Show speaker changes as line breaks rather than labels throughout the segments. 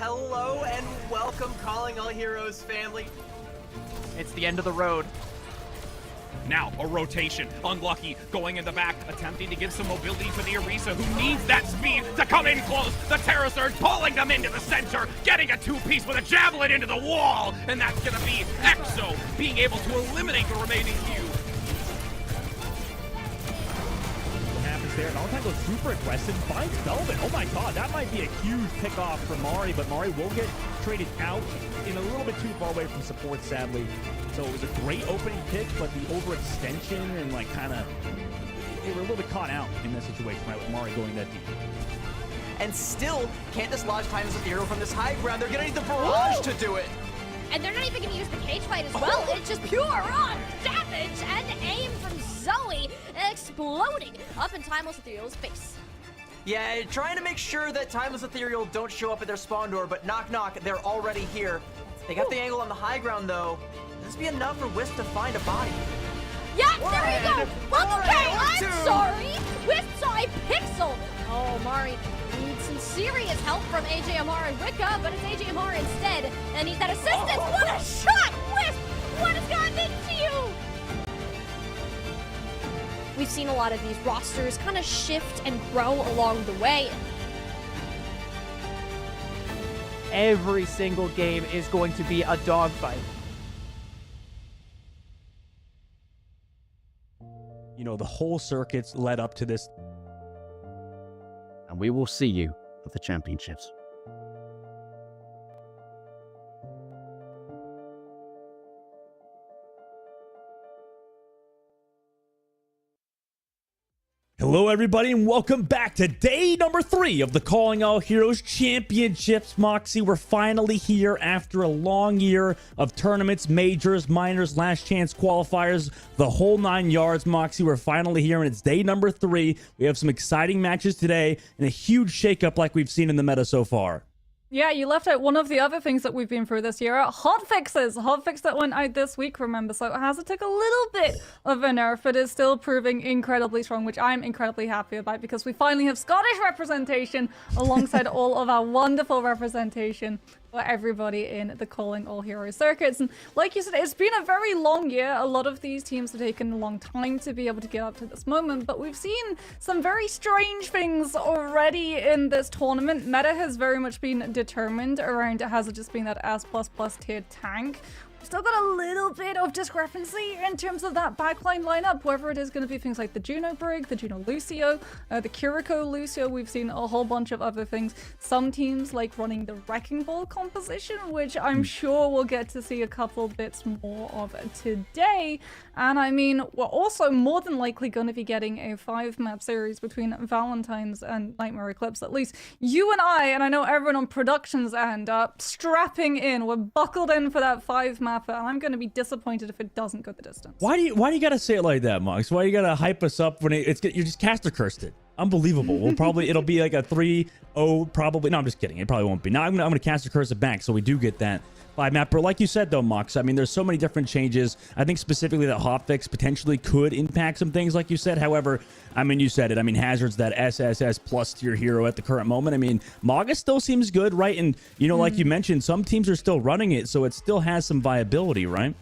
Hello and welcome, Calling All Heroes family.
It's the end of the road.
Now, a rotation. Unlucky, going in the back, attempting to give some mobility to the Orisa, who needs that speed to come in close. The Terra Surge pulling them into the center, getting a two-piece with a Javelin into the wall, and that's going to be Exo being able to eliminate the remaining Q.
What happens there? Valentine goes super aggressive, finds Velvet. Oh my god, that might be a huge pickoff for Mari, but Mari will get traded out in a little bit too far away from support, sadly. So it was a great opening pick, but the overextension and like kind of, they were a little bit caught out in this situation, right, with Mari going that deep.
And still can't dislodge Timeless Ethereal from this high ground. They're gonna need the barrage to do it.
And they're not even going to use the cage fight as well. It's just pure raw damage and aim from Zoe exploding up in Timeless Ethereal's face.
Yeah, trying to make sure that Timeless Ethereal don't show up at their spawn door, but knock knock, they're already here. They got the angle on the high ground though. This be enough for Wisp to find a body.
Yeah, there you go. Well, okay, I'm sorry. Wisp saw a pixel. Oh, Mari needs some serious help from AJ and Wicca, but it's AJ instead, and needs that assistance. What a shot, Wisp! What has gotten into you? We've seen a lot of these rosters kind of shift and grow along the way.
Every single game is going to be a dogfight.
You know, the whole circuit's led up to this.
And we will see you at the championships.
Hello, everybody, and welcome back to day number 3 of the Calling All Heroes Championships. Moxie, we're finally here after a long year of tournaments, majors, minors, last chance qualifiers, the whole 9 yards. Moxie, we're finally here, and it's day number 3. We have some exciting matches today and a huge shakeup like we've seen in the meta so far.
Yeah, you left out one of the other things that we've been through this year. Hotfixes. Hotfix that went out this week, remember. So Hazard took a little bit of a nerf, but is still proving incredibly strong, which I'm incredibly happy about because we finally have Scottish representation alongside all of our wonderful representation for everybody in the Calling All Heroes circuits. And like you said, it's been a very long year. A lot of these teams have taken a long time to be able to get up to this moment, but we've seen some very strange things already in this tournament. Meta has very much been determined around Hazard just being that S++ tiered tank. Still got a little bit of discrepancy in terms of that backline lineup, whether it is going to be things like the Juno Brig, the Juno Lucio, the Kiriko Lucio. We've seen a whole bunch of other things. Some teams like running the Wrecking Ball composition, which I'm sure we'll get to see a couple bits more of today. And I mean, we're also more than likely going to be getting a 5-map series between Valentine's and Nightmare Eclipse. At least you and I know everyone on production's end are strapping in. We're buckled in for that 5-map. And I'm going to be disappointed if it doesn't go the distance.
Why do you gotta say it like that, Mox? Why you gotta hype us up when you're just caster cursed it? Unbelievable. It'll be like a 3-0 probably. No, I'm just kidding. It probably won't be. Now I'm gonna caster curse it back, so we do get that 5-map. But like you said though, Mox, I mean, there's so many different changes. I think specifically that hotfix potentially could impact some things, like you said. However, I mean, you said it. I mean, Hazard's that SSS plus tier hero at the current moment. I mean, Maga still seems good, right? And you know, like you mentioned, some teams are still running it, so it still has some viability, right?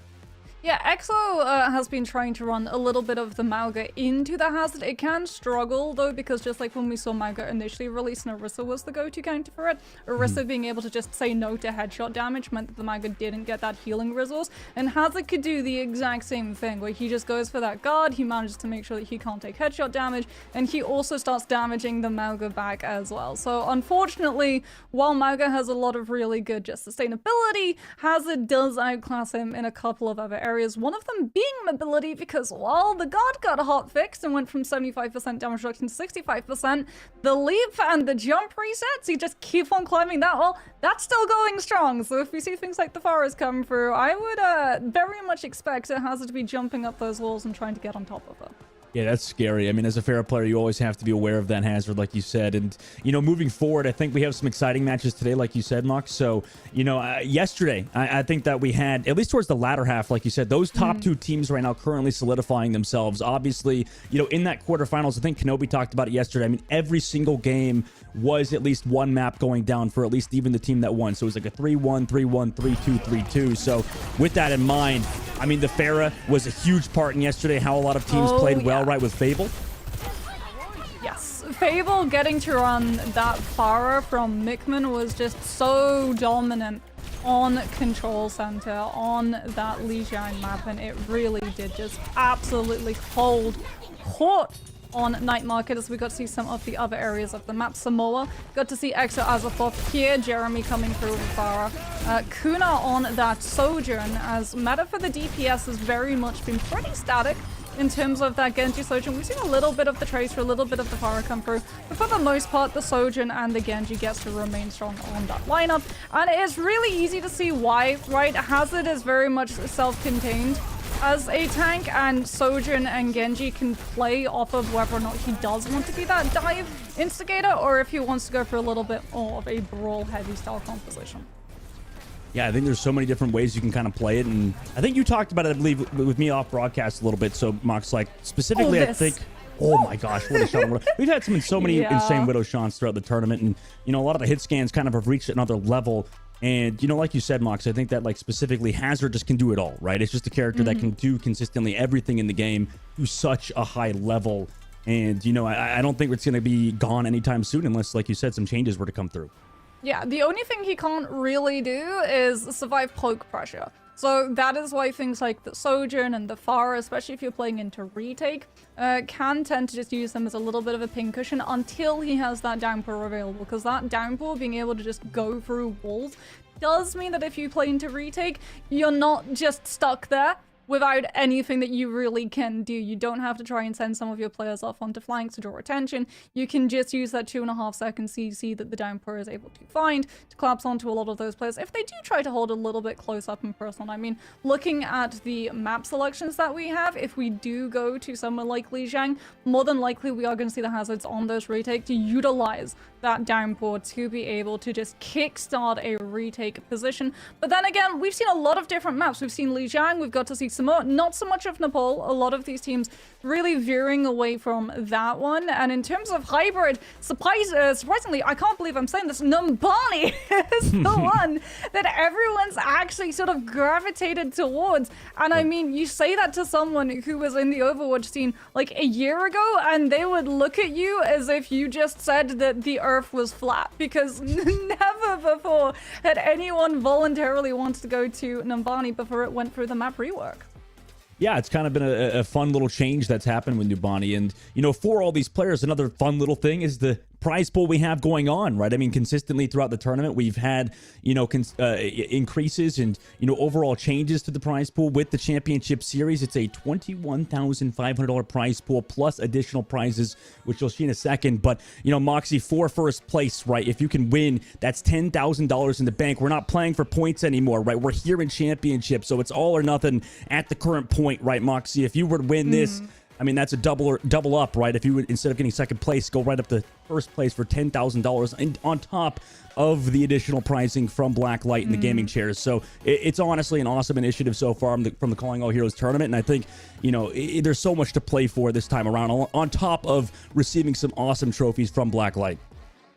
Yeah, EXO has been trying to run a little bit of the Mauga into the Hazard. It can struggle, though, because just like when we saw Mauga initially release and Orisa was the go-to counter for it, Orisa being able to just say no to headshot damage meant that the Mauga didn't get that healing resource, and Hazard could do the exact same thing, where he just goes for that guard, he manages to make sure that he can't take headshot damage, and he also starts damaging the Mauga back as well. So unfortunately, while Mauga has a lot of really good just sustainability, Hazard does outclass him in a couple of other areas. One of them being mobility, because while the guard got hot fixed and went from 75% damage reduction to 65%, the leap and the jump resets, you just keep on climbing that wall, that's still going strong. So if we see things like the forest come through, I would very much expect it Hazard to be jumping up those walls and trying to get on top of them.
Yeah, that's scary. I mean, as a fair player, you always have to be aware of that Hazard, like you said. And, you know, moving forward, I think we have some exciting matches today, like you said, Mox. So, you know, yesterday, I think that we had, at least towards the latter half, like you said, those top two teams right now currently solidifying themselves. Obviously, you know, in that quarterfinals, I think Kenobi talked about it yesterday. I mean, every single game was at least one map going down for at least even the team that won. So it was like a 3-1, 3-1, 3-2, 3-2. So with that in mind, I mean, the Pharah was a huge part in yesterday, how a lot of teams played well, right, with Fable.
Yes, Fable getting to run that Pharah from Mickman was just so dominant on Control Center, on that Lijiang map, and it really did just absolutely hold court on Night Market as we got to see some of the other areas of the map. Samoa got to see Exo Azafoth here, Jeremy coming through with Farah. Kuna on that Sojourn, as meta for the DPS has very much been pretty static in terms of that Genji Sojourn. We've seen a little bit of the Tracer, a little bit of the Pharah come through, but for the most part, the Sojourn and the Genji gets to remain strong on that lineup. And it is really easy to see why, right? Hazard is very much self-contained as a tank, and Sojourn and Genji can play off of whether or not he does want to be that dive instigator, or if he wants to go for a little bit more of a brawl-heavy style composition.
Yeah, I think there's so many different ways you can kind of play it, and I think you talked about it, I believe, with me off broadcast a little bit. So, Mox, like, specifically, I think... Oh my gosh, what a shot. We've had so many insane Widow shots throughout the tournament, and, you know, a lot of the hit scans kind of have reached another level. And, you know, like you said, Mox, I think that, like, specifically Hazard just can do it all, right? It's just a character that can do consistently everything in the game to such a high level. And, you know, I don't think it's going to be gone anytime soon unless, like you said, some changes were to come through.
Yeah, the only thing he can't really do is survive poke pressure. So that is why things like the Sojourn and the Pharah, especially if you're playing into retake, can tend to just use them as a little bit of a pincushion until he has that downpour available. Because that downpour, being able to just go through walls, does mean that if you play into retake, you're not just stuck there without anything that you really can do. You don't have to try and send some of your players off onto flanks to draw attention. You can just use that 2.5 second CC that the downpour is able to find to collapse onto a lot of those players if they do try to hold a little bit close up and personal. I mean, looking at the map selections that we have, if we do go to somewhere like Lijiang, more than likely we are going to see the hazards on those retake to utilize that downpour to be able to just kickstart a retake position. But then again, we've seen a lot of different maps. We've seen Lijiang, we've got to see Samoa, not so much of Nepal. A lot of these teams really veering away from that one. And in terms of hybrid, surprisingly, I can't believe I'm saying this, Numbani is the one that everyone's actually sort of gravitated towards. And I mean, you say that to someone who was in the Overwatch scene like a year ago, and they would look at you as if you just said that the Earth was flat, because never before had anyone voluntarily wanted to go to Numbani before it went through the map rework.
Yeah, it's kind of been a fun little change that's happened with Numbani. And, you know, for all these players, another fun little thing is the prize pool we have going on, right? I mean, consistently throughout the tournament, we've had, you know, increases and, you know, overall changes to the prize pool with the championship series. It's a $21,500 prize pool plus additional prizes, which you'll see in a second. But, you know, Moxie, for first place, right? If you can win, that's $10,000 in the bank. We're not playing for points anymore, right? We're here in championship, so it's all or nothing at the current point, right, Moxie? If you were to win this, I mean, that's a double up, right? If you would, instead of getting second place, go right up to first place for $10,000 and on top of the additional pricing from Blacklight and the gaming chairs. So it's honestly an awesome initiative so far from the Calling All Heroes tournament. And I think, you know, there's so much to play for this time around on top of receiving some awesome trophies from Blacklight.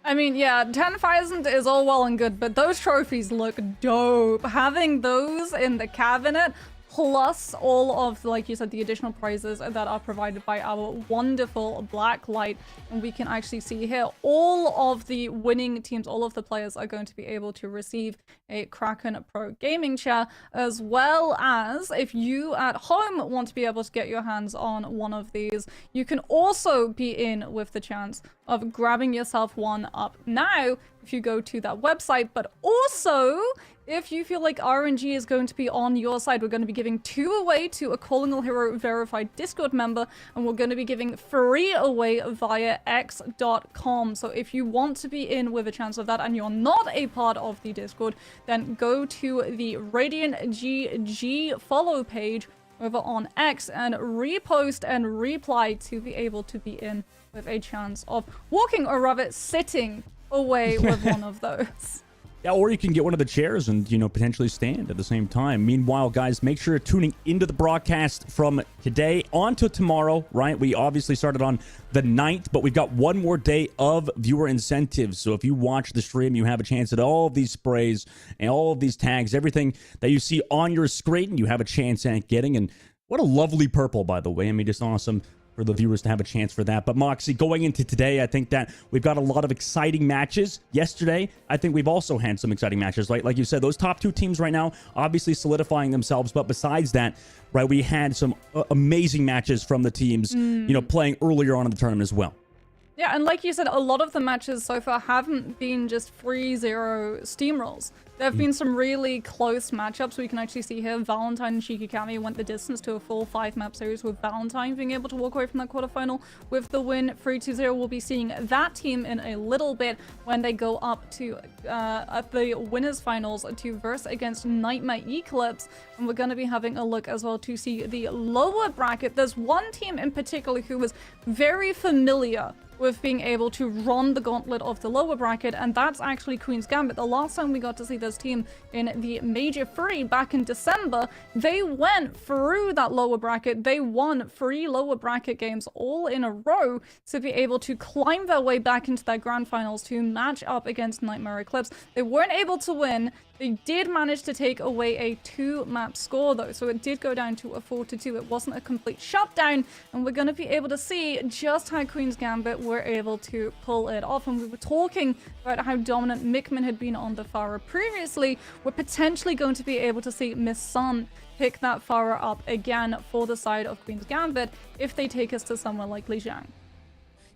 I mean, yeah, 10,000 is all well and good, but those trophies look dope. Having those in the cabinet, plus all of, like you said, the additional prizes that are provided by our wonderful Blacklight. And we can actually see here all of the winning teams, all of the players are going to be able to receive a Kraken Pro gaming chair, as well as if you at home want to be able to get your hands on one of these, you can also be in with the chance of grabbing yourself one up now if you go to that website. But also, if you feel like RNG is going to be on your side, we're going to be giving 2 away to a Calling All Hero verified Discord member, and we're going to be giving 3 away via x.com. So if you want to be in with a chance of that and you're not a part of the Discord, then go to the Radiant GG follow page over on X and repost and reply to be able to be in with a chance of walking, or rather sitting away with one of those.
Yeah, or you can get one of the chairs and, you know, potentially stand at the same time. Meanwhile, guys, make sure you're tuning into the broadcast from today on to tomorrow, right? We obviously started on the 9th, but we've got one more day of viewer incentives. So if you watch the stream, you have a chance at all of these sprays and all of these tags, everything that you see on your screen, you have a chance at getting. And what a lovely purple, by the way. I mean, just awesome for the viewers to have a chance for that. But Moxie, going into today, I think that we've got a lot of exciting matches. Yesterday, I think we've also had some exciting matches, right? Like you said, those top 2 teams right now obviously solidifying themselves. But besides that, right, we had some amazing matches from the teams, you know, playing earlier on in the tournament as well.
Yeah, and like you said, a lot of the matches so far haven't been just 3-0 steamrolls. There have been some really close matchups. We can actually see here Valentine and Shikikami went the distance to a full 5-map series, with Valentine being able to walk away from that quarterfinal with the win 3-0. We'll be seeing that team in a little bit when they go up to at the winners finals to verse against Nightmare Eclipse. And we're going to be having a look as well to see the lower bracket. There's one team in particular who was very familiar with being able to run the gauntlet of the lower bracket, and that's actually Queen's Gambit. The last time we got to see this team in the Major 3 back in December, they went through that lower bracket. They won 3 lower bracket games all in a row to be able to climb their way back into their grand finals to match up against Nightmare Eclipse. They weren't able to win. They did manage to take away a 2-map score, though, so it did go down to a 4-2. It wasn't a complete shutdown, and we're going to be able to see just how Queen's Gambit were able to pull it off. And we were talking about how dominant Mickman had been on the Farah previously. We're potentially going to be able to see Miss Sun pick that Farah up again for the side of Queen's Gambit if they take us to somewhere like Lijiang.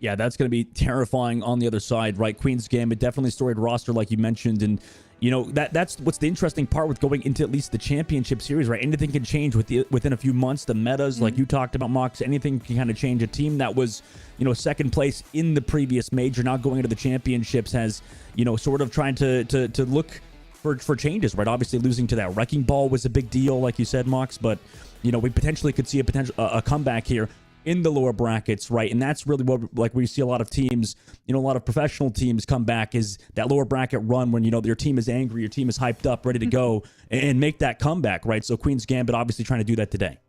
Yeah, that's going to be terrifying on the other side, right? Queen's Gambit, definitely storied roster like you mentioned, and you know, that's what's the interesting part with going into at least the championship series, right? Anything can change within a few months. The metas, like you talked about, Mox, anything can kind of change. A team that was, you know, second place in the previous major, now going into the championships, has, you know, sort of trying to look for changes, right? Obviously, losing to that Wrecking Ball was a big deal, like you said, Mox. But, you know, we potentially could see a comeback here in the lower brackets, right? And that's really what, like, we see a lot of teams, you know, a lot of professional teams come back, is that lower bracket run when, you know, your team is angry, your team is hyped up, ready to go, and make that comeback, right? So Queen's Gambit obviously trying to do that today.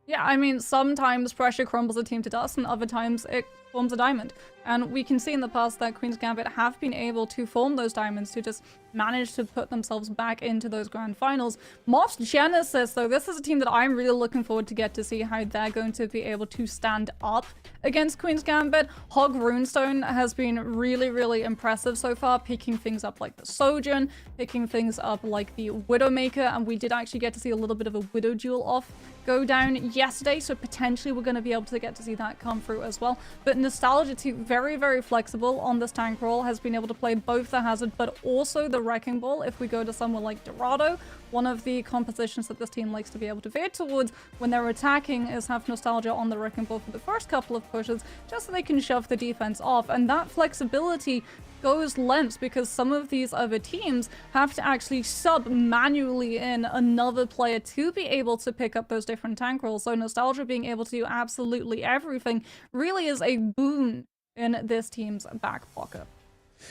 Yeah, I mean, sometimes pressure crumbles a team to dust, and other times it forms a diamond. And we can see in the past that Queen's Gambit have been able to form those diamonds, to just manage to put themselves back into those grand finals. Moss Genesis, though, this is a team that I'm really looking forward to get to see how they're going to be able to stand up against Queen's Gambit. Hog Runestone has been really, really impressive so far, picking things up like the Sojourn, picking things up like the Widowmaker, and we did actually get to see a little bit of a Widow Duel off go down yesterday, so potentially we're going to be able to get to see that come through as well. But Nostalgia, too, very, very flexible on this tank roll, has been able to play both the Hazard but also the Wrecking Ball. If we go to someone like Dorado, one of the compositions that this team likes to be able to veer towards when they're attacking is have Nostalgia on the Wrecking Ball for the first couple of pushes, just so they can shove the defense off. And that flexibility goes lengths, because some of these other teams have to actually sub manually in another player to be able to pick up those different tank rolls. So Nostalgia being able to do absolutely everything really is a boon in this team's back pocket.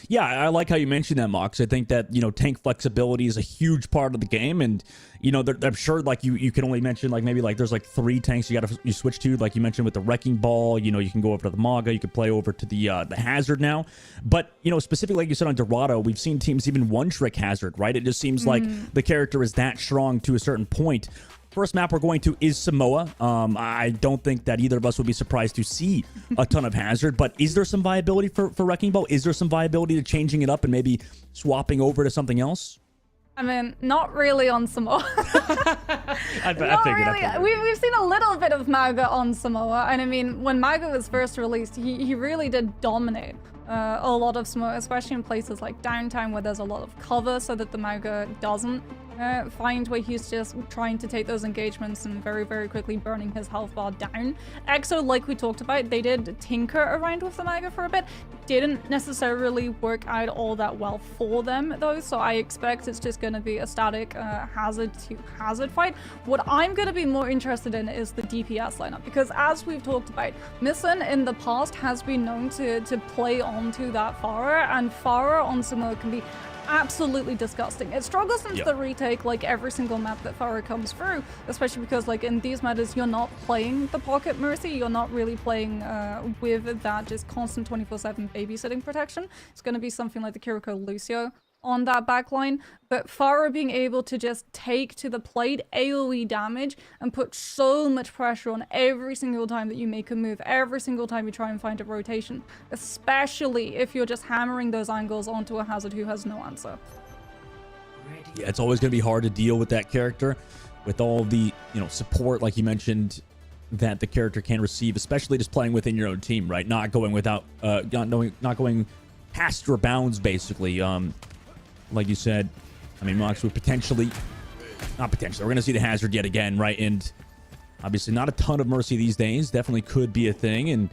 Yeah, I like how you mentioned that, Mox. I think that, you know, tank flexibility is a huge part of the game, and, you know, I'm sure, like, you can only mention, like, maybe, like, there's, like, 3 tanks you switch to, like you mentioned with the Wrecking Ball. You know, you can go over to the Maga, you could play over to the Hazard now. But, you know, specifically, like you said on Dorado, we've seen teams even one-trick Hazard, right? It just seems like the character is that strong to a certain point. First map we're going to is Samoa. I don't think that either of us would be surprised to see a ton of Hazard, but is there some viability for Wrecking Ball? Is there some viability to changing it up and maybe swapping over to something else?
I mean, not really on Samoa.
I
Not
figured.
really. We've seen a little bit of Maga on Samoa, and I mean, when Maga was first released, he really did dominate a lot of Samoa, especially in places like downtown where there's a lot of cover, so that the Maga doesn't find where he's just trying to take those engagements and very, very quickly burning his health bar down. EXO, like we talked about, they did tinker around with the Maga for a bit. Didn't necessarily work out all that well for them, though, so I expect it's just going to be a static Hazard to Hazard fight. What I'm going to be more interested in is the DPS lineup, because as we've talked about, Misson in the past has been known to play onto that Farah, and Farah on Samoa can be absolutely disgusting. It struggles into the retake like every single map that Pharah comes through, especially because like in these matters you're not playing the Pocket Mercy, you're not really playing with that just constant 24/7 babysitting protection. It's going to be something like the Kiriko Lucio on that backline, but Pharah being able to just take to the plate AoE damage and put so much pressure on every single time that you make a move, every single time you try and find a rotation, especially if you're just hammering those angles onto a Hazard who has no answer.
Yeah, it's always going to be hard to deal with that character, with all the, you know, support, like you mentioned, that the character can receive, especially just playing within your own team, right? Not going without, not going past your bounds, basically. Like you said, I mean, Mox would potentially, not potentially, we're going to see the Hazard yet again, right? And obviously not a ton of Mercy these days. Definitely could be a thing. And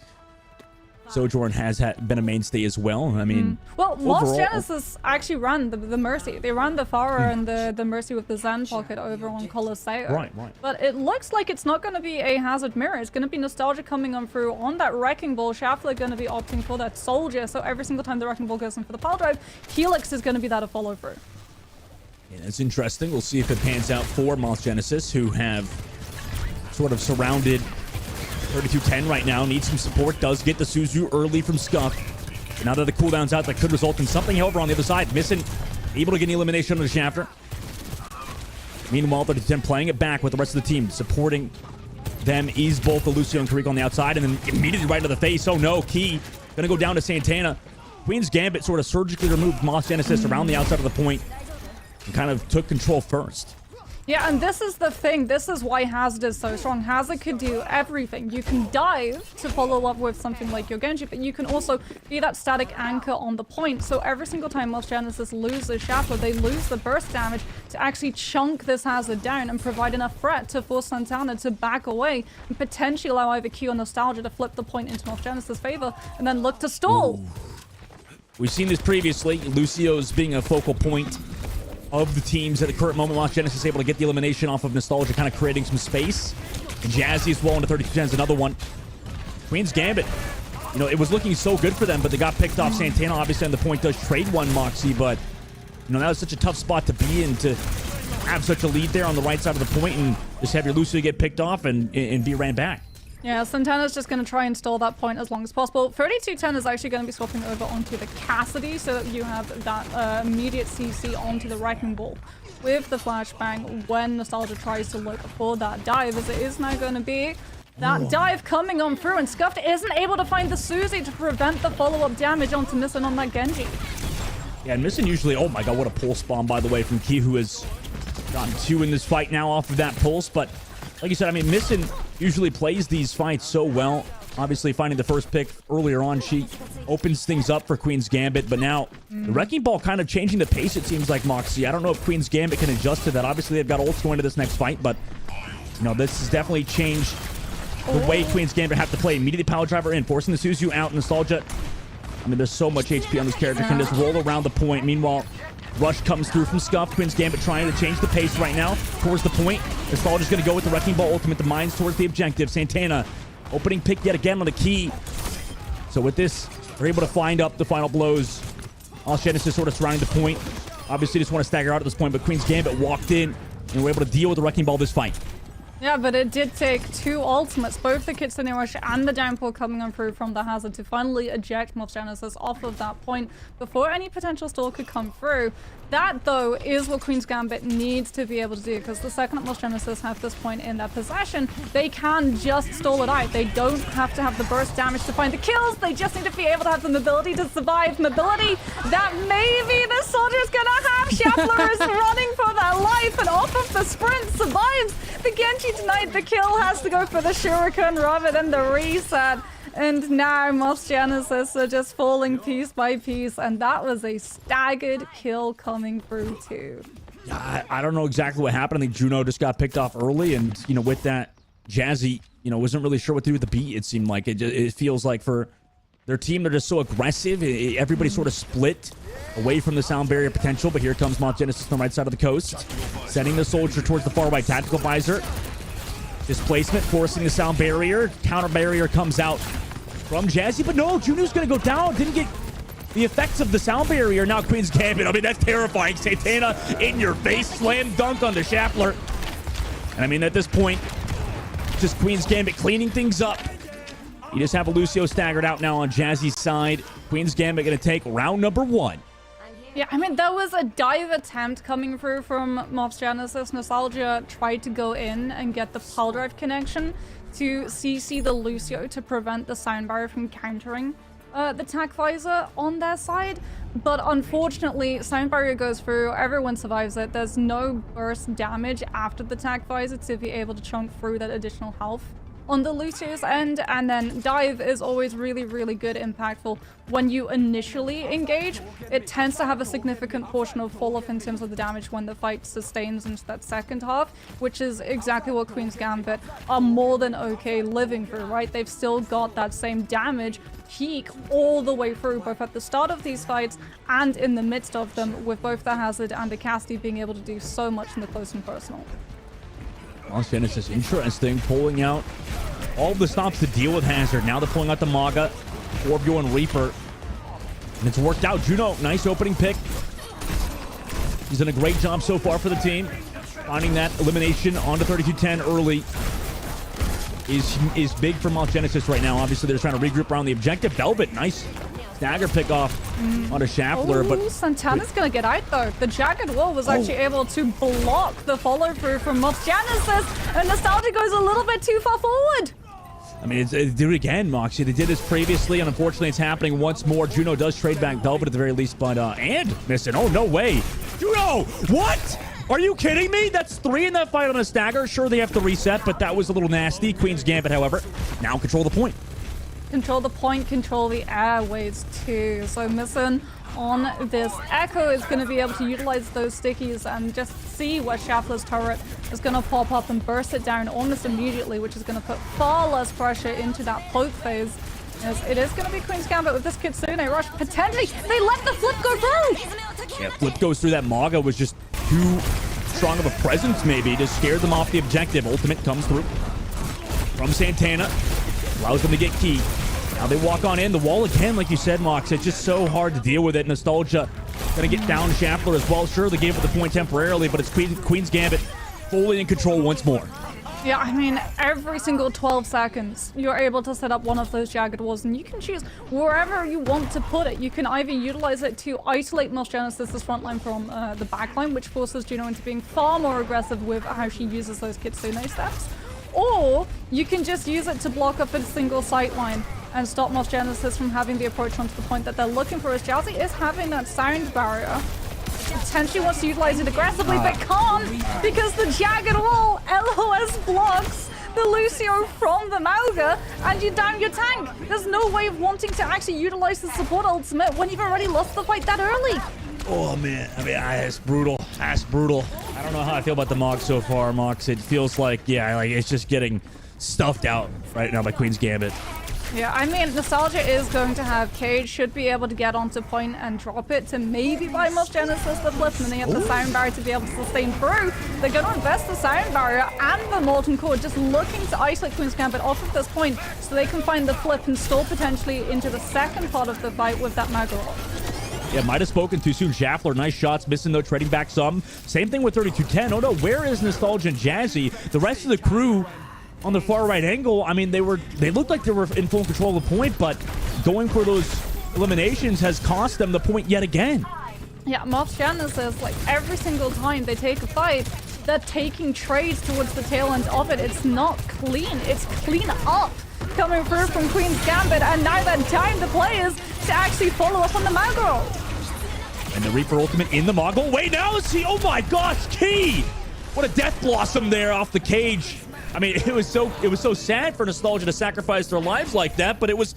Sojourn has been a mainstay as well. I mean,
well, most Genesis actually ran the Mercy. They ran the Pharah and the Mercy with the Zen Pocket over on Colosseo.
Right.
But it looks like it's not going to be a Hazard mirror. It's going to be Nostalgia coming on through on that Wrecking Ball. Shuffler going to be opting for that Soldier. So every single time the Wrecking Ball goes in for the pile drive, Helix is going to be that a follow through.
Yeah, that's interesting. We'll see if it pans out for Moss Genesis, who have sort of surrounded 3210 right now. Needs some support. Does get the Suzu early from Scuff. Now that the cooldown's out, that could result in something. However, on the other side, Missing able to get an elimination on the Shafter. Meanwhile, 3210 playing it back with the rest of the team, supporting them. Ease both the Lucio and Kariko on the outside, and then immediately right to the face. Oh no, Key gonna go down to Santana. Queen's Gambit sort of surgically removed Moss Genesis around the outside of the point and kind of took control first.
Yeah, and this is the thing. This is why Hazard is so strong. Hazard could do everything. You can dive to follow up with something like your Genji, but you can also be that static anchor on the point. So every single time Moss Genesis loses Shuffler, they lose the burst damage to actually chunk this Hazard down and provide enough threat to force Santana to back away and potentially allow either Q or Nostalgia to flip the point into Moss Genesis' favor and then look to stall.
Ooh. We've seen this previously. Lucio's being a focal point of the teams at the current moment. Moss Genesis able to get the elimination off of Nostalgia, kind of creating some space. And Jazzy as well into 32 is another one. Queen's Gambit, you know, it was looking so good for them, but they got picked off. Santana obviously on the point does trade one, Moxie, but you know, that was such a tough spot to be in, to have such a lead there on the right side of the point and just have your Lucio get picked off and be ran back.
Yeah, Santana's just going to try and stall that point as long as possible. 3210 is actually going to be swapping over onto the Cassidy so that you have that immediate CC onto the Wrecking Ball with the flashbang when Nostalgia tries to look for that dive, as it is now going to be that dive coming on through, and Scuffed isn't able to find the Suzy to prevent the follow-up damage onto Missing on that Genji.
Yeah, and Missing usually, oh my god, what a pulse bomb, by the way, from Ki, who has gotten 2 in this fight now off of that pulse, but like you said, I mean, Missing usually plays these fights so well. Obviously, finding the first pick earlier on, she opens things up for Queen's Gambit. But now, the Wrecking Ball kind of changing the pace, it seems like, Moxie. I don't know if Queen's Gambit can adjust to that. Obviously, they've got ults going to this next fight. But, you know, this has definitely changed the way Queen's Gambit have to play. Immediately power driver in, forcing the Suzu out. Nostalgia, I mean, there's so much HP on this character. Can just roll around the point. Meanwhile, Rush comes through from Scuff. Queen's Gambit trying to change the pace right now towards the point. Nostalgia's going to go with the Wrecking Ball ultimate. The mines towards the objective. Santana opening pick yet again on the Key. So with this, we're able to find up the final blows. Moss Genesis sort of surrounding the point. Obviously just want to stagger out at this point, but Queen's Gambit walked in and we're able to deal with the Wrecking Ball this fight.
Yeah, but it did take 2 ultimates, both the Kitsune Rush and the Downpour coming on through from the Hazard to finally eject Moss Genesis off of that point before any potential stall could come through. That, though, is what Queen's Gambit needs to be able to do, because the second that Moss Genesis have this point in their possession, they can just stall it out. They don't have to have the burst damage to find the kills. They just need to be able to have the mobility to survive. Mobility that maybe the Soldier's gonna have. Shuffler is running for their life, and off of the sprint survives. The Genji denied the kill, has to go for the Shuriken rather than the reset. And now Moss Genesis are just falling piece by piece, and that was a staggered kill coming through too.
I don't know exactly what happened. I think Juno just got picked off early, and you know, with that, Jazzy, you know, wasn't really sure what to do with the beat. It seemed like it feels like for their team, they're just so aggressive. Everybody sort of split away from the sound barrier potential. But here comes Moss Genesis on the right side of the coast, sending the Soldier towards the far right tactical visor. Displacement, forcing the sound barrier. Counter barrier comes out from Jazzy, but no, Juno's gonna go down. Didn't get the effects of the sound barrier. Now Queen's Gambit. I mean, that's terrifying. Santana in your face. Slam dunk on the Schaffler. And I mean, at this point, just Queen's Gambit cleaning things up. You just have a Lucio staggered out now on Jazzy's side. Queen's Gambit going to take round number 1.
Yeah, I mean, there was a dive attempt coming through from Mob's Genesis. Nostalgia tried to go in and get the pile drive connection to CC the Lucio to prevent the sound barrier from countering the tac visor on their side. But unfortunately, sound barrier goes through, everyone survives it. There's no burst damage after the tac visor to be able to chunk through that additional health on the Lucio's end, and then dive is always really, really good, impactful. When you initially engage, it tends to have a significant portion of fall off in terms of the damage when the fight sustains into that second half, which is exactly what Queen's Gambit are more than okay living through, right? They've still got that same damage peak all the way through, both at the start of these fights and in the midst of them, with both the Hazard and the Cassidy being able to do so much in the close and personal.
Well, Genesis, interesting, pulling out all the stops to deal with Hazard. Now they're pulling out the Maga, Orbio and Reaper. And it's worked out. Juno, nice opening pick. He's done a great job so far for the team. Finding that elimination onto 32-10 early is big for Mount Genesis right now. Obviously, they're trying to regroup around the objective. Velvet, nice dagger pick off on a Schaffler. But
Santana's gonna get out though. The Jagged Wall was actually able to block the follow through from Mox Genesis, and Nostalgia goes a little bit too far forward.
I mean, they do it again, Moxie. They did this previously, and unfortunately, it's happening once more. Juno does trade back Velvet at the very least, but and missing. Oh, no way. Juno, what? Are you kidding me? That's 3 in that fight on a stagger. Sure, they have to reset, but that was a little nasty. Queen's Gambit, however, now control the point.
Control the point, control the airways too. So missing on this Echo is going to be able to utilize those stickies and just see where Schaffler's turret is going to pop up and burst it down almost immediately, which is going to put far less pressure into that poke phase. As it is going to be Queen's Gambit with this Kitsune rush. Potentially, they let the flip go through!
Yeah, flip goes through that. Maga was just too strong of a presence, maybe, to scare them off the objective. Ultimate comes through from Santana. Allows them to get key. Now they walk on in. The wall again, like you said, Mox. It's just so hard to deal with it. Nostalgia gonna get down Schaffler as well. Sure, they gave it the point temporarily, but it's Queen's Gambit fully in control once more.
Yeah, I mean, every single 12 seconds, you're able to set up one of those Jagged Walls, and you can choose wherever you want to put it. You can either utilize it to isolate Moss Genesis' frontline from the backline, which forces Juno into being far more aggressive with how she uses those Kitsune steps, or you can just use it to block up a single sightline and stop Moss Genesis from having the approach onto the point that they're looking for, as Jazzy is having that sound barrier. Potentially wants to utilize it aggressively, but can't because the Jagged Wall LOS blocks the Lucio from the Mauga, and you down your tank. There's no way of wanting to actually utilize the support ultimate when you've already lost the fight that early.
Oh, man. I mean, that's brutal. That's brutal. I don't know how I feel about the Mox so far, Mox. It feels like, yeah, like it's just getting stuffed out right now by Queen's Gambit.
Yeah, I mean, Nostalgia is going to have Cage, should be able to get onto point and drop it to maybe buy Moss Genesis the flip, and then they have the sound barrier to be able to sustain through. They're going to invest the sound barrier and the Molten Core, just looking to isolate Queen's Gambit off of this point so they can find the flip and stall potentially into the second part of the fight with that Magor.
Yeah, might have spoken too soon. Schaffler, nice shots, missing though, trading back some. Same thing with 32-10. Oh no, where is Nostalgia and Jazzy? The rest of the crew on the far right angle, I mean, they looked like they were in full control of the point, but going for those eliminations has cost them the point yet again.
Yeah, Moss Genesis, like every single time they take a fight, they're taking trades towards the tail end of it. It's not clean, it's clean up coming through from Queen's Gambit, and now that time the players to actually follow up on the Magro.
And the Reaper ultimate in the Mogul. Wait, now let's see. Oh my gosh, Key! What a death blossom there off the cage. I mean, it was so sad for Nostalgia to sacrifice their lives like that, but it was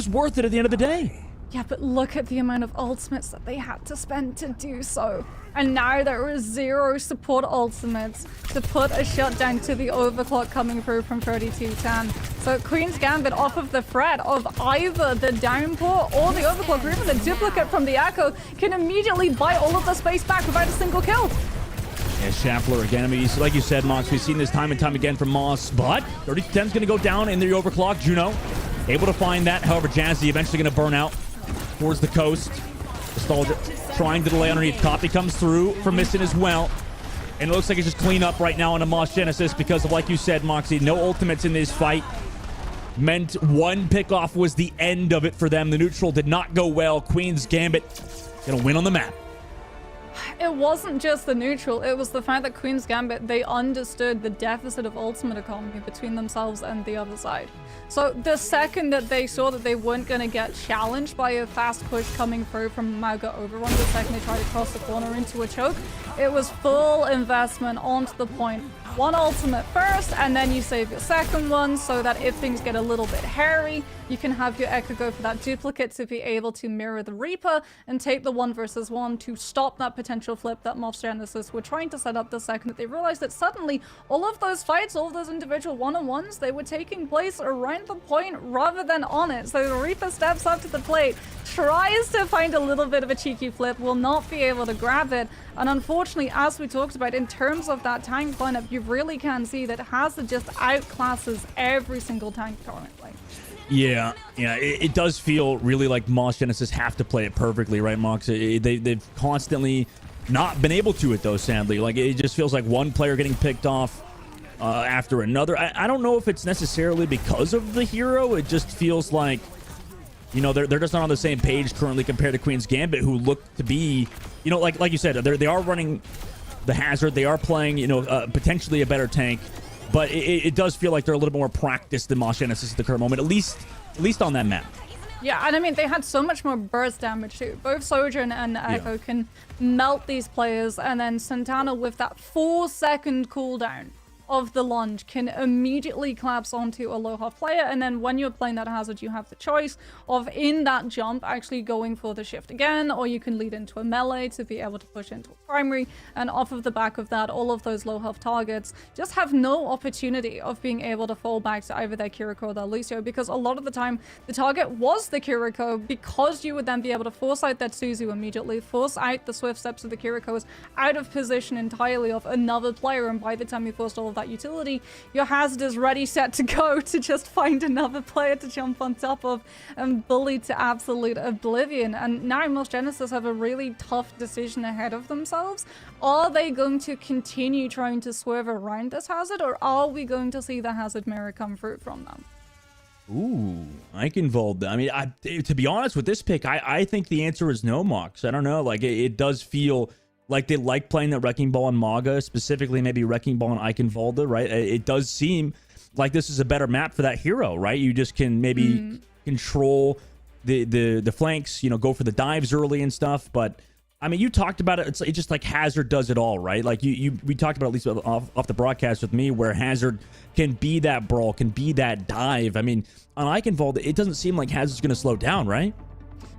worth it at the end of the day.
Yeah, but look at the amount of ultimates that they had to spend to do so. And now there is 0 support ultimates to put a shutdown to the overclock coming through from 32-10. So Queen's Gambit, off of the threat of either the downpour or the overclock, or even the duplicate from the Echo, can immediately buy all of the space back without a single kill.
Yeah, Schaffler again. I mean, like you said, Mox, we've seen this time and time again from Moss, but 32-10's going to go down in the overclock. Juno able to find that. However, Jazzy eventually going to burn out. towards the coast. Nostalgia trying to delay underneath. Copy comes through for missing as well. And it looks like it's just clean up right now on a Moss Genesis because of, like you said, Moxie, no ultimates in this fight. Meant one pickoff was the end of it for them. The neutral did not go well. Queen's Gambit gonna win on the map.
It wasn't just the neutral, it was the fact that Queen's Gambit, they understood the deficit of ultimate economy between themselves and the other side. So the second that they saw that they weren't going to get challenged by a fast push coming through from Mauga Overrun, the second they tried to cross the corner into a choke, it was full investment onto the point. One ultimate first, and then you save your second one so that if things get a little bit hairy, you can have your Echo go for that duplicate to be able to mirror the Reaper and take the 1 versus 1 to stop that potential flip that Moss Genesis were trying to set up the second that they realized that suddenly all of those fights, all of those individual one-on-ones, they were taking place around the point rather than on it. So the Reaper steps up to the plate, tries to find a little bit of a cheeky flip, will not be able to grab it. And unfortunately, as we talked about, in terms of that tank lineup, you really can see that Hazard just outclasses every single tank currently.
Yeah, it does feel really like Moss Genesis have to play it perfectly, right, Mox? They've constantly not been able to it, though, sadly. Like, it just feels like one player getting picked off after another. I don't know if it's necessarily because of the hero. It just feels like, you know, they're just not on the same page currently compared to Queen's Gambit, who look to be, you know, like you said, they are running the Hazard. They are playing, you know, potentially a better tank. But it does feel like they're a little bit more practiced than Moss Genesis at the current moment, at least on that map.
Yeah, and I mean, they had so much more burst damage too. Both Sojourn and Echo can melt these players, and then Santana with that 4-second cooldown of the lunge can immediately collapse onto a low half player, and then when you're playing that Hazard, you have the choice of in that jump actually going for the shift again, or you can lead into a melee to be able to push into a primary, and off of the back of that, all of those low health targets just have no opportunity of being able to fall back to either their Kiriko or their Lucio, because a lot of the time the target was the Kiriko, because you would then be able to force out that Suzu immediately, force out the swift steps of the Kirikos out of position entirely of another player, and by the time you forced all of that utility, your Hazard is ready, set to go to just find another player to jump on top of and bully to absolute oblivion. And now Moss Genesis have a really tough decision ahead of themselves. Are they going to continue trying to swerve around this Hazard, or are we going to see the Hazard mirror come through from them?
Ooh, Eichenwald. I mean, to be honest with this pick, I think the answer is no, Mox. I don't know. Like, it does feel like they like playing that Wrecking Ball on Maga, specifically maybe Wrecking Ball on Eichenwalde, right? It does seem like this is a better map for that hero, right? You just can maybe control the flanks, you know, go for the dives early and stuff. But I mean, you talked about it. It's just like Hazard does it all, right? Like we talked about, at least off the broadcast with me, where Hazard can be that brawl, can be that dive. I mean, on Eichenwalde, it doesn't seem like Hazard's going to slow down, right?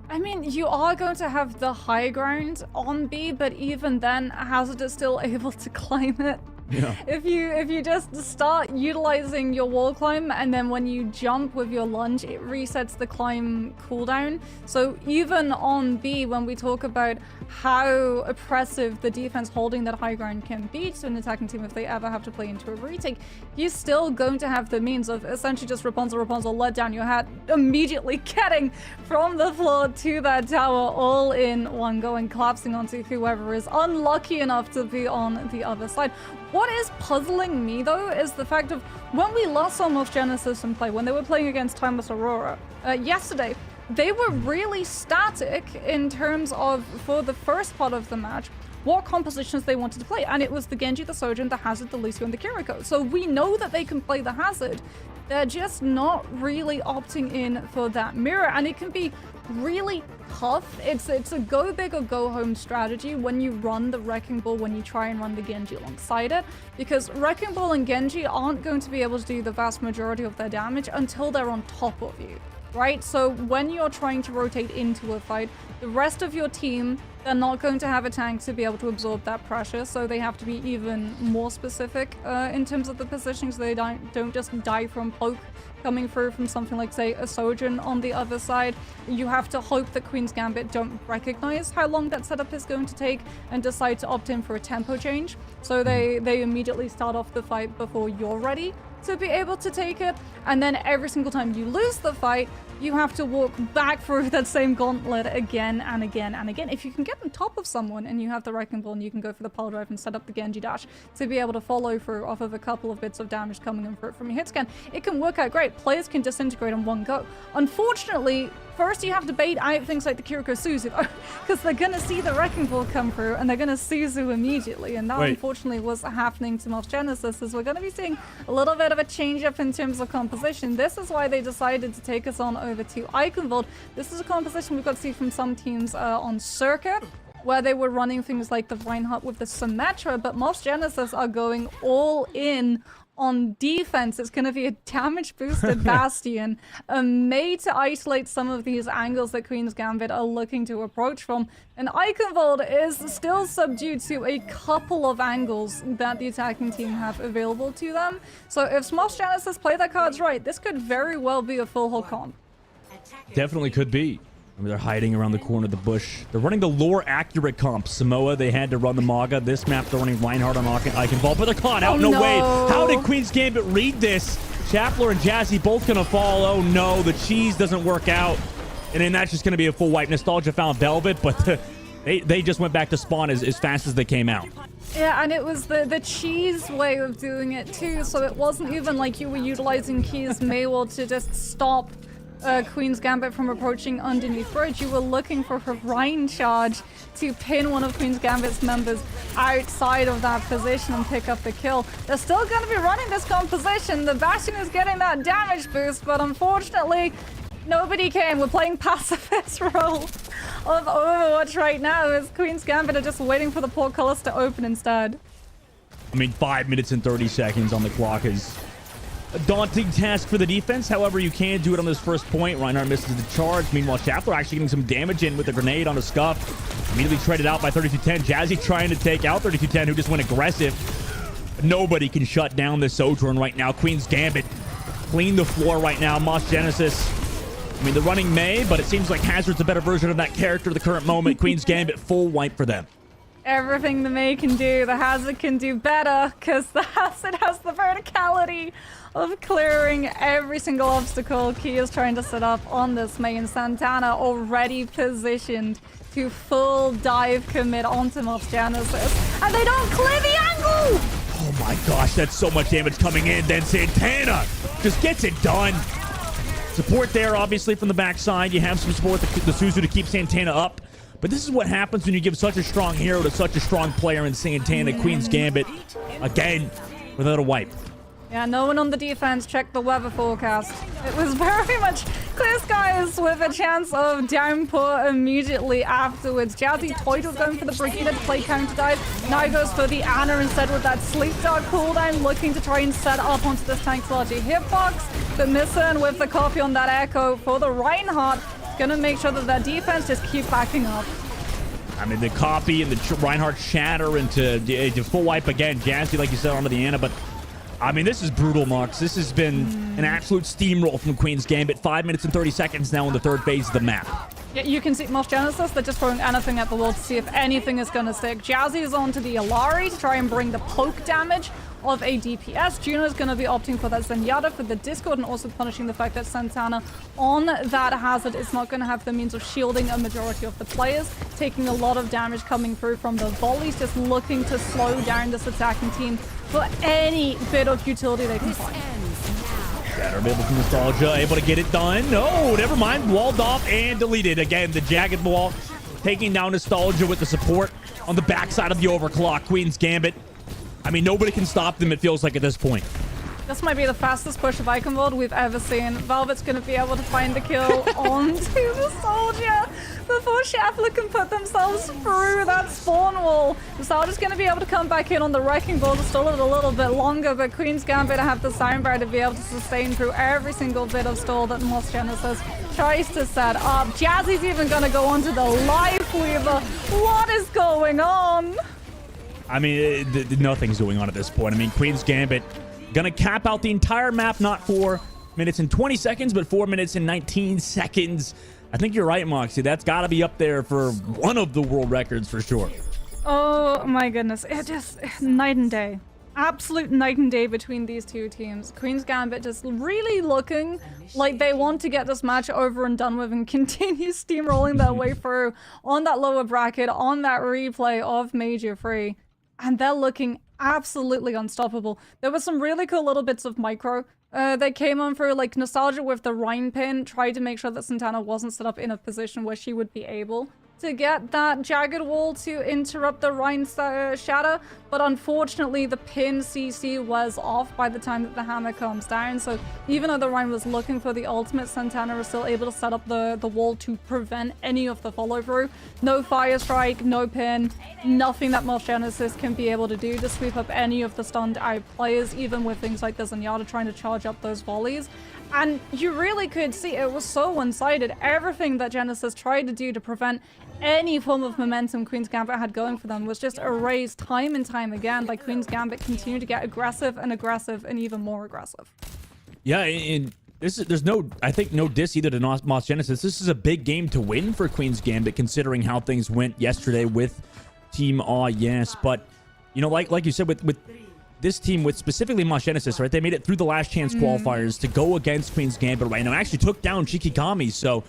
I mean, you are going to have the high ground on B, but even then, Hazard is still able to climb it.
Yeah.
If you just start utilizing your wall climb, and then when you jump with your lunge, it resets the climb cooldown. So even on B, when we talk about how oppressive the defense holding that high ground can be to an attacking team if they ever have to play into a retake, you're still going to have the means of essentially just Rapunzel, let down your hat, immediately getting from the floor to that tower all in one go and collapsing onto whoever is unlucky enough to be on the other side. What is puzzling me, though, is the fact of when we last saw Moss Genesis in play, when they were playing against Timeless Aurora yesterday, they were really static in terms of, for the first part of the match, what compositions they wanted to play. And it was the Genji, the Sojourn, the Hazard, the Lucio, and the Kiriko. So we know that they can play the Hazard. They're just not really opting in for that mirror. And it can be really tough. It's a go big or go home strategy when you run the Wrecking Ball, when you try and run the Genji alongside it, because Wrecking Ball and Genji aren't going to be able to do the vast majority of their damage until they're on top of you, right? So when you're trying to rotate into a fight, the rest of your team, they're not going to have a tank to be able to absorb that pressure, so they have to be even more specific in terms of the positioning, so they don't just die from poke coming through from something like, say, a Sojourn on the other side. You have to hope that Queen's Gambit don't recognize how long that setup is going to take and decide to opt in for a tempo change. So they immediately start off the fight before you're ready to be able to take it, and then every single time you lose the fight, you have to walk back through that same gauntlet again and again and again. If you can get on top of someone and you have the Wrecking Ball, and you can go for the pile drive and set up the Genji dash to be able to follow through off of a couple of bits of damage coming in from your hit scan, it can work out great. Players can disintegrate on one go. Unfortunately, first you have to bait out things like the Kiriko Suzu, because they're going to see the Wrecking Ball come through and they're going to Suzu immediately, and that unfortunately was happening to Moth Genesis, as we're going to be seeing a little bit of a change up in terms of composition. This is why they decided to take us on over to Eichenwald. This is a composition we've got to see from some teams on Circuit, where they were running things like the Reinhardt with the Symmetra, but Moth Genesis are going all in on defense. It's going to be a damage boosted Bastion, made to isolate some of these angles that Queen's Gambit are looking to approach from. And Eichenwald is still subdued to a couple of angles that the attacking team have available to them. So if Smosh Genesis play their cards right, this could very well be a full whole comp.
Definitely could be. I mean, they're hiding around the corner of the bush. They're running the lore accurate comp. Samoa, they had to run the Maga. This map, they're running Reinhardt on Eichenwald, but they're caught out. No way. How did Queen's Gambit read this? Chapler and Jazzy both gonna fall. Oh no, the cheese doesn't work out. And then that's just gonna be a full wipe. Nostalgia found Velvet, but they just went back to spawn as fast as they came out.
Yeah, and it was the cheese way of doing it too, so it wasn't even like you were utilizing Key's Maywell to just stop Queen's Gambit from approaching underneath bridge. You were looking for her Rhine charge to pin one of Queen's Gambit's members outside of that position and pick up the kill. They're still going to be running this composition. The Bastion is getting that damage boost, but unfortunately, nobody came. We're playing pacifist role of Overwatch right now, as Queen's Gambit are just waiting for the portcullis to open instead.
I mean, 5 minutes and 30 seconds on the clock is a daunting task for the defense. However, you can do it on this first point. Reinhardt misses the charge. Meanwhile, Chapler actually getting some damage in with a grenade on a scuff. Immediately traded out by 3210. Jazzy trying to take out 3210, who just went aggressive. Nobody can shut down this Sojourn right now. Queen's Gambit clean the floor right now. Moss Genesis, I mean, they're running May, but it seems like Hazard's a better version of that character at the current moment. Queen's Gambit, full wipe for them.
Everything the May can do, the Hazard can do better, because the Hazard has the verticality of clearing every single obstacle Key is trying to set up on this main. Santana already positioned to full dive commit onto Moth Genesis, and they don't clear the angle!
Oh my gosh, that's so much damage coming in. Then Santana just gets it done. Support there, obviously, from the backside. You have some support, the Suzu, to keep Santana up. But this is what happens when you give such a strong hero to such a strong player in Santana. Queen's Gambit, again, without a wipe.
Yeah, no one on the defense checked the weather forecast. It was very much clear skies with a chance of downpour immediately afterwards. Jazzy toyed with going for the Brigida to play counter dive. Now he goes for the Ana instead with that Sleep Dart cooldown, looking to try and set up onto this tank's larger hitbox. But missing with the copy on that Echo for the Reinhardt. Gonna make sure that their defense just keep backing up.
I mean, the copy and the Reinhardt shatter into full wipe again. Jazzy, like you said, onto the Ana, but I mean, this is brutal, Marks. This has been an absolute steamroll from Queen's Gambit. 5 minutes and 30 seconds now in the third phase of the map.
Yeah, you can see Moth Genesis, they're just throwing anything at the wall to see if anything is going to stick. Jazzy is onto the Ilari to try and bring the poke damage of a DPS. Juno is going to be opting for that Zenyatta for the Discord, and also punishing the fact that Santana on that Hazard is not going to have the means of shielding a majority of the players, taking a lot of damage coming through from the volleys, just looking to slow down this attacking team for any bit of utility they can find.
Better able from Nostalgia, able to get it done. No, never mind. Walled off and deleted. Again, the Jagged Wall taking down Nostalgia with the support on the backside of the overclock. Queen's Gambit, I mean, nobody can stop them, it feels like, at this point.
This might be the fastest push of Eichenwald we've ever seen. Velvet's going to be able to find the kill onto the Soldier. before Schaffler can put themselves through that spawn wall. Nostalgia's going to be able to come back in on the Wrecking Ball to stall it a little bit longer, but Queen's Gambit have the soundbar to be able to sustain through every single bit of stall that Moss Genesis tries to set up. Jazzy's even going to go onto the Life Weaver. What is going on?
I mean, nothing's going on at this point. I mean, Queen's Gambit gonna cap out the entire map, not 4 minutes and 20 seconds, but 4 minutes and 19 seconds. I think you're right, Moxie. That's got to be up there for one of the world records for sure.
Oh my goodness. It just night and day. Absolute night and day between these two teams. Queen's Gambit just really looking like they want to get this match over and done with and continue steamrolling their way through on that lower bracket, on that replay of Major 3. And they're looking absolutely unstoppable. There were some really cool little bits of micro that came on through, like Nostalgia with the Rhine pin, tried to make sure that Santana wasn't set up in a position where she would be able to get that jagged wall to interrupt the Rhine shatter, but unfortunately the pin CC was off by the time that the hammer comes down, so even though the Rhine was looking for the ultimate, Santana was still able to set up the wall to prevent any of the follow through. No fire strike, no pin, nothing that Moss Genesis can be able to do to sweep up any of the stunned out players, even with things like the Zenyatta trying to charge up those volleys. And you really could see it was so one-sided. Everything that Genesis tried to do to prevent any form of momentum Queen's Gambit had going for them was just erased time and time again by Queen's Gambit continue to get aggressive and aggressive and even more aggressive.
Yeah, and there's no, I think, no diss either to Moss Genesis. This is a big game to win for Queen's Gambit, considering how things went yesterday with Team Aw Yes. But, you know, like you said, with this team, with specifically Moss Genesis, right? They made it through the last chance qualifiers to go against Queen's Gambit right now. Actually took down Shikigami. So,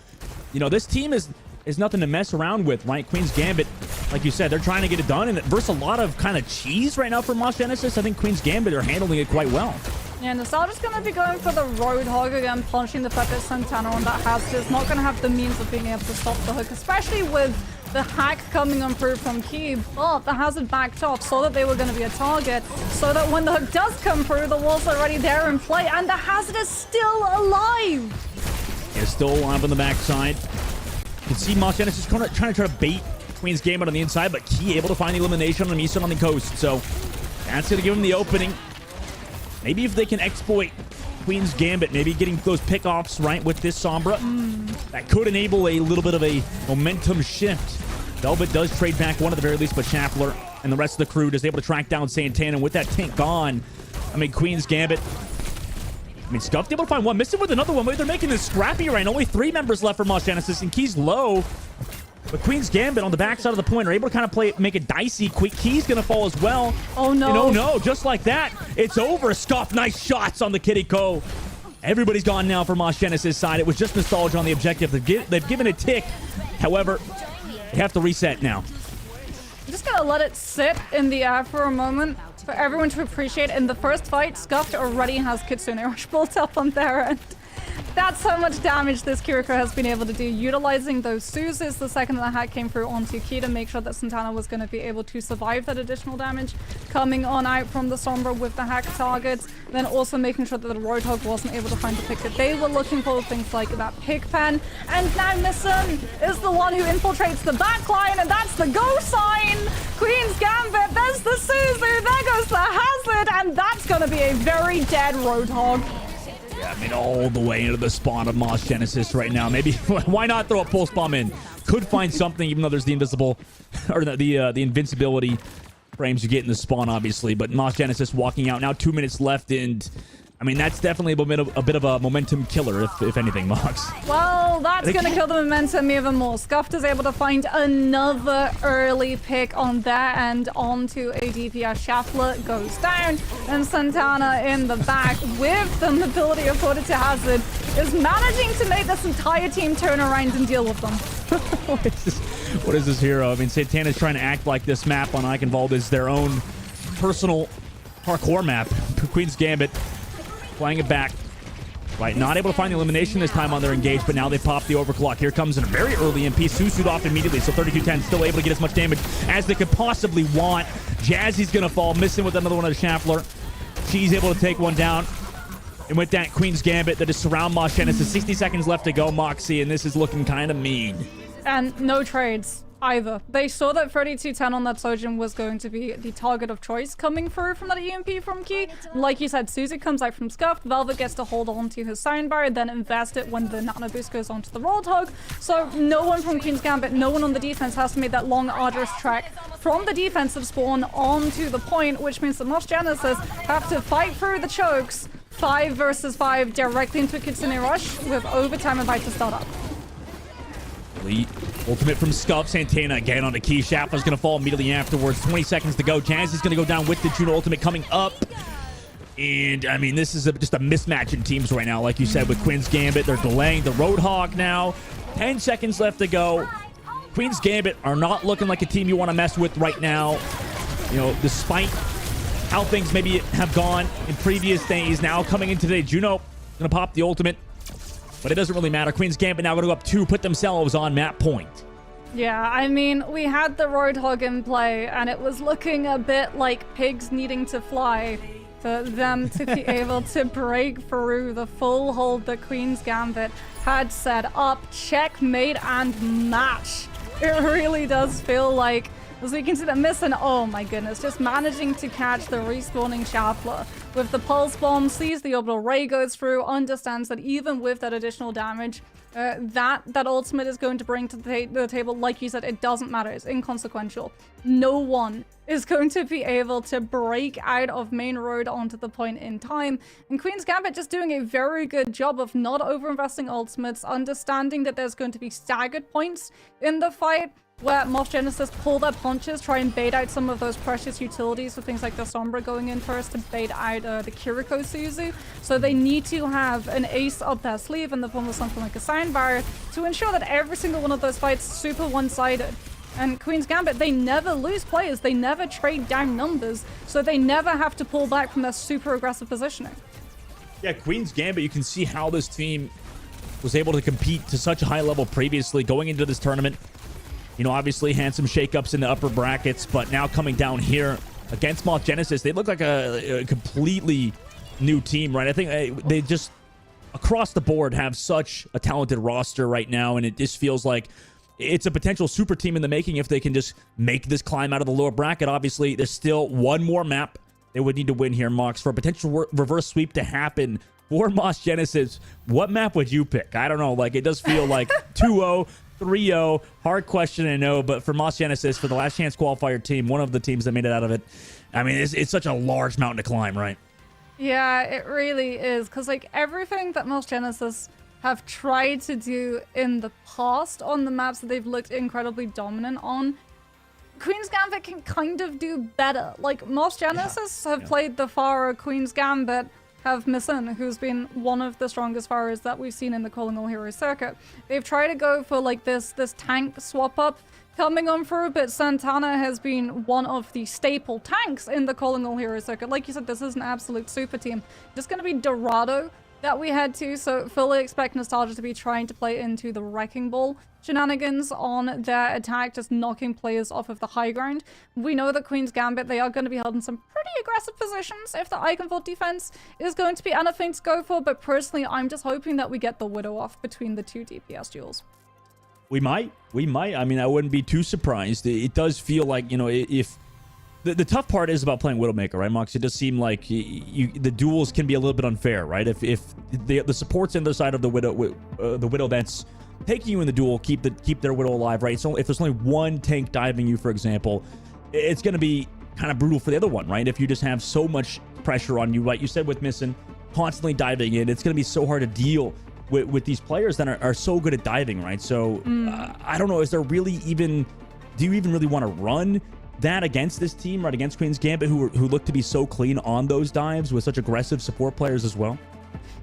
you know, this team is nothing to mess around with, right? Queen's Gambit, like you said, they're trying to get it done. And versus a lot of kind of cheese right now for Moss Genesis, I think Queen's Gambit are handling it quite well.
Yeah, Nostalgia's going to be going for the Roadhog again, punching the fact that Santana on that Hazard is not going to have the means of being able to stop the hook, especially with the hack coming on through from Key. But the Hazard backed off so that they were going to be a target, so that when the hook does come through, the wall's already there in play, and the Hazard is still alive.
It's still alive on the backside. You can see Moss Genesis trying to bait Queen's Gambit on the inside, but Key able to find the elimination on Misa on the coast. So that's going to give him the opening. Maybe if they can exploit Queen's Gambit, maybe getting those pickoffs right with this Sombra, that could enable a little bit of a momentum shift. Velvet does trade back one at the very least, but Schaffler and the rest of the crew is able to track down Santana. And with that tank gone, I mean, Queen's Gambit, I mean, Scuffed able to find one, missing with another one. They're making this scrappy right now. Only 3 members left for Moss Genesis, and Key's low. But Queen's Gambit on the backside of the point are able to kind of make it dicey. Key's going to fall as well.
Oh, no.
And oh, no. Just like that, it's over. Scuff, nice shots on the Kitty Co. Everybody's gone now for Moss Genesis' side. It was just Nostalgia on the objective. They've given a tick. However, they have to reset now.
I'm just going to let it sit in the air for a moment for everyone to appreciate. In the first fight, Scuffed already has Kitsune Rush built up on their end. That's how much damage this Kiriko has been able to do, utilizing those Suzes the second the hack came through onto Key to make sure that Santana was going to be able to survive that additional damage coming on out from the Sombra with the hack targets, then also making sure that the Roadhog wasn't able to find the pick that they were looking for, things like that pick pen. And now Misson is the one who infiltrates the backline, and that's the go sign! Queen's Gambit, there's the Suzu, there goes the Hazard, and that's going to be a very dead Roadhog.
Yeah, I mean, all the way into the spawn of Moss Genesis right now. Maybe, why not throw a pulse bomb in? Could find something, even though there's the invisible, or the invincibility frames you get in the spawn, obviously. But Moss Genesis walking out now, 2 minutes left, and I mean, that's definitely a bit of a momentum killer, if anything, Mox.
Well, that's going to kill the momentum even more. Scuffed is able to find another early pick on their end onto a DPS. Schaffler goes down, and Santana in the back with the mobility afforded to Hazard is managing to make this entire team turn around and deal with them.
What is this hero? I mean, Santana's trying to act like this map on Eichenwald is their own personal parkour map. Queen's Gambit playing it back. Right, not able to find the elimination this time on their engage, but now they pop the overclock. Here comes a very early MP. Susu'd off immediately, so 32-10, still able to get as much damage as they could possibly want. Jazzy's gonna fall, missing with another one of the Schaffler. She's able to take one down. And with that, Queen's Gambit that is surround Moss Genesis. 60 seconds left to go, Moxie, and this is looking kind of mean.
And no trades either. They saw that 3210 on that Sojin was going to be the target of choice coming through from that EMP from Key. Like you said, Susie comes out from Scuffed, Velvet gets to hold on to his Sound Barrier, then invest it when the Nano Boost goes onto the Roadhog. So no one from Queen's Gambit, no one on the defense has to make that long, arduous trek from the defensive spawn onto the point, which means that Moss Genesis have to fight through the chokes 5 versus 5 directly into a Kitsune Rush with overtime about to start up.
Elite ultimate from Scuff. Santana again on the key. Shaffler's going to fall immediately afterwards. 20 seconds to go. Jazz is going to go down with the Juno ultimate coming up. And, I mean, this is just a mismatch in teams right now. Like you said, with Queen's Gambit, they're delaying the Roadhog now. 10 seconds left to go. Queen's Gambit are not looking like a team you want to mess with right now. You know, despite how things maybe have gone in previous days. Now coming in today, Juno going to pop the ultimate. But it doesn't really matter. Queen's Gambit now going to go up 2, put themselves on map point.
Yeah, I mean, we had the Roadhog in play, and it was looking a bit like pigs needing to fly for them to be able to break through the full hold that Queen's Gambit had set up. Checkmate and match. It really does feel like, as we can see that missing, oh my goodness, just managing to catch the respawning Shuffler with the pulse bomb, sees the orbital ray goes through, understands that even with that additional damage, that ultimate is going to bring to the table, like you said, it doesn't matter, it's inconsequential. No one is going to be able to break out of main road onto the point in time, and Queen's Gambit just doing a very good job of not over-investing ultimates, understanding that there's going to be staggered points in the fight, where Moss Genesis pull their punches, try and bait out some of those precious utilities with things like the Sombra going in first to bait out the Kiriko Suzu. So they need to have an ace up their sleeve in the form of something like a Sound Barrier to ensure that every single one of those fights is super one-sided. And Queen's Gambit, they never lose players, they never trade down numbers, so they never have to pull back from their super aggressive positioning.
Yeah, Queen's Gambit, you can see how this team was able to compete to such a high level previously going into this tournament. You know, obviously had some shakeups in the upper brackets, but now coming down here against Moss Genesis, they look like a completely new team, right? I think they just, across the board, have such a talented roster right now, and it just feels like it's a potential super team in the making if they can just make this climb out of the lower bracket. Obviously, there's still one more map they would need to win here, Mox, for a potential reverse sweep to happen for Moss Genesis. What map would you pick? I don't know. Like, it does feel like 2-0, 3-0, hard question, I know, but for Moss Genesis, for the last chance qualifier team, one of the teams that made it out of it, I mean, it's such a large mountain to climb, right?
Yeah, it really is, because like everything that Moss Genesis have tried to do in the past on the maps that they've looked incredibly dominant on, Queen's Gambit can kind of do better. Like, Moss Genesis have played the Pharah, Queen's Gambit have Missin, who's been one of the strongest Pharahs that we've seen in the Calling All Heroes circuit. They've tried to go for like this tank swap up coming on through, but Santana has been one of the staple tanks in the Calling All Heroes circuit. Like you said, this is an absolute super team. Just going to be Dorado that we had to, so fully expect Nostalgia to be trying to play into the Wrecking Ball shenanigans on their attack, just knocking players off of the high ground. We know that Queen's Gambit, they are going to be held in some pretty aggressive positions if the Iconvault defense is going to be anything to go for, but personally, I'm just hoping that we get the Widow off between the two DPS duels.
We might. I mean, I wouldn't be too surprised. It does feel like, you know, if the tough part is about playing Widowmaker, right, Mox? It does seem like the duels can be a little bit unfair, right? If the support's on the side of the Widow that's taking you in the duel, keep their Widow alive, right? So if there's only one tank diving you, for example, it's going to be kind of brutal for the other one, right? If you just have so much pressure on you, like you said with Missin, constantly diving in, it's going to be so hard to deal with these players that are so good at diving, right? So I don't know, is there really even, do you even really want to run that against this team, right, against Queen's Gambit, who look to be so clean on those dives with such aggressive support players as well?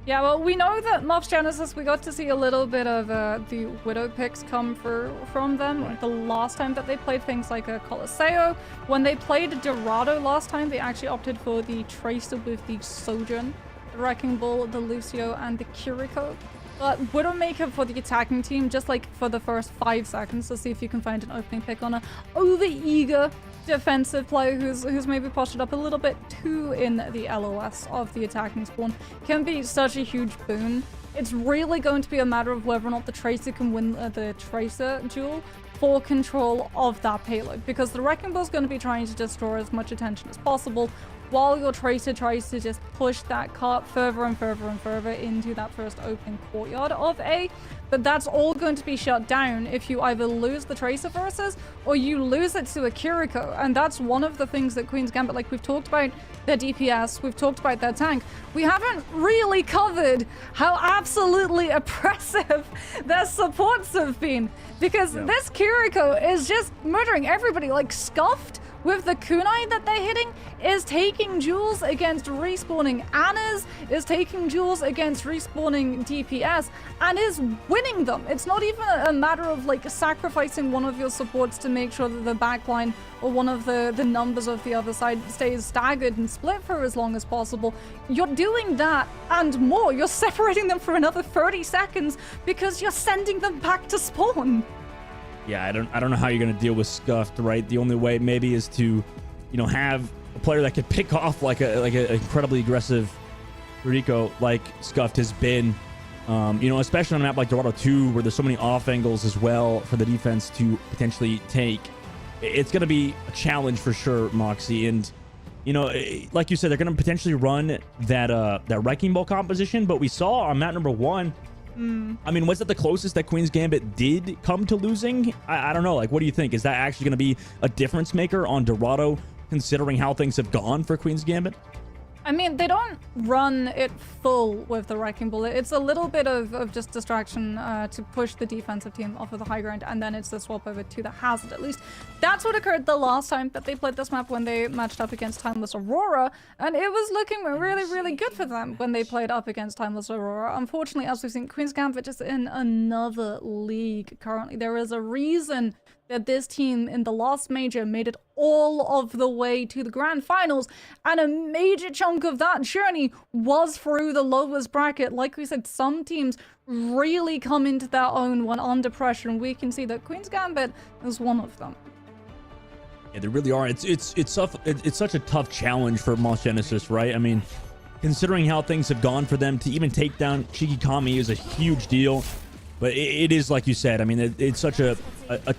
Yeah, well, we know that Moss Genesis, we got to see a little bit of the Widow picks come through from them the last time that they played things like a Coliseo. When they played Dorado last time, they actually opted for the Tracer with the Sojourn, the Wrecking Ball, the Lucio, and the Kiriko. But Widowmaker for the attacking team, just like for the first 5 seconds to see if you can find an opening pick on a over-eager defensive player who's maybe postured up a little bit too in the LOS of the attacking spawn, can be such a huge boon. It's really going to be a matter of whether or not the Tracer can win the Tracer duel for control of that payload, because the Wrecking Ball is going to be trying to just draw as much attention as possible, while your Tracer tries to just push that cart further and further and further into that first open courtyard of A. But that's all going to be shut down if you either lose the Tracer versus or you lose it to a Kiriko. And that's one of the things that Queen's Gambit, like we've talked about their DPS, we've talked about their tank. We haven't really covered how absolutely oppressive their supports have been. Because this Kiriko is just murdering everybody, like Scuffed with the kunai that they're hitting, is taking duels against respawning Annas, is taking duels against respawning DPS, and is winning them. It's not even a matter of like sacrificing one of your supports to make sure that the backline or one of the numbers of the other side stays staggered and split for as long as possible. You're doing that and more. You're separating them for another 30 seconds because you're sending them back to spawn.
Yeah, I don't know how you're gonna deal with Scuffed, right? The only way maybe is to, you know, have a player that could pick off like an incredibly aggressive Rico like Scuffed has been. You know, especially on a map like Dorado 2, where there's so many off angles as well for the defense to potentially take. It's gonna be a challenge for sure, Moxie. And you know, like you said, they're gonna potentially run that Wrecking Ball composition, but we saw on map number 1. I mean, was that the closest that Queen's Gambit did come to losing? I don't know. Like, what do you think? Is that actually going to be a difference maker on Dorado, considering how things have gone for Queen's Gambit?
I mean, they don't run it full with the Wrecking Ball. It's a little bit of just distraction to push the defensive team off of the high ground, and then it's the swap over to the Hazard. At least that's what occurred the last time that they played this map when they matched up against Timeless Aurora, and it was looking really, really good for them when they played up against Timeless Aurora. Unfortunately, as we've seen, Queen's Gambit is in another league currently. There is a reason that this team in the last major made it all of the way to the grand finals, and a major chunk of that journey was through the lowest bracket. Like we said, some teams really come into their own when under pressure, and we can see that Queen's Gambit is one of them.
Yeah, they really are. It's such a tough challenge for Moss Genesis, right? I mean, considering how things have gone for them, to even take down Shikikami is a huge deal. But it is, like you said, I mean, it's such a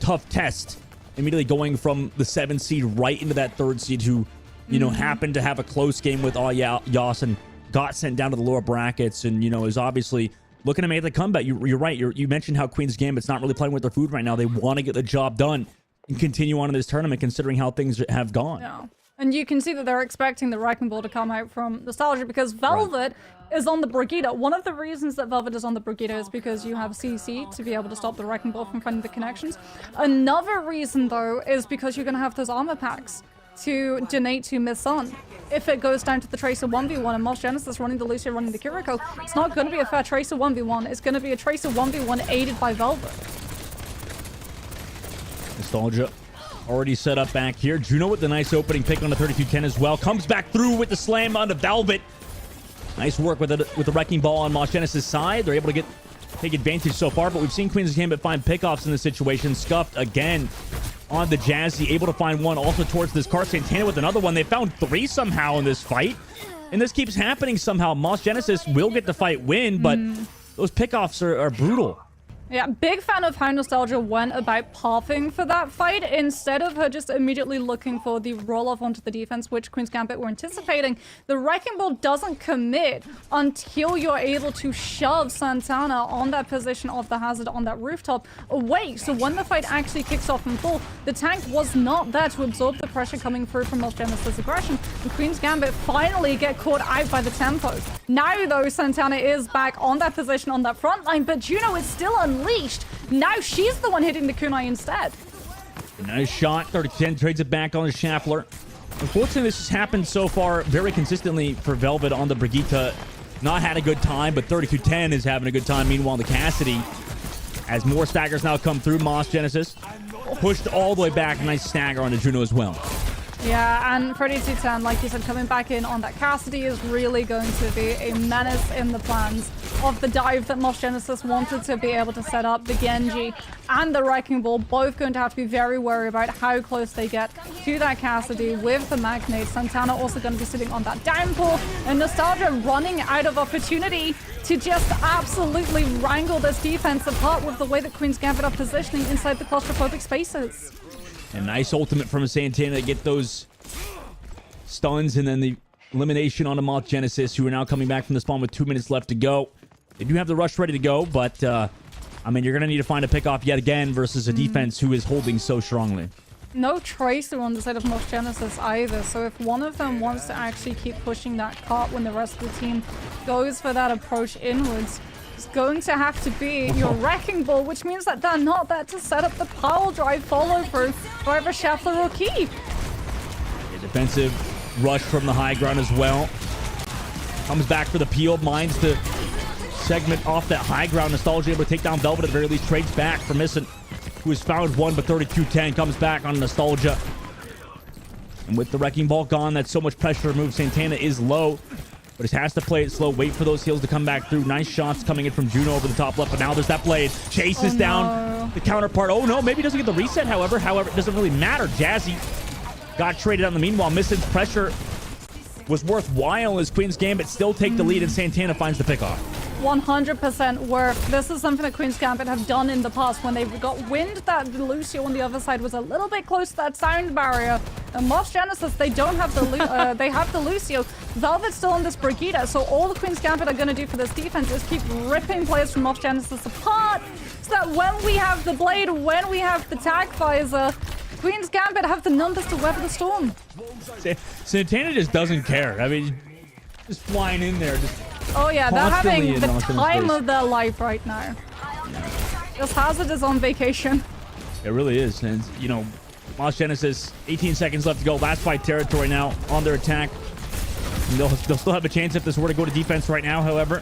tough test, immediately going from the 7th seed right into that 3rd seed who, you know, happened to have a close game with Yas and got sent down to the lower brackets, and, you know, is obviously looking to make the comeback. You're right. You mentioned how Queen's Gambit's not really playing with their food right now. They want to get the job done and continue on in this tournament, considering how things have gone.
Yeah. And you can see that they're expecting the Wrecking Ball to come out from Nostalgia, because Velvet is on the Brigitte. One of the reasons that Velvet is on the Brigitte is because you have CC to be able to stop the Wrecking Ball from finding the connections. Another reason, though, is because you're going to have those armor packs to donate to Miss Sun. If it goes down to the Tracer 1v1 and Moss Genesis running the Lucia, running the Kiriko, it's not going to be a fair Tracer 1v1. It's going to be a Tracer 1v1 aided by Velvet.
Nostalgia already set up back here. Juno with the nice opening pick on the 3210 as well. Comes back through with the slam onto Velvet. Nice work with the Wrecking Ball on Moss Genesis' side. They're able to take advantage so far, but we've seen Queen's Gambit find pickoffs in this situation. Scuffed again on the Jazzy, able to find one also towards this car. Santana with another one. They found 3 somehow in this fight, and this keeps happening somehow. Moss Genesis will get the fight win, but those pickoffs are brutal.
Yeah, big fan of how Nostalgia went about pathing for that fight instead of her just immediately looking for the roll-off onto the defense, which Queen's Gambit were anticipating. The Wrecking Ball doesn't commit until you're able to shove Santana on that position of the Hazard on that rooftop away. So when the fight actually kicks off in full, the tank was not there to absorb the pressure coming through from Moss Genesis' aggression. And Queen's Gambit finally get caught out by the tempo. Now, though, Santana is back on that position on that front line, but Juno is still unleashed. Now she's the one hitting the kunai instead.
Nice shot. 30-10 trades it back on the Schaffler. Unfortunately, this has happened so far very consistently for Velvet on the Brigitte. Not had a good time, but 32-10 is having a good time. Meanwhile, the Cassidy, as more staggers now come through, Moss Genesis pushed all the way back. Nice stagger on the Juno as well.
Yeah, and 3210, like you said, coming back in on that Cassidy is really going to be a menace in the plans of the dive that Moss Genesis wanted to be able to set up. The Genji and the Wrecking Ball both going to have to be very worried about how close they get to that Cassidy with the Magnate. Santana also going to be sitting on that downpour, and Nostalgia running out of opportunity to just absolutely wrangle this defense apart with the way that Queen's Gambit are positioning inside the claustrophobic spaces.
A nice ultimate from Santana to get those stuns, and then the elimination on Moth Genesis, who are now coming back from the spawn with 2 minutes left to go. They do have the rush ready to go, but I mean, you're going to need to find a pick off yet again versus a defense who is holding so strongly.
No Tracer on the side of Moth Genesis either, so if one of them wants to actually keep pushing that cart when the rest of the team goes for that approach inwards, it's going to have to be your Wrecking Ball, which means that they're not there to set up the power drive follow through for either Scheffler or Key.
A defensive rush from the high ground as well. Comes back for the peel, mines the segment off that high ground. Nostalgia able to take down Velvet at the very least. Trades back for Missing, who has found one, but 3210 comes back on Nostalgia. And with the Wrecking Ball gone, that's so much pressure to remove. Santana is low, but he has to play it slow, wait for those heals to come back through. Nice shots coming in from Juno over the top left, but now there's that blade. Chases down the counterpart. Oh no, maybe he doesn't get the reset, however, it doesn't really matter. Jazzy got traded on the meanwhile. Missing's pressure was worthwhile as Queen's Gambit still take the lead, and Santana finds the pickoff.
100% worth. This is something that Queen's Gambit have done in the past when they've got wind that Lucio on the other side was a little bit close to that sound barrier. And Moss Genesis, they don't have the they have the Lucio. Velvet's still on this Brigida, so all the Queen's Gambit are going to do for this defense is keep ripping players from Moss Genesis apart, so that when we have the Blade, when we have the Tag Visor, Queen's Gambit have the numbers to weather the storm.
Santana just doesn't care. I mean, just flying in there.
Oh yeah, they're having the time
face.
of their life right now. This Hazard is on vacation.
It really is. And, you know, Moss Genesis, 18 seconds left to go. Last fight territory now on their attack. And they'll still have a chance if this were to go to defense right now, however.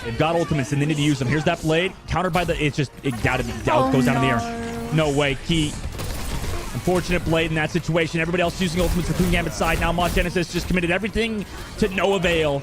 They've got ultimates and they need to use them. Here's that blade. Countered by the... It gotta be... goes down in the air. No way. Key. Unfortunate blade in that situation. Everybody else using ultimates for Queen Gambit's side. Now Moss Genesis just committed everything to no avail.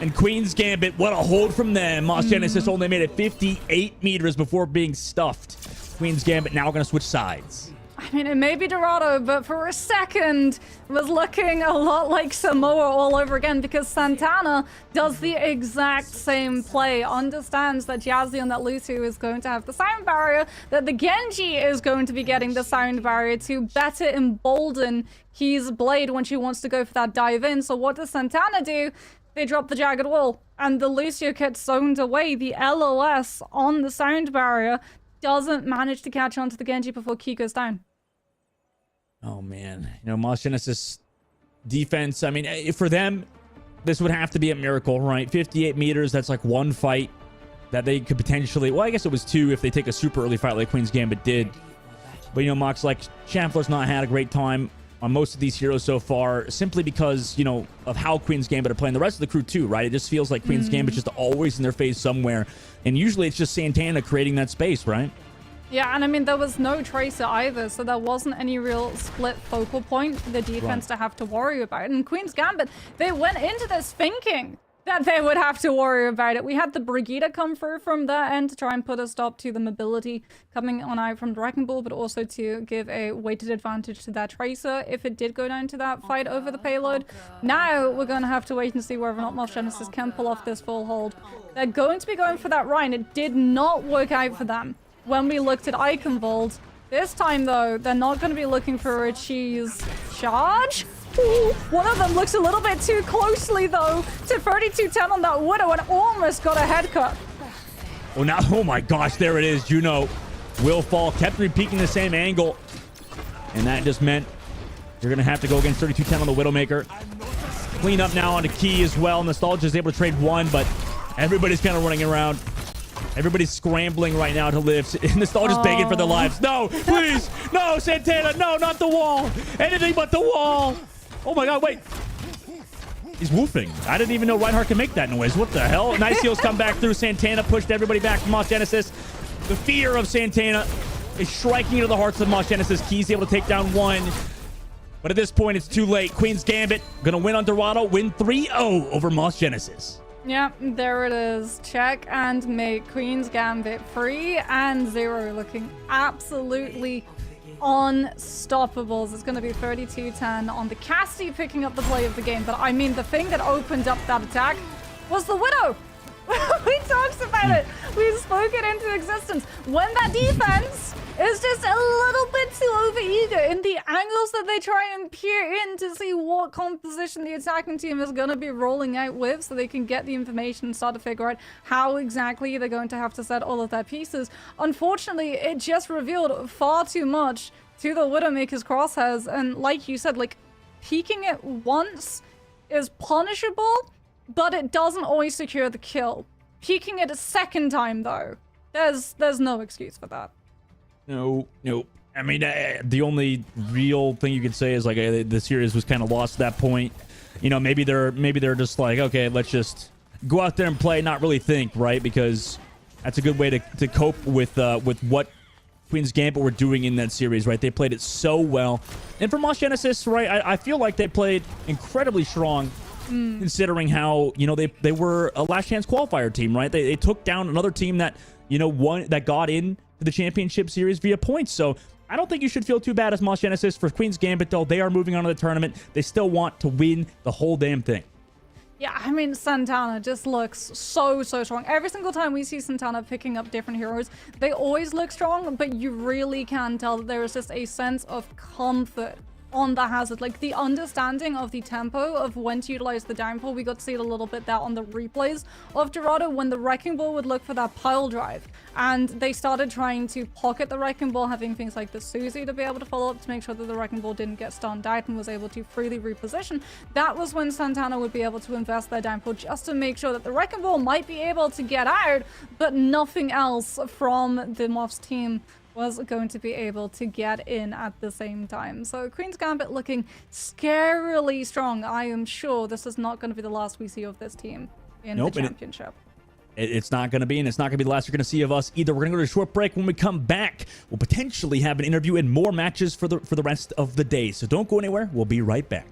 And Queen's Gambit, what a hold from them. Moss Genesis only made it 58 meters before being stuffed. Queen's Gambit now going to switch sides.
I mean, it may be Dorado, but for a second, it was looking a lot like Samoa all over again, because Santana does the exact same play, understands that Jazzy and that Lucio is going to have the sound barrier, that the Genji is going to be getting the sound barrier to better embolden Key's Blade when she wants to go for that dive in. So what does Santana do? They drop the Jagged Wall, and the Lucio gets zoned away. The LOS on the sound barrier doesn't manage to catch on to the Genji before Key goes down.
Oh, man. You know, Moss Genesis defense, I mean, for them, this would have to be a miracle, right? 58 meters, that's like one fight that they could potentially... Well, I guess it was two if they take a super early fight like Queen's Gambit did. But, you know, Mox, like, Chamfler's not had a great time on most of these heroes so far, simply because, you know, of how Queen's Gambit are playing. The rest of the crew, too, right? It just feels like Queen's Gambit just always in their face somewhere. And usually it's just Santana creating that space, right?
Yeah, and I mean, there was no Tracer either, so there wasn't any real split focal point for the defense to have to worry about. And Queen's Gambit, they went into this thinking that they would have to worry about it. We had the Brigida come through from their end to try and put a stop to the mobility coming on out from the Wrecking Ball, but also to give a weighted advantage to that Tracer if it did go down to that fight over the payload. Now we're going to have to wait and see whether or not Moss Genesis can pull off this full hold. They're going to be going for that Rhine. It did not work out for them when we looked at Eichenwald. This time, though, they're not going to be looking for a cheese charge. Ooh, one of them looks a little bit too closely, though, to 3210 on that Widow and almost got a head cut.
Oh, now, oh my gosh, there it is. Juno will fall. Kept repeating the same angle. And that just meant you're going to have to go against 3210 on the Widowmaker. Clean up now onto Key as well. Nostalgia is able to trade one, but everybody's kind of running around. Everybody's scrambling right now to live. Nostalgia's begging for their lives. No, please. No, Santana. No, not the wall. Anything but the wall. Oh, my God. Wait. He's woofing. I didn't even know Reinhardt can make that noise. What the hell? Nice heals come back through. Santana pushed everybody back from Moss Genesis. The fear of Santana is striking into the hearts of Moss Genesis. Key's able to take down one. But at this point, it's too late. Queen's Gambit going to win on Dorado, win 3-0 over Moss Genesis.
Yeah, there it is. Check and make Queen's Gambit 3-0, looking absolutely unstoppable. It's going to be 32-10 on the Cassie picking up the play of the game. But I mean, the thing that opened up that attack was the Widow. We talked about it. We spoke it into existence. When that defense is just a little bit too overeager in the angles that they try and peer in to see what composition the attacking team is going to be rolling out with, so they can get the information and start to figure out how exactly they're going to have to set all of their pieces. Unfortunately, it just revealed far too much to the Widowmaker's crosshairs. And like you said, like, peeking it once is punishable, but it doesn't always secure the kill. Peeking it a second time, though, there's no excuse for that.
No. I mean, the only real thing you could say is like the series was kind of lost at that point. You know, maybe they're just like, okay, let's just go out there and play, not really think, right? Because that's a good way to cope with what Queen's Gambit were doing in that series, right? They played it so well. And for Moss Genesis, right, I feel like they played incredibly strong. Considering how, you know, they were a last chance qualifier team, right? They took down another team that, you know, that got in to the championship series via points. So I don't think you should feel too bad as Moss Genesis. For Queen's Gambit, though, they are moving on to the tournament. They still want to win the whole damn thing.
Yeah, I mean, Santana just looks so strong. Every single time we see Santana picking up different heroes, they always look strong, but you really can tell that there is just a sense of comfort on the hazard. Like, the understanding of the tempo of when to utilize the downfall, we got to see it a little bit there on the replays of Dorado when the Wrecking Ball would look for that pile drive, and they started trying to pocket the Wrecking Ball, having things like the Susie to be able to follow up to make sure that the Wrecking Ball didn't get stunned out and was able to freely reposition. That was when Santana would be able to invest their downfall just to make sure that the Wrecking Ball might be able to get out, but nothing else from the Moff's team was going to be able to get in at the same time. So Queen's Gambit looking scarily strong. I am sure this is not going to be the last we see of this team in the championship.
It's not going to be, and it's not going to be the last you're going to see of us either. We're going to go to a short break. When we come back, we'll potentially have an interview and more matches for the rest of the day. So don't go anywhere. We'll be right back.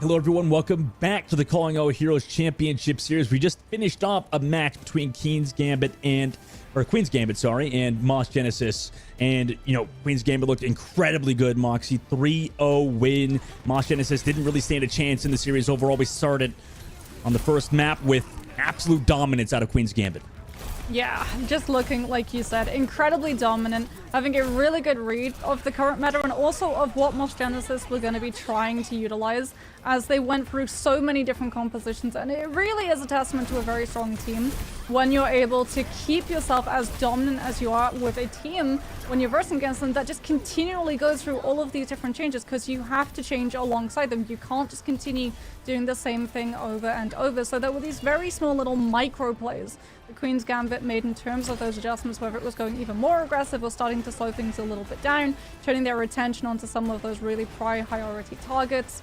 Hello everyone, welcome back to the Calling All Heroes Championship Series. We just finished off a match between Queen's Gambit, and Moss Genesis. And, you know, Queen's Gambit looked incredibly good, Moxie. 3-0 win. Moss Genesis didn't really stand a chance in the series overall. We started on the first map with absolute dominance out of Queen's Gambit.
Yeah, just looking, like you said, incredibly dominant, having a really good read of the current meta and also of what Moss Genesis were going to be trying to utilize as they went through so many different compositions. And it really is a testament to a very strong team when you're able to keep yourself as dominant as you are with a team when you're versing against them that just continually goes through all of these different changes, because you have to change alongside them. You can't just continue doing the same thing over and over. So there were these very small little micro plays the Queen's Gambit made in terms of those adjustments, whether it was going even more aggressive or starting to slow things a little bit down, turning their attention onto some of those really priority targets,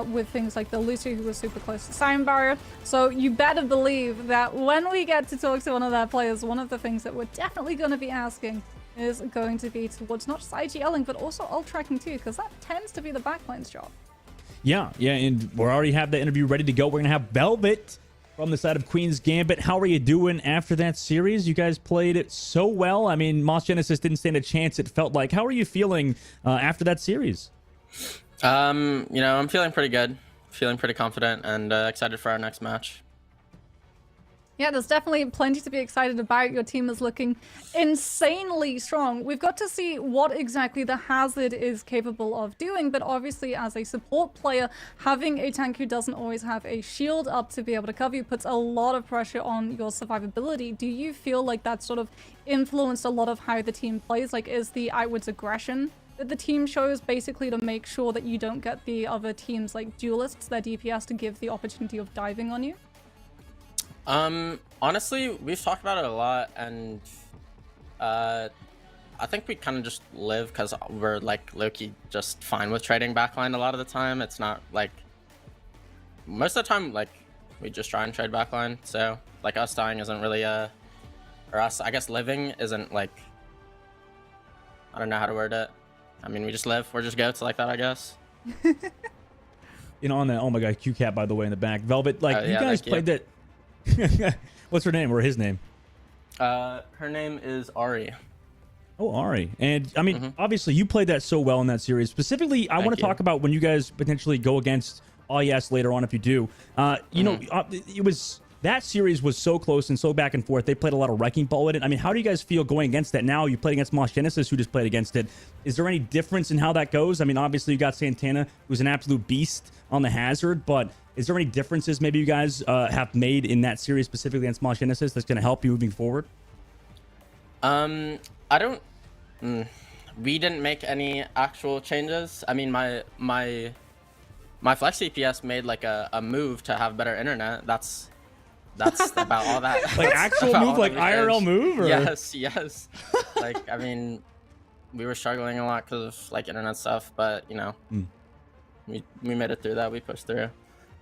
with things like the Lucy, who was super close to Sound Barrier. So you better believe that when we get to talk to one of their players, one of the things that we're definitely going to be asking is going to be towards not just IGLing, but also ult tracking too, because that tends to be the backline's job. Yeah,
and we already have the interview ready to go. We're going to have Velvet from the side of Queen's Gambit. How are you doing after that series? You guys played it so well. I mean, Moss Genesis didn't stand a chance, it felt like. How are you feeling after that series?
You know, I'm feeling pretty good, feeling pretty confident, and excited for our next match.
Yeah, there's definitely plenty to be excited about. Your team is looking insanely strong. We've got to see what exactly the Hazard is capable of doing, but obviously as a support player, having a tank who doesn't always have a shield up to be able to cover you puts a lot of pressure on your survivability. Do you feel like that sort of influenced a lot of how the team plays? Like, is the outwards aggression that the team shows basically to make sure that you don't get the other teams like duelists, their DPS, to give the opportunity of diving on you?
Honestly, we've talked about it a lot, and I think we kind of just live because we're like low-key just fine with trading backline a lot of the time. It's not like most of the time, like, we just try and trade backline. So like us dying isn't really or us, I guess, living isn't like, I don't know how to word it. I mean, we just live. We're just goats like that, I guess.
You know, on that, oh my god, QCat, by the way, in the back. Velvet, like, you guys played that. What's her name or his name?
Her name is Ari.
Oh, Ari. And I mean, obviously you played that so well in that series. Specifically, I want to talk about when you guys potentially go against yes later on, if you do. You know, it was, that series was so close and so back and forth. They played a lot of wrecking ball with it. I mean, how do you guys feel going against that now? You played against Moss Genesis, who just played against it. Is there any difference in how that goes? I mean, obviously you got Santana, who's an absolute beast on the Hazard, but is there any differences maybe you guys have made in that series specifically against Moss Genesis that's going to help you moving forward?
I don't. We didn't make any actual changes. I mean, my Flex CPS made like a move to have better internet. That's about all that.
Like actual move, like IRL move? Or?
Yes. Like, I mean, we were struggling a lot because of like internet stuff, but you know, we made it through that. We pushed through.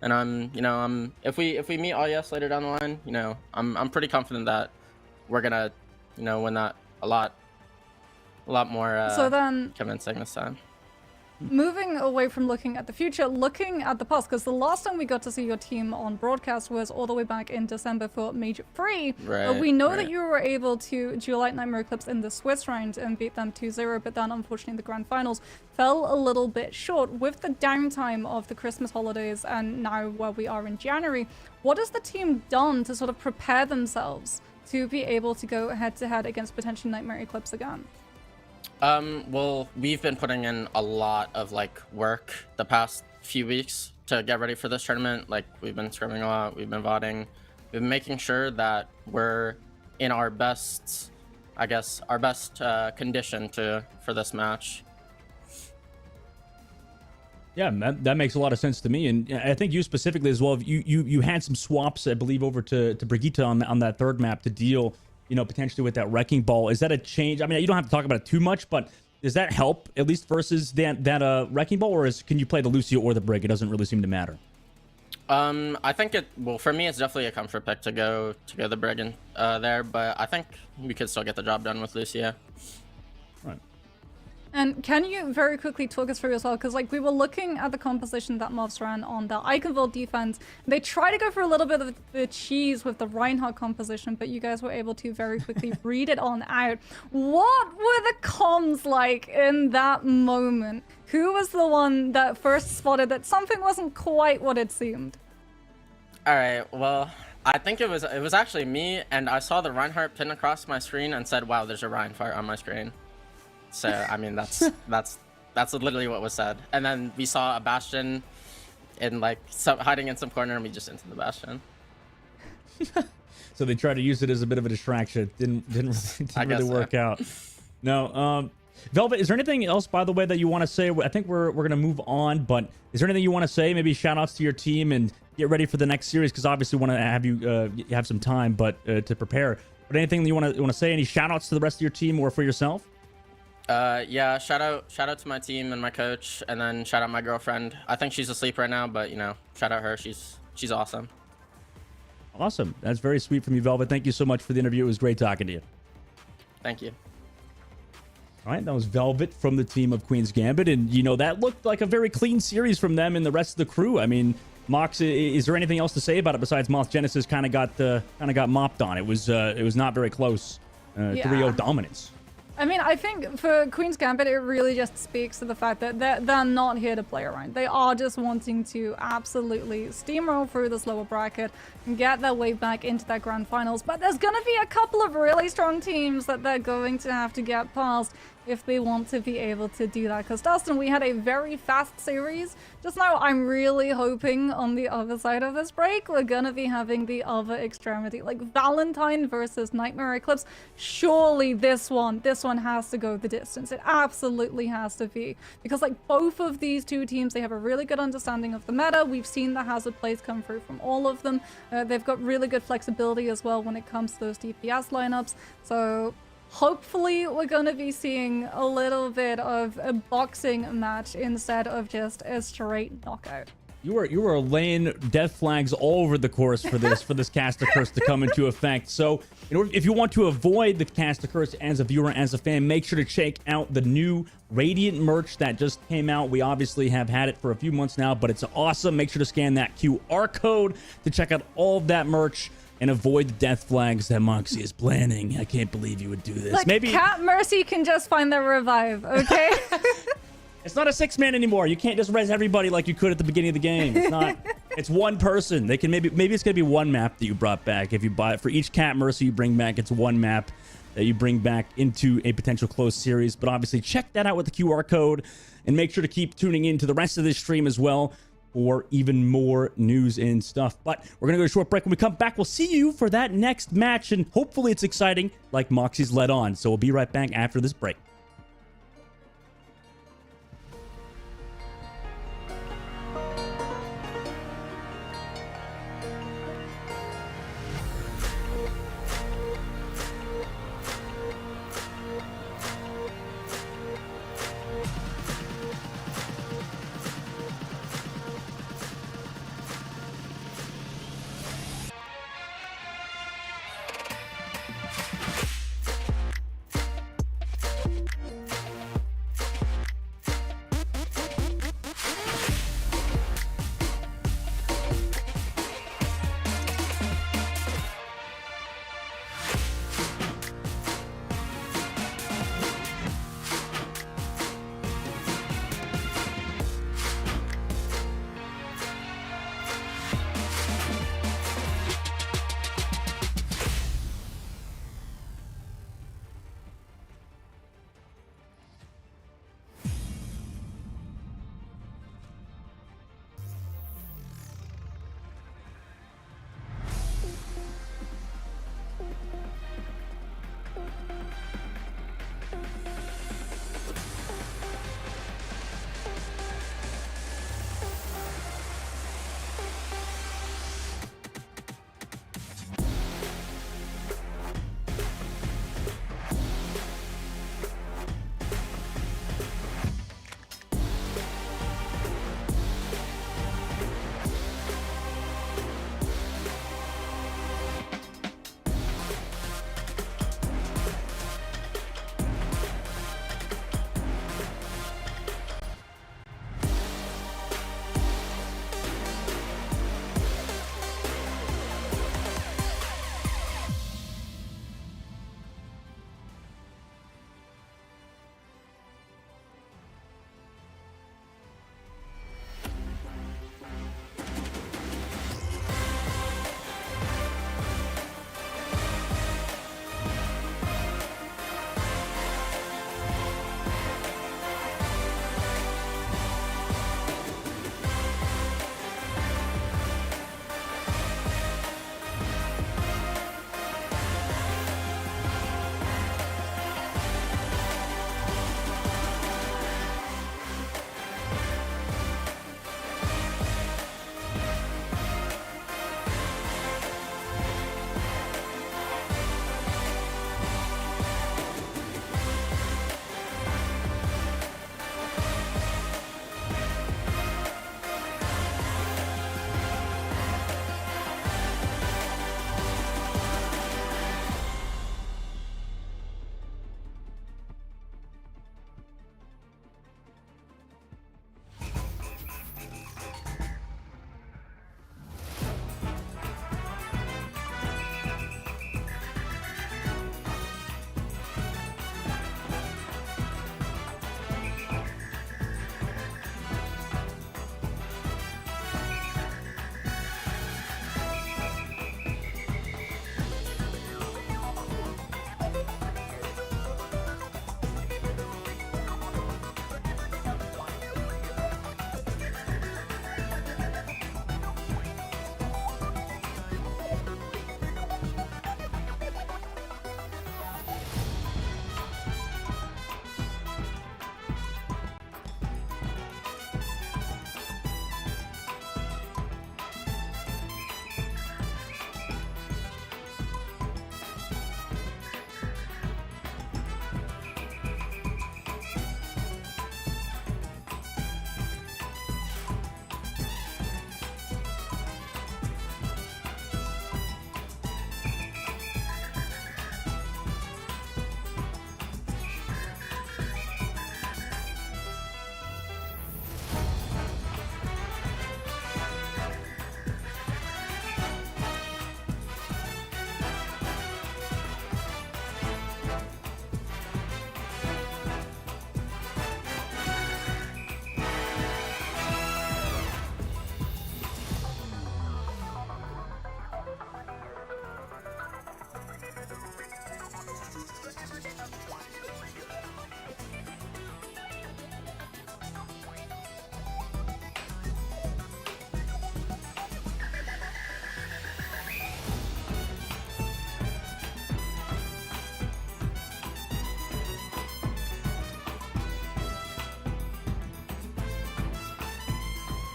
And you know, if we meet yes later down the line, you know, I'm pretty confident that we're gonna, you know, win that a lot more
so then,
convincing this time.
moving away from looking at the future, looking at the past, because the last time we got to see your team on broadcast was all the way back in December for Major 3.
Right,
we know that you were able to duelite Nightmare Eclipse in the Swiss round and beat them 2-0, but then unfortunately the grand finals fell a little bit short. With the downtime of the Christmas holidays and now where we are in January, what has the team done to sort of prepare themselves to be able to go head-to-head against potentially Nightmare Eclipse again?
Well, we've been putting in a lot of like work the past few weeks to get ready for this tournament. Like, we've been scrimming a lot, we've been VODing, we've been making sure that we're in our best, I guess, our best condition for this match.
Yeah, that makes a lot of sense to me, and I think you specifically as well. You had some swaps, I believe, over to Brigitte on that third map to deal, you know, potentially with that wrecking ball. Is that a change? I mean, you don't have to talk about it too much, but does that help at least versus that wrecking ball, or can you play the Lucio or the Brig? It doesn't really seem to matter.
I think well, for me, it's definitely a comfort pick to go the Brig in there, but I think we could still get the job done with Lucio.
Right.
And can you very quickly talk us through as well? Because like we were looking at the composition that Mobs ran on the Iconville defense. They try to go for a little bit of the cheese with the Reinhardt composition, but you guys were able to very quickly read it on out. What were the comms like in that moment? Who was the one that first spotted that something wasn't quite what it seemed?
All right, well, I think it was actually me, and I saw the Reinhardt pin across my screen and said, "Wow, there's a Reinhardt on my screen." So I mean, that's literally what was said. And then we saw a Bastion in like hiding in some corner, and we just entered the Bastion.
So they tried to use it as a bit of a distraction. Didn't really work out. No. Velvet, is there anything else, by the way, that you want to say? I think we're gonna move on, but is there anything you want to say? Maybe shout outs to your team and get ready for the next series, because obviously want to have you have some time, but to prepare. But anything you want to say? Any shout outs to the rest of your team or for yourself?
Yeah, shout out to my team and my coach, and then shout out my girlfriend. I think she's asleep right now, but you know, shout out her. She's awesome.
Awesome. That's very sweet from you, Velvet. Thank you so much for the interview. It was great talking to you.
Thank you.
All right, that was Velvet from the team of Queen's Gambit, and you know that looked like a very clean series from them and the rest of the crew. I mean, Mox, is there anything else to say about it besides Moth Genesis kind of got mopped on? It was not very close. 3-0 dominance.
I mean, I think for Queen's Gambit, it really just speaks to the fact that they're not here to play around. They are just wanting to absolutely steamroll through this lower bracket and get their way back into that grand finals. But there's going to be a couple of really strong teams that they're going to have to get past if they want to be able to do that. Because Dustin, we had a very fast series. Just now, I'm really hoping on the other side of this break, we're going to be having the other extremity. Like Valentine versus Nightmare Eclipse. Surely this one has to go the distance. It absolutely has to be. Because like both of these two teams, they have a really good understanding of the meta. We've seen the hazard plays come through from all of them. They've got really good flexibility as well when it comes to those DPS lineups. So hopefully we're going to be seeing a little bit of a boxing match instead of just a straight knockout.
You were laying death flags all over the course for this caster curse to come into effect. So if you want to avoid the caster curse as a viewer, as a fan, make sure to check out the new Radiant merch that just came out. We obviously have had it for a few months now, but it's awesome. Make sure to scan that QR code to check out all of that merch and avoid the death flags that Moxie is planning. I can't believe you would do this.
Like,
maybe
Cat Mercy can just find their revive, okay?
It's not a 6-man anymore. You can't just res everybody like you could at the beginning of the game. It's not. It's one person. They can maybe it's gonna be one map that you brought back. If you buy it for each Cat Mercy you bring back, it's one map that you bring back into a potential closed series. But obviously check that out with the QR code, and make sure to keep tuning in to the rest of this stream as well for even more news and stuff. But we're gonna go to a short break. When we come back, we'll see you for that next match, and hopefully it's exciting like Moxie's led on. So we'll be right back after this break.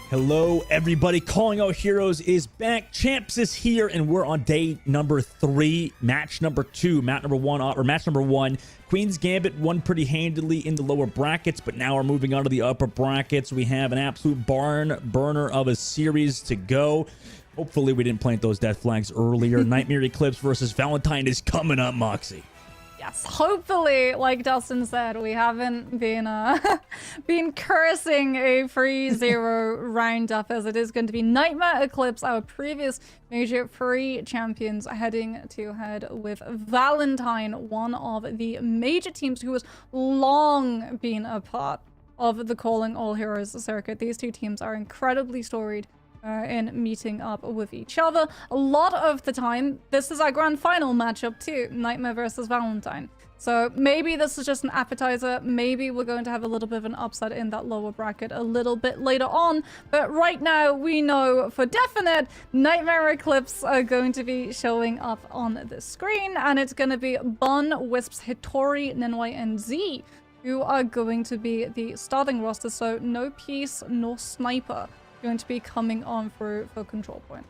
Hello, everybody. Calling Out Heroes is back. Champs is here, and we're on day number 3, match number 2, match number 1. Queen's Gambit won pretty handily in the lower brackets, but now we're moving on to the upper brackets. We have an absolute barn burner of a series to go. Hopefully, we didn't plant those death flags earlier. Nightmare Eclipse versus Valentine is coming up, Moxie.
Yes, hopefully, like Dustin said, we haven't been been cursing a 3-0 roundup, as it is going to be Nightmare Eclipse, our previous major 3 champions, heading to head with Valentine, one of the major teams who has long been a part of the Calling All Heroes circuit. These two teams are incredibly storied in meeting up with each other. A lot of the time, this is our grand final matchup too, Nightmare versus Valentine. So maybe this is just an appetizer. Maybe we're going to have a little bit of an upset in that lower bracket a little bit later on. But right now, we know for definite Nightmare Eclipse are going to be showing up on the screen. And it's going to be Bun, Wisps, Hitori, Nenwai, and Z who are going to be the starting roster. So no Peace, nor Sniper going to be coming on for Control Point.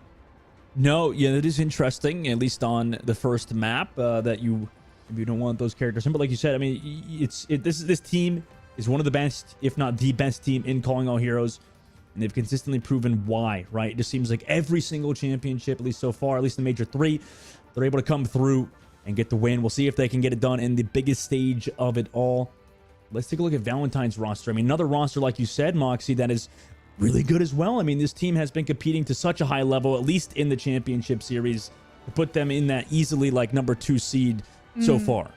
No, yeah, it is interesting, at least on the first map, that you don't want those characters in. But like you said, I mean, this team is one of the best, if not the best team in Calling All Heroes, and they've consistently proven why, right? It just seems like every single championship, at least so far, at least the major 3, they're able to come through and get the win. We'll see if they can get it done in the biggest stage of it all. Let's take a look at Valentine's roster. I mean, another roster, like you said, Moxie, that is really good as well. I mean, this team has been competing to such a high level, at least in the championship series, to put them in that easily like number 2 seed so far.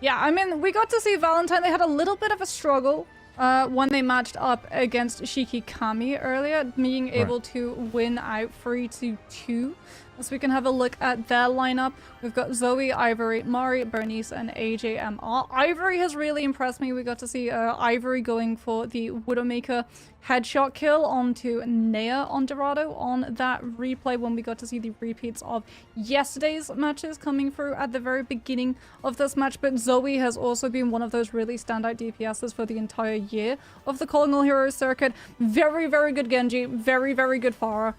Yeah, I mean, we got to see Valentine. They had a little bit of a struggle when they matched up against Shikikami earlier, being able to win out 3-2. So we can have a look at their lineup. We've got Zoe, Ivory, Mari, Bernice, and AJMR. Ivory has really impressed me. We got to see Ivory going for the Widowmaker headshot kill onto Nea on Dorado on that replay, when we got to see the repeats of yesterday's matches coming through at the very beginning of this match. But Zoe has also been one of those really standout DPSs for the entire year of the Calling All Heroes circuit. Very, very good Genji. Very, very good Pharah.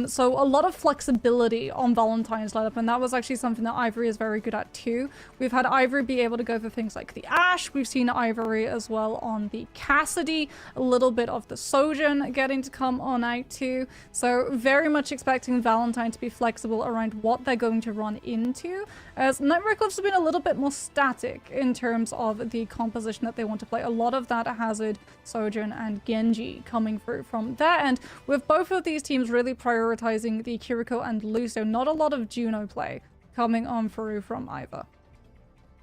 So a lot of flexibility on Valentine's lineup, and that was actually something that Ivory is very good at too. We've had Ivory be able to go for things like the Ashe. We've seen Ivory as well on the Cassidy, a little bit of the Sojourn getting to come on out too. So very much expecting Valentine to be flexible around what they're going to run into, as Nightmare Eclipse has been a little bit more static in terms of the composition that they want to play. A lot of that Hazard, Sojourn, and Genji coming through from their end, with both of these teams really prioritizing the Kiriko and Lucio. Not a lot of Juno play coming on through from either.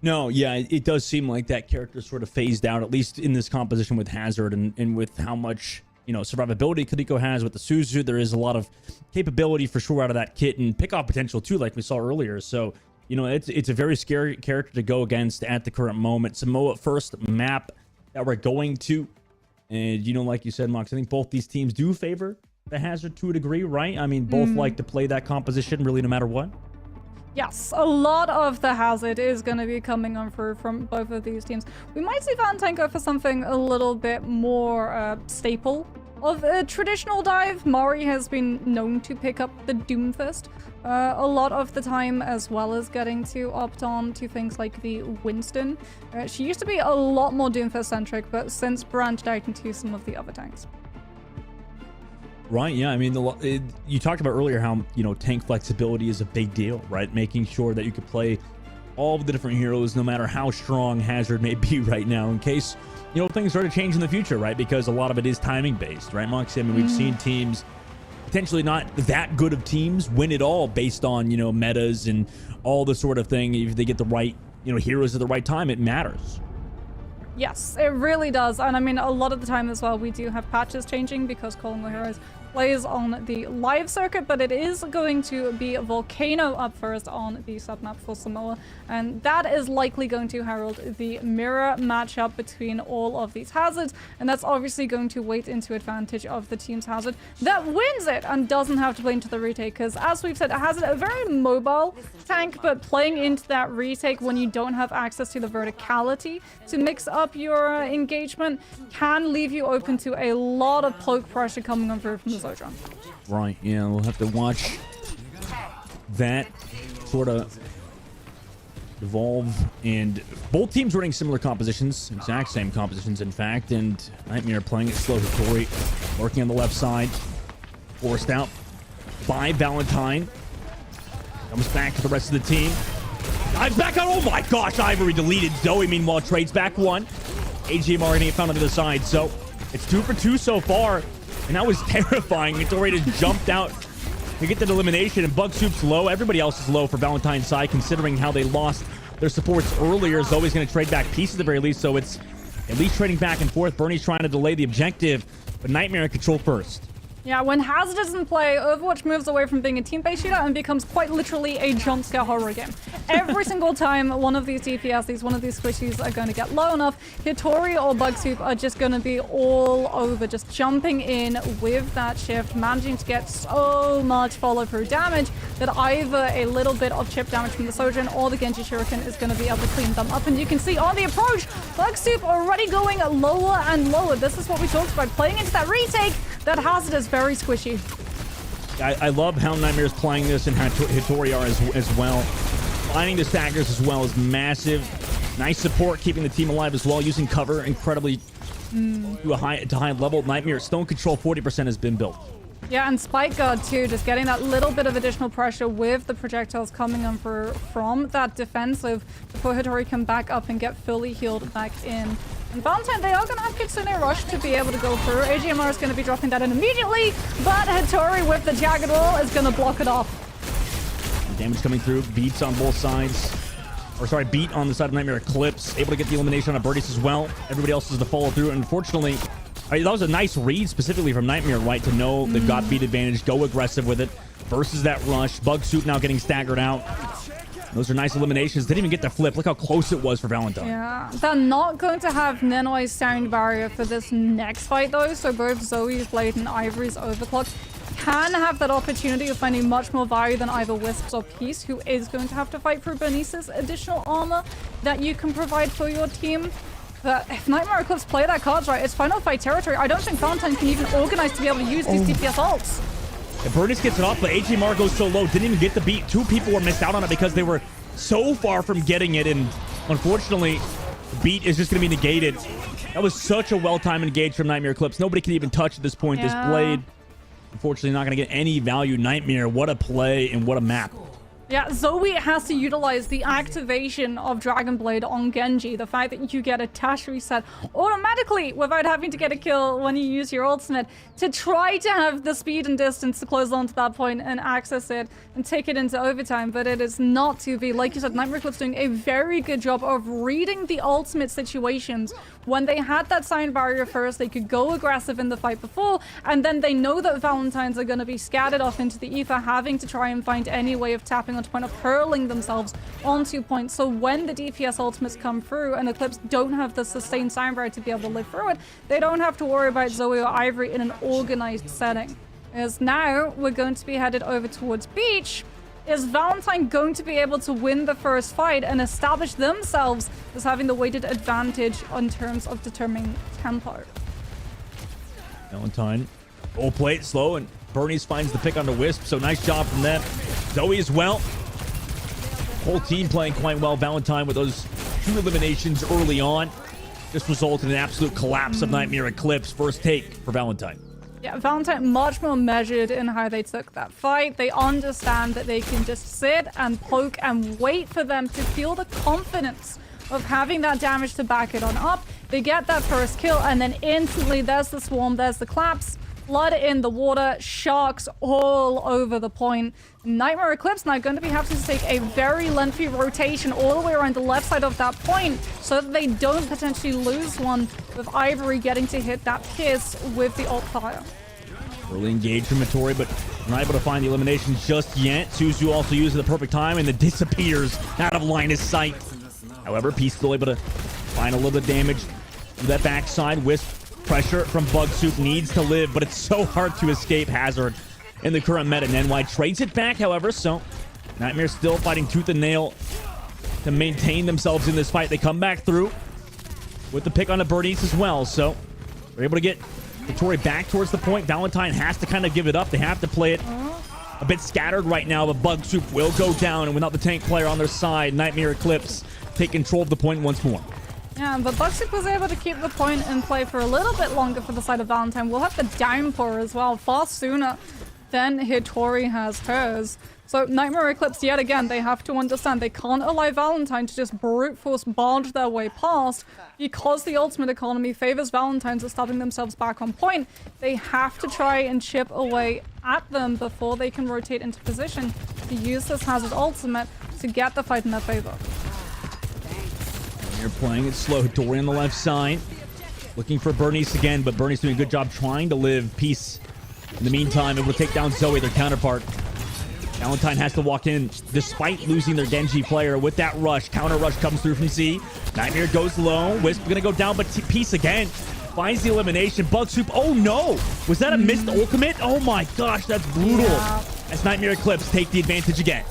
No, yeah, it does seem like that character sort of phased out, at least in this composition with Hazard, and with how much, you know, survivability Kiriko has with the Suzu. There is a lot of capability for sure out of that kit, and pick-off potential too, like we saw earlier. So, you know, it's a very scary character to go against at the current moment. Samoa first map that we're going to, and, you know, like you said, Mox, I think both these teams do favor the Hazard to a degree, right? I mean, both like to play that composition really no matter what.
Yes, a lot of the Hazard is going to be coming on through from both of these teams. We might see Valentine go for something a little bit more staple of a traditional dive. Mari has been known to pick up the Doomfist a lot of the time, as well as getting to opt on to things like the Winston. She used to be a lot more Doomfist centric, but since branched out into some of the other tanks.
Right, yeah, I mean, you talked about earlier how, you know, tank flexibility is a big deal, right? Making sure that you could play all of the different heroes, no matter how strong Hazard may be right now, in case, you know, things start to change in the future, right? Because a lot of it is timing based, right, Moxie? I mean, we've seen teams, potentially not that good of teams, win it all based on, you know, metas and all the sort of thing. If they get the right, you know, heroes at the right time, it matters.
Yes, it really does. And I mean, a lot of the time as well, we do have patches changing because Calling All Heroes plays on the live circuit, but it is going to be Volcano up first on the submap for Samoa, and that is likely going to herald the mirror matchup between all of these Hazards, and that's obviously going to weight into advantage of the team's Hazard that wins it and doesn't have to play into the retake, because as we've said, Hazard a very mobile tank, but playing into that retake when you don't have access to the verticality to mix up up your engagement can leave you open to a lot of poke pressure coming on through from the Zojran.
Right, yeah, we'll have to watch that sort of evolve. And both teams running similar compositions, exact same compositions, in fact. And Nightmare playing it slow. Hitori working on the left side, forced out by Valentine. Comes back to the rest of the team. Dives back out. Oh my gosh, Ivory deleted. Zoe, meanwhile, trades back one. AGMR already found on the other side. So it's 2 for 2 so far. And that was terrifying. Hitori just jumped out to get that elimination. And Bug Soup's low. Everybody else is low for Valentine's side, considering how they lost their supports earlier. Zoe's going to trade back pieces at the very least. So it's at least trading back and forth. Bernie's trying to delay the objective, but Nightmare in control first.
Yeah, when Hazard is in play, Overwatch moves away from being a team-based shooter and becomes quite literally a jump-scare horror game. Every single time one of these DPSs, one of these squishies are going to get low enough, Hitori or Bug Soup are just going to be all over, just jumping in with that shift, managing to get so much follow-through damage that either a little bit of chip damage from the Sojourn or the Genji Shuriken is going to be able to clean them up. And you can see on the approach, Bug Soup already going lower and lower. This is what we talked about, playing into that retake. That Hazard is very squishy.
I love how Nightmare is playing this and how Hitori are as well. Finding the staggers as well is massive. Nice support, keeping the team alive as well, using cover incredibly to a high level. Nightmare stone control 40% has been built.
Yeah, and Spike Guard too, just getting that little bit of additional pressure with the projectiles coming on from that defensive before Hitori can back up and get fully healed back in. And Valentine, they are going to have Kitsune Rush to be able to go through. AGMR is going to be dropping that in immediately, but Hitori with the Jagged Wall is going to block it off.
Damage coming through, beats on both sides. Or sorry, beat on the side of Nightmare Eclipse. Able to get the elimination on Birdies as well. Everybody else is to follow through. And unfortunately, that was a nice read specifically from Nightmare, right? To know they've got beat advantage, go aggressive with it versus that rush. Bug Soup now getting staggered out. Those are nice eliminations. Didn't even get the flip. Look how close it was for Valentine.
Yeah, they're not going to have Nenoi's sound barrier for this next fight though. So both Zoe's Blade and Ivory's Overclock can have that opportunity of finding much more value than either Wisps or Peace, who is going to have to fight for Bernice's additional armor that you can provide for your team. But if Nightmare Eclipse play that cards right, it's final fight territory. I don't think Valentine can even organize to be able to use these DPS ults.
And Bernice gets it off, but AGMR goes so low, didn't even get the beat. 2 people were missed out on it because they were so far from getting it, and unfortunately, the beat is just going to be negated. That was such a well-timed engage from Nightmare Eclipse. Nobody can even touch at this point. This Blade, unfortunately, not going to get any value. Nightmare, what a play and what a map.
Yeah, Zoe has to utilize the activation of Dragon Blade on Genji. The fact that you get a Tash reset automatically without having to get a kill when you use your ultimate to try to have the speed and distance to close on to that point and access it and take it into overtime. But it is not to be. Like you said, Nightmare Eclipse doing a very good job of reading the ultimate situations. When they had that sound barrier first, they could go aggressive in the fight before, and then they know that Valentines are going to be scattered off into the ether, having to try and find any way of tapping onto point, of hurling themselves onto point. So when the DPS ultimates come through and Eclipse don't have the sustained sound barrier to be able to live through it, they don't have to worry about Zoe or Ivory in an organized setting. As now we're going to be headed over towards Beach. Is Valentine going to be able to win the first fight and establish themselves as having the weighted advantage in terms of determining tempo?
Valentine, full plate, slow, and Bernice finds the pick on the Wisp, so nice job from them. Zoe as well. Whole team playing quite well. Valentine with those 2 eliminations early on. This resulted in an absolute collapse of Nightmare Eclipse. First take for Valentine.
Yeah, Valentine much more measured in how they took that fight. They understand that they can just sit and poke and wait for them to feel the confidence of having that damage to back it on up. They get that first kill, and then instantly there's the swarm, there's the collapse. Blood in the water, sharks all over the point. Nightmare Eclipse now going to be having to take a very lengthy rotation all the way around the left side of that point so that they don't potentially lose one, with Ivory getting to hit that kiss with the ult fire.
Early engage from Hitori, but not able to find the elimination just yet. Suzu also uses the perfect time and then disappears out of line of sight. However, Peace still able to find a little bit of damage to that backside. Wisp pressure from Bug Soup needs to live, but it's so hard to escape Hazard in the current meta. And NY trades it back, however, so Nightmare still fighting tooth and nail to maintain themselves in this fight. They come back through. with the pick on the birdies as well. So we're able to get Victoria back towards the point. Valentine has to kind of give it up. They have to play it a bit scattered right now, but Bug Soup will go down, and without the tank player on their side, Nightmare Eclipse take control of the point once more.
Yeah, but Bugsoup was able to keep the point in play for a little bit longer for the side of Valentine. We'll have the downpour as well, far sooner than Hitori has hers. So Nightmare Eclipse, yet again, they have to understand they can't allow Valentine to just brute force barge their way past because the ultimate economy favors Valentine's establishing themselves back on point. They have to try and chip away at them before they can rotate into position to use this Hazard ultimate to get the fight in their favor.
You're playing it slow. Hitori on the left side. Looking for Bernice again, but Bernice doing a good job trying to live peace. In the meantime, able to take down Zoe, their counterpart. Valentine has to walk in despite losing their Genji player with that rush. Counter rush comes through from Z. Nightmare goes low. Wisp gonna go down, but Peace again finds the elimination. Bug Soup, oh no! Was that a missed ultimate? Oh my gosh, that's brutal.
Yeah.
As Nightmare Eclipse take the advantage again.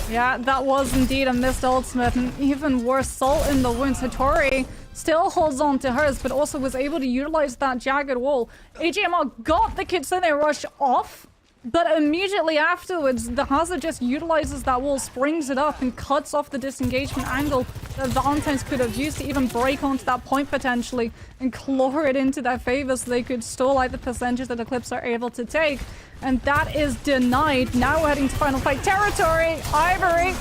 Yeah, that was indeed a missed ultimate, and even worse, Salt in the wounds. Hitori still holds on to hers, but also was able to utilize that jagged wall. AGMR got the Kitsune rush off, but immediately afterwards, the Hazard just utilizes that wall, springs it up, and cuts off the disengagement angle that Valentine's could have used to even break onto that point potentially and claw it into their favor so they could stall out the percentages that Eclipse are able to take. And that is denied. Now we're heading to final fight territory. Ivory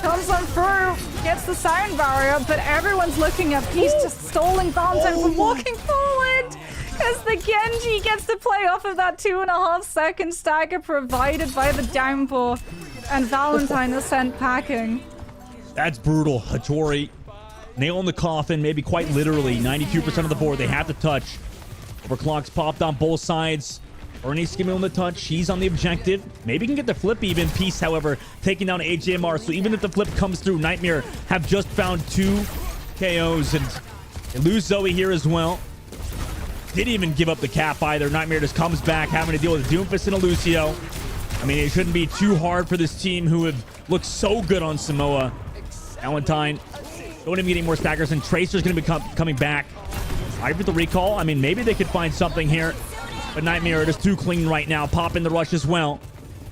comes on through, gets the sound barrier, but everyone's looking at Peace just stalling Valentine from walking forward. As the Genji gets to play off of that 2.5 second stagger provided by the downpour. And Valentine is sent packing.
That's brutal. Hitori, nail in the coffin, maybe quite literally. 92% of the board they have to touch. Overclocks popped on both sides. Bernie's skimming on the touch. She's on the objective. Maybe can get the flip even. Peace, however, taking down AJMR. So even if the flip comes through, Nightmare have just found 2 KOs. And they lose Zoe here as well. Didn't even give up the cap either. Nightmare just comes back, having to deal with Doomfist and a Lucio. I mean, it shouldn't be too hard for this team who have looked so good on Samoa. Valentine don't even getting more staggers, and Tracer's going to be coming back. Sorry for the recall. I mean, maybe they could find something here. But Nightmare is too clean right now. Pop in the rush as well.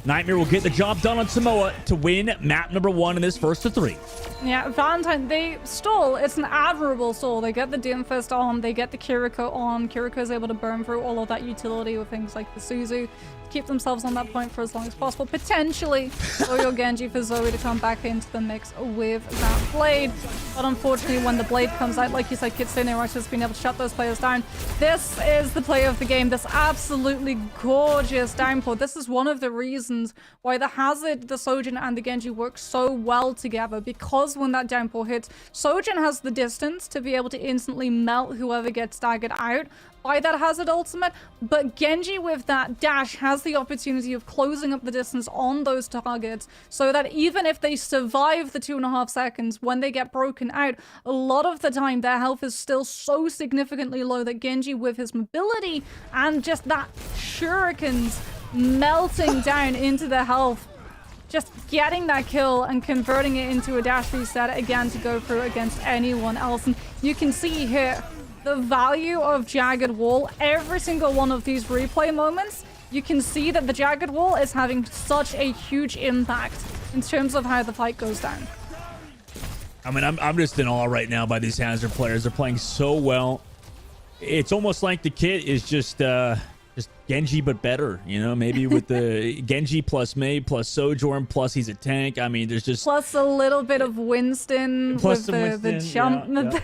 Nightmare will get the job done on Samoa to win map number 1 in this first of 3.
Yeah, Valentine, they stall. It's an admirable stall. They get the Doomfist on, they get the Kiriko on. Kiriko is able to burn through all of that utility with things like the Suzu. Keep themselves on that point for as long as possible. Potentially, Oyo Genji for Zoe to come back into the mix with that blade. But unfortunately, when the blade comes out, like you said, Kitsune Rush has been able to shut those players down. This is the play of the game. This absolutely gorgeous downpour. This is one of the reasons why the Hazard, the Sojin, and the Genji work so well together. Because when that downpour hits, Sojin has the distance to be able to instantly melt whoever gets staggered out by that Hazard ultimate, but Genji with that dash has the opportunity of closing up the distance on those targets so that even if they survive the 2.5 seconds, when they get broken out, a lot of the time their health is still so significantly low that Genji with his mobility and just that shurikens melting down into the health, just getting that kill and converting it into a dash reset again to go through against anyone else. And you can see here the value of Jagged Wall. Every single one of these replay moments, you can see that the Jagged Wall is having such a huge impact in terms of how the fight goes down.
I mean, I'm just in awe right now by these Hazard players. They're playing so well. It's almost like the kit is just Genji but better, you know, maybe with the Genji plus Mei plus Sojourn plus he's a tank. I mean, there's just
plus a little bit of Winston with the jump mobility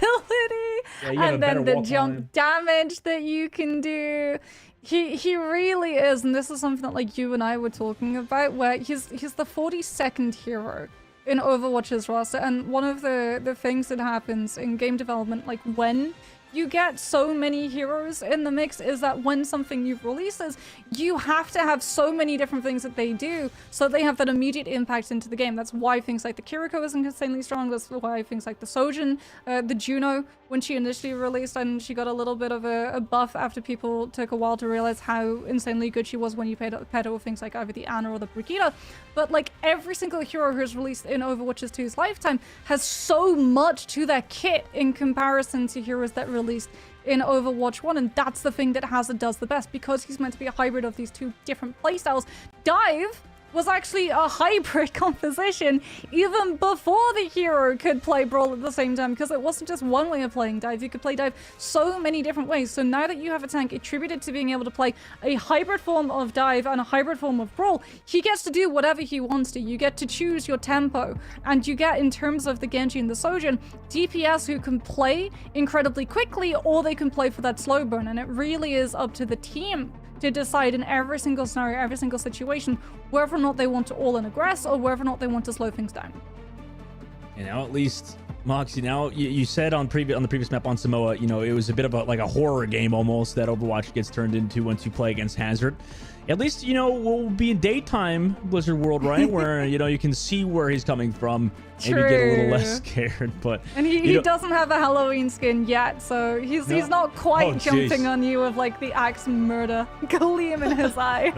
and then the jump damage that you can do. He really is, and this is something that like you and I were talking about, where he's the 42nd hero in Overwatch's roster. And one of the things that happens in game development, like when you get so many heroes in the mix, is that when something new releases, you have to have so many different things that they do so they have that immediate impact into the game. That's why things like the Kiriko is insanely strong. That's why things like the Sojin, the Juno, when she initially released, and she got a little bit of a buff after people took a while to realize how insanely good she was when you paired her with things like either the Ana or the Brigitte. But like every single hero who's released in Overwatch 2's lifetime has so much to their kit in comparison to heroes that release released in Overwatch 1, and that's the thing that Hazard does the best, because he's meant to be a hybrid of these two different playstyles. Dive was actually a hybrid composition even before the hero could play Brawl at the same time, because it wasn't just one way of playing Dive. You could play Dive so many different ways. So now that you have a tank attributed to being able to play a hybrid form of Dive and a hybrid form of Brawl, he gets to do whatever he wants to. You get to choose your tempo, and you get, in terms of the Genji and the Sojin, DPS who can play incredibly quickly, or they can play for that slow burn, and it really is up to the team to decide in every single scenario, every single situation, whether or not they want to all-in aggress or whether or not they want to slow things down.
And now at least, Moxie, now you said on the previous map on Samoa, you know, it was a bit of a horror game almost that Overwatch gets turned into once you play against Hazard. At least, you know, we'll be in daytime Blizzard World, right? Where, you know, you can see where he's coming from. Maybe get a little less scared, but...
And he doesn't have a Halloween skin yet, so he's not quite jumping on you with, like, the axe murder gleam in his eye.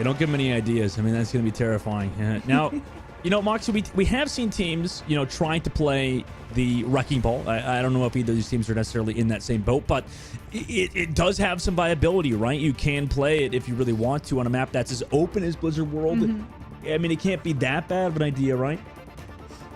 Don't give him any ideas. I mean, that's going to be terrifying. Now, you know, Moxie, we have seen teams, you know, trying to play the Wrecking Ball. I don't know if either of these teams are necessarily in that same boat, but it does have some viability, right? You can play it if you really want to on a map that's as open as Blizzard World. I mean, it can't be that bad of an idea, right?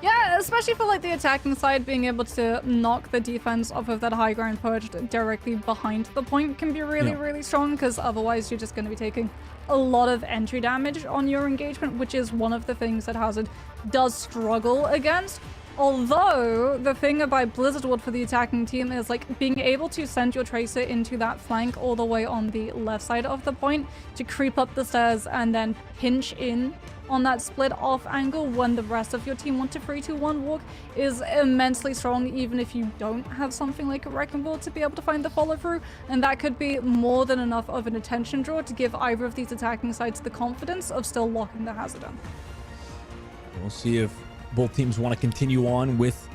Yeah, especially for like the attacking side, being able to knock the defense off of that high ground perched directly behind the point can be really, really strong, because otherwise you're just going to be taking a lot of entry damage on your engagement, which is one of the things that Hazard does struggle against. Although, the thing about Blizzard World for the attacking team is like being able to send your Tracer into that flank all the way on the left side of the point to creep up the stairs and then pinch in on that split off angle when the rest of your team want to 3-2-1 walk is immensely strong, even if you don't have something like a Wrecking Ball to be able to find the follow through. And that could be more than enough of an attention draw to give either of these attacking sides the confidence of still locking the Hazard in.
We'll see if both teams want to continue on with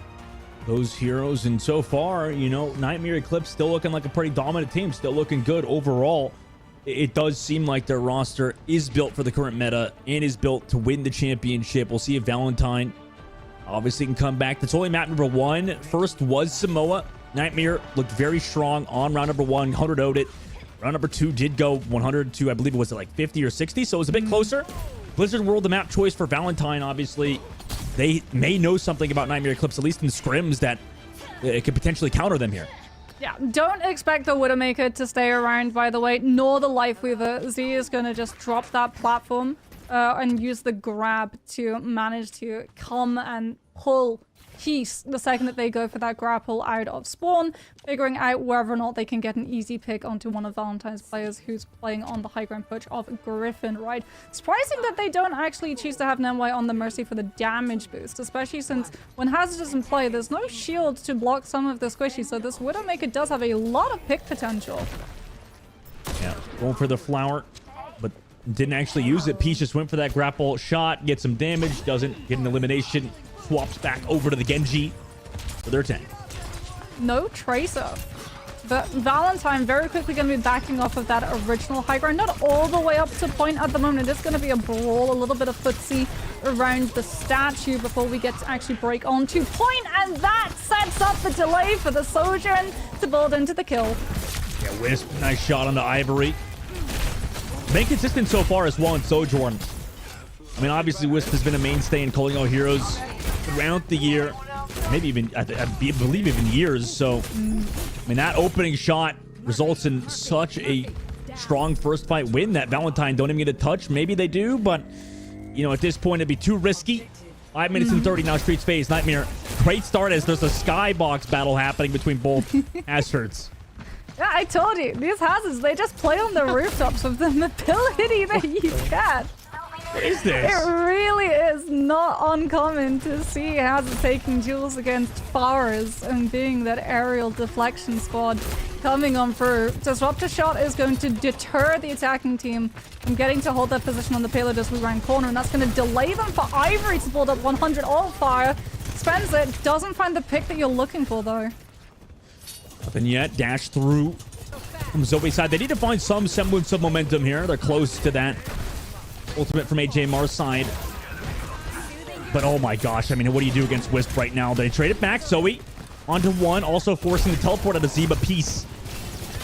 those heroes. And so far, you know, Nightmare Eclipse still looking like a pretty dominant team, still looking good overall. It does seem like their roster is built for the current meta and is built to win the championship. We'll see if Valentine obviously can come back. That's only map number 1. First was Samoa. Nightmare looked very strong on round number 1, 100'd it. Round number 2 did go 100 to, I believe it was like 50 or 60, so it was a bit closer. Blizzard World, the map choice for Valentine, obviously. They may know something about Nightmare Eclipse, at least in scrims, that it could potentially counter them here.
Yeah, don't expect the Widowmaker to stay around, by the way, nor the Lifeweaver. Z is going to just drop that platform and use the grab to manage to come and pull Heath the second that they go for that grapple out of spawn, figuring out whether or not they can get an easy pick onto one of Valentine's players who's playing on the high ground perch of Griffin, right? Surprising that they don't actually choose to have NY on the Mercy for the damage boost, especially since when Hazard is in play, there's no shield to block some of the squishy, so this Widowmaker does have a lot of pick potential.
Yeah, going for the flower, but didn't actually use it. Peach just went for that grapple shot, gets some damage, doesn't get an elimination. Swaps back over to the Genji for their tank. No
Tracer. But Valentine very quickly going to be backing off of that original high ground. Not all the way up to point at the moment. It's going to be a brawl, a little bit of footsie around the statue before we get to actually break onto point. And that sets up the delay for the Sojourn to build into the kill.
Yeah, Wisp, nice shot on the Ivory. Been consistent so far as well in Sojourn. I mean, obviously, Wisp has been a mainstay in calling out heroes throughout the year. Maybe even, I believe, even years. So, I mean, that opening shot results in such a strong first fight win that Valentine don't even get a touch. Maybe they do, but, you know, at this point, it'd be too risky. 5 minutes and 30 now, Streets phase. Nightmare. Great start as there's a skybox battle happening between both Hazards.
Yeah, I told you. These Hazards, they just play on the rooftops with the mobility that you get.
What is this?
It really is not uncommon to see Hazard taking duels against Flowers and being that aerial deflection squad coming on through. Disruptor shot is going to deter the attacking team from getting to hold their position on the payload as we round corner, and that's going to delay them for Ivory to build up 100 alt fire. Spends it, doesn't find the pick that you're looking for though.
Nothing yet. Dash through from Zoe's side. They need to find some semblance of momentum here. They're close to that. Ultimate from AJMR's side. But oh my gosh, I mean, what do you do against Wisp right now? They trade it back. Zoe onto one, also forcing the teleport out of Zeba. Peace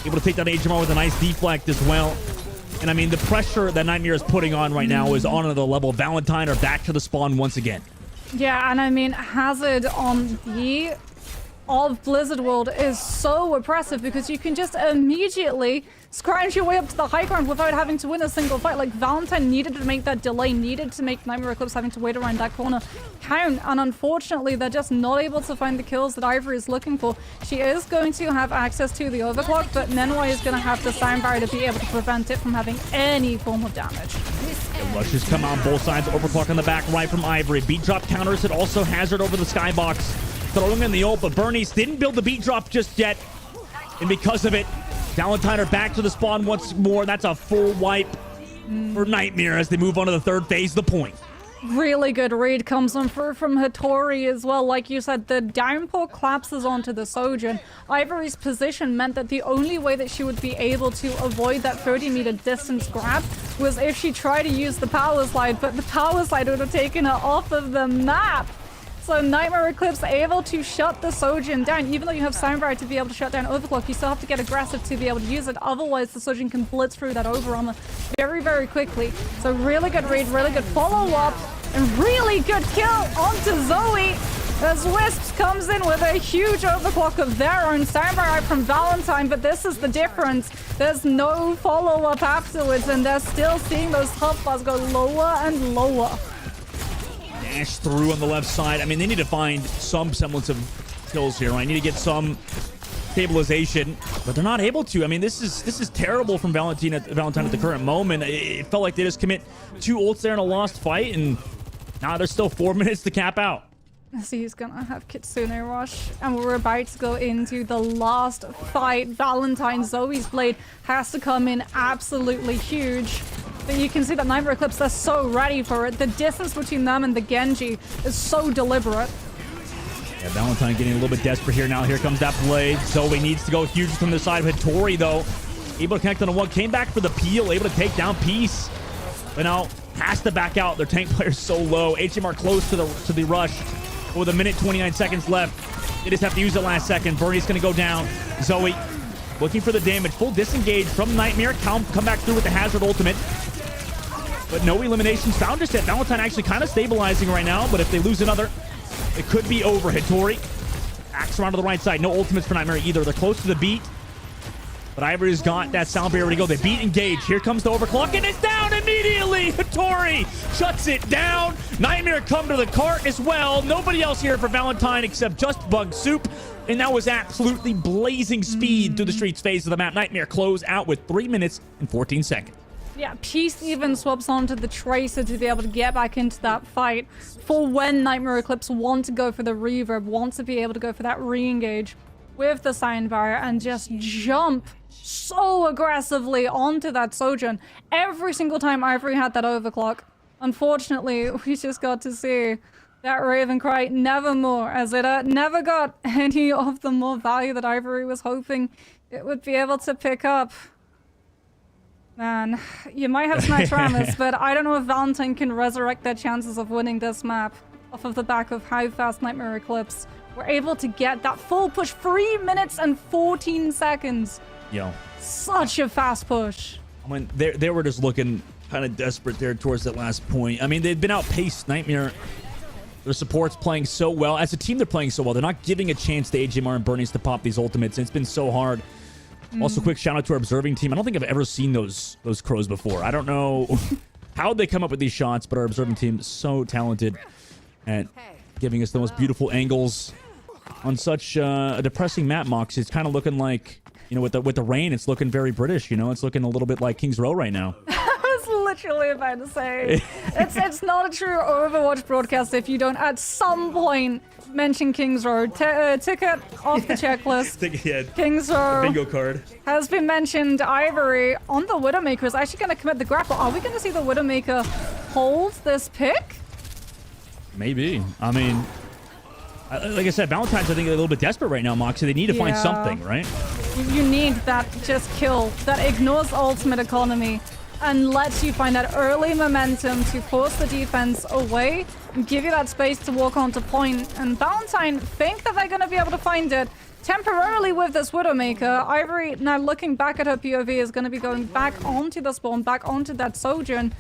able to take down HMR with a nice deflect as well. And I mean, the pressure that Nightmare is putting on right now is on another level. Valentine are back to the spawn once again.
Yeah, and I mean, Hazard on the of Blizzard World is so oppressive because you can just immediately scrounge your way up to the high ground without having to win a single fight. Like, Valentine needed to make that delay, needed to make Nightmare Eclipse having to wait around that corner count, and unfortunately they're just not able to find the kills that Ivory is looking for. She is going to have access to the overclock, but Nenwai is going to have the sound barrier to be able to prevent it from having any form of damage.
The rushes come out on both sides. Overclock on the back right from Ivory. Beat drop counters it. Also Hazard over the skybox. Throwing in the ult, but Bernice didn't build the beat drop just yet. And because of it, Valentine are back to the spawn once more. That's a full wipe for Nightmare as they move on to the third phase of the point.
Really good read comes on through from Hattori as well. Like you said, the downpour collapses onto the Sojourn. Ivory's position meant that the only way that she would be able to avoid that 30-meter distance grab was if she tried to use the power slide, but the power slide would have taken her off of the map. So Nightmare Eclipse able to shut the Sojourn down. Even though you have Sound Barrier to be able to shut down Overclock, you still have to get aggressive to be able to use it. Otherwise, the Sojourn can blitz through that over armor very, very quickly. So really good read, really good follow-up, and really good kill onto Zoe as Wisps comes in with a huge overclock of their own. Sound Barrier from Valentine, but this is the difference. There's no follow-up afterwards, and they're still seeing those health bars go lower and lower.
Dash through on the left side. I mean, they need to find some semblance of kills here. I need to get some stabilization, but they're not able to. I mean, this is terrible from Valentine at the current moment. It felt like they just commit 2 ults there in a lost fight, and now there's still 4 minutes to cap out.
So he's gonna have Kitsune Rush, and we're about to go into the last fight. Valentine, Zoe's Blade has to come in absolutely huge. But you can see that Nightmare Eclipse, they're so ready for it. The distance between them and the Genji is so deliberate.
Yeah, Valentine getting a little bit desperate here now. Here comes that Blade. Zoe needs to go huge from the side of Hattori, though. Able to connect on a one. Came back for the peel. Able to take down Peace. But now has to back out. Their tank player's so low. HMR close to the rush. With a minute 29 seconds left. They just have to use it last second. Bernie's going to go down. Zoe looking for the damage. Full disengage from Nightmare. Come back through with the Hazard ultimate. But no eliminations found just yet. Valentine actually kind of stabilizing right now. But if they lose another, it could be over. Hattori axe around to the right side. No ultimates for Nightmare either. They're close to the beat. But Ivory's got that sound barrier ready to go. They beat engage. Here comes the overclock, and it's down immediately. Hattori shuts it down. Nightmare come to the cart as well. Nobody else here for Valentine except just Bug Soup. And that was absolutely blazing speed through the streets phase of the map. Nightmare close out with 3 minutes and 14 seconds.
Yeah, Peace even swaps onto the Tracer to be able to get back into that fight for when Nightmare Eclipse want to go for the reverb, want to be able to go for that re-engage with the sound barrier and just jump so aggressively onto that Sojourn every single time Ivory had that overclock. Unfortunately, we just got to see that Raven cry nevermore, as it never got any of the more value that Ivory was hoping it would be able to pick up. Man, you might have Snatch Ramus, but I don't know if Valentine can resurrect their chances of winning this map off of the back of how fast Nightmare Eclipse were able to get that full push. 3 minutes and 14 seconds.
Yo,
such a fast push.
I mean, they were just looking kind of desperate there towards that last point. I mean, they'd been outpaced. Nightmare, their support's playing so well. As a team, they're playing so well. They're not giving a chance to AJMR and Bernice to pop these ultimates. And it's been so hard. Also, quick shout out to our observing team. I don't think I've ever seen those crows before. I don't know how they come up with these shots, but our observing team is so talented at giving us the most beautiful angles on such a depressing map. Mox, it's kind of looking like, you know, with the rain, it's looking very British. You know, it's looking a little bit like King's Row right now.
I was literally about to say it's not a true Overwatch broadcast if you don't at some point mention King's Row. Ticket off the checklist. King's Row
bingo card
has been mentioned. Ivory on the Widowmaker is actually going to commit the grapple. Are we going to see the Widowmaker hold this pick?
Maybe. I mean, like I said, Valentine's, I think, a little bit desperate right now, Moxie. They need to find something, right?
You need that just kill that ignores ultimate economy and lets you find that early momentum to force the defense away and give you that space to walk onto point. And Valentine think that they're going to be able to find it temporarily with this Widowmaker. Ivory, now looking back at her POV, is going to be going back onto the spawn, back onto that Sojourn.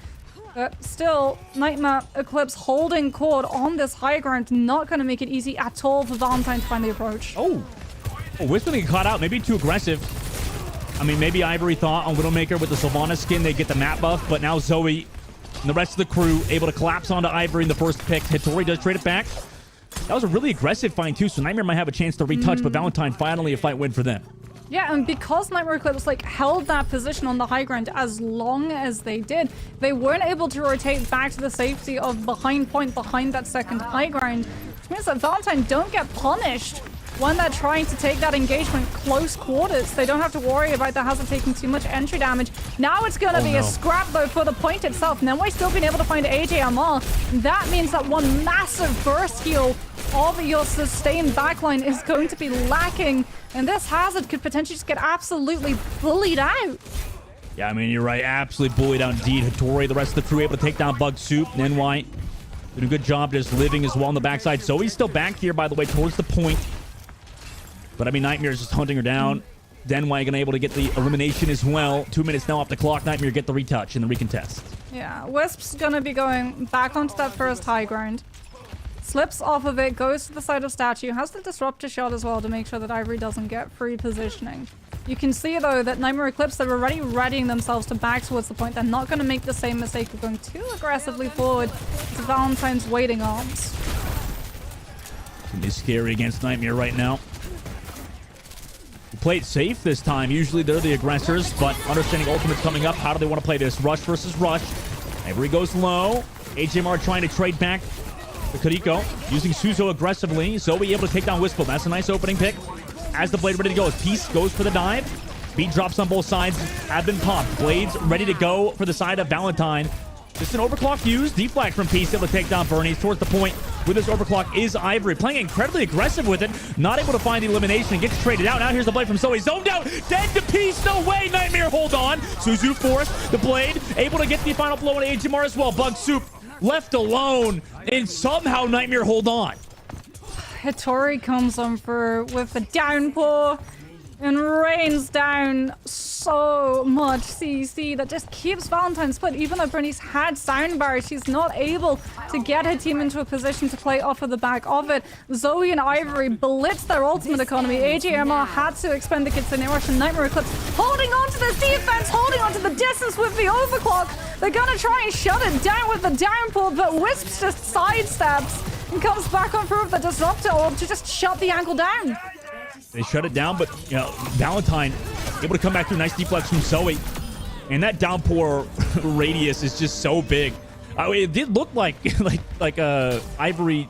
But still, Nightmare Eclipse holding court on this high ground, not going to make it easy at all for Valentine to find the approach.
Oh, Wisp getting caught out. Maybe too aggressive. I mean, maybe Ivory thought on Widowmaker with the Sylvana skin they get the map buff, but now Zoe and the rest of the crew able to collapse onto Ivory in the first pick. Hittori does trade it back. That was a really aggressive fight too, so Nightmare might have a chance to retouch, but Valentine finally a fight win for them.
Yeah, and because Nightmare Eclipse held that position on the high ground as long as they did, they weren't able to rotate back to the safety of behind point, behind that second high ground, which means that Valentine don't get punished when they're trying to take that engagement close quarters. They don't have to worry about the Hazard taking too much entry damage. Now it's going to be a scrap, though, for the point itself. Nemway still being able to find AJMR. That means that one massive burst heal of your sustained backline is going to be lacking, and this Hazard could potentially just get absolutely bullied out.
Yeah, I mean, you're right. Absolutely bullied out indeed. Hittori, the rest of the crew able to take down Bug Soup. NY doing a good job just living as well on the backside. Zoe's still back here, by the way, towards the point. But I mean, Nightmare's just hunting her down. Denwai able to get the elimination as well. 2 minutes now off the clock. Nightmare get the retouch and the recontest.
Yeah, Wisp's gonna be going back onto that first high ground. Slips off of it, goes to the side of Statue, has the Disruptor shot as well to make sure that Ivory doesn't get free positioning. You can see, though, that Nightmare Eclipse, they're already readying themselves to back towards the point. They're not going to make the same mistake of going too aggressively forward to Valentine's waiting arms.
It's gonna be scary against Nightmare right now. Play it safe this time. Usually they're the aggressors, but understanding Ultimate's coming up, how do they want to play this? Rush versus rush. Ivory goes low. HMR trying to trade back to Kariko, using Suzo aggressively. Zoe able to take down Wistful. That's a nice opening pick. As the Blade ready to go, as Peace goes for the dive. Beat drops on both sides have been popped. Blades ready to go for the side of Valentine. Just an overclock used. Deflag from Peace able to take down Bernie's towards the point. With this overclock is Ivory. Playing incredibly aggressive with it. Not able to find the elimination and gets traded out. Now here's the Blade from Zoe. Zoned out. Dead to Peace. No way. Nightmare hold on. Suzu forced the Blade. Able to get the final blow on HMR as well. Bug Soup left alone. And somehow Nightmare hold on.
Hittori comes on for with the downpour and rains down so much CC that just keeps Valentine split. Even though Bernice had soundbar, she's not able to get her team into a position to play off of the back of it. Zoe and Ivory blitz their ultimate economy. AJMR had to expend the Kitsune Rush, and Nightmare Eclipse holding on to this defense, holding on to the distance with the overclock. They're gonna try and shut it down with the downpour, but Wisps just sidesteps and comes back on through with the Disruptor orb to just shut the angle down.
They shut it down, but you know, Valentine able to come back through. Nice deflex from Zoe. And that downpour radius is just so big. It did look like Ivory,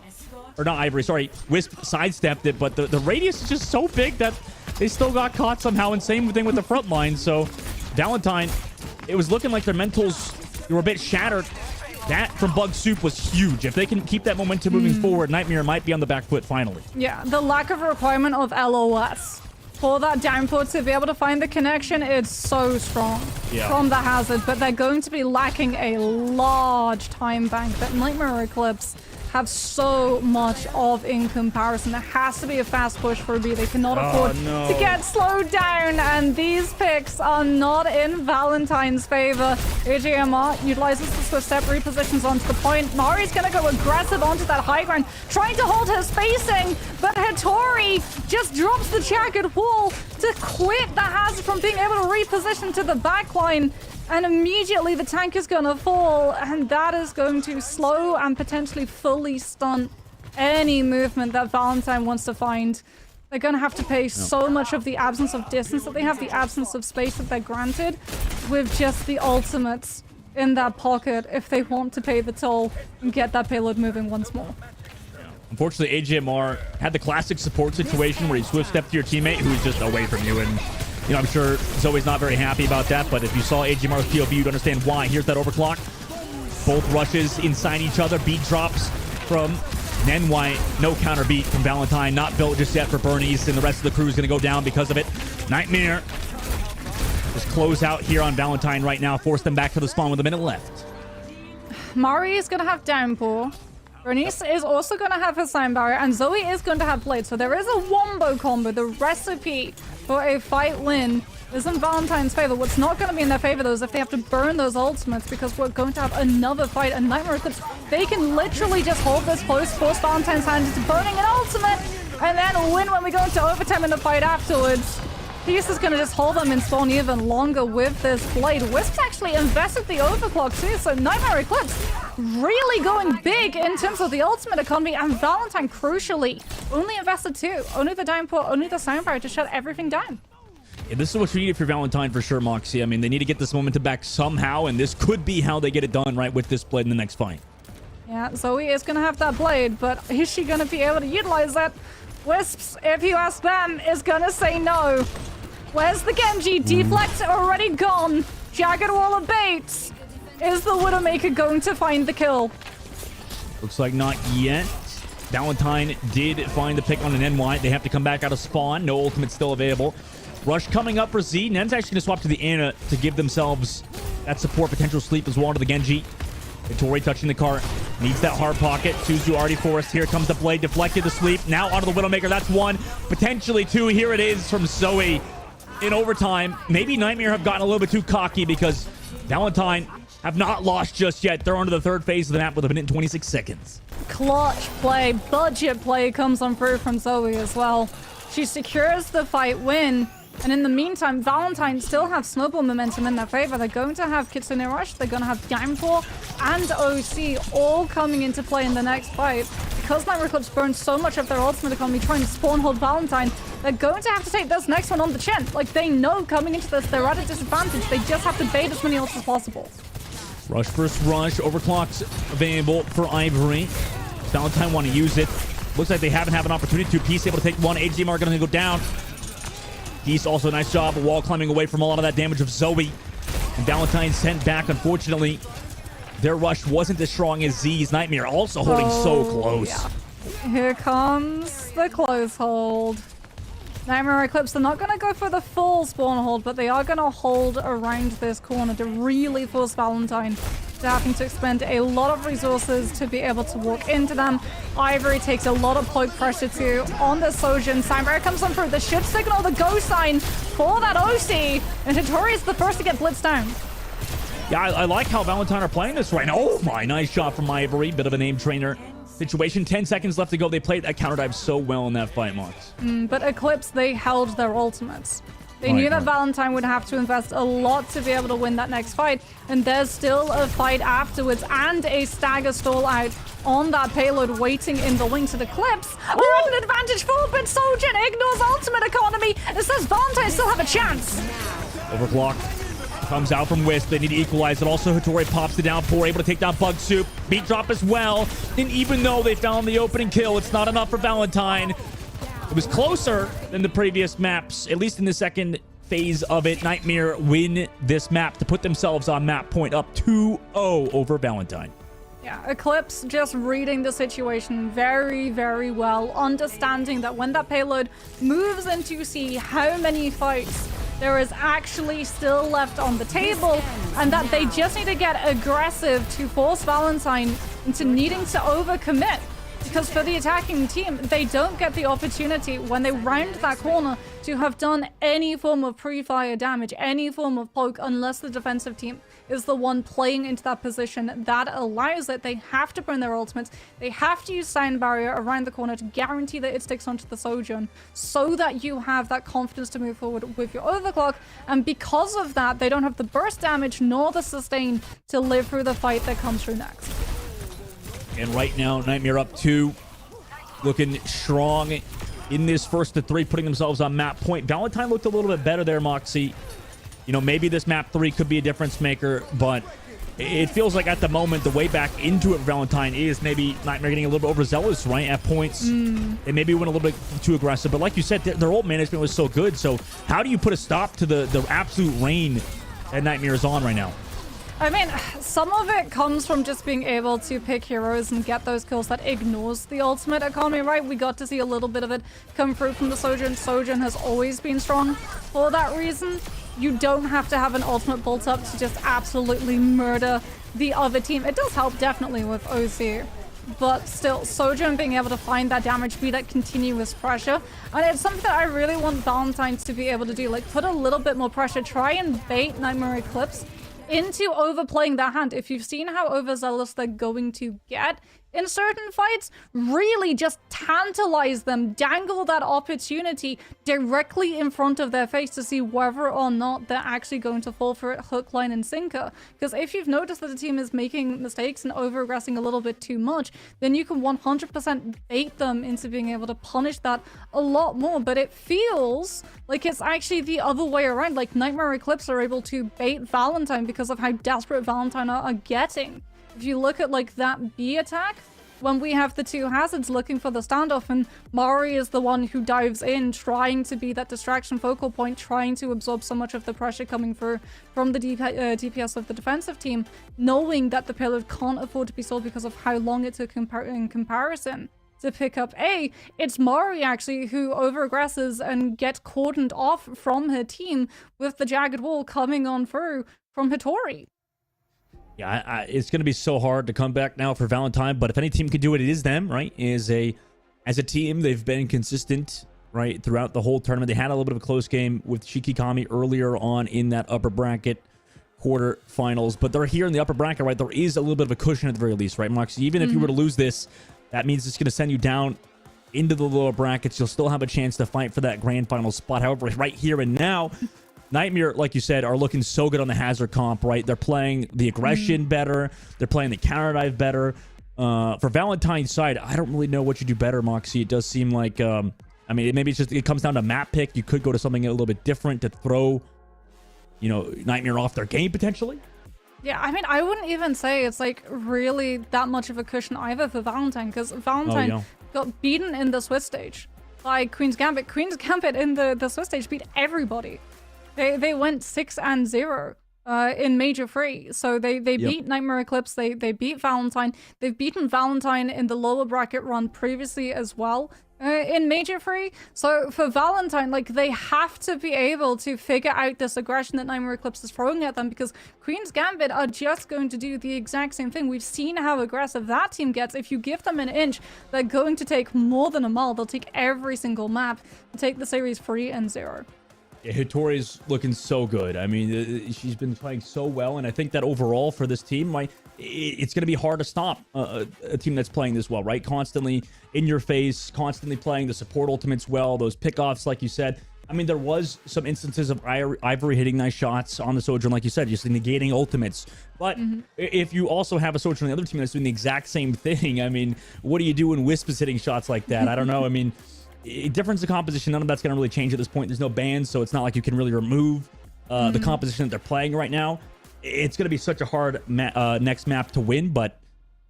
or not Ivory, sorry, Wisp sidestepped it, but the radius is just so big that they still got caught somehow, and same thing with the front line. So Valentine, it was looking like their mentals were a bit shattered. That from Bug Soup was huge. If they can keep that momentum moving forward, Nightmare might be on the back foot finally.
Yeah, the lack of requirement of LOS for that downpour to be able to find the connection is so strong from the Hazard, but they're going to be lacking a large time bank that Nightmare Eclipse have so much of in comparison. There has to be a fast push for a B. They cannot afford to get slowed down, and these picks are not in Valentine's favor. AJMR utilizes the swift step, repositions onto the point. Mari's gonna go aggressive onto that high ground, trying to hold her spacing, but Hittori just drops the jagged wall to quit the Hazard from being able to reposition to the backline. And immediately the tank is going to fall, and that is going to slow and potentially fully stunt any movement that Valentine wants to find. They're going to have to pay so much of the absence of distance that they have, the absence of space that they're granted, with just the ultimates in that pocket if they want to pay the toll and get that payload moving once more.
Unfortunately, AJMR had the classic support situation where you swift step to your teammate who's just away from you, and you know, I'm sure Zoe's not very happy about that, but if you saw AJMR's POV, you'd understand why. Here's that overclock. Both rushes inside each other. Beat drops from Nenwai. No counter beat from Valentine. Not built just yet for Bernice, and the rest of the crew is going to go down because of it. Nightmare Just close out here on Valentine right now. Force them back to the spawn with a minute left.
Mari is going to have Downpour. Bernice is also going to have her Sign Barrier, and Zoe is going to have Blade. So there is a wombo combo. The recipe for a fight win is in Valentine's favor. What's not going to be in their favor, though, is if they have to burn those ultimates, because we're going to have another fight. And Nightmare Eclipse, they can literally just hold this close, force Valentine's hand into burning an ultimate, and then win when we go into overtime in the fight afterwards. Peace is going to just hold them in spawn even longer with this Blade. Wisp's actually invested the overclock too, so Nightmare Eclipse really going big in terms of the ultimate economy, and Valentine, crucially, only invested 2. Only the Downpour, only the Sound Barrier to shut everything down.
Yeah, this is what you need for Valentine for sure, Moxie. I mean, they need to get this momentum back somehow, and this could be how they get it done, right, with this Blade in the next fight.
Yeah, Zoe is going to have that Blade, but is she going to be able to utilize that? Wisps, if you ask them, is going to say no. Where's the Genji? Deflect already gone. Jagged Wall of Baits. Is the Widowmaker going to find the kill?
Looks like not yet. Valentine did find the pick on an NY. They have to come back out of spawn. No ultimate still available. Rush coming up for Z. Nen's actually going to swap to the Ana to give themselves that support. Potential sleep as well to the Genji. Vittori touching the cart. Needs that hard pocket. Suzu already forced. Here comes the Blade. Deflected to sleep. Now onto the Widowmaker. That's 1. Potentially 2. Here it is from Zoe in overtime. Maybe Nightmare have gotten a little bit too cocky because Valentine have not lost just yet. They're onto the 3rd phase of the map with a minute and 26 seconds.
Clutch play, budget play comes on through from Zoe as well. She secures the fight win. And in the meantime, Valentine still have snowball momentum in their favor. They're going to have Kitsune Rush, they're going to have Downpour and OC all coming into play in the next fight. Because Nightmare Eclipse burned so much of their ultimate economy trying to spawn hold Valentine, they're going to have to take this next one on the chin. Like, they know coming into this, they're at a disadvantage. They just have to bait as many ults as possible.
Rush versus Rush. Overclock's available for Ivory. Valentine want to use it. Looks like they haven't had an opportunity to. Peace able to take one. HDMR going to go down. Peace also a nice job of wall climbing away from a lot of that damage of Zoe. And Valentine sent back. Unfortunately, their rush wasn't as strong as Z's. Nightmare also holding so close.
Yeah. Here comes the close hold. Nightmare Eclipse, they're not going to go for the full spawn hold, but they are going to hold around this corner to really force Valentine to having to expend a lot of resources to be able to walk into them. Ivory takes a lot of poke pressure too on the Sojin. Signbarrier comes on through the ship signal, the go sign for that OC, and Hattori is the first to get blitzed down.
Yeah, I like how Valentine are playing this right now. Oh my, nice shot from Ivory. Bit of a name trainer situation. 10 seconds left to go. They played that counter dive so well in that fight, Mox.
But Eclipse, they held their ultimates. They knew that Valentine would have to invest a lot to be able to win that next fight. And there's still a fight afterwards and a stagger stall out on that payload waiting in the wing to the Eclipse. Oh, an advantage for, but Sojin ignores ultimate economy. It says Valentine still have a chance.
Overclock comes out from Wisp. They need to equalize it. Also, Hattori pops the Downpour, able to take down Bug Soup. Beat drop as well. And even though they found the opening kill, it's not enough for Valentine. It was closer than the previous maps, at least in the second phase of it. Nightmare win this map to put themselves on map point up 2-0 over Valentine.
Yeah, Eclipse just reading the situation very, very well, understanding that when that payload moves into see how many fights there is actually still left on the table, and that they just need to get aggressive to force Valentine into needing to overcommit. Because for the attacking team, they don't get the opportunity when they round that corner to have done any form of pre-fire damage, any form of poke, unless the defensive team is the one playing into that position that allows it. They have to burn their ultimates. They have to use Sound Barrier around the corner to guarantee that it sticks onto the Sojourn so that you have that confidence to move forward with your overclock. And because of that, they don't have the burst damage nor the sustain to live through the fight that comes through next.
And right now, Nightmare up 2, looking strong in this first to 3, putting themselves on map point. Valentine looked a little bit better there, Moxie. You know, maybe this map 3 could be a difference maker, but it feels like at the moment, the way back into it, Valentine is maybe Nightmare getting a little bit overzealous, right? At points, they maybe went a little bit too aggressive. But like you said, their ult management was so good. So how do you put a stop to the absolute reign that Nightmare is on right now?
I mean, some of it comes from just being able to pick heroes and get those kills that ignores the ultimate economy, right? We got to see a little bit of it come through from the Sojourn. Sojourn has always been strong for that reason. You don't have to have an ultimate bolt up to just absolutely murder the other team. It does help definitely with OC, but still, Sojourn being able to find that damage, be that continuous pressure, and it's something that I really want Valentine to be able to do, like put a little bit more pressure, try and bait Nightmare Eclipse into overplaying their hand. If you've seen how overzealous they're going to get in certain fights, really just tantalize them, dangle that opportunity directly in front of their face to see whether or not they're actually going to fall for it hook, line, and sinker. Because if you've noticed that the team is making mistakes and over-aggressing a little bit too much, then you can 100% bait them into being able to punish that a lot more. But it feels like it's actually the other way around. Like Nightmare Eclipse are able to bait Valentine because of how desperate Valentine are getting. If you look at like that B attack, when we have the two hazards looking for the standoff and Mari is the one who dives in, trying to be that distraction focal point, trying to absorb so much of the pressure coming through from the DPS of the defensive team, knowing that the pillar can't afford to be sold because of how long it took in comparison to pick up A, it's Mari actually who over-aggresses and gets cordoned off from her team with the jagged wall coming on through from Hattori.
Yeah, it's going to be so hard to come back now for Valentine, but if any team can do it, it is them, right? As a team, they've been consistent, right, throughout the whole tournament. They had a little bit of a close game with Shikigami earlier on in that upper bracket quarterfinals, but they're here in the upper bracket, right? There is a little bit of a cushion at the very least, right, Moxie? Even if you were to lose this, that means it's going to send you down into the lower brackets. You'll still have a chance to fight for that grand final spot. However, right here and now, Nightmare, like you said, are looking so good on the hazard comp, right? They're playing the aggression better. They're playing the counter dive better. For Valentine's side, I don't really know what you do better, Moxie. It does seem like, I mean, maybe it's just, it comes down to map pick. You could go to something a little bit different to throw, you know, Nightmare off their game potentially.
Yeah, I mean, I wouldn't even say it's like really that much of a cushion either for Valentine, because Valentine got beaten in the Swiss stage by Queen's Gambit. Queen's Gambit in the Swiss stage beat everybody. They went 6-0 in Major 3. So they beat Nightmare Eclipse, they beat Valentine. They've beaten Valentine in the lower bracket run previously as well in Major 3. So for Valentine, like, they have to be able to figure out this aggression that Nightmare Eclipse is throwing at them, because Queen's Gambit are just going to do the exact same thing. We've seen how aggressive that team gets. If you give them an inch, they're going to take more than a mile. They'll take every single map and take the series 3-0.
Yeah, Hattori's looking so good. I mean, she's been playing so well, and I think that overall for this team, it's going to be hard to stop a team that's playing this well, right? Constantly in your face, constantly playing the support ultimates well, those pickoffs, like you said. I mean, there was some instances of Ivory hitting nice shots on the Sojourn, like you said, just negating ultimates. But if you also have a Sojourn on the other team that's doing the exact same thing, I mean, what do you do when Wisp is hitting shots like that? I don't know. I mean, difference in composition, none of that's going to really change at this point. There's no bans, so it's not like you can really remove the composition that they're playing right now. It's going to be such a hard next map to win, but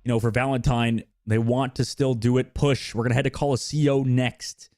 you know, for Valentine, they want to still do it. Push. We're going to head to Colosseo next.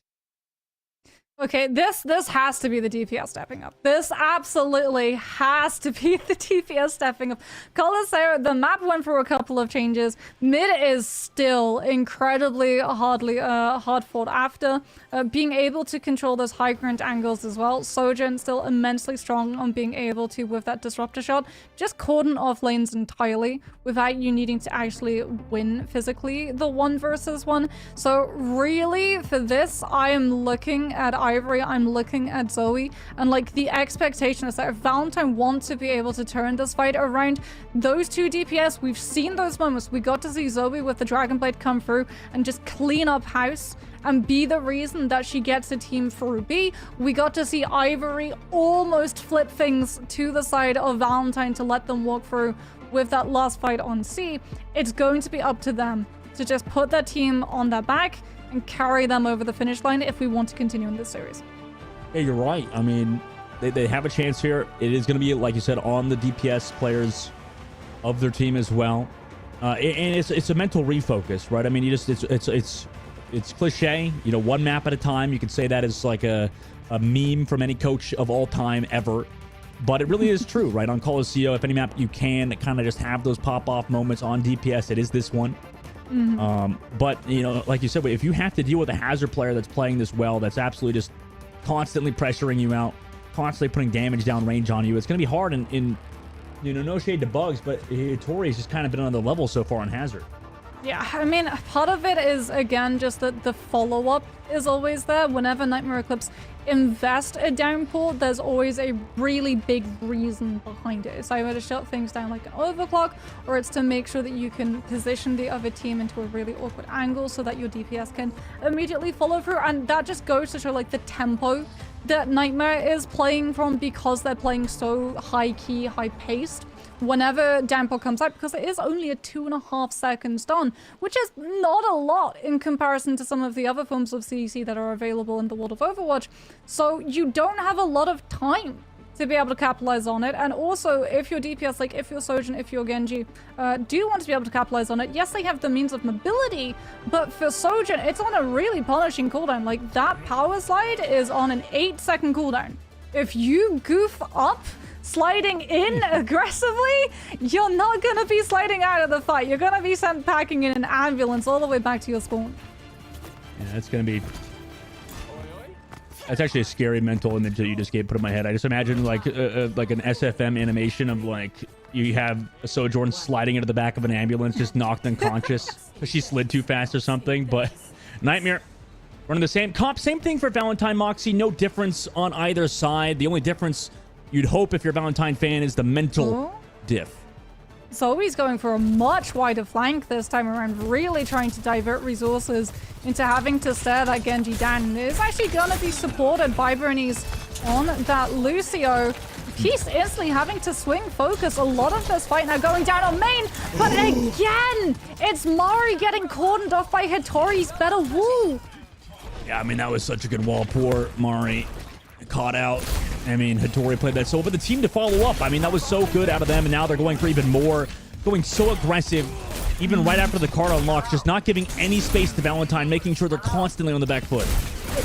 Okay, this has to be the DPS stepping up. This absolutely has to be the DPS stepping up. Colosseo, the map went through a couple of changes. Mid is still incredibly hard fought after. Being able to control those high ground angles as well. Sojourn still immensely strong on being able to, with that disruptor shot, just cordon off lanes entirely without you needing to actually win physically the 1 versus 1. So really, for this, I am looking at Ivory, I'm looking at Zoe, and like the expectation is that if Valentine wants to be able to turn this fight around, those two DPS, we've seen those moments. We got to see Zoe with the Dragon Blade come through and just clean up house and be the reason that she gets a team through B. We got to see Ivory almost flip things to the side of Valentine to let them walk through with that last fight on C. It's going to be up to them to just put that team on their back and carry them over the finish line if we want to continue in this series.
Yeah, you're right. I mean, they have a chance here. It is going to be, like you said, on the DPS players of their team as well. And it's a mental refocus, right? I mean, you just it's cliche, you know, one map at a time. You could say that is like a meme from any coach of all time ever. But it really is true, right? On Colosseo, if any map you can kind of just have those pop-off moments on DPS, it is this one. But, you know, like you said, if you have to deal with a hazard player that's playing this well, that's absolutely just constantly pressuring you out, constantly putting damage down range on you. It's going to be hard in you know, no shade to Bugs, but Tori's just kind of been on the level so far on Hazard.
Yeah, I mean, part of it is, again, just that the follow-up is always there. Whenever Nightmare Eclipse invest a downpour, there's always a really big reason behind it. It's either to shut things down like an overclock, or it's to make sure that you can position the other team into a really awkward angle so that your DPS can immediately follow through. And that just goes to show like the tempo that Nightmare is playing from, because they're playing so high-key, high-paced. Whenever downpour comes out, because it is only a 2.5 seconds stun, which is not a lot in comparison to some of the other forms of CDC that are available in the world of Overwatch. So you don't have a lot of time to be able to capitalize on it. And also, if your DPS, like if you're Sojourn, if you're Genji, do want to be able to capitalize on it, yes, they have the means of mobility, but for Sojourn, it's on a really punishing cooldown. Like, that power slide is on an 8-second cooldown. If you goof up sliding in aggressively, you're not gonna be sliding out of the fight. You're gonna be sent packing in an ambulance all the way back to your spawn.
Yeah, that's gonna be... That's actually a scary mental image that you just put in my head. I just imagine like an SFM animation of like you have a Sojourn sliding into the back of an ambulance, just knocked unconscious because she slid too fast or something. But Nightmare running the same comp, same thing for Valentine Moxie. No difference on either side. The only difference you'd hope if you're a Valentine fan is the mental diff.
Zoe's going for a much wider flank this time around, really trying to divert resources into having to stare that Genji down. It is actually going to be supported by Bernice on that Lucio. He's instantly having to swing focus. A lot of this fight now going down on main, but again, it's Mari getting cordoned off by Hattori's better wall.
Yeah, I mean, that was such a good wall. Poor Mari caught out. I mean, Hattori played that so, but the team to follow up, I mean, that was so good out of them, and now they're going for even more, going so aggressive, even right after the card unlocks, just not giving any space to Valentine, making sure they're constantly on the back foot.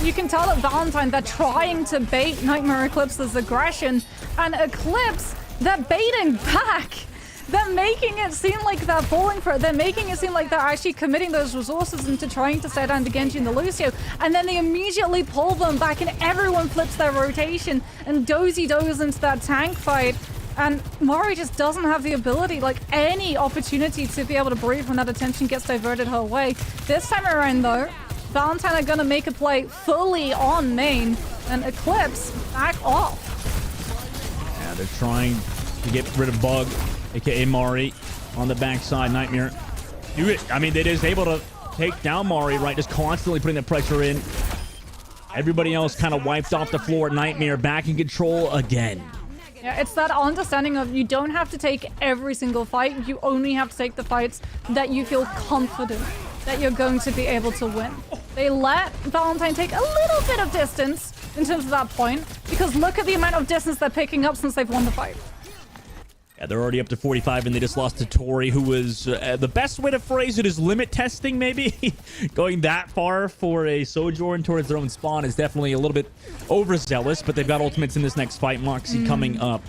You can tell that Valentine, they're trying to bait Nightmare Eclipse's aggression, and Eclipse, they're baiting back. They're making it seem like they're falling for it. They're making it seem like they're actually committing those resources into trying to stay down to Genji and the Lucio. And then they immediately pull them back and everyone flips their rotation and Dozy goes into that tank fight. And Mari just doesn't have the ability, like any opportunity to be able to breathe when that attention gets diverted her way. This time around though, Valentine are going to make a play fully on main and Eclipse back off.
Yeah, they're trying to get rid of Bug, aka Mari, on the backside. Nightmare do it. I mean, they is able to take down Mari, right? Just constantly putting the pressure in. Everybody else kind of wiped off the floor. Nightmare back in control again.
Yeah, it's that understanding of you don't have to take every single fight. You only have to take the fights that you feel confident that you're going to be able to win. They let Valentine take a little bit of distance in terms of that point, because look at the amount of distance they're picking up since they've won the fight.
Yeah, they're already up to 45, and they just lost to Tori, who was, the best way to phrase it is limit testing, maybe? Going that far for a Sojourn towards their own spawn is definitely a little bit overzealous, but they've got ultimates in this next fight. Moxie coming up.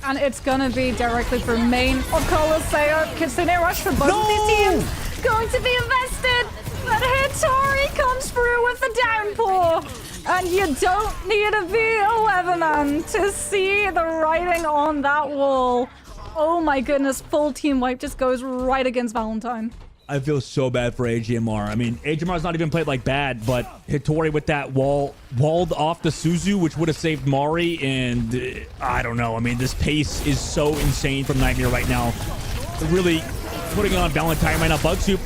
And it's gonna be directly for main of Coloseo. Kitsune rush for both of these teams. Going to be invested, but Hattori comes through with the downpour. And you don't need to be a weatherman to see the writing on that wall. Oh my goodness, full team wipe just goes right against Valentine.
I feel so bad for AGMR. I mean, AGMR's not even played like bad, but Hattori with that walled off the Suzu, which would have saved Mari, and I don't know. I mean, this pace is so insane from Nightmare right now. They're really putting it on Valentine right now. Bug Soup,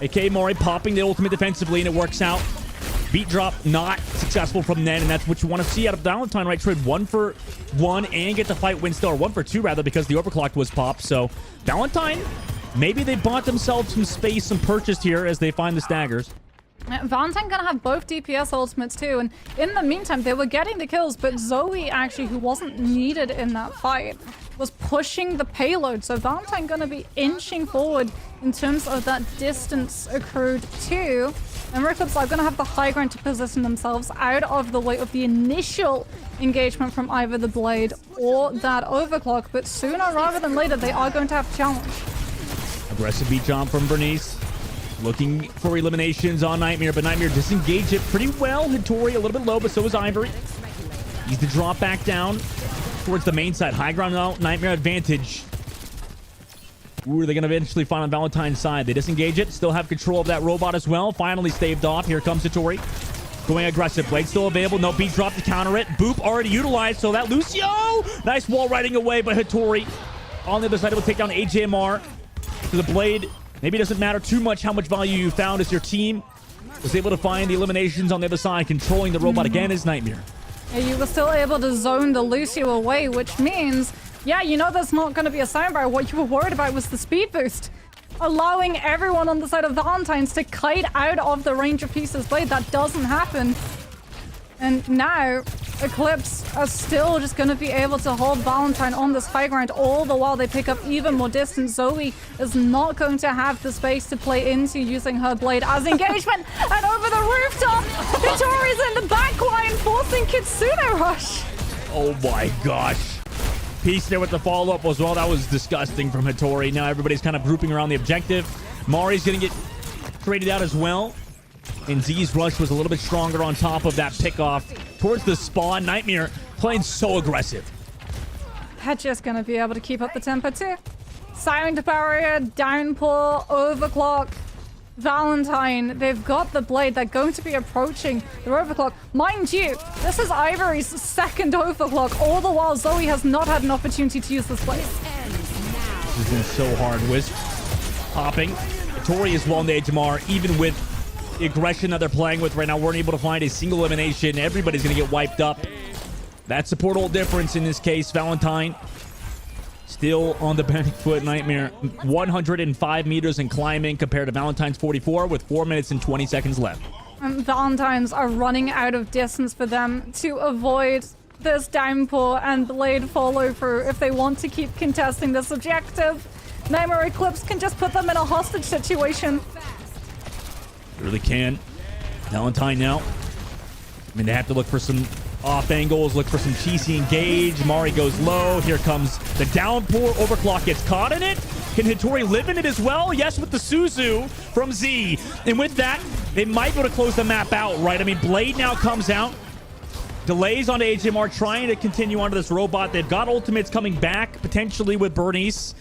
aka Mari, popping the ultimate defensively, and it works out. Beat drop not successful from Nen, and that's what you want to see out of Valentine, right? Trade 1 for 1 and get the fight win still, or 1 for 2 rather, because the overclock was popped. So Valentine, maybe they bought themselves some space, some purchase here as they find the staggers.
Valentine gonna have both DPS ultimates too, and in the meantime they were getting the kills, but Zoe actually, who wasn't needed in that fight, was pushing the payload. So Valentine gonna be inching forward in terms of that distance accrued too. And Eclipse are going to have the high ground to position themselves out of the way of the initial engagement from either the Blade or that overclock. But sooner rather than later, they are going to have a challenge.
Aggressive beat jump from Bernice. Looking for eliminations on Nightmare, but Nightmare disengaged it pretty well. Hattori a little bit low, but so is Ivory. Needs to drop back down towards the main side. High ground now. Nightmare advantage. Ooh, are they going to eventually find on Valentine's side? They disengage it. Still have control of that robot as well. Finally staved off. Here comes Hattori. Going aggressive. Blade still available. No beat drop to counter it. Boop already utilized. So that Lucio. Nice wall riding away by Hattori. On the other side, it will take down AJMR. So the Blade, maybe it doesn't matter too much how much value you found as your team was able to find the eliminations on the other side. Controlling the robot again is Nightmare.
Yeah, you were still able to zone the Lucio away, which means, yeah, you know there's not going to be a soundbar. What you were worried about was the speed boost. Allowing everyone on the side of Valentine's to kite out of the range of Pieces Blade. That doesn't happen. And now, Eclipse are still just going to be able to hold Valentine on this high ground, all the while they pick up even more distance. Zoe is not going to have the space to play into using her blade as engagement. And over the rooftop, Hattori's in the back line, forcing Kitsune Rush.
Oh my gosh. Piece there with the follow-up as well. That was disgusting from Hattori. Now everybody's kind of grouping around the objective. Mari's going to get traded out as well. And Z's rush was a little bit stronger on top of that pickoff towards the spawn. Nightmare playing so aggressive.
They're just going to be able to keep up the tempo too. Silent Barrier, Downpour, Overclock, Valentine. They've got the blade. They're going to be approaching their Overclock. Mind you, this is Ivory's second Overclock. All the while, Zoe has not had an opportunity to use this blade.
This has been so hard. Wisp hopping. Hattori is well in the HMR, even with the aggression that they're playing with right now. Weren't able to find a single elimination. Everybody's going to get wiped up. That's the portal difference in this case. Valentine still on the back foot. Nightmare 105 meters and climbing compared to Valentine's 44 with 4 minutes and 20 seconds left.
Valentines are running out of distance for them to avoid this downpour and blade follow through if they want to keep contesting this objective. Nightmare Eclipse can just put them in a hostage situation.
Really can. Valentine now. I mean, they have to look for some off angles, look for some cheesy engage. Mari goes low. Here comes the downpour. Overclock gets caught in it. Can Hattori live in it as well? Yes, with the Suzu from Z. And with that, they might be able to close the map out, right? I mean, Blade now comes out. Delays onto HMR, trying to continue onto this robot. They've got ultimates coming back, potentially with Bernice.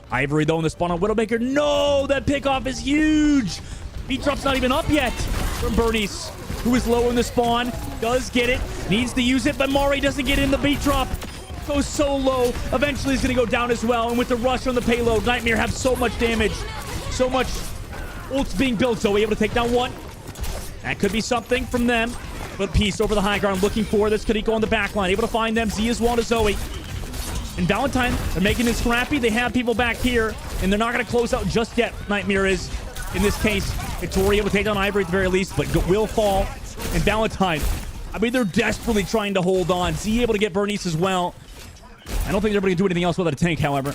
Ivory, though, in the spawn on Widowmaker. No, that pickoff is huge. Beat drop's not even up yet from Bernice, who is low in the spawn. Does get it. Needs to use it, but Mari doesn't get in the beat drop. Goes so low. Eventually, he's going to go down as well. And with the rush on the payload, Nightmare have so much damage. So much ults being built. Zoe able to take down one. That could be something from them. But Peace over the high ground looking for this. Could he go on the back line? Able to find them. Z as well to Zoe. And Valentine, they're making it scrappy. They have people back here. And they're not going to close out just yet. Nightmare is, in this case, Hattori able to take down Ivory at the very least, but will fall. And Valentine, I mean, they're desperately trying to hold on. Z able to get Bernice as well. I don't think they're able to do anything else without a tank, however.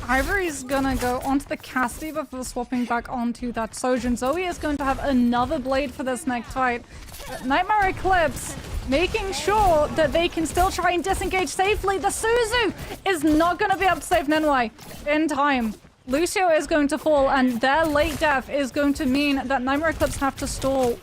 Ivory's gonna go onto the Cassidy before swapping back onto that Sojourn. Zoe is going to have another blade for this next fight. But Nightmare Eclipse making sure that they can still try and disengage safely. The Suzu is not going to be able to save Nenwai in time. Lucio is going to fall, and their late death is going to mean that Nightmare Eclipse have to stall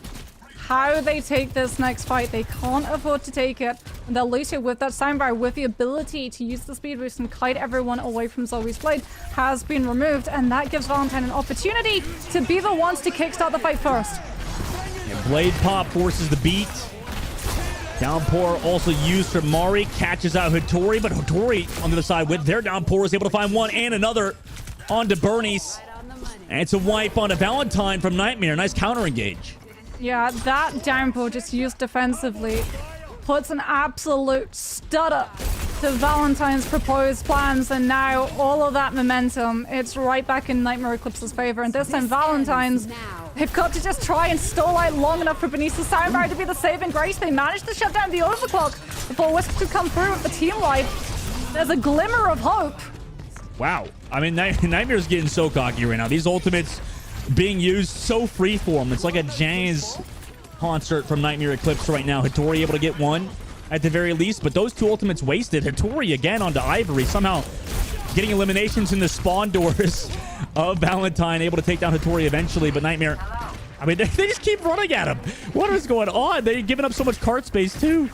how they take this next fight. They can't afford to take it. And that Lucio, with that soundbar, with the ability to use the speed boost and kite everyone away from Zoe's blade, has been removed. And that gives Valentine an opportunity to be the ones to kickstart the fight first.
And blade pop forces the beat. Downpour also used for Mari. Catches out Hattori, but Hattori on the other side with their downpour is able to find one and another onto Bernice. And it's a wipe onto Valentine from Nightmare. Nice counter engage.
Yeah, that downpour just used defensively puts an absolute stutter to Valentine's proposed plans, and now all of that momentum, it's right back in Nightmare Eclipse's favor. And this time Valentine's, they've got to just try and stall out long enough for Benice's soundbar to be the saving grace. They managed to shut down the overclock before Wisp could come through with the team wipe. There's a glimmer of hope.
Wow. I mean, Nightmare's getting so cocky right now. These ultimates being used so freeform. It's like a jazz concert from Nightmare Eclipse right now. Hattori able to get one at the very least, but those two ultimates wasted. Hattori again onto Ivory, somehow getting eliminations in the spawn doors of Valentine, able to take down Hattori eventually, but Nightmare, I mean, they just keep running at him. What is going on? They're giving up so much card space too.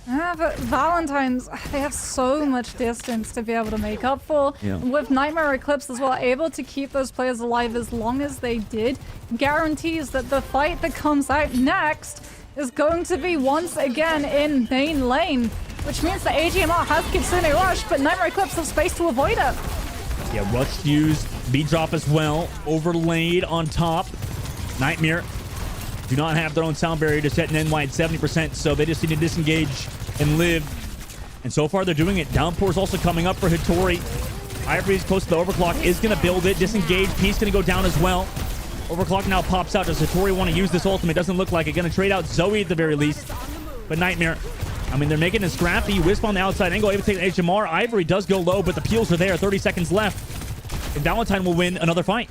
Yeah, but Valentine's, they have so much distance to be able to make up for.
Yeah.
With Nightmare Eclipse as well, able to keep those players alive as long as they did, guarantees that the fight that comes out next is going to be once again in main lane, which means that AGMR has Kitsune Rush, but Nightmare Eclipse have space to avoid it.
Yeah, Rush used, B-drop as well, overlaid on top. Nightmare do not have their own sound barrier to set an end wide 70%, so they just need to disengage and live. And so far, they're doing it. Downpour is also coming up for Hattori. Ivory's close to the overclock, is going to build it. Disengage, Peace going to go down as well. Overclock now pops out. Does Hattori want to use this ultimate? Doesn't look like it. Going to trade out Zoe at the very least. But Nightmare, I mean, they're making it scrappy. Wisp on the outside angle, able to take HMR. Ivory does go low, but the peels are there. 30 seconds left. And Valentine will win another fight.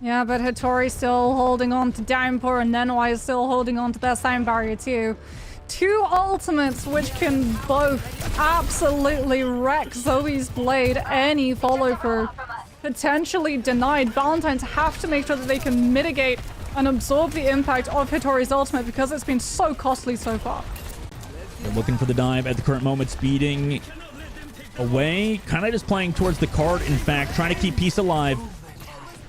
Yeah, but Hattori still holding on to Downpour, and Nenoi is still holding on to their sound barrier too. Two ultimates which can both absolutely wreck Zoe's blade. Any follow through potentially denied. Valentines have to make sure that they can mitigate and absorb the impact of Hattori's ultimate because it's been so costly so far.
They're looking for the dive at the current moment, speeding away, kind of just playing towards the card, in fact, trying to keep Peace alive.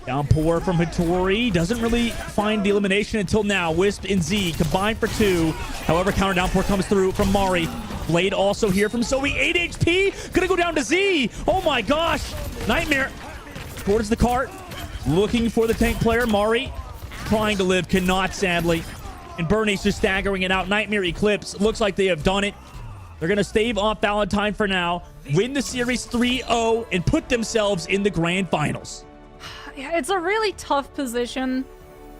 Downpour from Hattori. Doesn't really find the elimination until now. Wisp and Z combined for 2. However, counter downpour comes through from Mari. Blade also here from Zoe. 8 HP. Gonna go down to Z. Oh my gosh. Nightmare towards the cart. Looking for the tank player. Mari trying to live. Cannot, sadly. And Bernie's just staggering it out. Nightmare Eclipse. Looks like they have done it. They're going to stave off Valentine for now. Win the series 3-0 and put themselves in the grand finals.
Yeah, it's a really tough position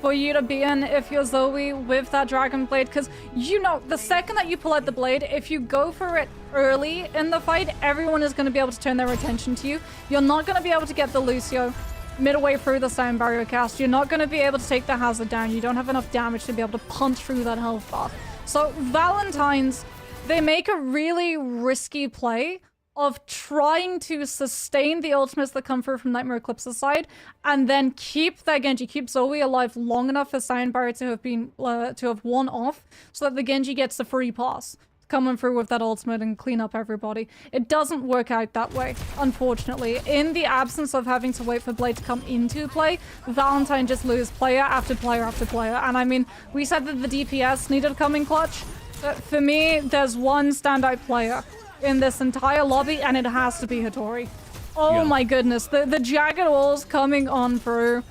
for you to be in if you're Zoe with that Dragon Blade, because you know the second that you pull out the blade, if you go for it early in the fight, everyone is going to be able to turn their attention to you. You're not going to be able to get the Lucio midway through the sound barrier cast. You're not going to be able to take the hazard down. You don't have enough damage to be able to punch through that health bar. So Valentine's, they make a really risky play of trying to sustain the ultimates that come through from Nightmare Eclipse's side, and then keep that Genji, keep Zoe alive long enough for Sound Barrier to have been to have won off, so that the Genji gets the free pass coming through with that ultimate and clean up everybody. It doesn't work out that way, unfortunately. In the absence of having to wait for Blade to come into play, Valentine just lose player after player after player. And I mean, we said that the DPS needed to come in clutch. But for me, there's one standout player in this entire lobby, and it has to be Hattori. Oh my goodness, the jagged walls coming on through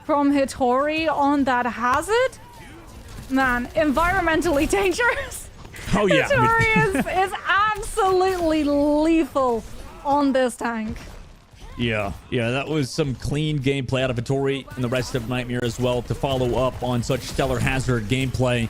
from Hattori on that hazard? Man, environmentally dangerous.
Oh yeah.
Hattori is absolutely lethal on this tank.
Yeah, that was some clean gameplay out of Hattori and the rest of Nightmare as well to follow up on such stellar hazard gameplay.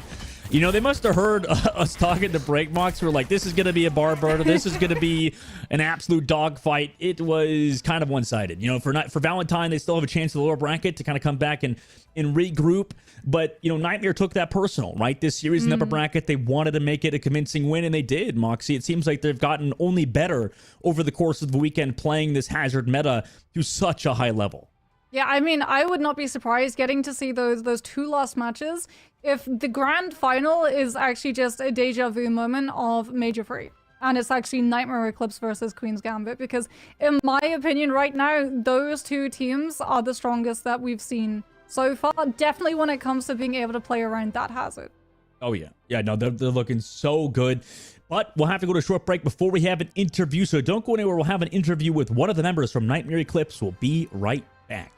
You know, they must have heard us talking to Breakbox. We're like, this is going to be a bar burner. This is going to be an absolute dogfight. It was kind of one-sided. You know, for Valentine, they still have a chance in the lower bracket to kind of come back and regroup. But, you know, Nightmare took that personal, right? This series in the upper bracket, they wanted to make it a convincing win, and they did, Moxie. It seems like they've gotten only better over the course of the weekend playing this hazard meta to such a high level.
Yeah, I mean, I would not be surprised getting to see those two last matches if the grand final is actually just a deja vu moment of Major 3. And it's actually Nightmare Eclipse versus Queen's Gambit, because in my opinion right now, those two teams are the strongest that we've seen so far. Definitely when it comes to being able to play around that hazard.
Oh yeah. Yeah, no, they're looking so good. But we'll have to go to a short break before we have an interview. So don't go anywhere. We'll have an interview with one of the members from Nightmare Eclipse. We'll be right back.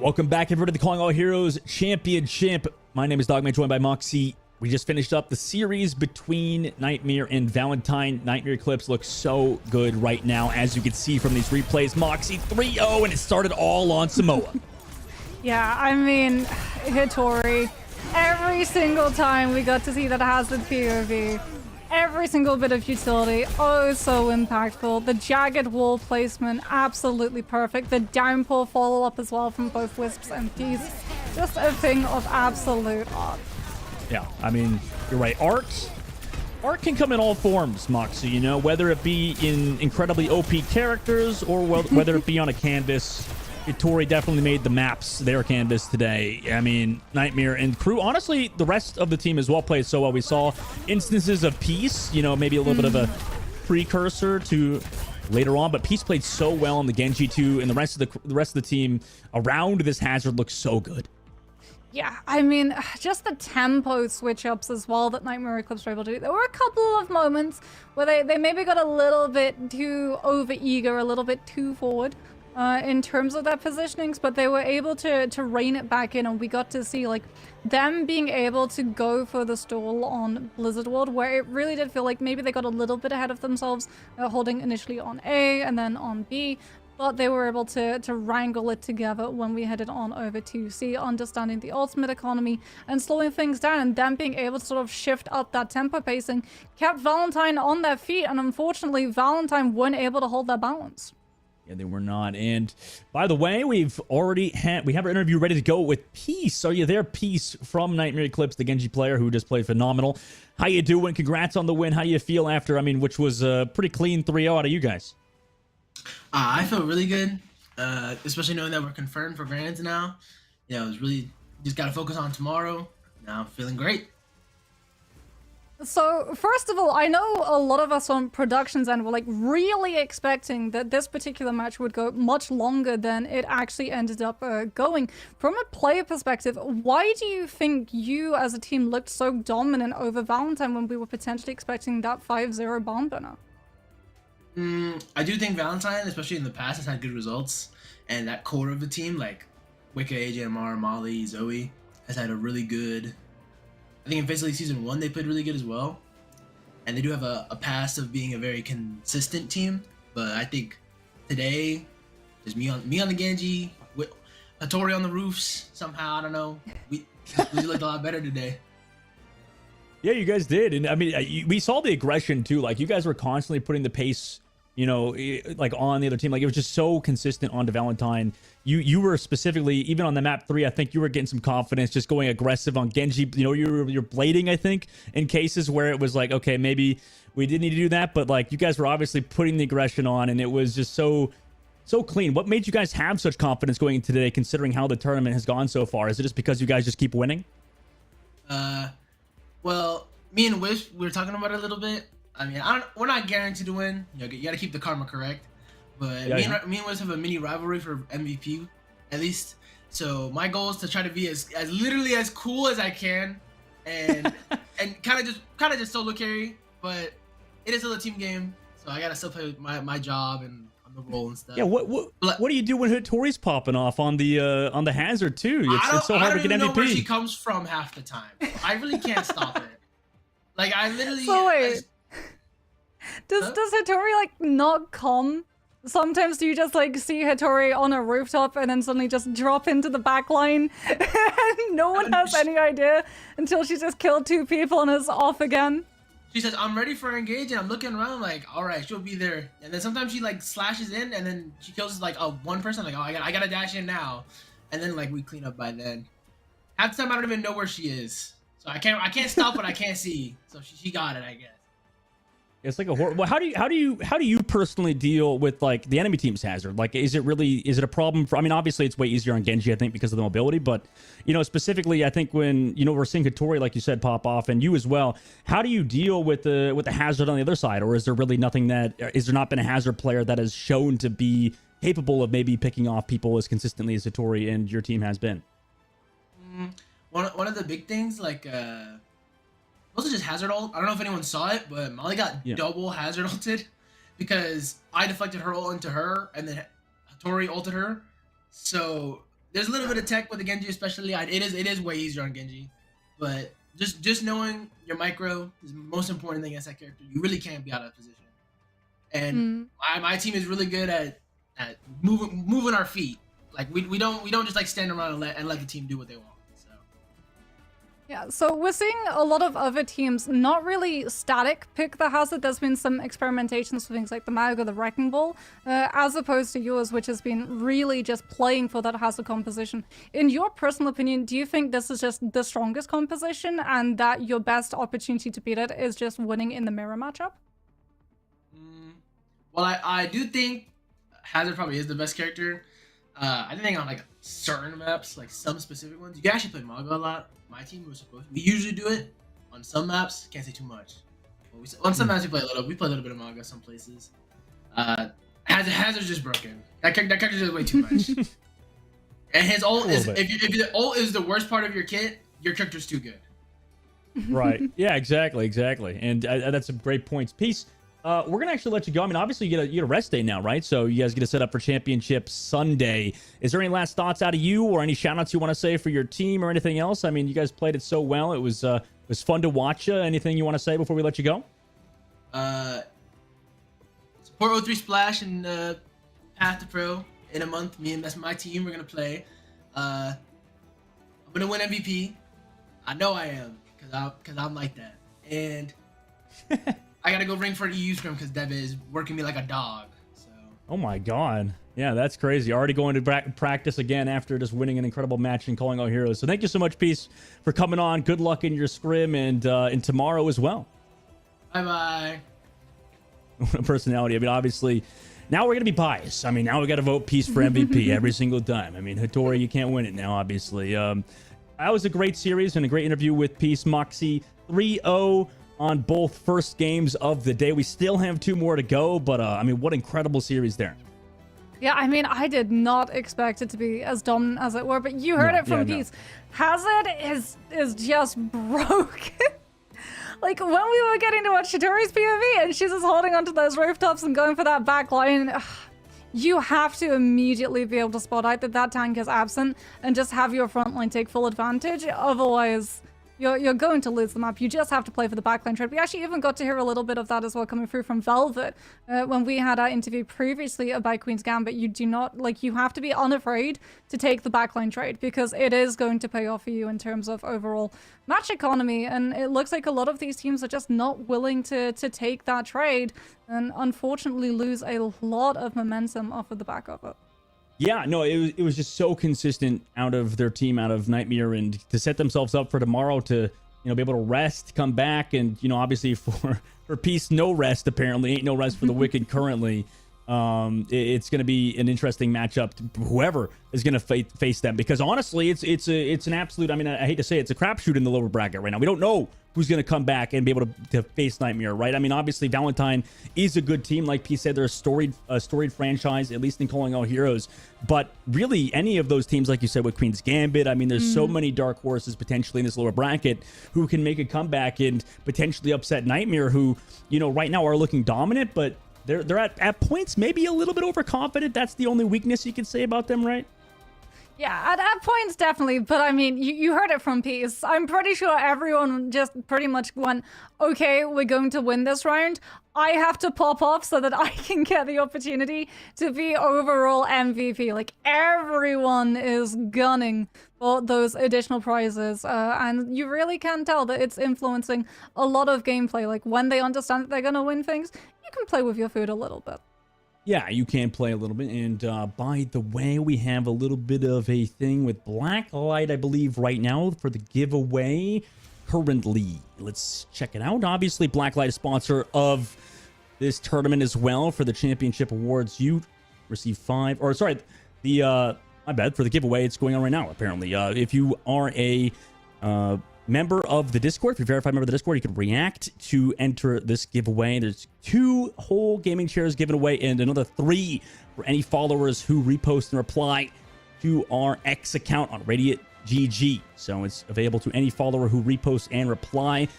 Welcome back, everybody, to the Calling All Heroes Championship. My name is Dogman, joined by Moxie. We just finished up the series between Nightmare and Valentine. Nightmare clips look so good right now, as you can see from these replays. Moxie 3-0, and it started all on Samoa.
Yeah, I mean, Hitori, every single time we got to see that Hazard POV, every single bit of utility, oh so impactful. The jagged wall placement, absolutely perfect. The downpour follow-up as well from both Wisps and Peace. Just a thing of absolute art.
Yeah, I mean, you're right. Art can come in all forms, Moxie, you know, whether it be in incredibly OP characters or whether it be on a canvas. Hitori definitely made the maps their canvas today. I mean, Nightmare and crew, honestly, the rest of the team as well played so well. We saw instances of Peace, you know, maybe a little bit of a precursor to later on, but Peace played so well in the Genji too, and the rest of the team around this Hazard looks so good.
Yeah, I mean, just the tempo switch-ups as well that Nightmare Eclipse were able to do. There were a couple of moments where they maybe got a little bit too over-eager, a little bit too forward in terms of their positionings, but they were able to rein it back in, and we got to see like them being able to go for the stall on Blizzard World, where it really did feel like maybe they got a little bit ahead of themselves, holding initially on A and then on B, but they were able to wrangle it together when we headed on over to C, understanding the ultimate economy and slowing things down, and them being able to sort of shift up that tempo pacing kept Valentine on their feet, and unfortunately Valentine weren't able to hold their balance.
Yeah, they were not. And by the way, we have our interview ready to go with Peace. Are you there, Peace, from Nightmare Eclipse, the Genji player who just played phenomenal? How you doing? Congrats on the win. How you feel after, I mean, which was a pretty clean 3-0 out of you guys?
I feel really good, especially knowing that we're confirmed for Grands now. Yeah, it was really just got to focus on tomorrow. Now I'm feeling great.
So, first of all, I know a lot of us on productions end were like really expecting that this particular match would go much longer than it actually ended up going. From a player perspective, why do you think you as a team looked so dominant over Valentine when we were potentially expecting that 5-0 barn burner?
I do think Valentine, especially in the past, has had good results, and that core of the team, like Wicca, AJMR, Molly, Zoe, has had a really good. I think in Face League Season 1 they played really good as well, and they do have a past of being a very consistent team. But I think today, just me on the Genji, with Hitori on the roofs somehow. I don't know. We looked a lot better today.
Yeah, you guys did. And I mean, we saw the aggression too. Like, you guys were constantly putting the pace, you know, like on the other team. Like, it was just so consistent onto Valentine. You were specifically, even on the map 3, I think you were getting some confidence just going aggressive on Genji. You know, you're blading, I think, in cases where it was like, okay, maybe we didn't need to do that. But like, you guys were obviously putting the aggression on, and it was just so clean. What made you guys have such confidence going into today, considering how the tournament has gone so far? Is it just because you guys just keep winning?
Well, me and Wish, we were talking about it a little bit. I mean, we're not guaranteed to win. You know, you got to keep the karma correct. But
yeah,
me and Wish have a mini rivalry for MVP, at least. So my goal is to try to be as literally as cool as I can, and and kind of just solo carry. But it is still a team game, so I gotta still play my job and on the role and stuff.
Yeah, what do you do when Hitori's popping off on the Hazard too? It's so hard to get MVP.
I don't even know where she comes from half the time. I really can't stop it. Like, I literally.
So wait, does Hitori like not come? Sometimes do you just like see Hitori on a rooftop and then suddenly just drop into the back line and no one has any idea until she's just killed 2 people and is off again?
She says, I'm ready for engage, and I'm looking around like, all right, she'll be there. And then sometimes she like slashes in, and then she kills like one person, like, oh, I gotta dash in now. And then like we clean up by then. Half the time I don't even know where she is. So I can't stop what I can't see. So she got it, I guess.
It's like a horror. Well, how do you personally deal with like the enemy team's Hazard? Like, is it a problem for? I mean, obviously it's way easier on Genji, I think, because of the mobility. But you know, specifically, I think when we're seeing Hitori, like you said, pop off, and you as well. How do you deal with the Hazard on the other side, or is there really nothing is there not been a Hazard player that has shown to be capable of maybe picking off people as consistently as Hitori and your team has been?
One of the big things, like. Also just Hazard ult. I don't know if anyone saw it, but Molly got double Hazard ulted because I deflected her ult into her, and then Hitori ulted her. So there's a little bit of tech with the Genji, especially. It is way easier on Genji, but just knowing your micro is the most important thing against that character. You really can't be out of position. And my team is really good at moving our feet. Like we don't just like stand around and let the team do what they want. So
Yeah, so we're seeing a lot of other teams not really static pick the hazard. There's been some experimentations with things like the Mag or the Wrecking Ball, as opposed to yours, which has been really just playing for that hazard composition. In your personal opinion, do you think this is just the strongest composition and that your best opportunity to beat it is just winning in the mirror matchup?
Well, I do think Hazard probably is the best character. I think on like certain maps, like some specific ones, you can actually play Maga a lot. My team was supposed to. We usually do it on some maps. Can't say too much. On some maps we play a little. We play a little bit of Maga some places. Hazard's just broken. That character does way too much. And his ult is if the ult is the worst part of your kit, your character's too good.
Right. Yeah. Exactly. And that's some great points. Peace. We're gonna actually let you go. I mean, obviously you get a rest day now, right? So you guys get to set up for Championship Sunday. Is there any last thoughts out of you, or any shout-outs you want to say for your team, or anything else? I mean, you guys played it so well. It was fun to watch. Anything you want to say before we let you go?
Support O3 Splash and Path to Pro in a month. That's my team. We're gonna play. I'm gonna win MVP. I know I am, cause I'm like that. And I gotta go ring for an EU scrim because Dev is working me like a dog. So.
Oh my God. Yeah, that's crazy. Already going to practice again after just winning an incredible match and calling out heroes. So thank you so much, Peace, for coming on. Good luck in your scrim and tomorrow as well.
Bye-bye.
Personality. I mean, obviously, now we're going to be biased. I mean, now we got to vote Peace for MVP every single time. I mean, Hattori, you can't win it now, obviously. That was a great series and a great interview with Peace. Moxie 3-0. On both first games of the day. We still have 2 more to go, but I mean, what incredible series there.
Yeah, I mean, I did not expect it to be as dominant as it were, but you heard it from Peace. Hazard is just broken. Like, when we were getting to watch Hattori's POV and she's just holding onto those rooftops and going for that back line, you have to immediately be able to spot out that tank is absent and just have your front line take full advantage. Otherwise, you're going to lose the map. You just have to play for the backline trade. We actually even got to hear a little bit of that as well coming through from Velvet when we had our interview previously about Queen's Gambit. You do not, like, you have to be unafraid to take the backline trade because it is going to pay off for you in terms of overall match economy. And it looks like a lot of these teams are just not willing to take that trade and unfortunately lose a lot of momentum off of the back of it.
Yeah, no, it was just so consistent out of their team, out of Nightmare, and to set themselves up for tomorrow to, be able to rest, come back, and, obviously for Peace, no rest, apparently. Ain't no rest for the Wicked currently. It's going to be an interesting matchup to whoever is going to face them, because honestly, it's an absolute, I mean, I hate to say it, it's a crapshoot in the lower bracket right now. We don't know who's going to come back and be able to face Nightmare, right? I mean, obviously, Valentine is a good team. Like P said, they're a storied franchise, at least in calling out heroes. But really, any of those teams, like you said, with Queen's Gambit, I mean, there's so many dark horses potentially in this lower bracket who can make a comeback and potentially upset Nightmare, who, right now are looking dominant, but they're at points maybe a little bit overconfident. That's the only weakness you can say about them, right?
Yeah, at points, definitely. But I mean, you heard it from Peace. I'm pretty sure everyone just pretty much went, okay, we're going to win this round. I have to pop off so that I can get the opportunity to be overall MVP. Like, everyone is gunning for those additional prizes. And you really can tell that it's influencing a lot of gameplay. Like, when they understand that they're going to win things, you can play with your food a little bit.
Yeah, you can play a little bit. And by the way, we have a little bit of a thing with Blacklight, I believe, right now for the giveaway currently. Let's check it out. Obviously, Blacklight is sponsor of this tournament as well for the championship awards. You receive 5, or sorry, my bad, for the giveaway. It's going on right now, apparently. If you are a member of the Discord, if you're a verified member of the Discord, you can react to enter this giveaway. There's 2 whole gaming chairs given away and another 3 for any followers who repost and reply to our X account on Radiant GG. So it's available to any follower who reposts and reply.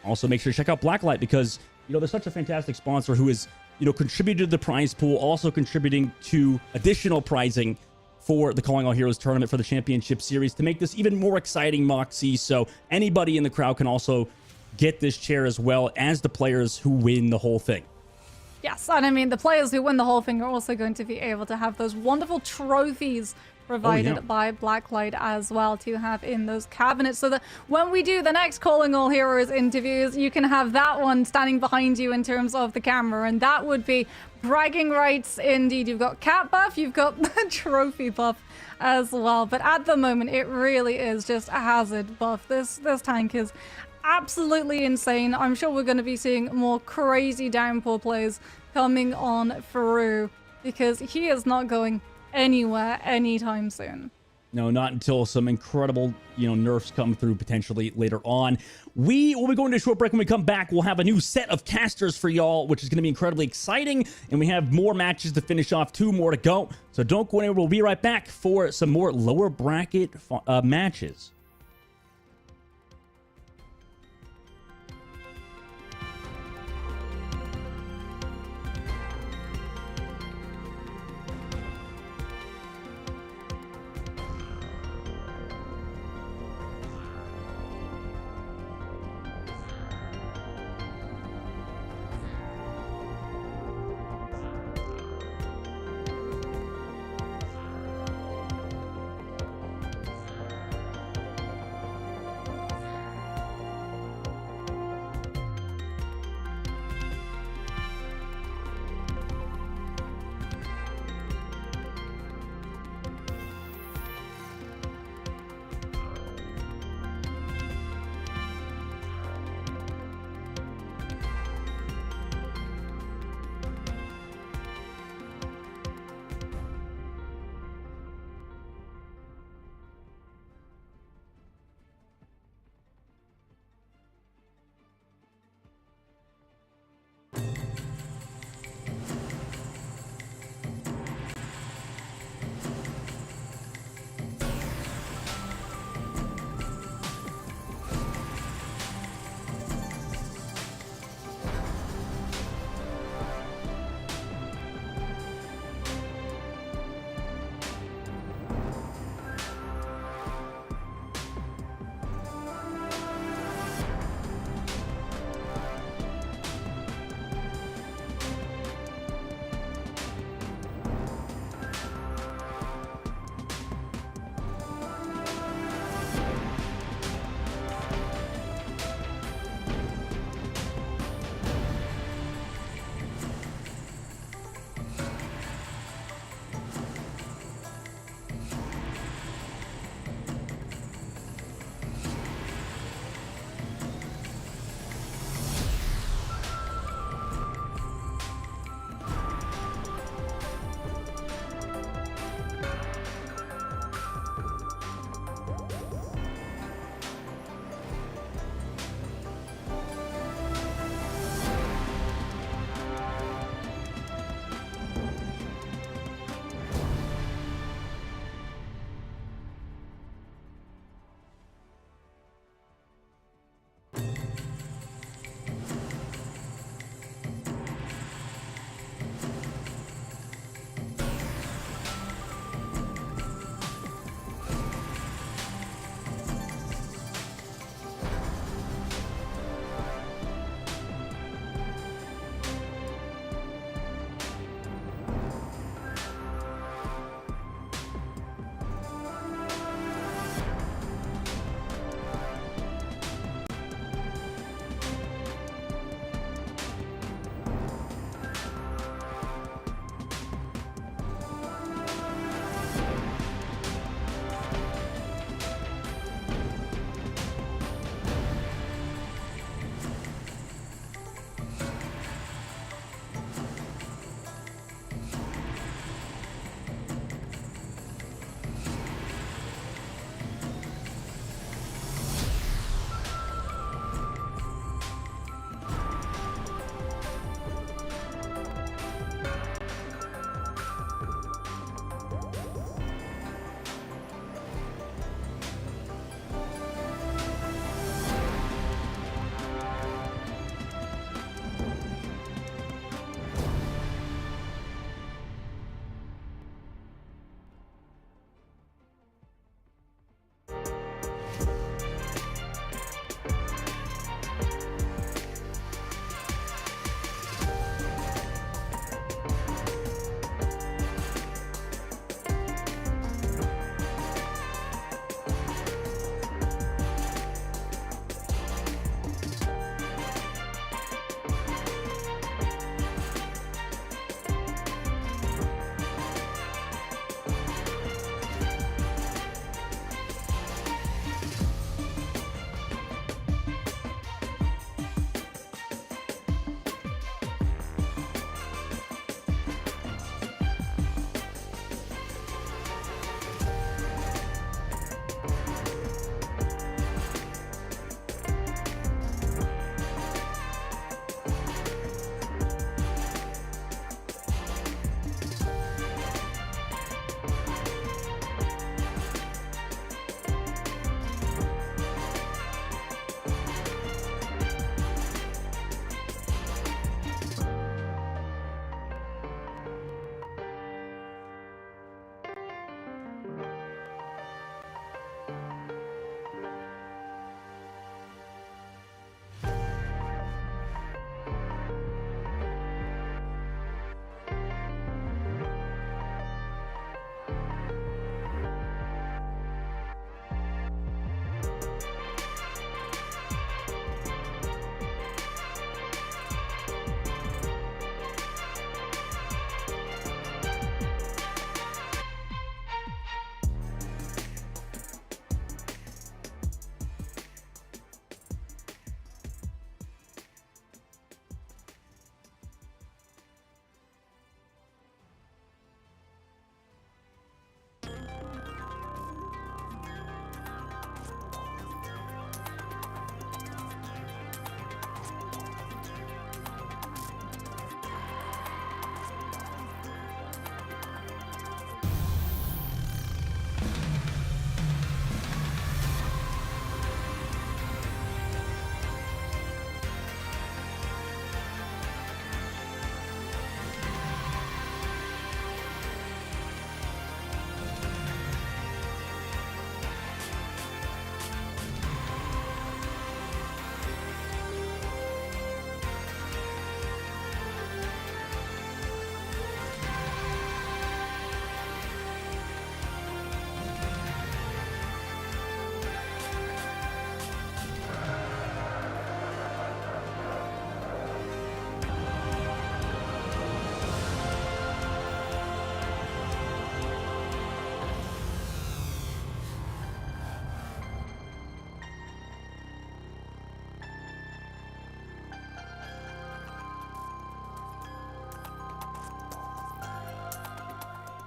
Also, make sure to check out Blacklight because, they're such a fantastic sponsor who is, contributed to the prize pool, also contributing to additional prizing for the Calling All Heroes tournament for the championship series to make this even more exciting, Moxie. So anybody in the crowd can also get this chair as well as the players who win the whole thing.
Yes, and I mean, the players who win the whole thing are also going to be able to have those wonderful trophies provided by Blacklight as well to have in those cabinets, so that when we do the next Calling All Heroes interviews, you can have that one standing behind you in terms of the camera, and that would be bragging rights indeed. You've got cat buff, you've got the trophy buff as well, but at the moment it really is just a hazard buff. This tank is absolutely insane. I'm sure we're going to be seeing more crazy downpour plays coming on through, because he is not going anywhere anytime soon.
No, not until some incredible, nerfs come through potentially later on. We will be going to a short break. When we come back, we'll have a new set of casters for y'all, which is going to be incredibly exciting. And we have more matches to finish off, 2 more to go. So don't go anywhere. We'll be right back for some more lower bracket matches.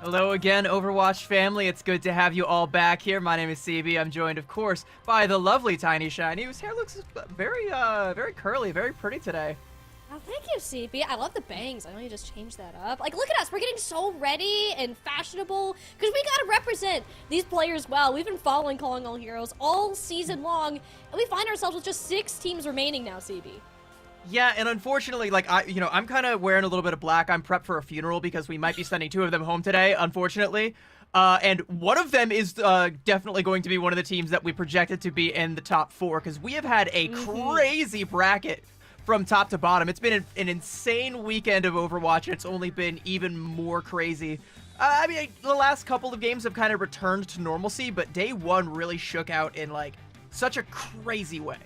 Hello again, Overwatch family. It's good to have you all back here. My name is CB. I'm joined, of course, by the lovely Tiny Shiny, whose hair looks very, very curly, very pretty today.
Oh, thank you, CB. I love the bangs. I know you just changed that up. Like, look at us. We're getting so ready and fashionable because we gotta represent these players well. We've been following Calling All Heroes all season long, and we find ourselves with just 6 teams remaining now, CB.
Yeah, and unfortunately, like, I'm kind of wearing a little bit of black. I'm prepped for a funeral because we might be sending 2 of them home today, unfortunately. And one of them is definitely going to be one of the teams that we projected to be in the top 4 because we have had a crazy bracket from top to bottom. It's been an insane weekend of Overwatch, and it's only been even more crazy. I mean, the last couple of games have kind of returned to normalcy, but day 1 really shook out in, like, such a crazy way.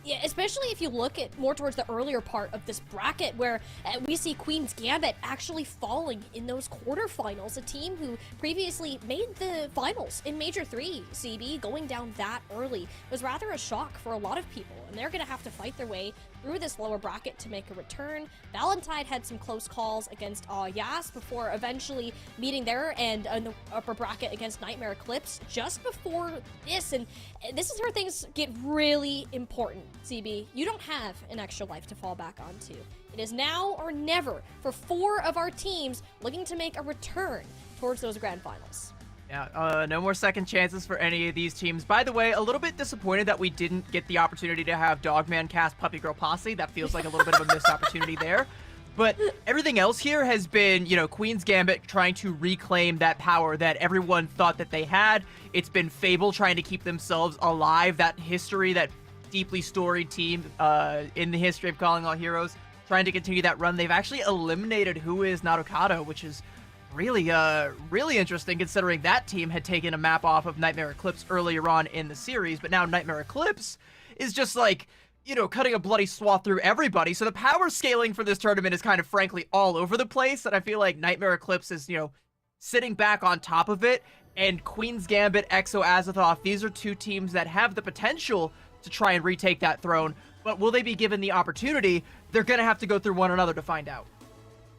Yeah, especially if you look at more towards the earlier part of this bracket where we see Queen's Gambit actually falling in those quarterfinals, a team who previously made the finals in Major 3, CB, going down that early was rather a shock for a lot of people, and they're going to have to fight their way through this lower bracket to make a return. Valentine had some close calls against Yas before eventually meeting there and in the upper bracket against Nightmare Eclipse just before this, and this is where things get really important, CB. You don't have an extra life to fall back onto. It is now or never for 4 of our teams looking to make a return towards those grand finals.
Yeah, no more second chances for any of these teams. By the way, a little bit disappointed that we didn't get the opportunity to have Dogman cast Puppy Girl Posse. That feels like a little bit of a missed opportunity there. But everything else here has been, Queen's Gambit trying to reclaim that power that everyone thought that they had. It's been Fable trying to keep themselves alive, that history, that deeply storied team in the history of Calling All Heroes, trying to continue that run. They've actually eliminated Who Is Narukado, which is really, really interesting considering that team had taken a map off of Nightmare Eclipse earlier on in the series, but now Nightmare Eclipse is just like, cutting a bloody swath through everybody. So the power scaling for this tournament is kind of frankly all over the place, and I feel like Nightmare Eclipse is, sitting back on top of it, and Queen's Gambit, Exo Azathoth, these are 2 teams that have the potential to try and retake that throne, but will they be given the opportunity? They're gonna have to go through one another to find out.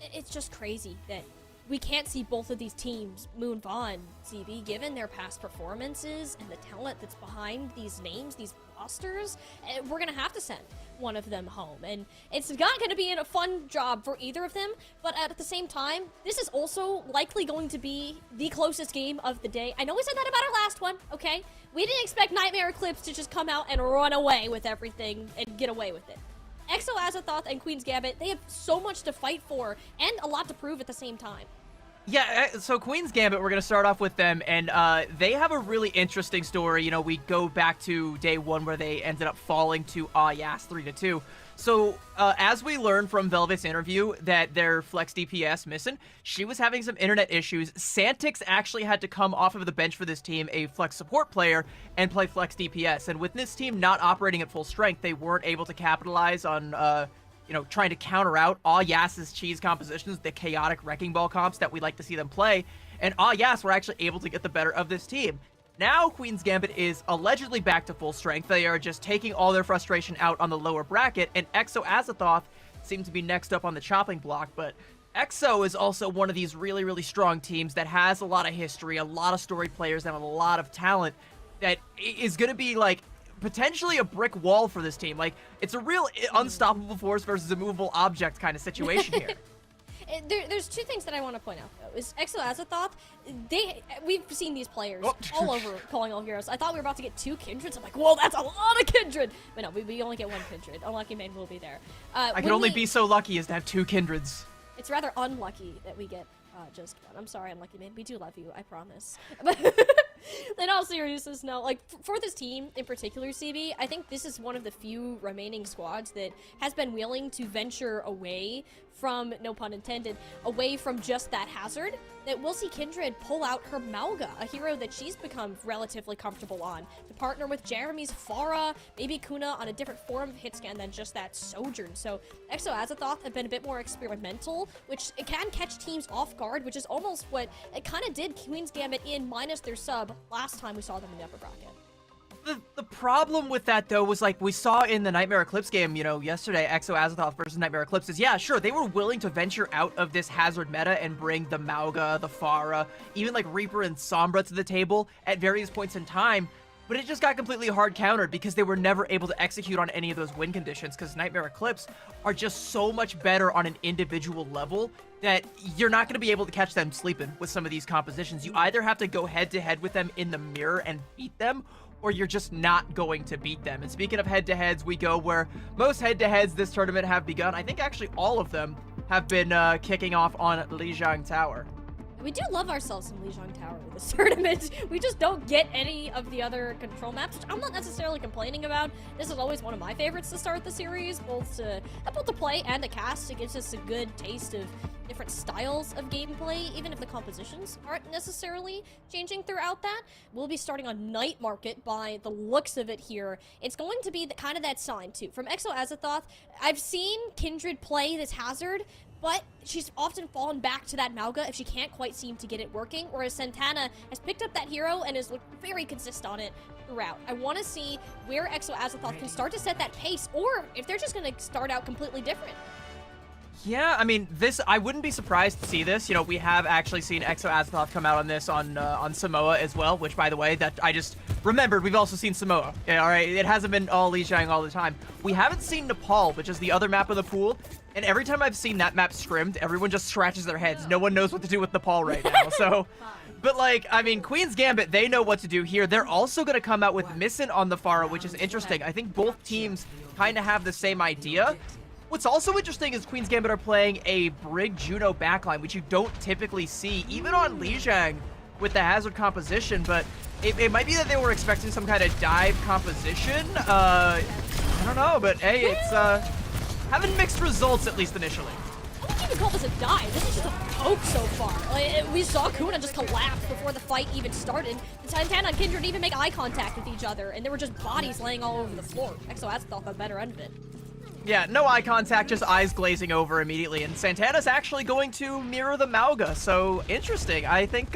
It's just crazy that we can't see both of these teams move on, CB, given their past performances and the talent that's behind these names, these rosters. We're going to have to send one of them home, and it's not going to be a fun job for either of them, but at the same time, this is also likely going to be the closest game of the day. I know we said that about our last one, okay? We didn't expect Nightmare Eclipse to just come out and run away with everything and get away with it. Exo Azathoth and Queen's Gambit, they have so much to fight for and a lot to prove at the same time.
Yeah, so Queen's Gambit, we're going to start off with them, and they have a really interesting story. We go back to day 1 where they ended up falling to Yas 3-2. So, as we learned from Velvet's interview that their Flex DPS, Missin, she was having some internet issues. Santix actually had to come off of the bench for this team, a Flex support player, and play Flex DPS. And with this team not operating at full strength, they weren't able to capitalize on trying to counter out Yas's cheese compositions, the chaotic wrecking ball comps that we like to see them play, and Yas were actually able to get the better of this team. Now Queen's Gambit is allegedly back to full strength. They are just taking all their frustration out on the lower bracket, and Exo Azathoth seem to be next up on the chopping block, but Exo is also one of these really, really strong teams that has a lot of history, a lot of storied players, and a lot of talent that is going to be, like, potentially a brick wall for this team. Like, it's a real unstoppable force versus a movable object kind of situation here.
There's 2 things that I want to point out, though. Is Exo Azathoth, we've seen these players all over Calling All Heroes. I thought we were about to get 2 Kindreds. I'm like, whoa, that's a lot of Kindred! But no, we only get 1 Kindred. Unlucky Man will be there.
I can only be so lucky as to have 2 Kindreds.
It's rather unlucky that we get just 1. I'm sorry, Unlucky Man. We do love you, I promise. In all seriousness, no. Like, for this team in particular, CB, I think this is one of the few remaining squads that has been willing to venture away from, no pun intended, away from just that hazard, that we'll see Kindred pull out her Malga, a hero that she's become relatively comfortable on, to partner with Jeremy's Pharah, maybe Kuna on a different form of hit scan than just that Sojourn. So Exo Azathoth have been a bit more experimental, which it can catch teams off guard, which is almost what it kind of did Queen's Gambit in minus their sub last time we saw them in the upper bracket.
The problem with that, though, was like we saw in the Nightmare Eclipse game, you know, yesterday, Exo Azathoth versus Nightmare Eclipse is, yeah, sure, they were willing to venture out of this Hazard meta and bring the Mauga, the Pharah, even like Reaper and Sombra to the table at various points in time, but it just got completely hard countered because they were never able to execute on any of those win conditions because Nightmare Eclipse are just so much better on an individual level that you're not going to be able to catch them sleeping with some of these compositions. You either have to go head-to-head with them in the mirror and beat them, or you're just not going to beat them. And speaking of head-to-heads, we go where most head-to-heads this tournament have begun. I think actually all of them have been kicking off on Lijiang Tower.
We do love ourselves some Lijiang Tower in this tournament. We just don't get any of the other control maps, which I'm not necessarily complaining about. This is always one of my favorites to start the series, both to play and to cast. It gives us a good taste of different styles of gameplay, even if the compositions aren't necessarily changing throughout that. We'll be starting on Night Market by the looks of it here. It's going to be kind of that sign, too. From Exo Azathoth, I've seen Kindred play this Hazard, but she's often fallen back to that Mauga if she can't quite seem to get it working, whereas Santana has picked up that hero and is very consistent on it throughout. I want to see where Exo Azathoth can start to set that pace, or if they're just going to start out completely different.
Yeah, I mean, I wouldn't be surprised to see this. You know, we have actually seen Exo Azathoth come out on this on Samoa as well, which, by the way, that I just remembered, we've also seen Samoa. Yeah, all right, it hasn't been all Lijiang all the time. We haven't seen Nepal, which is the other map of the pool, and every time I've seen that map scrimmed, everyone just scratches their heads. No one knows what to do with Nepal right now, so... But, like, I mean, Queen's Gambit, they know what to do here. They're also going to come out with Missin on the Pharah, which is interesting. I think both teams kind of have the same idea. What's also interesting is Queen's Gambit are playing a Brig Juno backline, which you don't typically see, even on Lijiang with the Hazard composition, but it might be that they were expecting some kind of dive composition. I don't know, but hey, it's having mixed results, at least initially.
I wouldn't even call this a dive. This is just a poke so far. Like, we saw Kuna just collapse before the fight even started. Santana and Kindred didn't even make eye contact with each other, and there were just bodies laying all over the floor. Exo Azathoth got the better end of it.
Yeah, no eye contact, just eyes glazing over immediately, and Santana's actually going to mirror the Mauga, so interesting. I think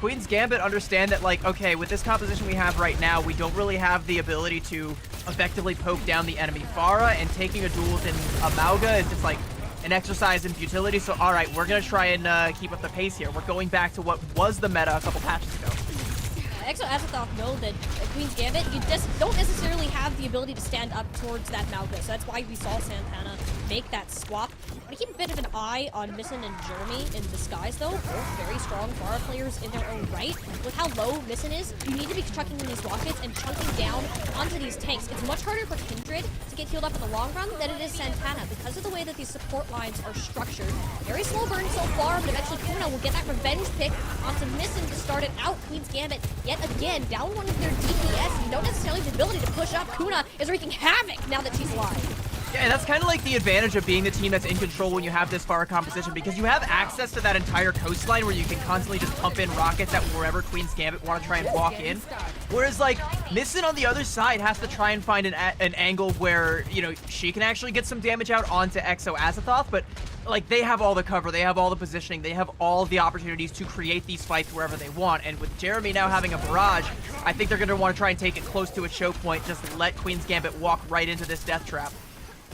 Queen's Gambit understand that, like, okay, with this composition we have right now, we don't really have the ability to effectively poke down the enemy Pharah, and taking a duel within a Mauga is just like an exercise in futility, so alright, we're gonna try and keep up the pace here. We're going back to what was the meta a couple patches ago.
Exo Azathoth know that Queen's Gambit, you just don't necessarily have the ability to stand up towards that Mauga, so that's why we saw Santana make that swap. I keep a bit of an eye on Missin and Jeremy in disguise, though. Both very strong Pharah players in their own right. With how low Missin is, you need to be chucking in these rockets and chunking down onto these tanks. It's much harder for Kindred to get healed up in the long run than it is Santana because of the way that these support lines are structured. Very slow burn so far, but eventually Kuna will get that revenge pick onto Missin to start it out. Queen's Gambit, yet again, down one of their DPS. You don't necessarily have the ability to push up. Kuna is wreaking havoc now that she's alive.
Yeah, and that's kind of like the advantage of being the team that's in control when you have this far composition, because you have access to that entire coastline where you can constantly just pump in rockets at wherever Queen's Gambit want to try and walk in. Whereas, like, Missin on the other side has to try and find an angle where, you know, she can actually get some damage out onto Exo Azathoth, but, like, they have all the cover, they have all the positioning, they have all the opportunities to create these fights wherever they want. And with Jeremy now having a barrage, I think they're going to want to try and take it close to a choke point, just let Queen's Gambit walk right into this death trap.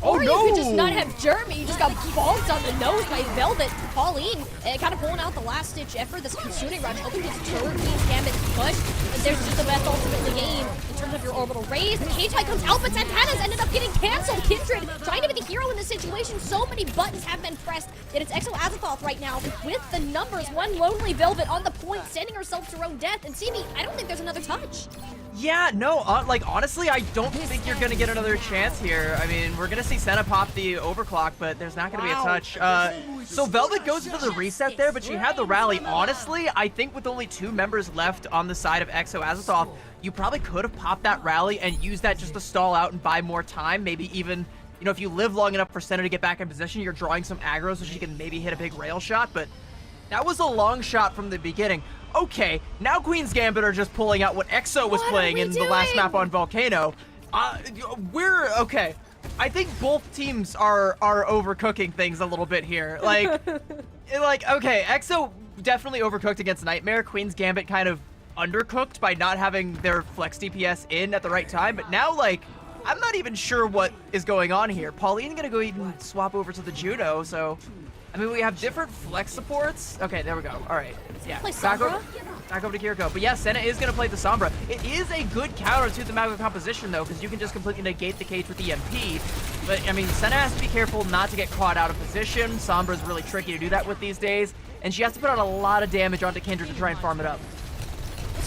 Or you could just not have Jeremy. You just got bonked on the nose by Velvet. Pauline kind of pulling out the last-ditch effort. This Kitsune Rush hoping to deter Queen's Gambit push. And there's just the best ultimate in the game in terms of your orbital raise. The cage high comes out, but Santana's ended up getting canceled. Kindred trying to be the hero in this situation. So many buttons have been pressed. And it's Exo Azathoth right now with the numbers. One lonely Velvet on the point, sending herself to her own death. And Simi, I don't think there's another touch.
Yeah, no, like, honestly, I don't think you're going to get another chance here. I mean, we're going to see Senna pop the overclock, but there's not going to be a touch. So Velvet goes into the reset there, but she had the rally. Honestly, I think with only 2 members left on the side of Exo Azathoth, you probably could have popped that rally and used that just to stall out and buy more time. Maybe even, you know, if you live long enough for Senna to get back in position, you're drawing some aggro so she can maybe hit a big rail shot, but that was a long shot from the beginning. Okay, now Queen's Gambit are just pulling out what Exo was playing in the last map on Volcano. Okay. I think both teams are overcooking things a little bit here. Like, okay, Exo definitely overcooked against Nightmare. Queen's Gambit kind of undercooked by not having their flex DPS in at the right time, but now, like, I'm not even sure what is going on here. Pauline gonna go even swap over to the Juno, so... I mean, we have different flex supports. Okay, there we go. All right. Yeah. Back over to Kiriko. But yeah, Senna is going to play the Sombra. It is a good counter to the Mago composition, though, because you can just completely negate the cage with EMP. But, I mean, Senna has to be careful not to get caught out of position. Sombra is really tricky to do that with these days. And she has to put out a lot of damage onto Kindred to try and farm it up.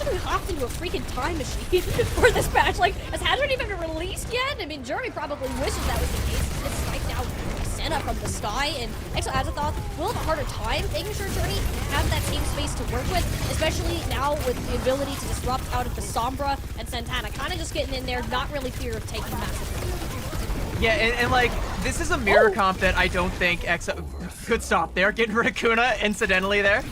We hopped into a freaking time machine for this match. Like, has Hazard even been released yet? I mean, Jeremy probably wishes that was the case. It's sniped out Senna from the sky, and Exo Azathoth will have a harder time making sure Journey has that same space to work with, especially now with the ability to disrupt out of the Sombra and Santana. Kind of just getting in there, not really fear of taking massive.
Yeah, and like, this is a mirror comp that I don't think Exo... Good stop there, getting rid of Kuna incidentally there.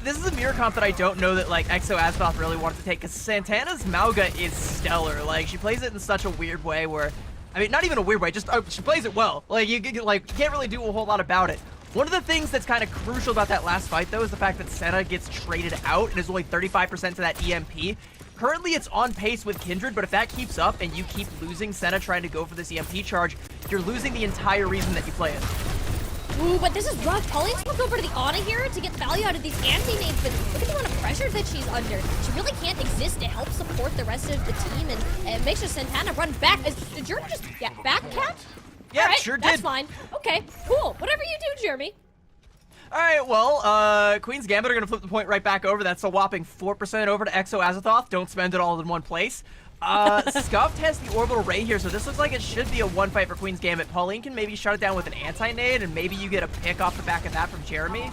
This is a mirror comp that I don't know that, like, Exo Azathoth really wanted to take, because Santana's Mauga is stellar. Like, she plays it in such a weird way where, I mean, not even a weird way, just, she plays it well. Like, you can't really do a whole lot about it. One of the things that's kind of crucial about that last fight, though, is the fact that Senna gets traded out and is only 35% to that EMP. Currently, it's on pace with Kindred, but if that keeps up and you keep losing Senna trying to go for this EMP charge, you're losing the entire reason that you play it.
Ooh, but this is rough. Pauline swapped over to the Ana here to get value out of these anti-nades, but look at the amount of pressure that she's under. She really can't exist to help support the rest of the team, and it makes sure Santana run back. Did Jeremy just back cat?
Yeah,
right,
sure did.
That's fine. Okay, cool. Whatever you do, Jeremy.
All right, well, Queen's Gambit are going to flip the point right back over. That's a whopping 4% over to Exo Azathoth. Don't spend it all in one place. Scuffed has the orbital ray here, so this looks like it should be a one fight for Queen's Gambit. Pauline can maybe shut it down with an anti-nade, and maybe you get a pick off the back of that from Jeremy.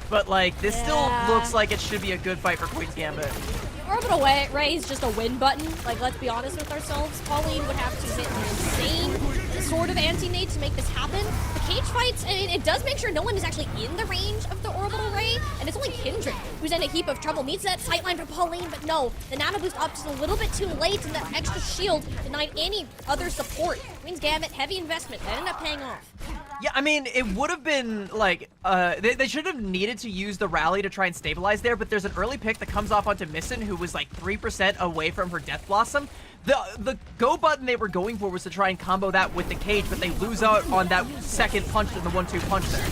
But, like, this still looks like it should be a good fight for Queen's Gambit.
Orbital ray is just a win button. Like, let's be honest with ourselves. Pauline would have to hit an insane sort of anti-nade to make this happen. The cage fights, I mean, it does make sure no one is actually in the range of the orbital ray, and it's only Kindred who's in a heap of trouble. Needs that sightline for Pauline, but no. The nano boost up just a little bit too late, and that extra shield denied any other support. Queen's Gambit, heavy investment. That ended up paying off.
Yeah, I mean, it would have been, like, they should have needed to use the rally to try and stabilize there, but there's an early pick that comes off onto Missin, who was, like, 3% away from her Death Blossom. The go button they were going for was to try and combo that with the cage, but they lose out on that second punch in the 1-2 punch there.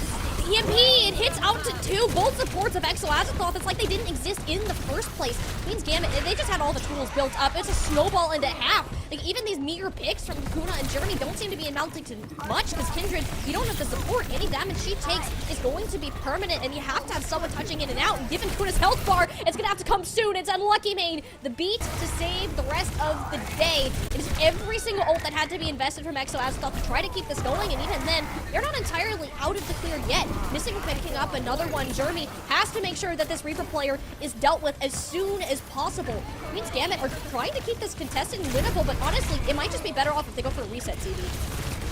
EMP, it hits out to two. Both supports of Exo Azathoth. It's like they didn't exist in the first place. Queen's Gambit, they just had all the tools built up. It's a snowball into half. Like, even these meager picks from Kuna and Jeremy don't seem to be amounting to much, because Kindred, you don't have the support. Any damage she takes is going to be permanent, and you have to have someone touching in and out. And given Kuna's health bar, it's going to have to come soon. It's Unlucky Main, the beat to save the rest of the day. It is every single ult that had to be invested from Exo Azathoth to try to keep this going, and even then, they're not entirely out of the clear yet. Missing picking up another one. Jeremy has to make sure that this Reaper player is dealt with as soon as possible. Queen's Gambit are trying to keep this contested and winnable, but honestly, it might just be better off if they go for a reset, CD.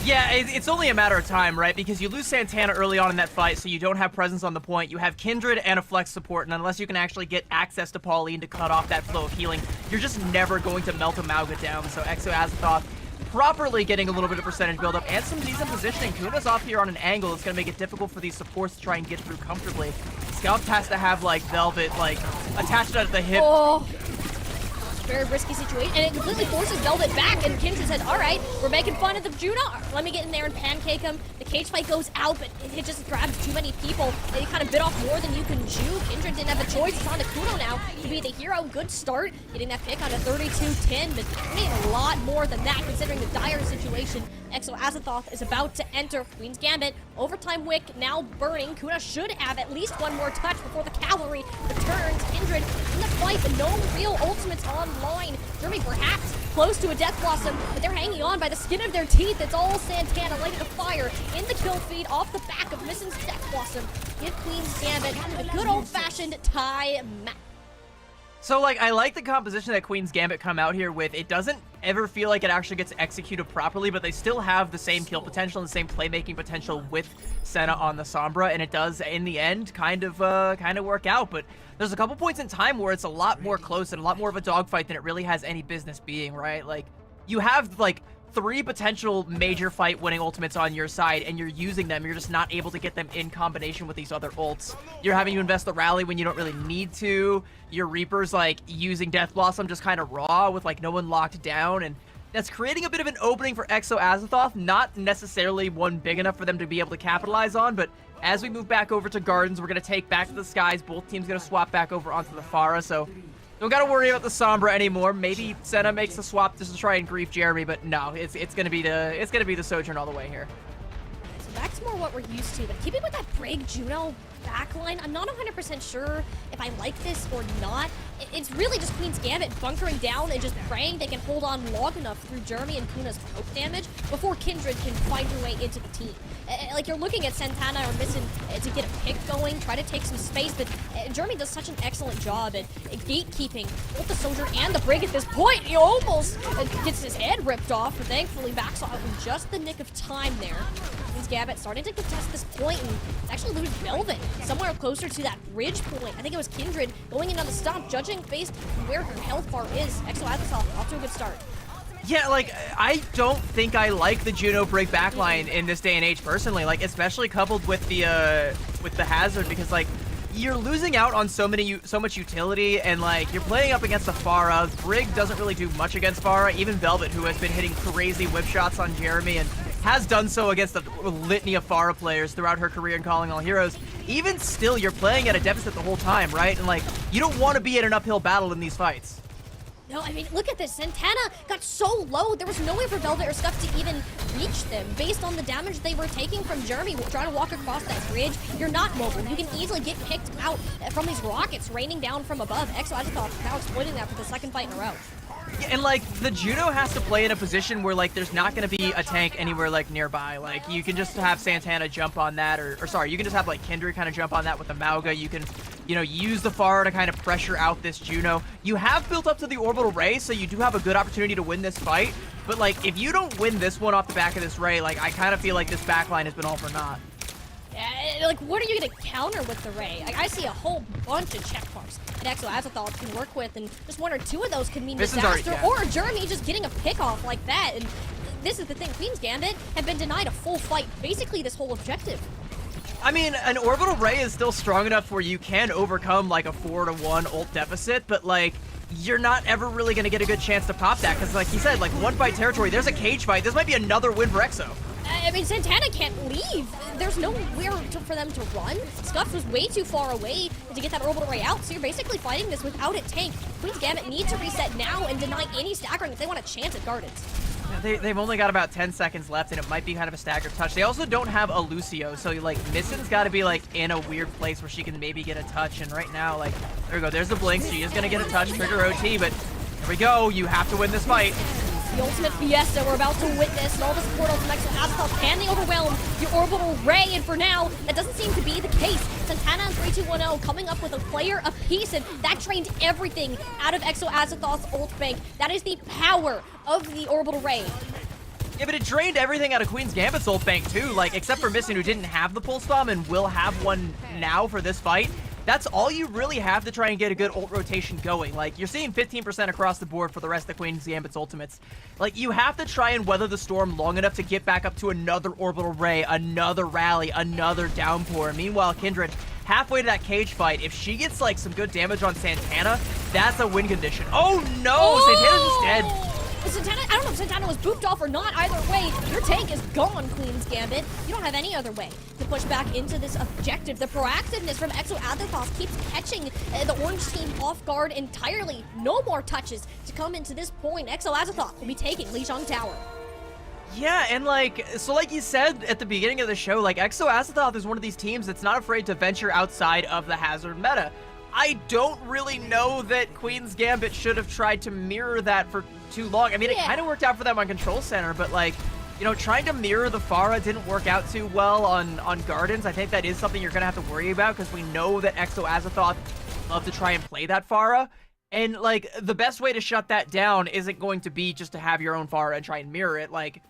Yeah, it's only a matter of time, right? Because you lose Santana early on in that fight, so you don't have presence on the point. You have Kindred and a flex support, and unless you can actually get access to Pauline to cut off that flow of healing, you're just never going to melt a Mauga down. So Exo Azathoth properly getting a little bit of percentage buildup and some decent positioning. Kuna's off here on an angle. It's going to make it difficult for these supports to try and get through comfortably. Scuffed has to have, like, Velvet, like, attached at the hip.
Oh. Very risky situation, and it completely forces Velvet back, and Kindred said, all right, we're making fun of the Juno. Let me get in there and pancake him. The cage fight goes out, but it just grabs too many people, and it kind of bit off more than you can chew. Kindred didn't have a choice. It's on to Kuno now to be the hero. Good start, getting that pick on a 32-10, but we need a lot more than that, considering the dire situation Exo Azathoth is about to enter. Queen's Gambit, overtime wick now burning. Kuna should have at least one more touch before the cavalry returns. Kindred in the fight, but no real ultimates online. Jeremy perhaps close to a Death Blossom, but they're hanging on by the skin of their teeth. It's all Santana lighting a fire in the kill feed off the back of Missin's Death Blossom. Give Queen's Gambit a good old-fashioned tie match.
So, like, I like the composition that Queen's Gambit come out here with. It doesn't ever feel like it actually gets executed properly, but they still have the same kill potential and the same playmaking potential with Senna on the Sombra, and it does, in the end, kind of work out. But there's a couple points in time where it's a lot more close and a lot more of a dogfight than it really has any business being, right? Like, you have, like, 3 potential major fight winning ultimates on your side and you're using them, you're just not able to get them in combination with these other ults. You're having to invest the rally when you don't really need to. Your Reaper's like using Death Blossom just kind of raw with like no one locked down, and that's creating a bit of an opening for Exo Azathoth, not necessarily one big enough for them to be able to capitalize on, but as we move back over to Gardens, we're going to take back to the skies. Both teams going to swap back over onto the Pharah, so don't got to worry about the Sombra anymore. Maybe Senna makes the swap just to try and grief Jeremy, but no, it's going to be the Sojourn all the way here.
So that's more what we're used to, but keeping with that Brig Juno backline, I'm not 100% sure if I like this or not. It's really just Queen's Gambit bunkering down and just praying they can hold on long enough through Jeremy and Kuna's poke damage before Kindred can find her way into the team. Like, you're looking at Santana or Missing to get a pick going, try to take some space, but Jeremy does such an excellent job at gatekeeping both the Soldier and the Brig at this point. He almost gets his head ripped off, but thankfully backs off in just the nick of time there. Queen's Gambit starting to contest this point, and it's actually losing Velvet somewhere closer to that bridge point. I think it was Kindred going in on the stomp, judging based on where her health bar is. Exo Azathoth off to a good start.
Yeah, like, I don't think I like the Juno Brig backline in this day and age personally, like, especially coupled with the Hazard, because, like, you're losing out on so much utility, and, like, you're playing up against a Pharah. Brig doesn't really do much against Pharah. Even Velvet, who has been hitting crazy whip shots on Jeremy and has done so against a litany of Pharah players throughout her career in Calling All Heroes. Even still, you're playing at a deficit the whole time, right? And, like, you don't want to be in an uphill battle in these fights.
No, I mean, look at this. Santana got so low, there was no way for Velvet or Scuff to even reach them. Based on the damage they were taking from Jeremy trying to walk across that bridge, you're not mobile. You can easily get picked out from these rockets raining down from above. Exo Azathoth now exploiting that for the second fight in a row.
Yeah, and, like, the Juno has to play in a position where, like, there's not going to be a tank anywhere, like, nearby. Like, you can just have Santana jump on that, or sorry, you can just have, like, Kindred kind of jump on that with the Mauga. You can, you know, use the Pharah to kind of pressure out this Juno. You have built up to the Orbital Ray, so you do have a good opportunity to win this fight. But, like, if you don't win this one off the back of this Ray, like, I kind of feel like this backline has been all for naught.
Like, what are you going to counter with the Ray? Like, I see a whole bunch of check marks that Exo Azathoth can work with, and just 1 or 2 of those could mean disaster, or Jeremy just getting a pick off like that. And this is the thing, Queen's Gambit have been denied a full fight, basically this whole objective.
I mean, an Orbital Ray is still strong enough where you can overcome, like, a 4-to-1 ult deficit, but, like, you're not ever really going to get a good chance to pop that, because, like he said, like, 1-fight territory, there's a cage fight. This might be another win for Exo.
I mean, Santana can't leave. There's nowhere for them to run. Scuffs was way too far away to get that Orbital Ray out, so you're basically fighting this without a tank. Queen's Gambit need to reset now and deny any staggering if they want a chance at Gardens.
Yeah, they've only got about 10 seconds left, and it might be kind of a staggered touch. They also don't have a Lucio, so, like, Missin's got to be, like, in a weird place where she can maybe get a touch, and right now, like, there we go. There's the blink. She is going to get a touch, trigger OT, but here we go. You have to win this fight.
The ultimate fiesta we're about to witness, and all the support ultimate Exo Azathoth, can they overwhelm the Orbital Ray? And for now, that doesn't seem to be the case. Santana and 3210 coming up with a player apiece, and that drained everything out of Exo Azathoth's ult bank. That is the power of the Orbital Ray.
Yeah, but it drained everything out of Queen's Gambit's ult bank too, like, except for Missin, who didn't have the Pulse Bomb and will have one now for this fight. That's all you really have to try and get a good ult rotation going. Like, you're seeing 15% across the board for the rest of Queen's Gambit's ultimates. Like, you have to try and weather the storm long enough to get back up to another Orbital Ray, another rally, another downpour. Meanwhile, Kindred, halfway to that cage fight, if she gets, like, some good damage on Santana, that's a win condition. Oh, no! Santana's just dead.
Santana, I don't know if Santana was booped off or not. Either way, your tank is gone, Queen's Gambit. You don't have any other way to push back into this objective. The proactiveness from Exo Azathoth keeps catching the orange team off guard entirely. No more touches to come into this point. Exo Azathoth will be taking Lijiang Tower.
Yeah, and, like, so like you said at the beginning of the show, like, Exo Azathoth is one of these teams that's not afraid to venture outside of the Hazard meta. I don't really know that Queen's Gambit should have tried to mirror that for too long. I mean, it kind of worked out for them on Control Center, but, like, you know, trying to mirror the Pharah didn't work out too well on Gardens. I think that is something you're going to have to worry about, because we know that Exo Azathoth love to try and play that Pharah. And, like, the best way to shut that down isn't going to be just to have your own Pharah and try and mirror it. Like,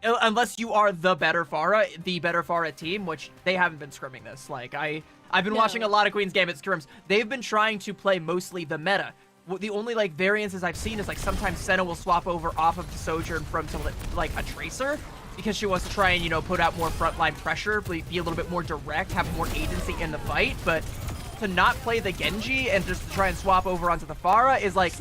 unless you are the better Pharah team, which they haven't been scrimming this. Like, I've been watching a lot of Queen's Gambit scrims. They've been trying to play mostly the meta. the only like variances I've seen is like sometimes Senna will swap over off of the Sojourn from to like a Tracer because she wants to try and, you know, put out more frontline pressure, be a little bit more direct, have more agency in the fight. But to not play the Genji and just try and swap over onto the Pharah is like,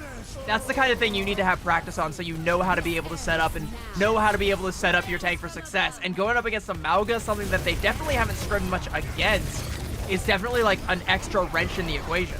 that's the kind of thing you need to have practice on, so you know how to be able to set up and know how to be able to set up your tank for success. And going up against a Mauga, something that they definitely haven't scrimmed much against, is definitely like an extra wrench in the equation.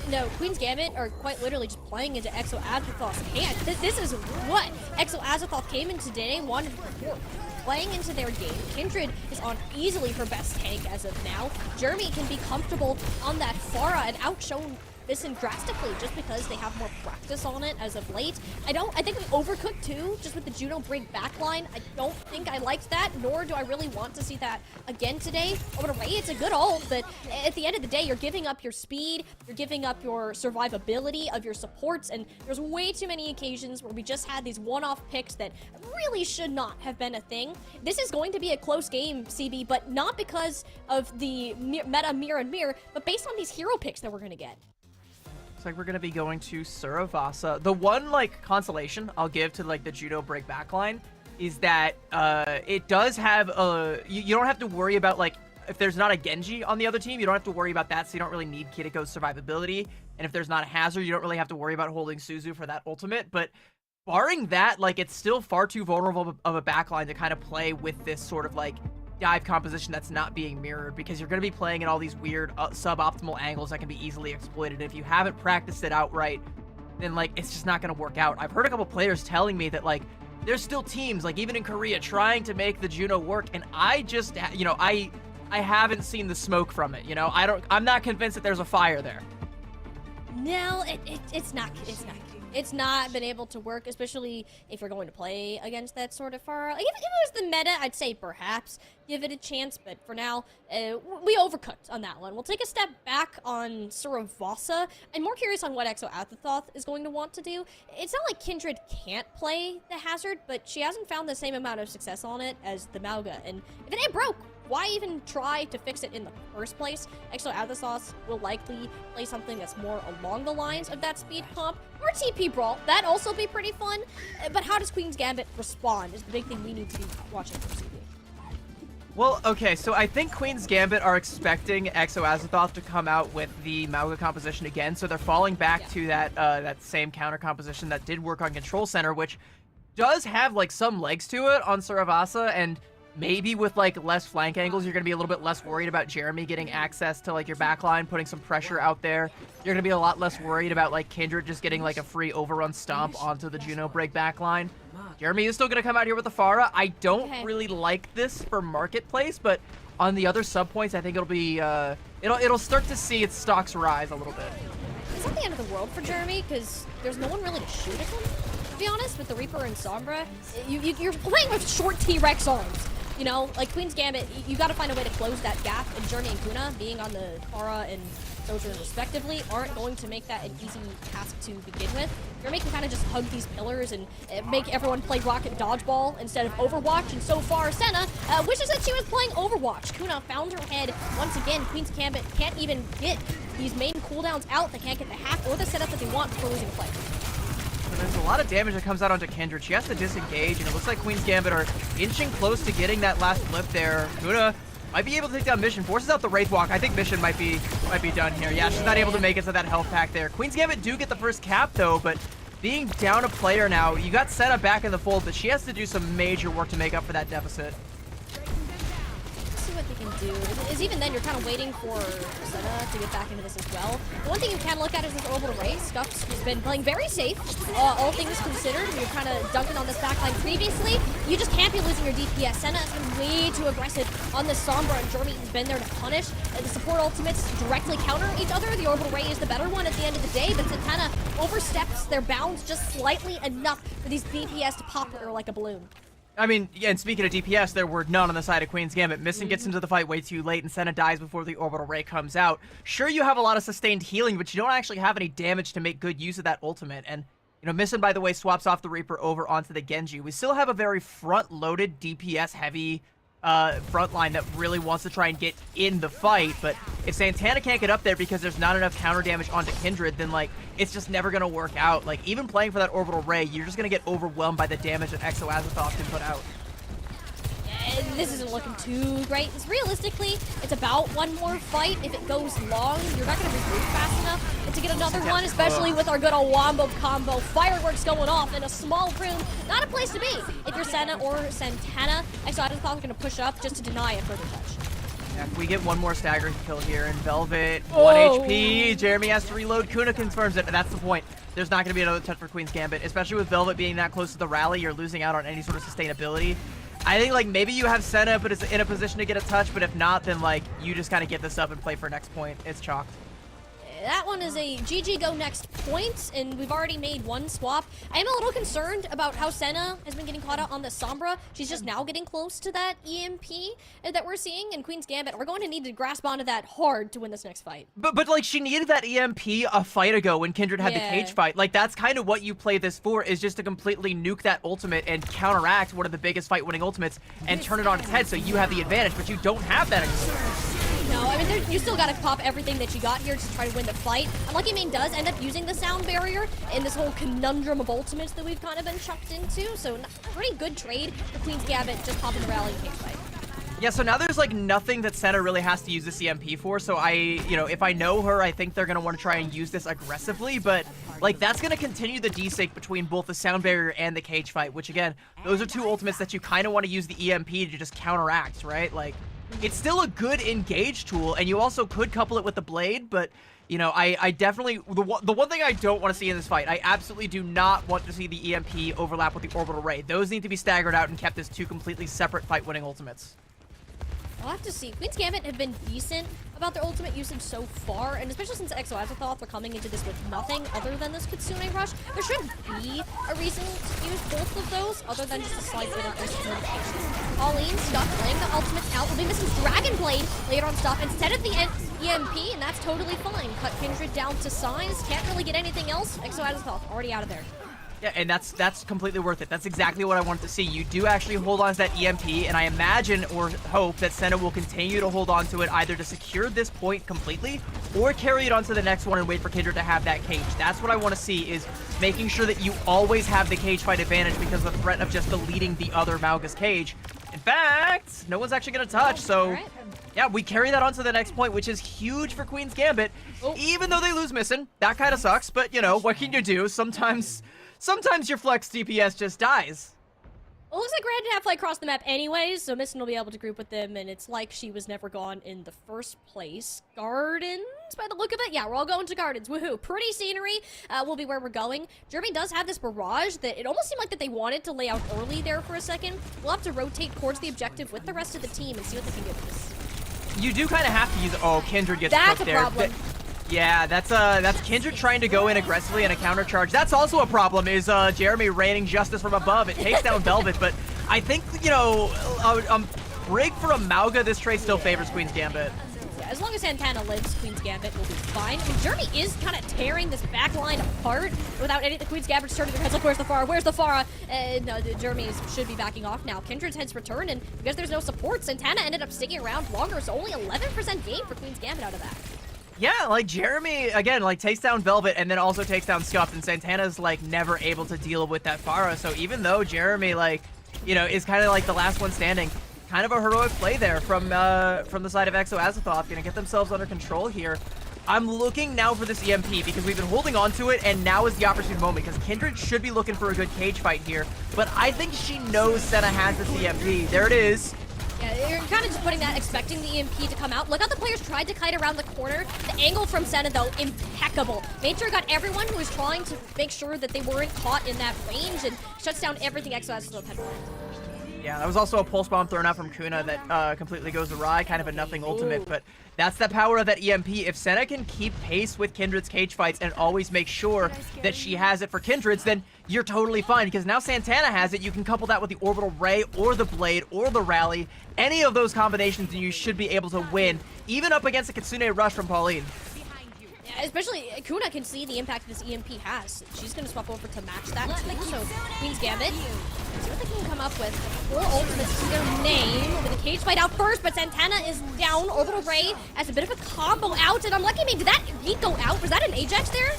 No, Queen's Gambit are quite literally just playing into Exo Azathoth's hand. This is what Exo Azathoth came in today and wanted to perform. Playing into their game, Kindred is on easily her best tank as of now. Jeremy can be comfortable on that Pharah and outshone Vincent drastically just because they have more practice on it as of late. I think we overcooked too, just with the Juno Brig backline. I don't think I liked that, nor do I really want to see that again today. Over to Ray, it's a good ult, but at the end of the day, you're giving up your speed, you're giving up your survivability of your supports, and there's way too many occasions where we just had these one-off picks that really should not have been a thing. This is going to be a close game, CB, but not because of the meta mirror and mirror, but based on these hero picks that we're going to get.
Looks like we're gonna be going to Suravasa. The one like consolation I'll give to like the Judo Break backline is that it does have you don't have to worry about like if there's not a Genji on the other team, you don't have to worry about that, so you don't really need Kiriko's survivability. And if there's not a Hazard, you don't really have to worry about holding Suzu for that ultimate. But barring that, like it's still far too vulnerable of a backline to kind of play with this sort of like dive composition that's not being mirrored, because you're going to be playing in all these weird suboptimal angles that can be easily exploited. If you haven't practiced it outright, then like it's just not going to work out. I've heard a couple players telling me that like there's still teams like even in Korea trying to make the Juno work, and I just, you know, I haven't seen the smoke from it. You know, I'm not convinced that there's a fire there.
No, it's not been able to work, especially if you're going to play against that sort of Pharah. Like, if it was the meta, I'd say perhaps give it a chance, but for now, we overcooked on that one. We'll take a step back on Suravasa. I'm more curious on what Exo Azathoth is going to want to do. It's not like Kindred can't play the Hazard, but she hasn't found the same amount of success on it as the Mauga, and if it ain't broke, why even try to fix it in the first place? Exo Azathoth will likely play something that's more along the lines of that speed comp, or TP Brawl. That'd also be pretty fun. But how does Queen's Gambit respond is the big thing we need to be watching for CB.
Well, okay, so I think Queen's Gambit are expecting Exo Azathoth to come out with the Mauga composition again, so they're falling back to that same counter composition that did work on Control Center, which does have like some legs to it on Suravasa, and maybe with like less flank angles, you're going to be a little bit less worried about Jeremy getting access to like your backline, putting some pressure out there. You're going to be a lot less worried about like Kindred just getting like a free overrun stomp onto the Juno Break backline. Jeremy is still going to come out here with the Pharah. I don't really like this for Marketplace, but on the other sub points, I think it'll be it'll start to see its stocks rise a little bit.
It's not the end of the world for Jeremy because there's no one really to shoot at him. To be honest, with the Reaper and Sombra, you're playing with short T-Rex arms. You know, like Queen's Gambit, you got to find a way to close that gap, and Jeremy and Kuna, being on the Pharah and Sojourn respectively, aren't going to make that an easy task to begin with. Jeremy can kind of just hug these pillars and make everyone play Rocket Dodgeball instead of Overwatch, and so far, Senna wishes that she was playing Overwatch. Kuna found her head once again. Queen's Gambit can't even get these main cooldowns out. They can't get the hack or the setup that they want before losing play.
There's a lot of damage that comes out onto Kindred. She has to disengage, and it looks like Queen's Gambit are inching close to getting that last flip there. Kuna might be able to take down Mission, forces out the Wraith Walk. I think Mission might be done here. Yeah, she's not able to make it to that health pack there. Queen's Gambit do get the first cap, though, but being down a player now, you got Senna back in the fold, but she has to do some major work to make up for that deficit.
What they can do is even then you're kind of waiting for Senna to get back into this as well. The one thing you can look at is this orbital race. Scuffs has been playing very safe, all things considered. You're kind of dunking on this backline previously. You just can't be losing your DPS. Senna has been way too aggressive on this Sombra, and Jeremy has been there to punish. The support ultimates directly counter each other. The orbital ray is the better one at the end of the day, but it kind of oversteps their bounds just slightly enough for these DPS to pop her like a balloon.
I mean, yeah, and speaking of DPS, there were none on the side of Queen's Gambit. Missing gets into the fight way too late, and Senna dies before the Orbital Ray comes out. Sure, you have a lot of sustained healing, but you don't actually have any damage to make good use of that ultimate. And, you know, Missing, by the way, swaps off the Reaper over onto the Genji. We still have a very front-loaded, DPS-heavy front line that really wants to try and get in the fight, but if Santana can't get up there because there's not enough counter damage onto Kindred, then like it's just never gonna work out. Like even playing for that orbital ray, you're just gonna get overwhelmed by the damage that Exo Azathoth can put out.
This isn't looking too great. Realistically, it's about one more fight. If it goes long, you're not going to regroup fast enough. And to get another one, especially with our good old Wombo combo, fireworks going off in a small room, not a place to be. If you're Senna or Santana, Exo Azathoth are going to push up just to deny a further touch.
Yeah, if we get one more staggering kill here, and Velvet, 1 HP, Jeremy has to reload, Kuna confirms it, and that's the point. There's not going to be another touch for Queen's Gambit, especially with Velvet being that close to the rally, you're losing out on any sort of sustainability. I think like maybe you have Senna, but it's in a position to get a touch, but if not, then like you just kind of get this up and play for next point. It's chalked.
That one is a GG go next point, and we've already made one swap. I am a little concerned about how Senna has been getting caught out on the Sombra. She's just now getting close to that EMP that we're seeing in Queen's Gambit. We're going to need to grasp onto that hard to win this next fight.
But like she needed that EMP a fight ago when Kindred had the cage fight. Like that's kind of what you play this for, is just to completely nuke that ultimate and counteract one of the biggest fight winning ultimates and turn it on its head so you have the advantage, but you don't have that anymore.
No, I mean, you still gotta pop everything that you got here to try to win the fight. Unlucky Main does end up using the sound barrier in this whole conundrum of ultimates that we've kind of been chucked into. So, pretty good trade for Queen's Gambit just popping the rally cage fight.
Yeah, so now there's like nothing that Senna really has to use the CMP for. So if I know her, I think they're gonna want to try and use this aggressively. But like that's gonna continue the desync between both the sound barrier and the cage fight, which again, those are two ultimates that you kind of want to use the EMP to just counteract, right? Like. It's still a good engage tool, and you also could couple it with the blade, but, you know, I definitely... The one thing I don't want to see in this fight, I absolutely do not want to see the EMP overlap with the orbital ray. Those need to be staggered out and kept as two completely separate fight-winning ultimates.
We'll have to see. Queen's Gambit have been decent about their ultimate usage so far, and especially since Exo Azathoth are coming into this with nothing other than this Kitsune Rush, there shouldn't be a reason to use both of those other than just a slight bit of miscommunication. Pauline stuck playing the ultimates out. Will be missing Dragon Blade later on stuff instead of the EMP, and that's totally fine. Cut Kindred down to size. Can't really get anything else. Exo Azathoth already out of there.
Yeah, and that's completely worth it. That's exactly what I wanted to see. You do actually hold on to that EMP, and I imagine or hope that Senna will continue to hold on to it either to secure this point completely or carry it on to the next one and wait for Kindred to have that cage. That's what I want to see, is making sure that you always have the cage fight advantage because of the threat of just deleting the other Mauga's cage. In fact, no one's actually going to touch, so... Yeah, we carry that on to the next point, which is huge for Queen's Gambit. Even though they lose Missin, that kind of sucks, but, you know, what can you do? Sometimes your flex DPS just dies.
Well, looks like we're heading halfway across the map anyways, so Missin will be able to group with them, and it's like she was never gone in the first place. Gardens, by the look of it? Yeah, we're all going to Gardens. Woohoo. Pretty scenery will be where we're going. Germany does have this barrage that it almost seemed like that they wanted to lay out early there for a second. We'll have to rotate towards the objective with the rest of the team and see what they can get with this.
You do kind of have to use... Oh, Kindred gets
That's
cooked
a
there.
problem.
Yeah, that's Kindred trying to go in aggressively in a counter charge. That's also a problem, is Jeremy raining justice from above. It takes down Velvet, but I think, you know, rig for a Mauga, this trade still favors Queen's Gambit.
Yeah, as long as Santana lives, Queen's Gambit will be fine. I mean, Jeremy is kind of tearing this back line apart without any... The Queen's Gambit turning their heads like, where's the Pharah? Where's the Pharah? No, Jeremy should be backing off now. Kindred's heads return, and because there's no support, Santana ended up sticking around longer, so only 11% gain for Queen's Gambit out of that.
Yeah, like Jeremy, again, like takes down Velvet and then also takes down Scuffed, and Santana's like never able to deal with that Pharah. So even though Jeremy, like, you know, is kind of like the last one standing, kind of a heroic play there from the side of Exo Azathoth, gonna get themselves under control here. I'm looking now for this EMP because we've been holding on to it, and now is the opportune moment because Kindred should be looking for a good cage fight here. But I think she knows Senna has this EMP. There it is.
Yeah, you're kind of just putting that, expecting the EMP to come out. Look how the players tried to kite around the corner. The angle from Senna, though, impeccable. Made sure got everyone who was trying to make sure that they weren't caught in that range and shuts down everything Exo Azathoth had planned.
Yeah, that was also a pulse bomb thrown out from Kuna that completely goes awry, kind of a nothing ultimate, but that's the power of that EMP. If Senna can keep pace with Kindred's cage fights and always make sure that she has it for Kindred's, then you're totally fine, because now Santana has it. You can couple that with the orbital ray or the blade or the rally, any of those combinations, and you should be able to win, even up against a Kitsune Rush from Pauline.
Yeah, especially Kuna can see the impact this EMP has. She's gonna swap over to match that too. So Queen's Gambit, see what they can come up with. 4 ultimates to their name with a cage fight out first, but Santana is down. Orbital Ray as a bit of a combo out, and Unlucky Man, did that beat go out? Was that an Ajax there?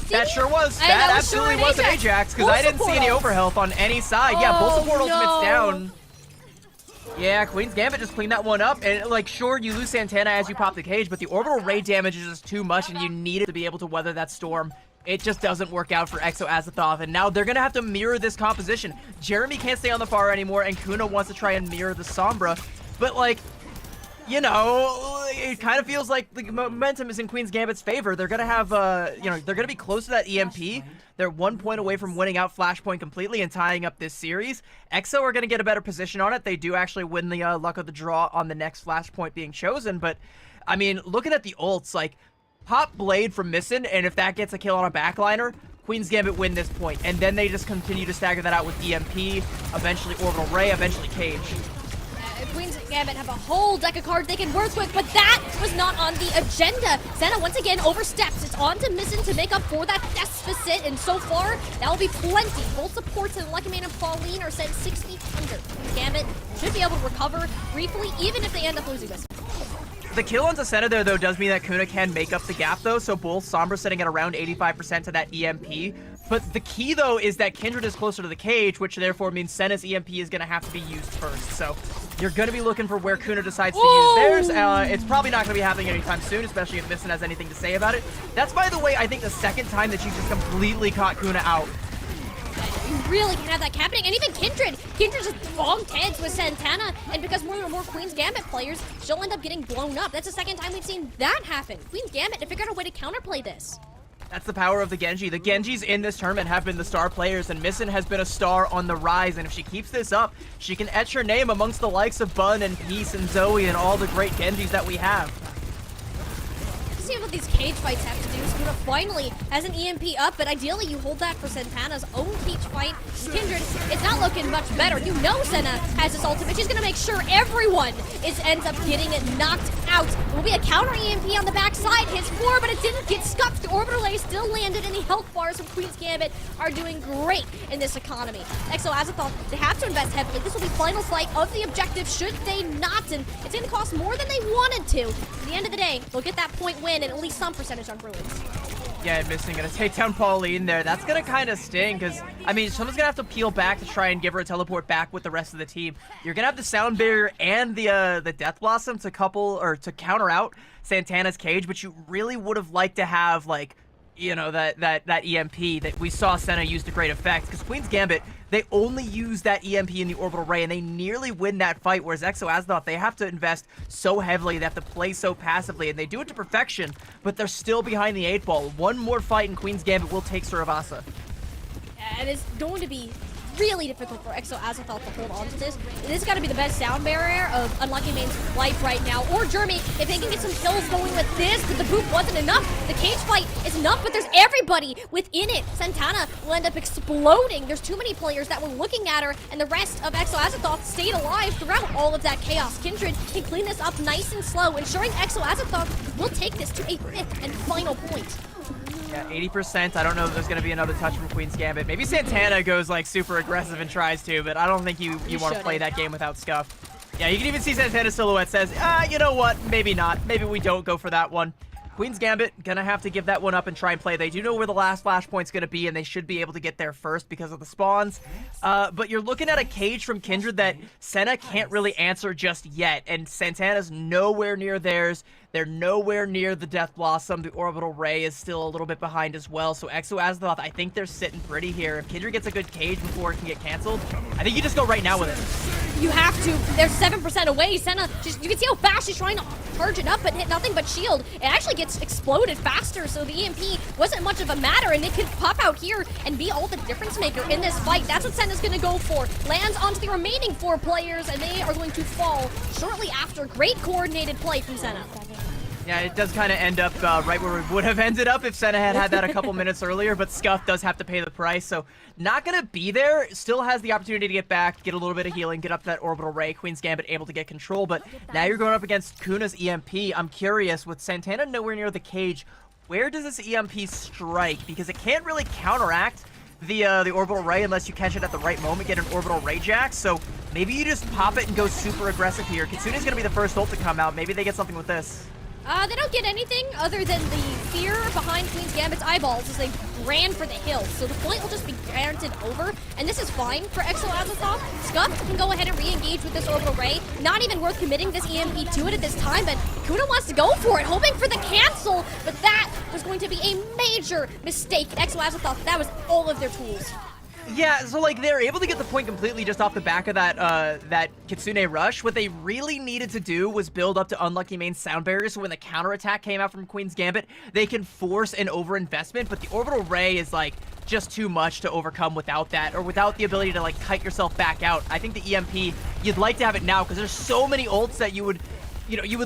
That sure was. That absolutely was an Ajax, because I didn't see any overhealth on any side. Yeah, Bull Support ultimate's down. Yeah, Queen's Gambit just cleaned that one up, and like, sure, you lose Santana as you pop the cage, but the orbital ray damage is just too much, and you need it to be able to weather that storm. It just doesn't work out for Exo Azathoth, and now they're gonna have to mirror this composition. Jeremy can't stay on the far anymore, and Kuna wants to try and mirror the Sombra, but like, you know, it kind of feels like the momentum is in Queen's Gambit's favor. They're gonna have, you know, they're gonna be close to that EMP. They're 1 point away from winning out Flashpoint completely and tying up this series. EXO are gonna get a better position on it. They do actually win the luck of the draw on the next Flashpoint being chosen, but I mean, looking at the ults, like, pop Blade from Missin, and if that gets a kill on a backliner, Queen's Gambit win this point, and then they just continue to stagger that out with EMP, eventually Orbital Ray, eventually Cage.
Queen's Gambit have a whole deck of cards they can work with, but that was not on the agenda. Senna once again oversteps. It's on to Missin to make up for that deficit, and so far, that will be plenty. Both supports and Lucky Man and Pauline are set 6 feet under. Queen's Gambit should be able to recover briefly, even if they end up losing this.
The kill on Senna there, though, does mean that Kuna can make up the gap, though, so both Sombra sitting at around 85% to that EMP. But the key, though, is that Kindred is closer to the cage, which therefore means Senna's EMP is going to have to be used first. So you're going to be looking for where Kuna decides to use theirs. It's probably not going to be happening anytime soon, especially if Missin has anything to say about it. That's, by the way, I think the second time that you just completely caught Kuna out.
You really can have that happening, and even Kindred just bonked heads with Santana, and because more and more Queen's Gambit players, she'll end up getting blown up. That's the second time we've seen that happen. Queen's Gambit to figure out a way to counterplay this.
That's the power of the Genji. The Genjis in this tournament have been the star players, and Missin has been a star on the rise, and if she keeps this up, she can etch her name amongst the likes of Bun and Peace and Zoe and all the great Genjis that we have.
See what these cage fights have to do. Skuna finally has an EMP up, but ideally you hold that for Santana's own cage fight. Kindred, it's not looking much better. You know Senna has this ultimate. She's gonna make sure everyone ends up getting knocked out. It will be a counter EMP on the backside. Hits 4, but it didn't get scuffed. The orbital ray still landed, and the health bars from Queen's Gambit are doing great in this economy. Exo Azathoth, they have to invest heavily. This will be final fight of the objective should they not, and it's gonna cost more than they wanted to. At the end of the day, they'll get that point win and at least some percentage on Ruins.
Yeah, Missin gonna take down Pauline there. That's gonna kind of sting, because, I mean, someone's gonna have to peel back to try and give her a teleport back with the rest of the team. You're gonna have the Sound Barrier and the Death Blossom to counter out Santana's cage, but you really would have liked to have, like, you know, that EMP that we saw Senna use to great effect, because Queen's Gambit, they only use that EMP in the orbital ray, and they nearly win that fight, whereas Exo Azathoth, they have to invest so heavily, they have to play so passively, and they do it to perfection, but they're still behind the 8 ball. One more fight and Queen's Gambit will take Suravasa.
And it's going to be really difficult for Exo Azathoth to hold on to this. This has got to be the best sound barrier of Unlucky Man's life right now. Or Jeremy, if they can get some kills going with this, but the boot wasn't enough. The cage fight is enough, but there's everybody within it. Santana will end up exploding. There's too many players that were looking at her, and the rest of Exo Azathoth stayed alive throughout all of that chaos. Kindred can clean this up nice and slow, ensuring Exo Azathoth will take this to a 5th and final point.
Yeah, 80%. I don't know if there's going to be another touch from Queen's Gambit. Maybe Santana goes, like, super aggressive and tries to, but I don't think you want to play that game without Scuff. Yeah, you can even see Santana's silhouette says, you know what? Maybe not. Maybe we don't go for that one. Queen's Gambit gonna have to give that one up and try and play. They do know where the last flashpoint's gonna be, and they should be able to get there first because of the spawns. But you're looking at a cage from Kindred that Senna can't really answer just yet, and Santana's nowhere near theirs. They're nowhere near the Death Blossom. The Orbital Ray is still a little bit behind as well. So Exo Azathoth, I think they're sitting pretty here. If Kindred gets a good cage before it can get canceled, I think you just go right now with it.
You have to. They're 7% away. Senna, you can see how fast she's trying to charge it up, but hit nothing but shield. It actually gets exploded faster, so the EMP wasn't much of a matter, and it could pop out here and be all the difference maker in this fight. That's what Senna's going to go for. Lands onto the remaining 4 players, and they are going to fall shortly after. Great coordinated play from Senna.
Yeah, it does kind of end up right where we would have ended up if Senna had that a couple minutes earlier, but Scuff does have to pay the price, so not going to be there. Still has the opportunity to get back, get a little bit of healing, get up that Orbital Ray. Queen's Gambit able to get control, but now you're going up against Kuna's EMP. I'm curious, with Santana nowhere near the cage, where does this EMP strike? Because it can't really counteract the orbital ray unless you catch it at the right moment, get an orbital ray jack. So maybe you just pop it and go super aggressive here. Kitsune's gonna be the first ult to come out. Maybe they get something with this.
They don't get anything other than the fear behind Queen's Gambit's eyeballs as they ran for the hill. So the point will just be granted over, and this is fine for Exo Azathoth. Scuff can go ahead and re-engage with this orbital ray. Not even worth committing this EMP to it at this time, but Kuna wants to go for it, hoping for the cancel, but that was going to be a major mistake. Exo Azathoth, that was all of their tools.
Yeah, so like they're able to get the point completely just off the back of that Kitsune rush. What they really needed to do was build up to Unlucky Main sound barrier, so when the counterattack came out from Queen's Gambit, they can force an overinvestment, but the orbital ray is like just too much to overcome without that, or without the ability to like kite yourself back out. I think the EMP, you'd like to have it now because there's so many ults that you would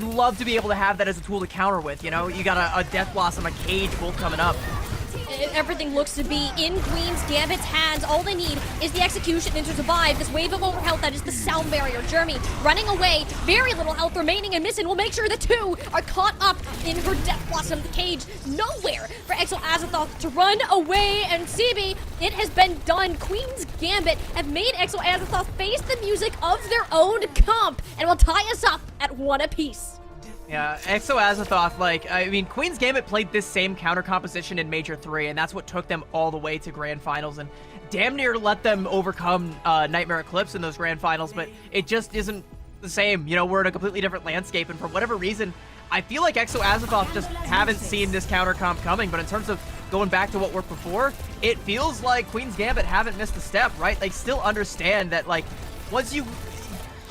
love to be able to have that as a tool to counter with, you know? You got a Death Blossom, a Cage both coming up.
Everything looks to be in Queen's Gambit's hands. All they need is the execution and to survive this wave of overhealth that is the sound barrier. Jeremy running away, very little health remaining, and Missin will make sure the two are caught up in her Death Blossom. The Cage, nowhere for Exo Azathoth to run away, and CB, it has been done. Queen's Gambit have made Exo Azathoth face the music of their own comp, and will tie us up at 1 apiece.
Yeah, Exo Azathoth, like, I mean, Queen's Gambit played this same counter composition in Major 3, and that's what took them all the way to Grand Finals, and damn near let them overcome Nightmare Eclipse in those Grand Finals, but it just isn't the same. You know, we're in a completely different landscape, and for whatever reason, I feel like Exo Azathoth just haven't seen this counter comp coming, but in terms of going back to what worked before, it feels like Queen's Gambit haven't missed a step, right? They still understand that, like, once you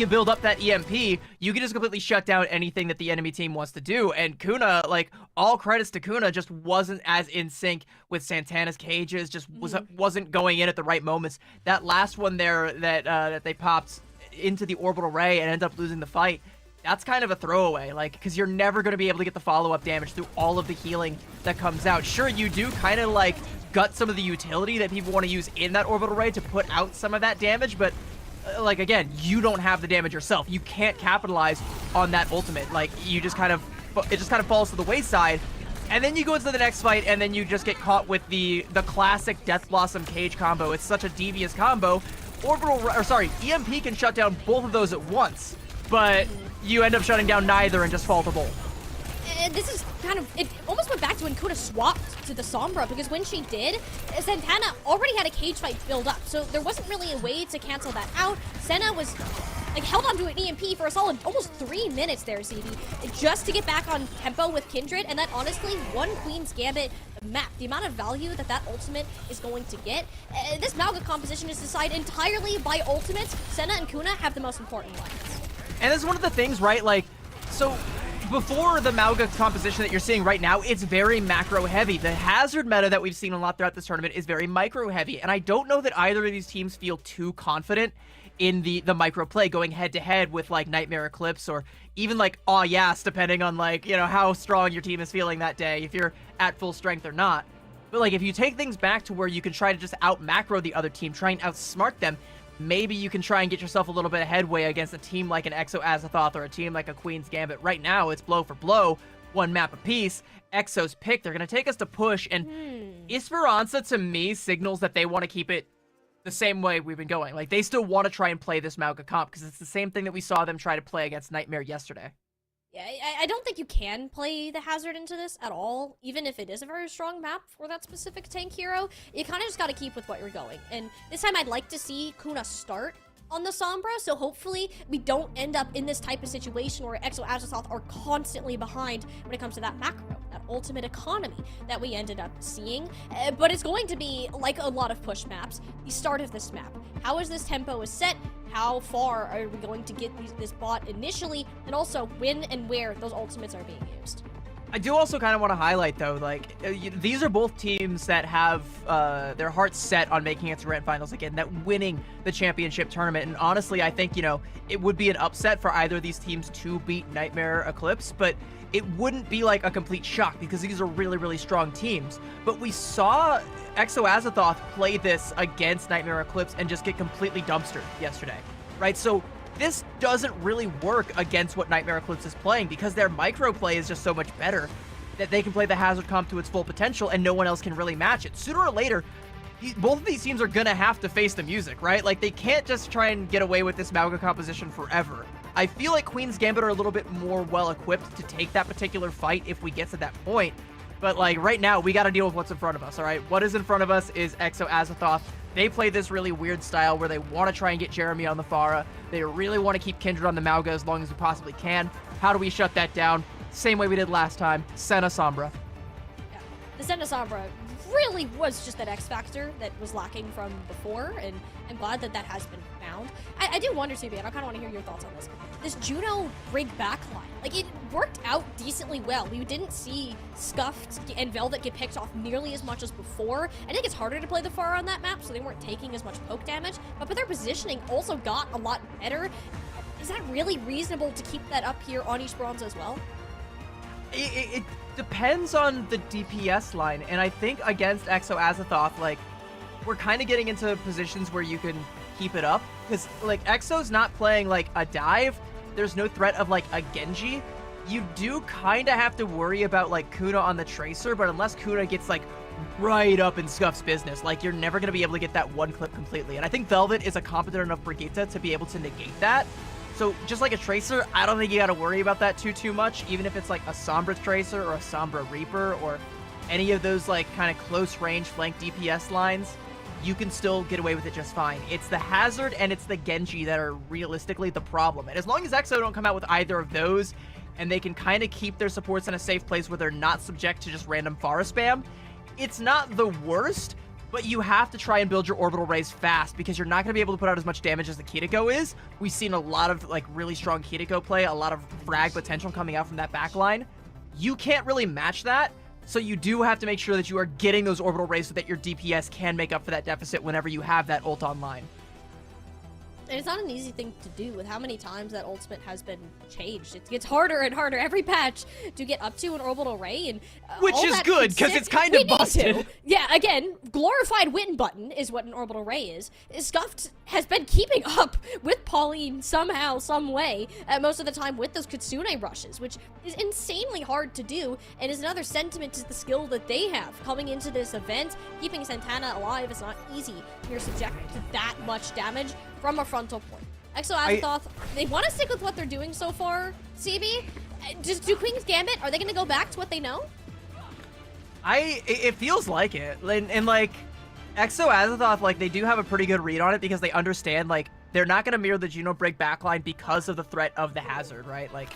build up that EMP, you can just completely shut down anything that the enemy team wants to do. And Kuna, like, all credits to Kuna, just wasn't as in sync with Santana's cages, just wasn't going in at the right moments. That last one there that they popped into the orbital ray and ended up losing the fight, that's kind of a throwaway, like, because you're never going to be able to get the follow-up damage through all of the healing that comes out. Sure, you do kind of, like, gut some of the utility that people want to use in that orbital ray to put out some of that damage, but like, again, you don't have the damage yourself. You can't capitalize on that ultimate. Like, you just kind of, it just kind of falls to the wayside. And then you go into the next fight, and then you just get caught with the classic Death Blossom Cage combo. It's such a devious combo. EMP can shut down both of those at once, but you end up shutting down neither and just fall to both.
This is kind of, it almost went back to when Kuna swapped to the Sombra, because when she did, Santana already had a cage fight build up, so there wasn't really a way to cancel that out. Senna was like held onto an EMP for a solid almost 3 minutes there, CD, just to get back on tempo with Kindred, and that honestly won Queen's Gambit the map. The amount of value that ultimate is going to get. This Mauga composition is decided entirely by ultimates. Senna and Kuna have the most important ones.
And that's one of the things, right? Like, so before the Mauga composition that you're seeing right now, it's very macro heavy. The hazard meta that we've seen a lot throughout this tournament is very micro heavy, and I don't know that either of these teams feel too confident in the micro play going head to head with like Nightmare Eclipse or even like Aw Yas, depending on like, you know, how strong your team is feeling that day, if you're at full strength or not. But like, if you take things back to where you can try to just out macro the other team, try and outsmart them, maybe you can try and get yourself a little bit of headway against a team like an Exo Azathoth or a team like a Queen's Gambit. Right now, it's blow for blow, one map apiece. Exo's pick, they're going to take us to push, and Esperanza, to me, signals that they want to keep it the same way we've been going. Like, they still want to try and play this Mauga comp, because it's the same thing that we saw them try to play against Nightmare yesterday.
Yeah, I don't think you can play the hazard into this at all, even if it is a very strong map for that specific tank hero. You kind of just got to keep with what you're going. And this time I'd like to see Kuna start on the Sombra, so hopefully we don't end up in this type of situation where Exo Azathoth are constantly behind when it comes to that macro, that ultimate economy that we ended up seeing. But it's going to be, like a lot of push maps, the start of this map. How is this tempo is set? How far are we going to get this bot initially? And also when and where those ultimates are being used.
I do also kind of want to highlight, though, like, these are both teams that have their hearts set on making it to Grand Finals again, that winning the championship tournament. And honestly, I think, you know, it would be an upset for either of these teams to beat Nightmare Eclipse, but it wouldn't be like a complete shock because these are really, really strong teams. But we saw Exo Azathoth play this against Nightmare Eclipse and just get completely dumpstered yesterday, right? So this doesn't really work against what Nightmare Eclipse is playing because their micro play is just so much better. that they can play the Hazard comp to its full potential and no one else can really match it. Sooner or later, both of these teams are gonna have to face the music, right? Like, they can't just try and get away with this Mauga composition forever. I feel like Queen's Gambit are a little bit more well-equipped to take that particular fight if we get to that point. But, like, right now, we gotta deal with what's in front of us, all right? What is in front of us is Exo Azathoth. They play this really weird style where they want to try and get Jeremy on the Pharah. They really want to keep Kindred on the Mauga as long as we possibly can. How do we shut that down? Same way we did last time. Senna Sombra.
Yeah. The Senna Sombra really was just that X factor that was lacking from before, and I'm glad that that has been found. I do wonder, CB, and I kind of want to hear your thoughts on this. This Juno Brig backline, like, it worked out decently well. We didn't see Scuffed and Velvet get picked off nearly as much as before. I think it's harder to play the Pharah on that map, so they weren't taking as much poke damage, but their positioning also got a lot better. Is that really reasonable to keep that up here on East Bronze as well?
It depends on the DPS line, and I think against Exo Azathoth, like, we're kind of getting into positions where you can keep it up, because, like, Exo's not playing, like, a dive. There's no threat of, like, a Genji. You do kind of have to worry about, like, Kuna on the Tracer, but unless Kuna gets, like, right up in Scuff's business, like, you're never going to be able to get that one clip completely. And I think Velvet is a competent enough Brigitte to be able to negate that. So just like a Tracer, I don't think you got to worry about that too much, even if it's like a Sombra Tracer or a Sombra Reaper or any of those like kind of close range flank DPS lines, you can still get away with it just fine. It's the Hazard and it's the Genji that are realistically the problem. And as long as Exo don't come out with either of those and they can kind of keep their supports in a safe place where they're not subject to just random Pharah spam, it's not the worst, but you have to try and build your orbital rays fast because you're not going to be able to put out as much damage as the Kiriko is. We've seen a lot of like really strong Kiriko play, a lot of frag potential coming out from that backline. You can't really match that, so you do have to make sure that you are getting those orbital rays so that your DPS can make up for that deficit whenever you have that ult online.
And it's not an easy thing to do with how many times that ultimate has been changed. It gets harder and harder every patch to get up to an orbital ray, and
which is good because it's kind of busted.
Yeah, again, glorified win button is what an orbital ray is. Scuffed has been keeping up with Pauline somehow, some way, most of the time with those Kitsune rushes, which is insanely hard to do, and is another sentiment to the skill that they have coming into this event. Keeping Santana alive is not easy. You're subjected to that much damage from a frontal point. Exo Azathoth, they want to stick with what they're doing so far, CB? Just do Queen's Gambit? Are they going to go back to what they know?
It feels like it. And like, Exo Azathoth, like, they do have a pretty good read on it because they understand, like, they're not going to mirror the Juno Break backline because of the threat of the Hazard, right? Like,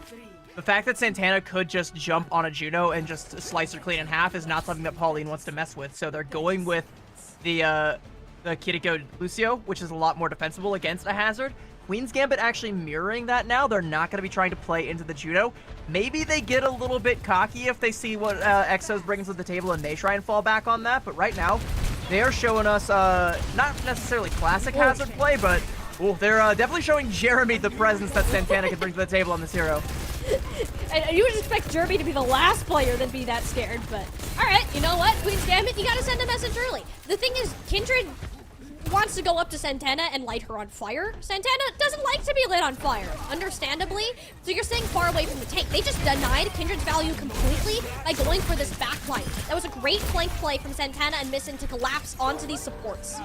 the fact that Santana could just jump on a Juno and just slice her clean in half is not something that Pauline wants to mess with. So they're going with the Kiriko Lucio, which is a lot more defensible against a Hazard. Queen's Gambit actually mirroring that now. They're not going to be trying to play into the Juno. Maybe they get a little bit cocky if they see what Exos brings to the table and they try and fall back on that. But right now, they are showing us not necessarily classic Hazard play, but they're definitely showing Jeremy the presence that Santana can bring to the table on this hero.
And you would expect Jeremy to be the last player than be that scared, but alright, you know what? Queen's Gambit, you gotta send a message early. The thing is, Kindred wants to go up to Santana and light her on fire. Santana doesn't like to be lit on fire, understandably. So you're staying far away from the tank. They just denied Kindred's value completely by going for this backline. That was a great flank play from Santana and Missin to collapse onto these supports.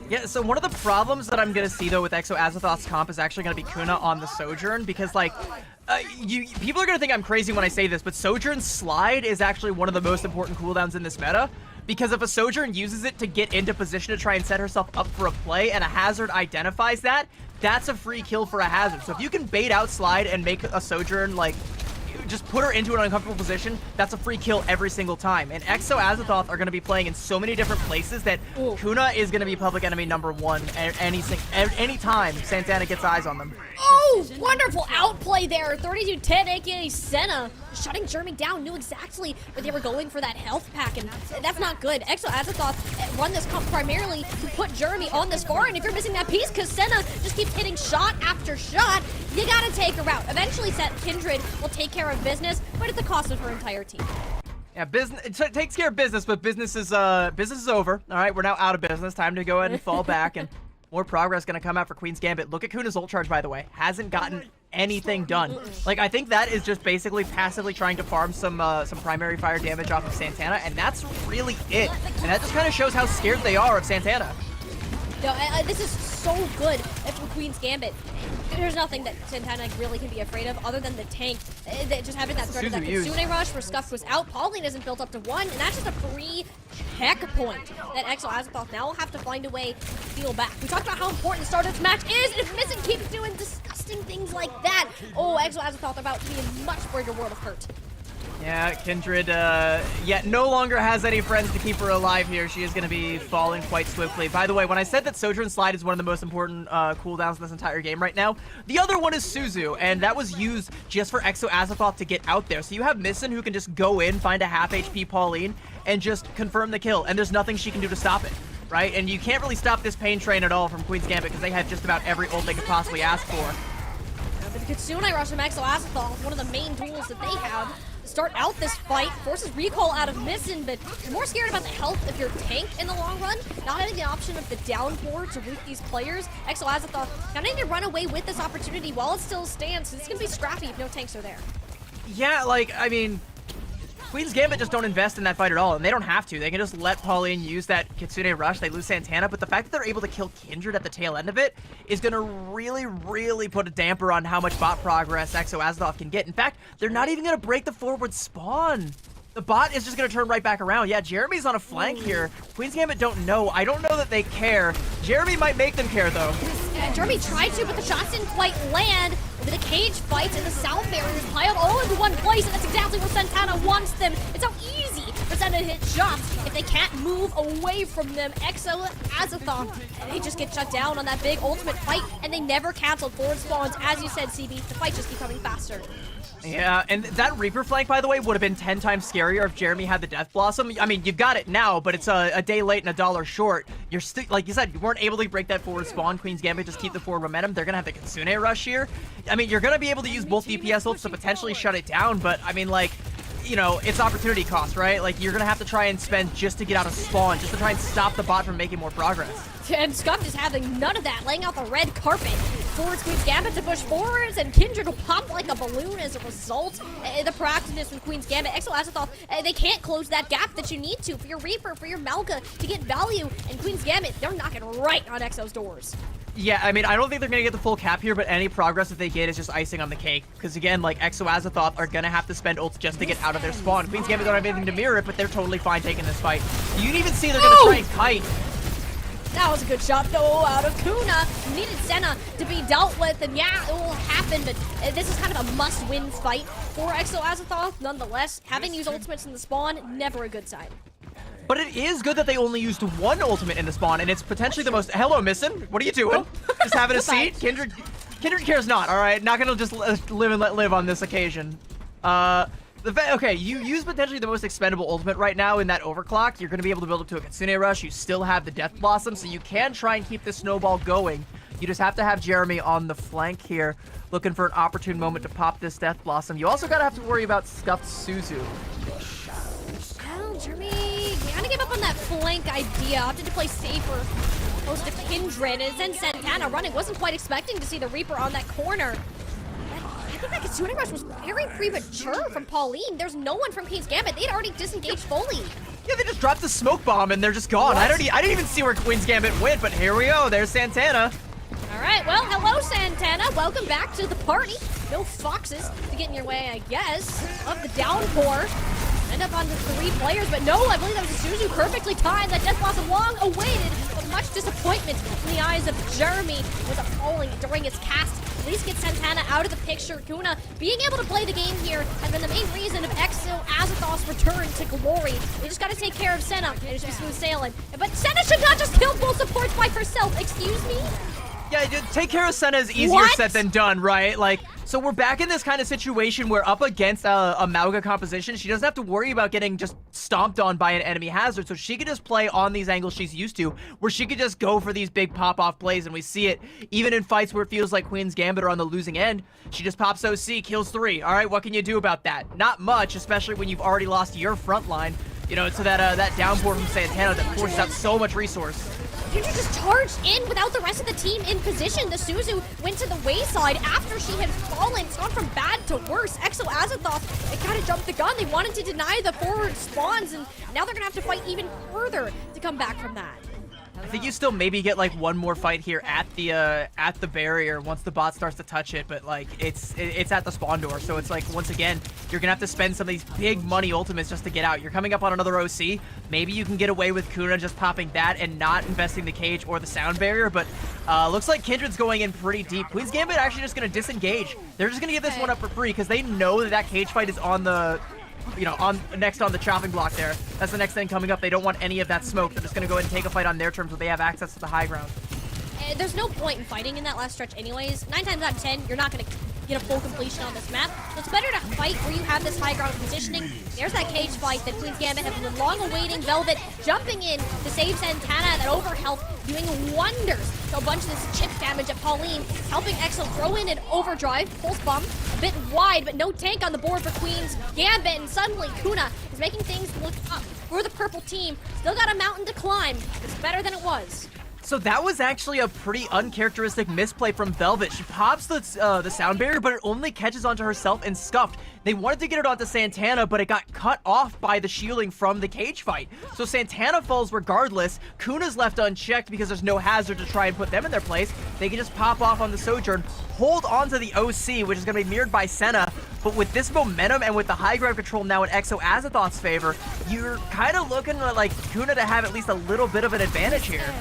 Yeah, so one of the problems that I'm going to see, though, with Exo Azathoth's comp is actually going to be Kuna on the Sojourn, because, like, people are going to think I'm crazy when I say this, but Sojourn's Slide is actually one of the most important cooldowns in this meta, because if a Sojourn uses it to get into position to try and set herself up for a play, and a Hazard identifies that, that's a free kill for a Hazard. So if you can bait out Slide and make a Sojourn, like, just put her into an uncomfortable position, that's a free kill every single time. And Exo Azathoth are going to be playing in so many different places that Kuna is going to be public enemy #1 any time Santana gets eyes on them.
Oh, wonderful outplay there. 32-10, aka Senna, shutting Jeremy down, knew exactly where they were going for that health pack, and that's not good. Exo Azathoth run this comp primarily to put Jeremy on this bar, and if you're missing that piece, because Senna just keeps hitting shot after shot, you gotta take her out. Eventually, Kindred will take care of business, but at the cost of her entire team.
Yeah, business it takes care of business, but business is over. All right, we're now out of business. Time to go ahead and fall back, and more progress going to come out for Queen's Gambit. Look at Kuna's ult charge, by the way. Hasn't gotten anything done. Like, I think that is just basically passively trying to farm some primary fire damage off of Santana, and that's really it. And that just kind of shows how scared they are of Santana.
No, this is so good for Queen's Gambit. There's nothing that Santana really can be afraid of other than the tank. Just having that threat of that Kitsune rush where Scuffed was out. Pauline isn't built up to 1, and that's just a free tech point that Exo Azathoth now will have to find a way to steal back. We talked about how important the start of this match is, and if Missing keeps doing disgusting things like that, oh, Exo Azathoth about to be in much bigger world of hurt.
Yeah, Kindred, yet no longer has any friends to keep her alive here. She is going to be falling quite swiftly. By the way, when I said that Sojourn Slide is one of the most important cooldowns in this entire game right now, the other one is Suzu, and that was used just for Exo Azathoth to get out there. So you have Missin who can just go in, find a half HP Pauline, and just confirm the kill, and there's nothing she can do to stop it, right? And you can't really stop this pain train at all from Queen's Gambit because they have just about every ult they could possibly ask for.
But the Kitsune rush from Exo Azathoth is one of the main tools that they have. Start out this fight, forces recall out of Missin, but you're more scared about the health of your tank in the long run, not having the option of the downpour to root these players. Exo Azathoth kind of need to run away with this opportunity while it still stands, so it's going to be scrappy if no tanks are there.
Yeah, like, I mean, Queen's Gambit just don't invest in that fight at all, and they don't have to. They can just let Pauline use that Kitsune rush. They lose Santana, but the fact that they're able to kill Kindred at the tail end of it is going to really, really put a damper on how much bot progress Exo Azathoth can get. In fact, they're not even going to break the forward spawn. The bot is just going to turn right back around. Yeah, Jeremy's on a flank here. Queen's Gambit don't know. I don't know that they care. Jeremy might make them care, though.
Yeah, Jeremy tried to, but the shots didn't quite land. The cage fights and the south barriers piled all into one place, and that's exactly where Santana wants them. It's so easy for Santana to hit shots if they can't move away from them. Exo Azathoth, they just get shut down on that big ultimate fight, and they never canceled forward spawns. As you said, CB, the fight just keeps coming faster.
Yeah, and that Reaper flank, by the way, would have been 10 times scarier if Jeremy had the Death Blossom. I mean, you've got it now, but it's a day late and $1 short. You're still, like you said, you weren't able to break that forward spawn. Queen's Gambit just keep the forward momentum. They're going to have the Kitsune rush here. I mean, you're going to be able to use both DPS ults to potentially shut it down, but I mean, like, you know, it's opportunity cost, right? Like, you're going to have to try and spend just to get out of spawn, just to try and stop the bot from making more progress.
And Scuffed is having none of that, laying out the red carpet. Forwards Queen's Gambit to push forwards, and Kindred will pop like a balloon as a result. The proactiveness from Queen's Gambit. Exo Azathoth, they can't close that gap that you need to for your Reaper, for your Malka, to get value. And Queen's Gambit, they're knocking right on Exo's doors.
Yeah, I mean, I don't think they're going to get the full cap here, but any progress that they get is just icing on the cake. Because again, like, Exo Azathoth are going to have to spend ults just to get out of their spawn. Queen's Gambit don't have anything to mirror it, but they're totally fine taking this fight. You can even see they're going to try and kite.
That was a good shot, though, out of Kuna. Needed Senna to be dealt with, and yeah, it will happen, but this is kind of a must-win fight for Exo Azathoth. Nonetheless, having used ultimates in the spawn, never a good sign.
But it is good that they only used one ultimate in the spawn, and it's potentially the most... Hello, Missin. What are you doing? Just having a seat? Kindred cares not, all right? Not gonna just live and let live on this occasion. Okay, you use potentially the most expendable ultimate right now in that overclock. You're going to be able to build up to a Kitsune rush. You still have the Death Blossom, so you can try and keep this snowball going. You just have to have Jeremy on the flank here, looking for an opportune moment to pop this Death Blossom. You also got to have to worry about Scuffed Suzu.
Well, Jeremy kind of gave up on that flank idea. Opted to play safer, close to Kindred, and then Santana running. Wasn't quite expecting to see the Reaper on that corner. I think that Kitsune rush was very premature from Pauline. There's no one from Queen's Gambit. They'd already disengaged fully.
Yeah, they just dropped the smoke bomb and they're just gone. I didn't even see where Queen's Gambit went, but here we go. There's Santana.
All right, well, hello, Santana. Welcome back to the party. No foxes to get in your way, I guess, of the downpour. End up on the 3 players, but no, I believe that was a Suzu perfectly timed. That Death Blossom long awaited, but much disappointment in the eyes of Jeremy was appalling during its cast. At least get Santana out of the picture. Kuna being able to play the game here has been the main reason of Exo Azathoth's return to glory. They just got to take care of Senna, and it should be smooth sailing. But Senna should not just kill both supports by herself. Excuse me?
Yeah, take care of Senna is easier said than done, right? Like, so we're back in this kind of situation where up against a Mauga composition, she doesn't have to worry about getting just stomped on by an enemy hazard, so she could just play on these angles she's used to, where she could just go for these big pop-off plays, and we see it even in fights where it feels like Queen's Gambit are on the losing end. She just pops OC, kills 3. All right, what can you do about that? Not much, especially when you've already lost your front line. You know, so that downpour from Santana that forces out so much resource.
Kindred just charged in without the rest of the team in position. The Suzu went to the wayside after she had fallen. It's gone from bad to worse. Exo Azathoth, they kind of jumped the gun. They wanted to deny the forward spawns, and now they're gonna have to fight even further to come back from that.
I think you still maybe get like one more fight here at the barrier once the bot starts to touch it, but like it's at the spawn door, so it's like once again you're gonna have to spend some of these big money ultimates just to get out. You're coming up on another OC. Maybe you can get away with Kuna just popping that and not investing the cage or the sound barrier, but looks like Kindred's going in pretty deep. Queen's Gambit actually just gonna disengage. They're just gonna give this one up for free because they know that that cage fight is on the next on the chopping block there. That's the next thing coming up. They don't want any of that smoke. They're just going to go ahead and take a fight on their terms where they have access to the high ground.
There's no point in fighting in that last stretch anyways. 9 times out of 10, you're not going to get a full completion on this map. So it's better to fight where you have this high ground positioning. There's that cage fight that Queen's Gambit have been long awaiting. Velvet jumping in to save Santana. That overhealth doing wonders. So a bunch of this chip damage at Pauline, helping Exo throw in an overdrive. Pulse bomb, a bit wide, but no tank on the board for Queen's Gambit. And suddenly Kuna is making things look up for the purple team. Still got a mountain to climb. It's better than it was.
So that was actually a pretty uncharacteristic misplay from Velvet. She pops the sound barrier, but it only catches onto herself and Scuffed. They wanted to get it onto Santana, but it got cut off by the shielding from the cage fight. So Santana falls regardless. Kuna's left unchecked because there's no hazard to try and put them in their place. They can just pop off on the Sojourn, hold onto the OC, which is going to be mirrored by Senna. But with this momentum and with the high ground control now in Exo Azathoth's favor, you're kind of looking at like Kuna to have at least a little bit of an advantage here.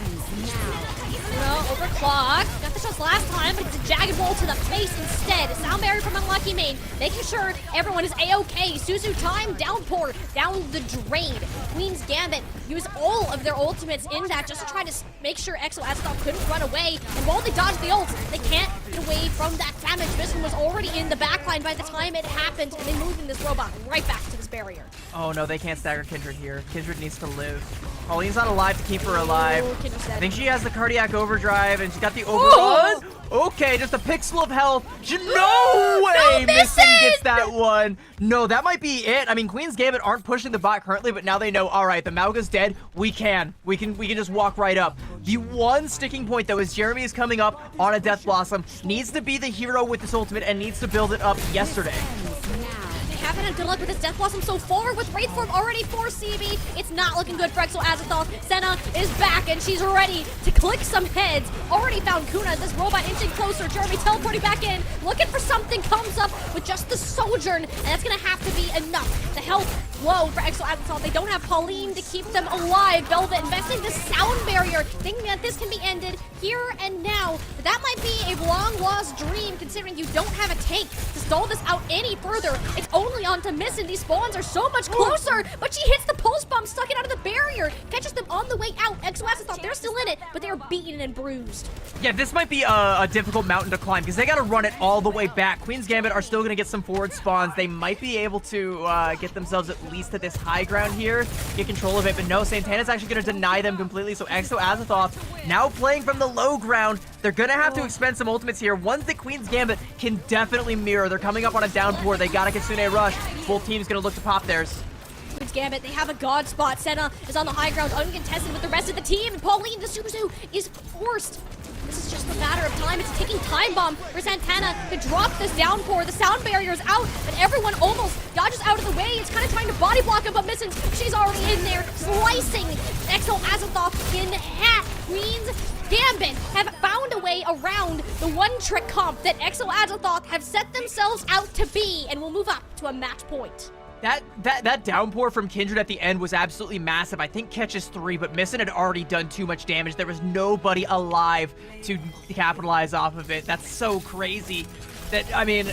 Overclock. Got the shots last time, but it's a jagged roll to the face instead. Sound barrier from Unlucky Main, making sure everyone is A-okay. Suzu time, downpour, down the drain. Queen's Gambit use all of their ultimates in that just to try to make sure Exo Azathoth couldn't run away. And while they dodge the ults, they can't get away from that damage. Viscon was already in the backline by the time it happened, and they moved in this robot right back to this barrier.
Oh no, they can't stagger Kindred here. Kindred needs to live. Pauline's not alive to keep her alive. I think she has the cardiac overdrive and she's got the overrun. Okay, just a pixel of health. No way Missing gets that one. No, that might be it. I mean, Queen's Gambit aren't pushing the bot currently, but now they know, all right, the Mauga's dead. We can just walk right up. The one sticking point, though, is Jeremy is coming up on a Death Blossom. Needs to be the hero with this ultimate and needs to build it up yesterday.
Haven't had good luck with this Death Blossom so far, with Wraith Form already for CB. It's not looking good for Exo Azathoth. Senna is back, and she's ready to click some heads. Already found Kuna, this robot inching closer. Jeremy teleporting back in, looking for something, comes up with just the Sojourn, and that's gonna have to be enough. The health low for Exo Azathoth. They don't have Pauline to keep them alive. Velvet investing the sound barrier, thinking that this can be ended here and now. But that might be a long-lost dream, considering you don't have a tank to stall this out any further. It's only on to Missing. These spawns are so much closer, but she hits the pulse bomb, stuck it out of the barrier, catches them on the way out. Exo Azathoth, they're still in it, but they're beaten and bruised.
Yeah, this might be a difficult mountain to climb because they got to run it all the way back. Queen's Gambit are still going to get some forward spawns. They might be able to get themselves at least to this high ground here, get control of it, but no, Santana's actually going to deny them completely. So Exo Azathoth now playing from the low ground. They're going to have to expend some ultimates here. Ones that Queen's Gambit can definitely mirror. They're coming up on a downpour. They got a Kitsune Rush. Both teams going to look to pop theirs.
Queen's Gambit, they have a god spot. Senna is on the high ground, uncontested with the rest of the team, and Pauline the Suzu is forced. This is just a matter of time. It's a ticking time bomb for Santana to drop this downpour. The sound barrier is out, but everyone almost dodges out of the way. It's kind of trying to body block him, but Missing, she's already in there, slicing Exo Azathoth in half. Queen's Gambit have found a way around the one-trick comp that Exo Azathoth have set themselves out to be, and will move up to a match point.
That downpour from Kindred at the end was absolutely massive. I think catches 3, but Missing had already done too much damage. There was nobody alive to capitalize off of it. That's so crazy. That, I mean,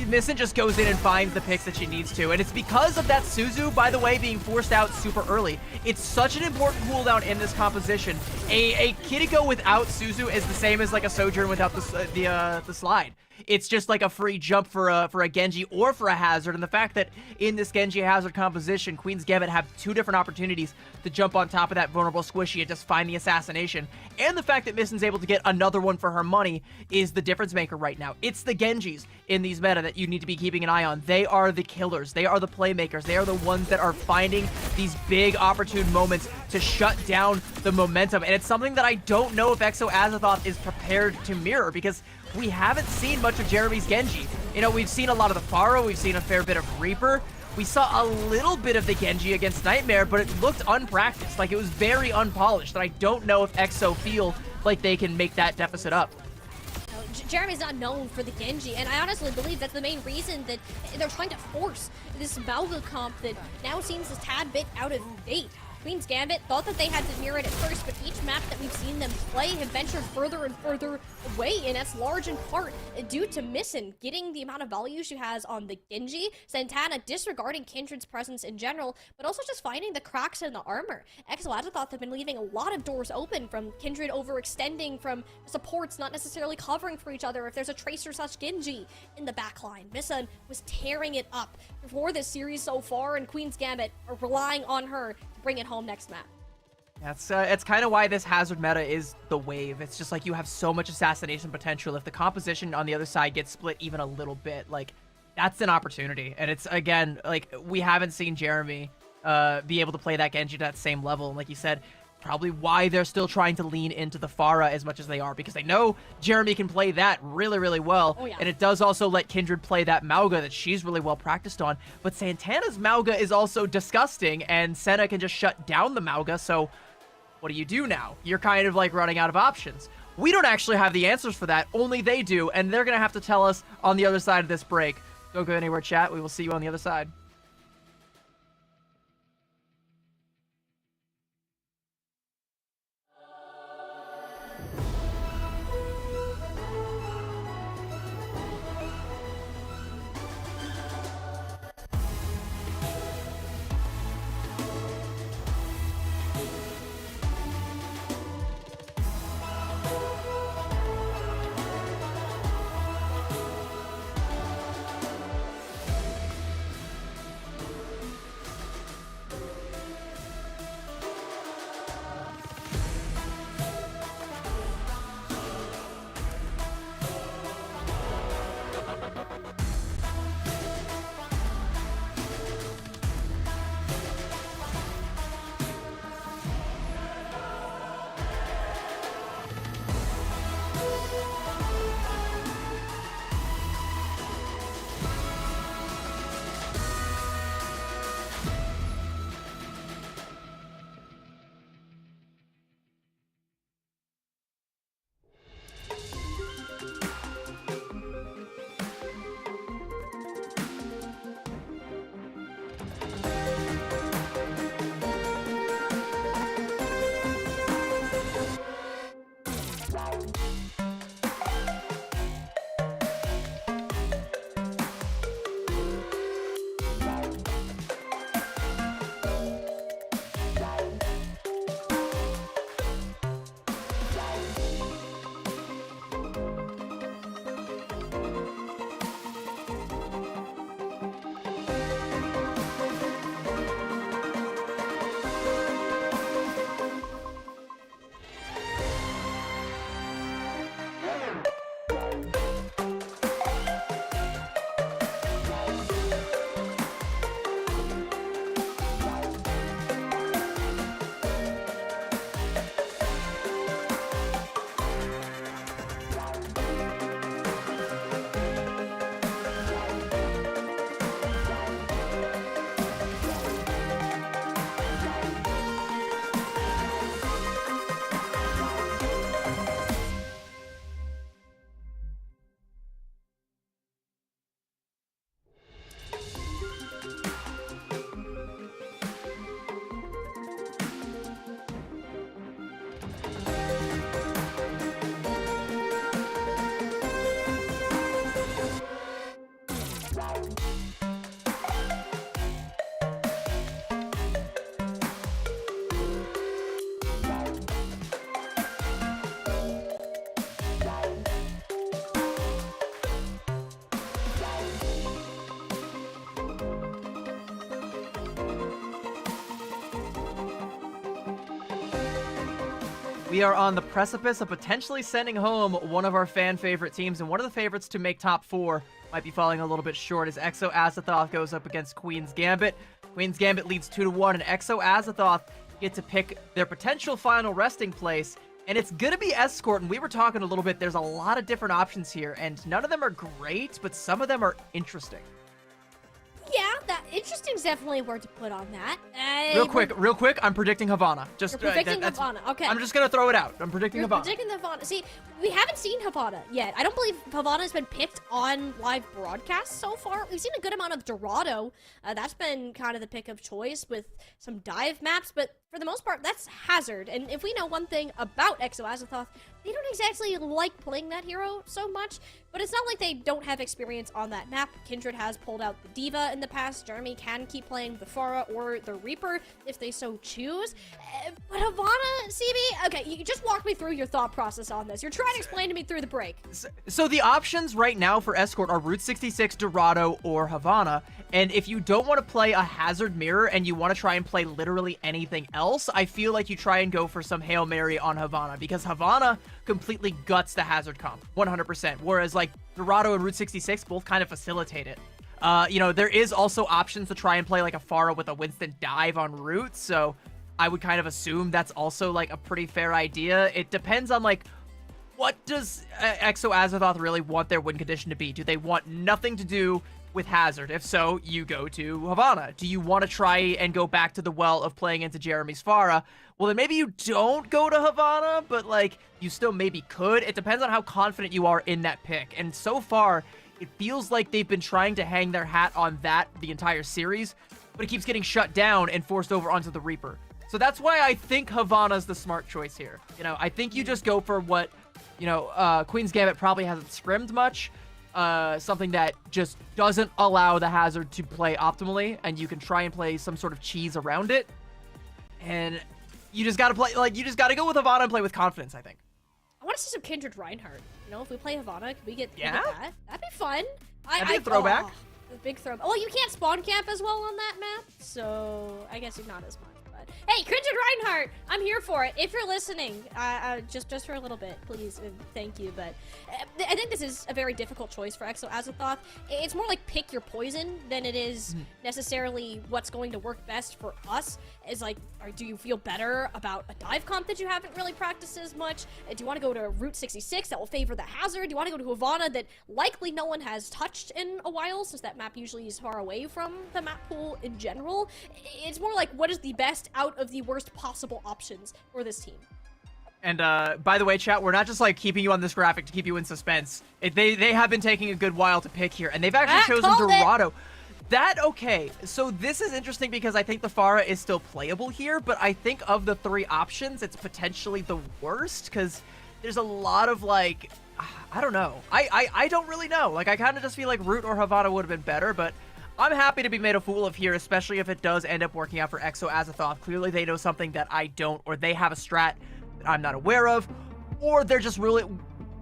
Missing just goes in and finds the picks that she needs to. And it's because of that Suzu, by the way, being forced out super early. It's such an important cooldown in this composition. A Kiriko without Suzu is the same as like a Sojourn without the slide. it's just like a free jump for a Genji or for a Hazard. And the fact that in this Genji Hazard composition, Queen's Gambit have 2 different opportunities to jump on top of that vulnerable squishy and just find the assassination. And the fact that Missen's able to get another one for her money is the difference maker right now. It's the Genjis in these meta that you need to be keeping an eye on. They are the killers. They are the playmakers. They are the ones that are finding these big opportune moments to shut down the momentum. And it's something that I don't know if EXO Azathoth is prepared to mirror, because we haven't seen much of Jeremy's Genji. You know, we've seen a lot of the Pharah, we've seen a fair bit of Reaper. We saw a little bit of the Genji against Nightmare, but it looked unpracticed. Like, it was very unpolished, and I don't know if EXO feel like they can make that deficit up.
Jeremy's not known for the Genji, and I honestly believe that's the main reason that they're trying to force this Mauga comp that now seems a tad bit out of date. Queen's Gambit thought that they had to mirror it at first, but each map that we've seen them play have ventured further and further away, and that's large in part due to Missen getting the amount of value she has on the Genji, Santana disregarding Kindred's presence in general, but also just finding the cracks in the armor. EXO Azathoth have been leaving a lot of doors open, from Kindred overextending, from supports not necessarily covering for each other if there's a Tracer / Genji in the backline. Missen was tearing it up for this series so far, and Queen's Gambit are relying on her to bring it home next map.
That's it's kind of why this Hazard meta is the wave. It's just like you have so much assassination potential. If the composition on the other side gets split even a little bit, like, that's an opportunity. And it's, again, like, we haven't seen Jeremy be able to play that Genji to that same level. And like you said, probably why they're still trying to lean into the Pharah as much as they are, because they know Jeremy can play that really, really well.
Oh, yeah.
And it does also let Kindred play that Mauga that she's really well practiced on. But Santana's Mauga is also disgusting, and Senna can just shut down the Mauga, so what do you do now? You're kind of like running out of options. We don't actually have the answers for that, only they do, and they're gonna have to tell us on the other side of this break. Don't go anywhere, chat. We will see you on the other side. We are on the precipice of potentially sending home one of our fan favorite teams, and one of the favorites to make top 4 might be falling a little bit short as Exo Azathoth goes up against Queen's Gambit. Queen's Gambit leads 2-1, and Exo Azathoth get to pick their potential final resting place, and it's gonna be Escort. And we were talking a little bit, there's a lot of different options here, and none of them are great, but some of them are interesting.
Yeah, that interesting's definitely a word to put on that.
Real quick, I'm predicting Havana.
You're predicting Havana, okay.
I'm just gonna throw it out. I'm predicting
You're
Havana.
predicting Havana. See, we haven't seen Havana yet. I don't believe Havana's been picked on live broadcasts so far. We've seen a good amount of Dorado. That's been kind of the pick of choice with some dive maps, but for the most part, that's Hazard. And if we know one thing about Exo Azathoth, they don't exactly like playing that hero so much, but it's not like they don't have experience on that map. Kindred has pulled out the Diva in the past. Jeremy can keep playing the Pharah or the Reaper if they so choose. But Havana, CB, okay, you just walk me through your thought process on this. You're trying to explain to me through the break.
So the options right now for Escort are Route 66, Dorado, or Havana. And if you don't want to play a Hazard mirror and you want to try and play literally anything else, I feel like you try and go for some Hail Mary on Havana, because Havana completely guts the Hazard comp 100%, whereas like Dorado and Route 66 both kind of facilitate it. You know, there is also options to try and play like a Pharah with a Winston dive on Route, so I would kind of assume that's also like a pretty fair idea. It depends on like, what does Exo Azathoth really want their win condition to be? Do they want nothing to do with Hazard? If so, you go to Havana. Do you want to try and go back to the well of playing into Jeremy's Pharah? Well, then maybe you don't go to Havana, but like, you still maybe could. It depends on how confident you are in that pick. And so far, it feels like they've been trying to hang their hat on that the entire series, but it keeps getting shut down and forced over onto the Reaper. So that's why I think Havana's the smart choice here. You know, I think you just go for what, you know, Queen's Gambit probably hasn't scrimmed much. Something that just doesn't allow the Hazard to play optimally, and you can try and play some sort of cheese around it. And you just gotta play, like, you just gotta go with Havana and play with confidence, I think.
I want to see some Kindred Reinhardt. You know, if we play Havana, can we get,
Yeah?
that? That'd be fun.
That'd be a throwback.
Oh, a big throw. Oh, you can't spawn camp as well on that map, so I guess you're not as much. But hey, Kindred Reinhardt, I'm here for it. If you're listening, just for a little bit, please, and thank you. But I think this is a very difficult choice for Exo Azathoth. It's more like pick your poison than it is necessarily what's going to work best for us. Is like, or do you feel better about a dive comp that you haven't really practiced as much? Do you want to go to Route 66 that will favor the Hazard? Do you want to go to Havana that likely no one has touched in a while, since that map usually is far away from the map pool in general? It's more like, what is the best out of the worst possible options for this team?
And by the way, chat, we're not just like keeping you on this graphic to keep you in suspense. They have been taking a good while to pick here, and they've actually chosen Dorado. Okay, so this is interesting because I think the Pharah is still playable here, but I think of the 3 options, it's potentially the worst, because there's a lot of like, I don't know. I don't really know. Like, I kind of just feel like Root or Havana would have been better, but I'm happy to be made a fool of here, especially if it does end up working out for Exo Azathoth. Clearly they know something that I don't, or they have a strat that I'm not aware of, or they're just really,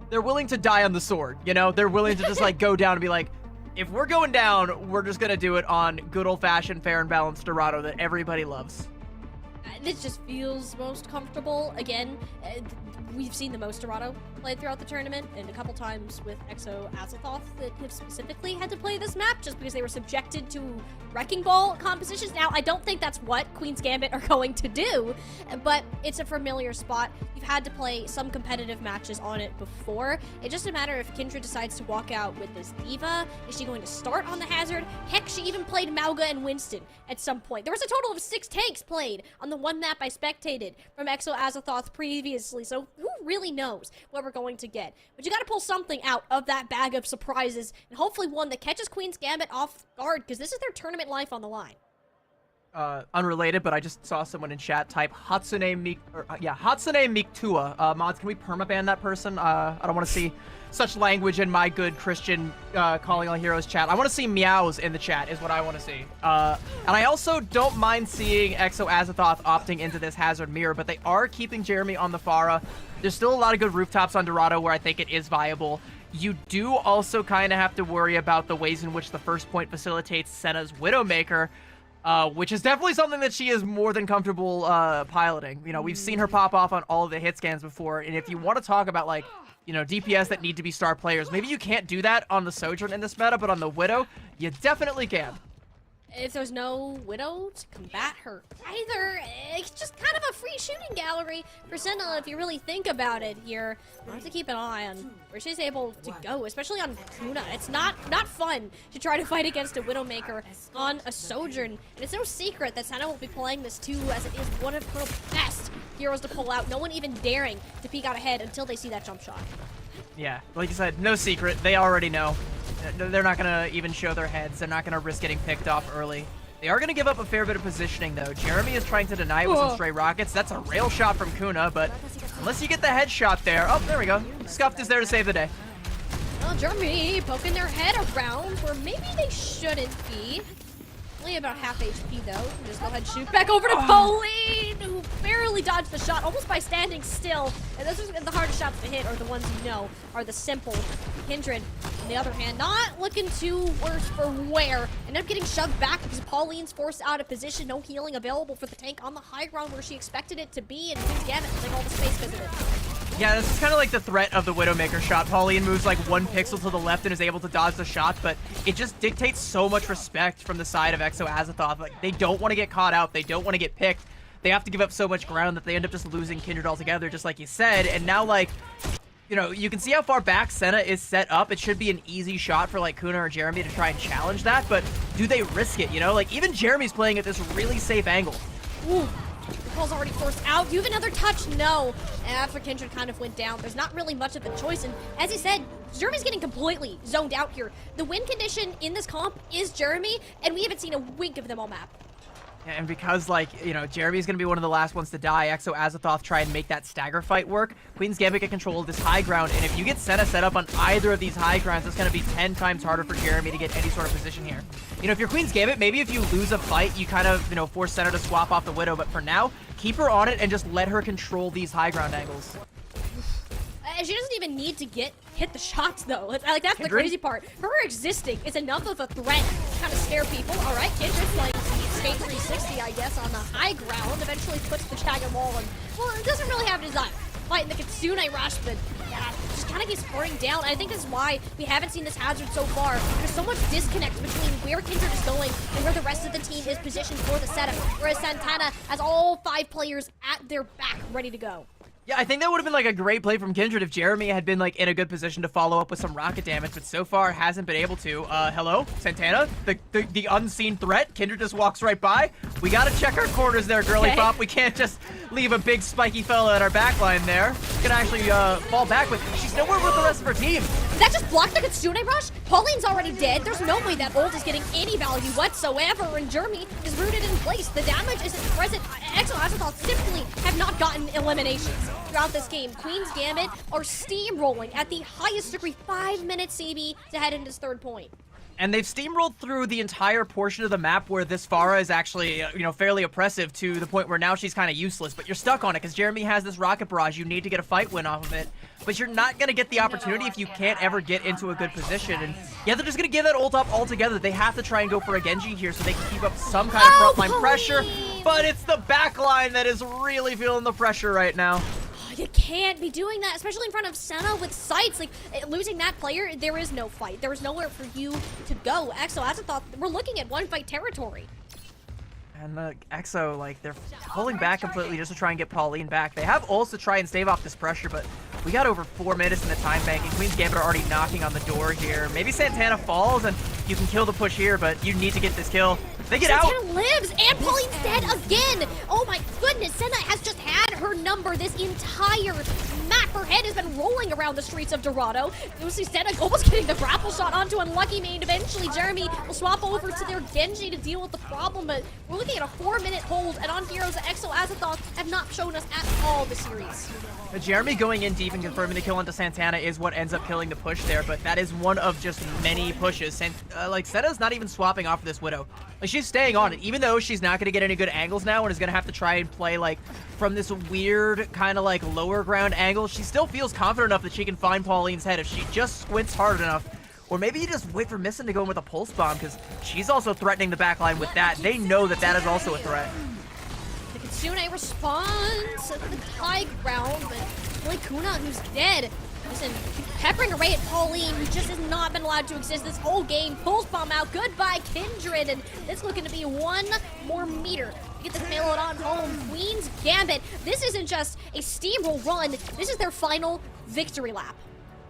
they're willing to die on the sword, you know? They're willing to just like go down and be like, if we're going down, we're just gonna do it on good old-fashioned fair and balanced Dorado that everybody loves.
This just feels most comfortable. Again, we've seen the most Dorado played throughout the tournament, and a couple times with Exo Azathoth that have specifically had to play this map just because they were subjected to Wrecking Ball compositions. Now, I don't think that's what Queen's Gambit are going to do, but it's a familiar spot. You've had to play some competitive matches on it before. It's just a matter if Kindred decides to walk out with this Diva. Is she going to start on the Hazard? Heck, she even played Mauga and Winston at some point. There was a total of 6 tanks played on the one map I spectated from Exo Azathoth previously, so who really knows what we're going to get? But you gotta pull something out of that bag of surprises, and hopefully one that catches Queen's Gambit off guard, because this is their tournament life on the line.
Unrelated, but I just saw someone in chat type Hatsune Mitua. Mods, can we permaban that person? I don't want to see such language in my good Christian Calling All Heroes chat. I want to see meows in the chat is what I want to see. And I also don't mind seeing Exo Azathoth opting into this Hazard mirror, but they are keeping Jeremy on the Pharah. There's still a lot of good rooftops on Dorado where I think it is viable. You do also kind of have to worry about the ways in which the first point facilitates Senna's Widowmaker. which is definitely something that she is more than comfortable piloting. You know, we've seen her pop off on all of the hit scans before, and if you want to talk about, like, you know, DPS that need to be star players, maybe you can't do that on the Sojourn in this meta, but on the Widow, you definitely can.
If there's no Widow to combat her either, it's just kind of a free shooting gallery for Senna if you really think about it here. We'll have to keep an eye on where she's able to go, especially on Kuna. It's not fun to try to fight against a Widowmaker on a Sojourn. And it's no secret that Senna will be playing this too, as it is one of her best heroes to pull out. No one even daring to peek out ahead until they see that jump shot.
Yeah, like you said, no secret. They already know. They're not going to even show their heads. They're not going to risk getting picked off early. They are going to give up a fair bit of positioning, though. Jeremy is trying to deny it with some stray rockets. That's a rail shot from Kuna, but unless you get the headshot there... Oh, there we go. Scuffed is there to save the day.
Well, Germany poking their head around where maybe they shouldn't be. Only about half HP, though. Just go ahead and shoot back over to Pauline, who barely dodged the shot, almost by standing still. And those are the hardest shots to hit, are the ones you know are the simple. Kindred, on the other hand, not looking too worse for wear. Ended up getting shoved back because Pauline's forced out of position. No healing available for the tank on the high ground where she expected it to be. And Queen's Gambit like all the space visited.
Yeah, this is kind of like the threat of the Widowmaker shot. Pauline moves like 1 pixel to the left and is able to dodge the shot, but it just dictates so much respect from the side of Exo Azathoth. Like, they don't want to get caught out. They don't want to get picked. They have to give up so much ground that they end up just losing Kindred altogether, just like you said. And now, like, you know, you can see how far back Senna is set up. It should be an easy shot for, like, Kuna or Jeremy to try and challenge that, but do they risk it, you know? Like, even Jeremy's playing at this really safe angle.
Ooh. Ball's already forced out. Do you have another touch? No. And after Kindred kind of went down, there's not really much of a choice. And as he said, Jeremy's getting completely zoned out here. The win condition in this comp is Jeremy, and we haven't seen a wink of them all map.
And because, like, you know, Jeremy's going to be one of the last ones to die, Exo Azathoth try and make that stagger fight work. Queen's Gambit get control of this high ground, and if you get Senna set up on either of these high grounds, it's going to be 10 times harder for Jeremy to get any sort of position here. You know, if you're Queen's Gambit, maybe if you lose a fight, you kind of, you know, force Senna to swap off the Widow, but for now, keep her on it and just let her control these high ground angles.
She doesn't even need to hit the shots, though. Like, that's the crazy part. Her existing is enough of a threat to kind of scare people. All right, Kindred's like skate 360, I guess, on the high ground. Eventually puts the Jagged Wall and, well, it doesn't really have a design. Fighting the Kitsune rush, but yeah, just kind of keeps pouring down. I think this is why we haven't seen this hazard so far. There's so much disconnect between where Kindred is going and where the rest of the team is positioned for the setup, whereas Santana has all 5 players at their back ready to go.
Yeah, I think that would have been like a great play from Kindred if Jeremy had been like in a good position to follow up with some rocket damage, but so far hasn't been able to. Hello, Santana, the unseen threat. Kindred just walks right by. We gotta check our corners there, girly pop. We can't just leave a big spiky fella at our backline there. Can actually fall back, but she's nowhere with the rest of her team.
That just blocked the Kitsune rush? Pauline's already dead. There's no way that ult is getting any value whatsoever, and Jeremy is rooted in place. The damage isn't present. Exo Azathoth simply have not gotten eliminations throughout this game. Queen's Gambit are steamrolling at the highest degree, 5 minutes CB to head into his 3rd point.
And they've steamrolled through the entire portion of the map where this Pharah is actually, you know, fairly oppressive to the point where now she's kind of useless. But you're stuck on it because Jeremy has this rocket barrage. You need to get a fight win off of it. But you're not going to get the opportunity if you can't ever get into a good position. And yeah, they're just going to give that ult up altogether. They have to try and go for a Genji here so they can keep up some kind of frontline pressure. But it's the backline that is really feeling the pressure right now.
You can't be doing that, especially in front of Senna with sights. Like, losing that player, there is no fight. There is nowhere for you to go. Exo Azathoth, we're looking at 1-fight territory.
And Exo, like, they're pulling back completely just to try and get Pauline back. They have ults to try and stave off this pressure, but we got over 4 minutes in the time bank, and Queen's Gambit are already knocking on the door here. Maybe Santana falls, and you can kill the push here, but you need to get this kill. They get
Santana
out.
Santana lives, and Pauline's dead again. Oh my goodness, Senna has just had her number this entire map. Her head has been rolling around the streets of Dorado. You see Senna almost getting the grapple shot onto Unlucky Main. Eventually, Jeremy will swap over to their Genji to deal with the problem, but we're looking at a 4-minute hold, and on heroes, Exo Azathoth have not shown us at all this series.
Jeremy going in deep and confirming the kill onto Santana is what ends up killing the push there, but that is one of just many pushes. Like, Senna's not even swapping off of this Widow. Like, she's staying on it, even though she's not going to get any good angles now and is going to have to try and play, like, from this weird kind of, like, lower ground angle. She still feels confident enough that she can find Pauline's head if she just squints hard enough. Or maybe you just wait for Missin to go in with a pulse bomb, because she's also threatening the backline with that. They know that that is also a threat.
The Kitsune responds to the high ground, but only Kuna, who's dead. Listen, peppering away at Pauline, who just has not been allowed to exist this whole game. Pulse bomb out. Goodbye, Kindred. And it's looking to be one more meter to get this payload on home. Queen's Gambit. This isn't just a steamroll run. This is their final victory lap.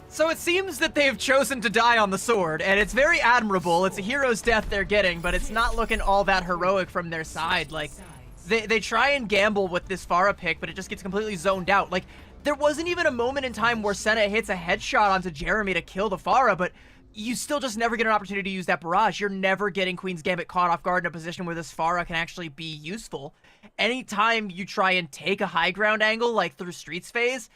So it seems that they've chosen to die on the sword, and it's very admirable. It's a hero's death they're getting, but it's not looking all that heroic from their side. Like, they try and gamble with this Pharah pick, but it just gets completely zoned out. Like, there wasn't even a moment in time where Senna hits a headshot onto Jeremy to kill the Pharah, but you still just never get an opportunity to use that barrage. You're never getting Queen's Gambit caught off guard in a position where this Pharah can actually be useful. Anytime you try and take a high ground angle, like through Streets phase,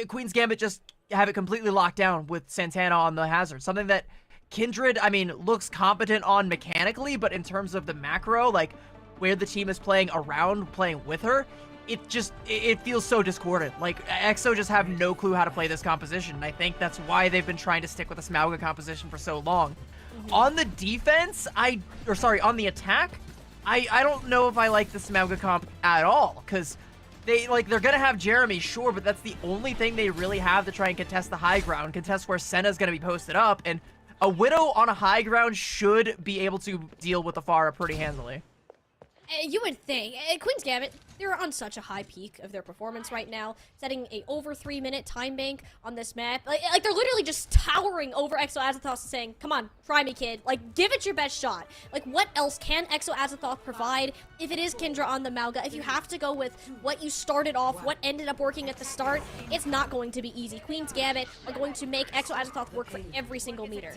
Queen's Gambit just have it completely locked down with Santana on the hazard. Something that Kindred, I mean, looks competent on mechanically, but in terms of the macro, like where the team is playing around, playing with her, it feels so discordant. Like, EXO just have no clue how to play this composition, and I think that's why they've been trying to stick with the Smaugga composition for so long. On the defense, on the attack, I don't know if I like the Smaugga comp at all, because they're gonna have Jeremy, sure, but that's the only thing they really have to try and contest the high ground, contest where Senna's gonna be posted up, and a Widow on a high ground should be able to deal with the Pharah pretty handily.
You would think. Queen's Gambit, they're on such a high peak of their performance right now, setting a over 3-minute time bank on this map. Like they're literally just towering over Exo Azathoth saying, come on, try me, kid. Like, give it your best shot. Like, what else can Exo Azathoth provide if it is Kindra on the Mauga? If you have to go with what you started off, what ended up working at the start, it's not going to be easy. Queen's Gambit are going to make Exo Azathoth work for every single meter.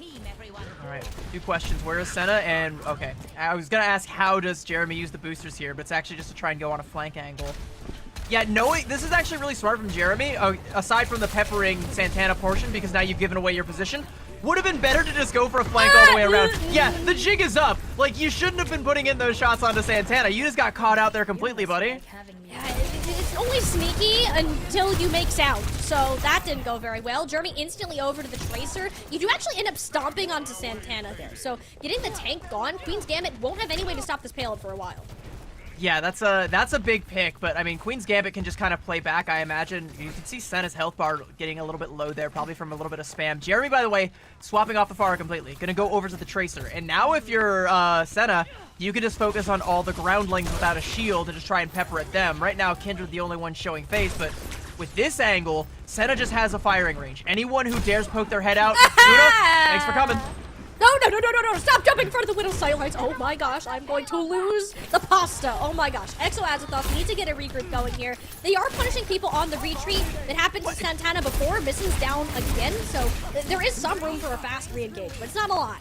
All right, 2 questions. Where is Senna? And, okay, I was going to ask how does Jeremy use the boosters here, but it's actually just to try and go on a flank angle. Yeah, knowing this is actually really smart from Jeremy, aside from the peppering Santana portion, because now you've given away your position. Would have been better to just go for a flank all the way around. Yeah, the jig is up. Like, you shouldn't have been putting in those shots onto Santana. You just got caught out there completely, buddy.
Yeah, it's only sneaky until you make sound, so that didn't go very well. Jeremy instantly over to the Tracer. You do actually end up stomping onto Santana there, so getting the tank gone, Queen's Gambit won't have any way to stop this payload for a while.
Yeah, that's a big pick, but I mean, Queen's Gambit can just kind of play back, I imagine. You can see Senna's health bar getting a little bit low there, probably from a little bit of spam. Jeremy, by the way, swapping off the Pharah completely. Gonna go over to the Tracer. And now if you're Senna, you can just focus on all the groundlings without a shield and just try and pepper at them. Right now, Kindred the only one showing face, but with this angle, Senna just has a firing range. Anyone who dares poke their head out, Tuna, thanks for coming.
No, stop jumping in front of the Widow's sightlines. Oh my gosh, I'm going to lose the pasta. Oh my gosh. Exo Azathoth need to get a regroup going here. They are punishing people on the retreat. It happened to Santana before. Missin's down again, so there is some room for a fast re-engage, but it's not a lot.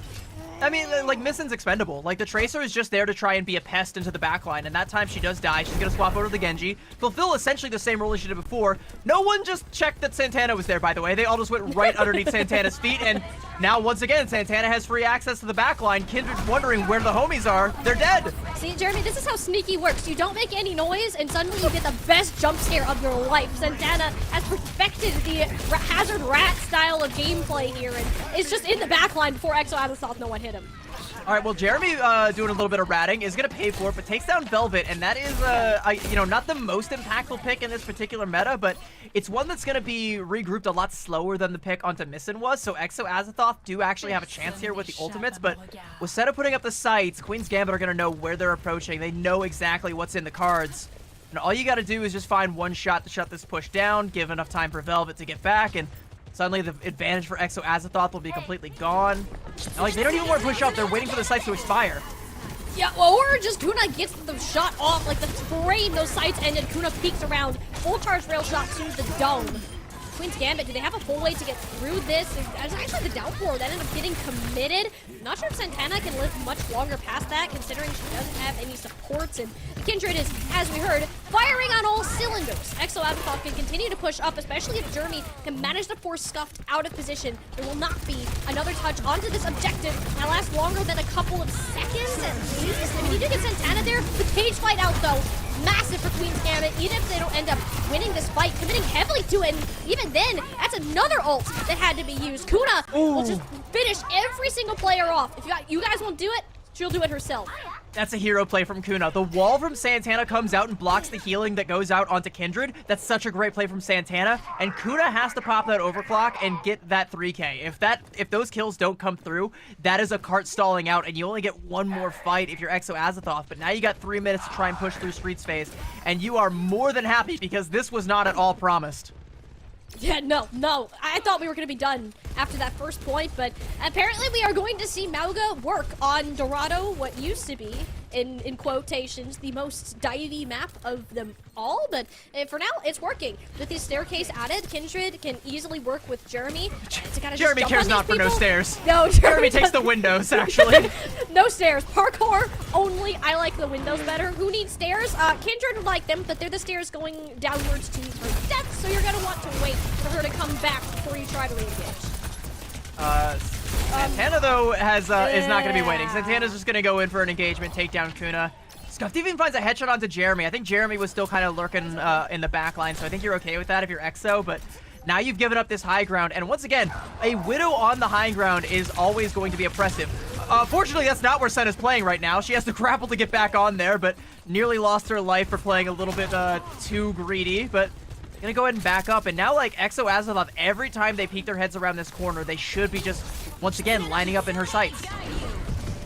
I mean, like, Missin's expendable. Like, the Tracer is just there to try and be a pest into the backline, and that time she does die. She's gonna swap over to the Genji, fulfill essentially the same role as she did before. No one just checked that Santana was there, by the way. They all just went right underneath Santana's feet, and now, once again, Santana has free access to the backline. Kindred's wondering where the homies are. They're dead!
See, Jeremy, this is how sneaky works. You don't make any noise, and suddenly you get the best jump scare of your life. Santana has perfected the Hazard Rat style of gameplay here, and it's just in the backline before Exo Azathoth no one hit him.
All right, well, Jeremy doing a little bit of ratting is going to pay for it, but takes down Velvet, and that is, not the most impactful pick in this particular meta, but it's one that's going to be regrouped a lot slower than the pick onto Missin was, so Exo Azathoth do actually have a chance here with the ultimates, but with Senna putting up the sights, Queen's Gambit are going to know where they're approaching. They know exactly what's in the cards, and all you got to do is just find one shot to shut this push down, give enough time for Velvet to get back, and suddenly the advantage for Exo Azathoth will be completely gone. And, like, they don't even want to push up. They're waiting for the sights to expire.
Yeah, or just Kuna gets the shot off, like the spray in those sights ended. Kuna peeks around, full charge rail shot to the dome. Queen's Gambit, do they have a full way to get through this? It's actually the downpour that ended up getting committed. Not sure if Santana can live much longer past that, considering she doesn't have any supports. And Kindred is, as we heard, firing on all cylinders. Exo Azathoth can continue to push up, especially if Jeremy can manage to force Scuffed out of position. There will not be another touch onto this objective that lasts longer than a couple of seconds at least. I mean, you do get Santana there. The cage fight out, though. massive for Queen's Gambit, even if they don't end up winning this fight, committing heavily to it. And even then, that's another ult that had to be used. Kuna will just finish every single player off. If you guys won't do it, she'll do it herself.
That's a hero play from Kuna. The wall from Santana comes out and blocks the healing that goes out onto Kindred. That's such a great play from Santana. And Kuna has to pop that overclock and get that 3K. If those kills don't come through, that is a cart stalling out, and you only get one more fight if you're Exo Azathoth. But now you got 3 minutes to try and push through Streets phase, and you are more than happy because this was not at all promised.
Yeah, no. I thought we were going to be done after that first point, but apparently we are going to see Mauga work on Dorado, what used to be, in quotations, the most divey map of them all, but for now, it's working. With the staircase added, Kindred can easily work with Jeremy.
Jeremy cares not for no stairs.
No,
Jeremy takes the windows, actually.
No stairs. Parkour only. I like the windows better. Who needs stairs? Kindred would like them, but they're the stairs going downwards to her death, so you're going to want to wait for her to come back before you try to re-engage.
Santana, though, is not going to be waiting. Santana's just going to go in for an engagement, take down Kuna. Scuffed even finds a headshot onto Jeremy. I think Jeremy was still kind of lurking in the back line, so I think you're okay with that if you're Exo, but now you've given up this high ground, and once again, a Widow on the high ground is always going to be oppressive. Fortunately, that's not where Senna's playing right now. She has to grapple to get back on there, but nearly lost her life for playing a little bit too greedy, but gonna go ahead and back up, and now, like, Exo Azathoth, every time they peek their heads around this corner, they should be just, once again, lining up in her sights.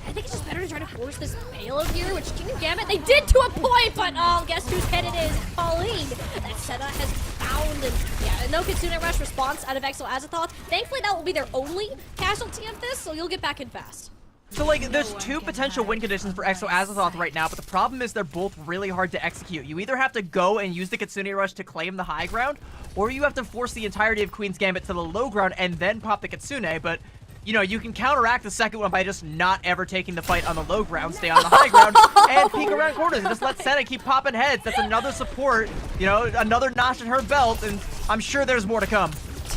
I think it's just better to try to force this payload here, which King of Gambit, they did to a point, but guess whose head it is? Pauline. That Senna has found, and yeah, no Kitsune Rush response out of Exo Azathoth. Thankfully, that will be their only casualty of this, so you'll get back in fast.
So, like, there's two potential win conditions for Exo Azathoth right now, but the problem is they're both really hard to execute. You either have to go and use the Kitsune Rush to claim the high ground, or you have to force the entirety of Queen's Gambit to the low ground and then pop the Kitsune, but, you know, you can counteract the second one by just not ever taking the fight on the low ground, stay on the high ground, and peek around corners, and just let Senna keep popping heads. That's another support, you know, another notch in her belt, and I'm sure there's more to come.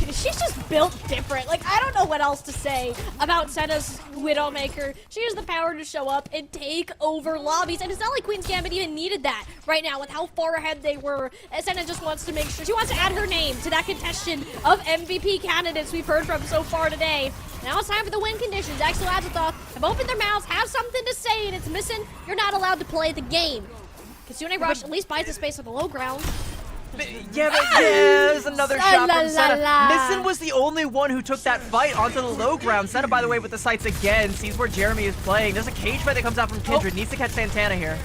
She's just built different. Like, I don't know what else to say about Senna's Widowmaker. She has the power to show up and take over lobbies, and it's not like Queen's Gambit even needed that right now with how far ahead they were. Senna just wants to make sure, she wants to add her name to that contention of MVP candidates we've heard from so far today. Now it's time for the win conditions. Exo Azathoth have opened their mouths, have something to say, and it's missing. You're not allowed to play the game. Kitsune Rush at least buys the space on the low ground.
Yeah, there's another shot from Senna. Missin was the only one who took that fight onto the low ground. Senna, by the way, with the sights again, sees where Jeremy is playing. There's a cage fight that comes out from Kindred. Needs to catch Santana here.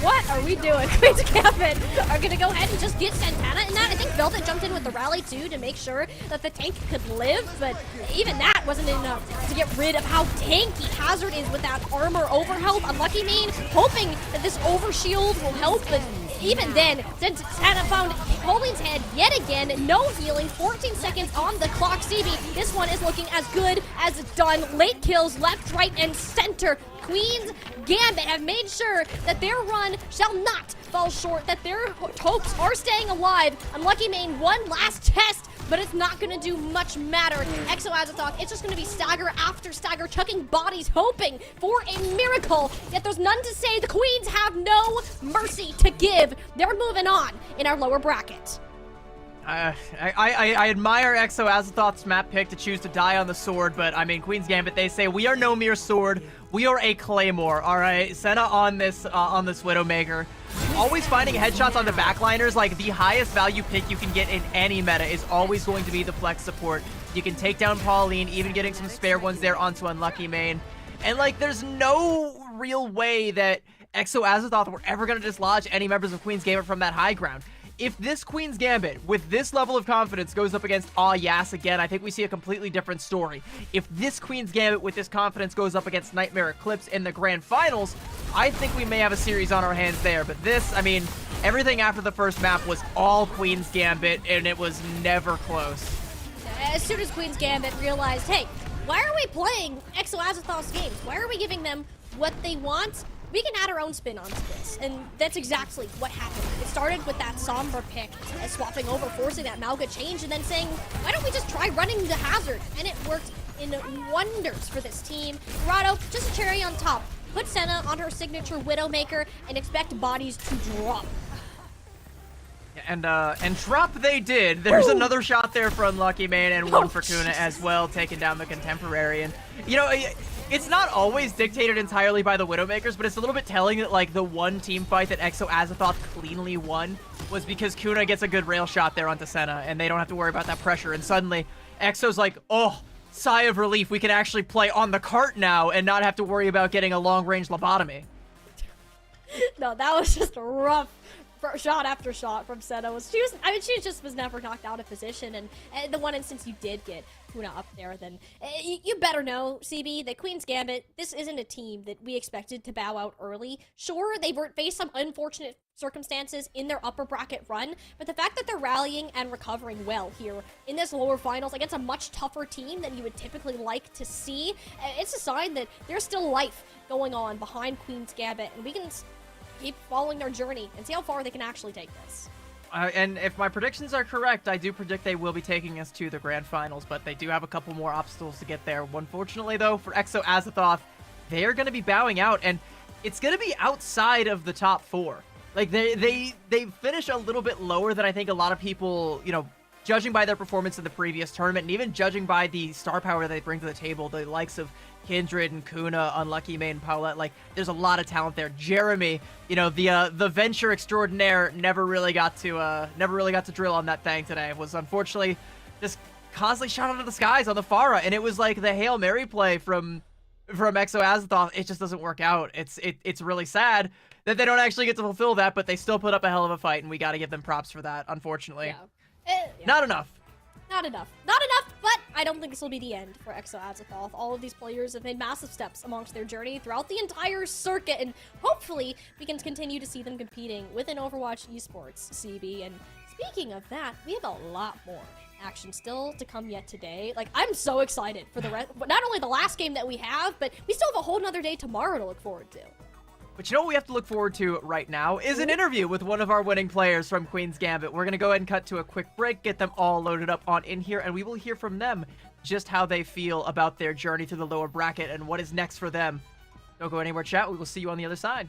What are we doing? Queen's Gambit are going to go ahead and just get Santana in that. I think Velvet jumped in with the rally, too, to make sure that the tank could live, but even that wasn't enough to get rid of how tanky Hazard is with that armor overhealth. Unlucky Main, hoping that this overshield will help, but even then, Santana found Pauline's head yet again. No healing, 14 seconds on the clock. CB, this one is looking as good as it's done. Late kills, left, right, and center. Queen's Gambit have made sure that their run shall not fall short, that their hopes are staying alive. Unlucky Main, one last test, but it's not going to do much matter. Exo Azathoth, it's just going to be stagger after stagger, chucking bodies, hoping for a miracle. Yet there's none to say. The Queens have no mercy to give. They're moving on in our lower bracket.
I admire Exo Azathoth's map pick to choose to die on the sword, but I mean, Queen's Gambit, they say, we are no mere sword, we are a claymore, alright? Senna on this Widowmaker. Always finding headshots on the backliners, like the highest value pick you can get in any meta is always going to be the flex support. You can take down Pauline, even getting some spare ones there onto Unlucky Main. And like, there's no real way that Exo Azathoth were ever going to dislodge any members of Queen's Gambit from that high ground. If this Queen's Gambit, with this level of confidence, goes up against Yas again, I think we see a completely different story. If this Queen's Gambit, with this confidence, goes up against Nightmare Eclipse in the Grand Finals, I think we may have a series on our hands there. But this, I mean, everything after the first map was all Queen's Gambit, and it was never close.
As soon as Queen's Gambit realized, hey, why are we playing Exo Azathoth's games? Why are we giving them what they want? We can add our own spin onto this, and that's exactly what happened. It started with that Sombra pick, swapping over, forcing that Mauga change, and then saying, why don't we just try running the Hazard? And it worked in wonders for this team. Dorado, just a cherry on top. Put Senna on her signature Widowmaker and expect bodies to drop.
And drop they did. There's another shot there for Unlucky Man and one for Kuna as well, taking down the Contemporary. And, you know, it's not always dictated entirely by the Widowmakers, but it's a little bit telling that, like, the one team fight that Exo Azathoth cleanly won was because Kuna gets a good rail shot there onto Senna, and they don't have to worry about that pressure. And suddenly, Exo's like, oh, sigh of relief. We can actually play on the cart now and not have to worry about getting a long-range lobotomy.
No, that was just a rough shot after shot from Senna. She just was never knocked out of position, and the one instance you did get Kuna up there, then you better know, CB, that Queen's Gambit, this isn't a team that we expected to bow out early. Sure, they were faced some unfortunate circumstances in their upper bracket run, but the fact that they're rallying and recovering well here in this lower finals against a much tougher team than you would typically like to see, it's a sign that there's still life going on behind Queen's Gambit, and we can keep following their journey and see how far they can actually take this.
And if my predictions are correct, I do predict they will be taking us to the grand finals, but they do have a couple more obstacles to get there. Unfortunately, though, for Exo Azathoth, they are going to be bowing out, and it's going to be outside of the top 4. Like, they finish a little bit lower than I think a lot of people, you know, judging by their performance in the previous tournament, and even judging by the star power they bring to the table, the likes of Kindred and Kuna, Unlucky Mane, and Paulette, like, there's a lot of talent there. Jeremy, you know, the venture extraordinaire never really got to drill on that thing today. Was unfortunately just constantly shot out of the skies on the Pharah, and it was like the Hail Mary play from Exo Azathoth. It just doesn't work out. It's really sad that they don't actually get to fulfill that, but they still put up a hell of a fight, and we got to give them props for that, unfortunately.
Yeah.
Not enough.
Not enough, but I don't think this will be the end for Exo Azathoth. All of these players have made massive steps amongst their journey throughout the entire circuit, and hopefully we can continue to see them competing within Overwatch Esports, CB. And speaking of that, we have a lot more action still to come yet today. Like, I'm so excited for the rest, not only the last game that we have, but we still have a whole nother day tomorrow to look forward to.
But you know what we have to look forward to right now is an interview with one of our winning players from Queen's Gambit. We're going to go ahead and cut to a quick break, get them all loaded up on in here, and we will hear from them just how they feel about their journey through the lower bracket and what is next for them. Don't go anywhere, chat. We will see you on the other side.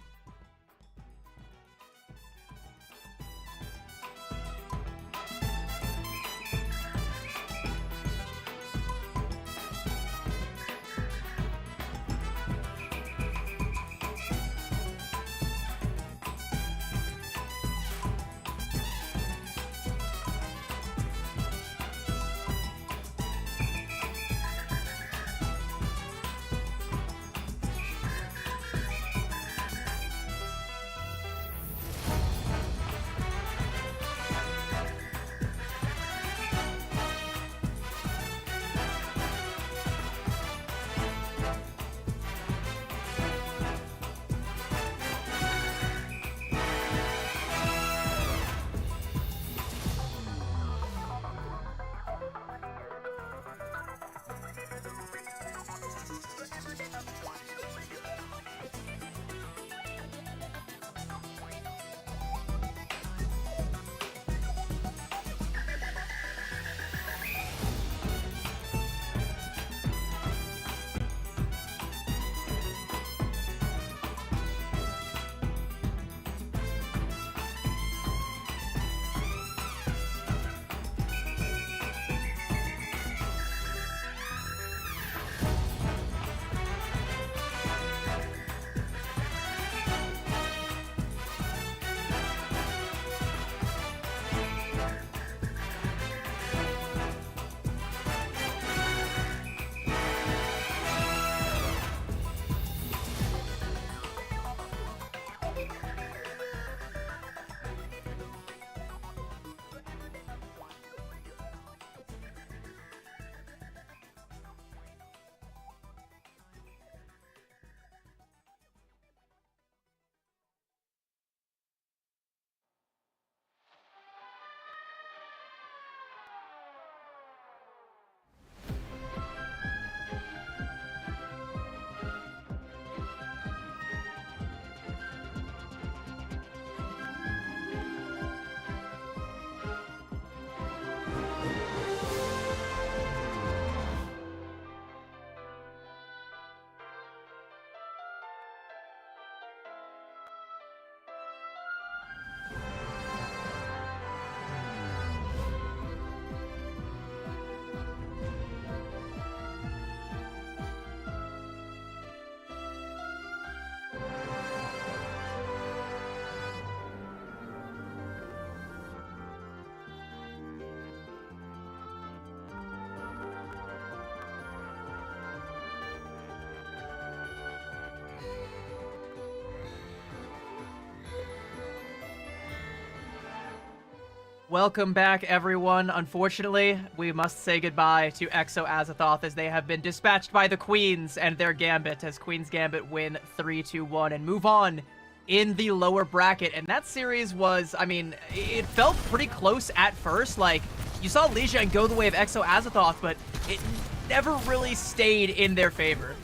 Welcome back, everyone. Unfortunately, we must say goodbye to Exo Azathoth as they have been dispatched by the Queens and their Gambit, as Queens Gambit win 3-2-1 and move on in the lower bracket. And that series was, I mean, it felt pretty close at first. Like, you saw Lijiang go the way of Exo Azathoth, but it never really stayed in their favor.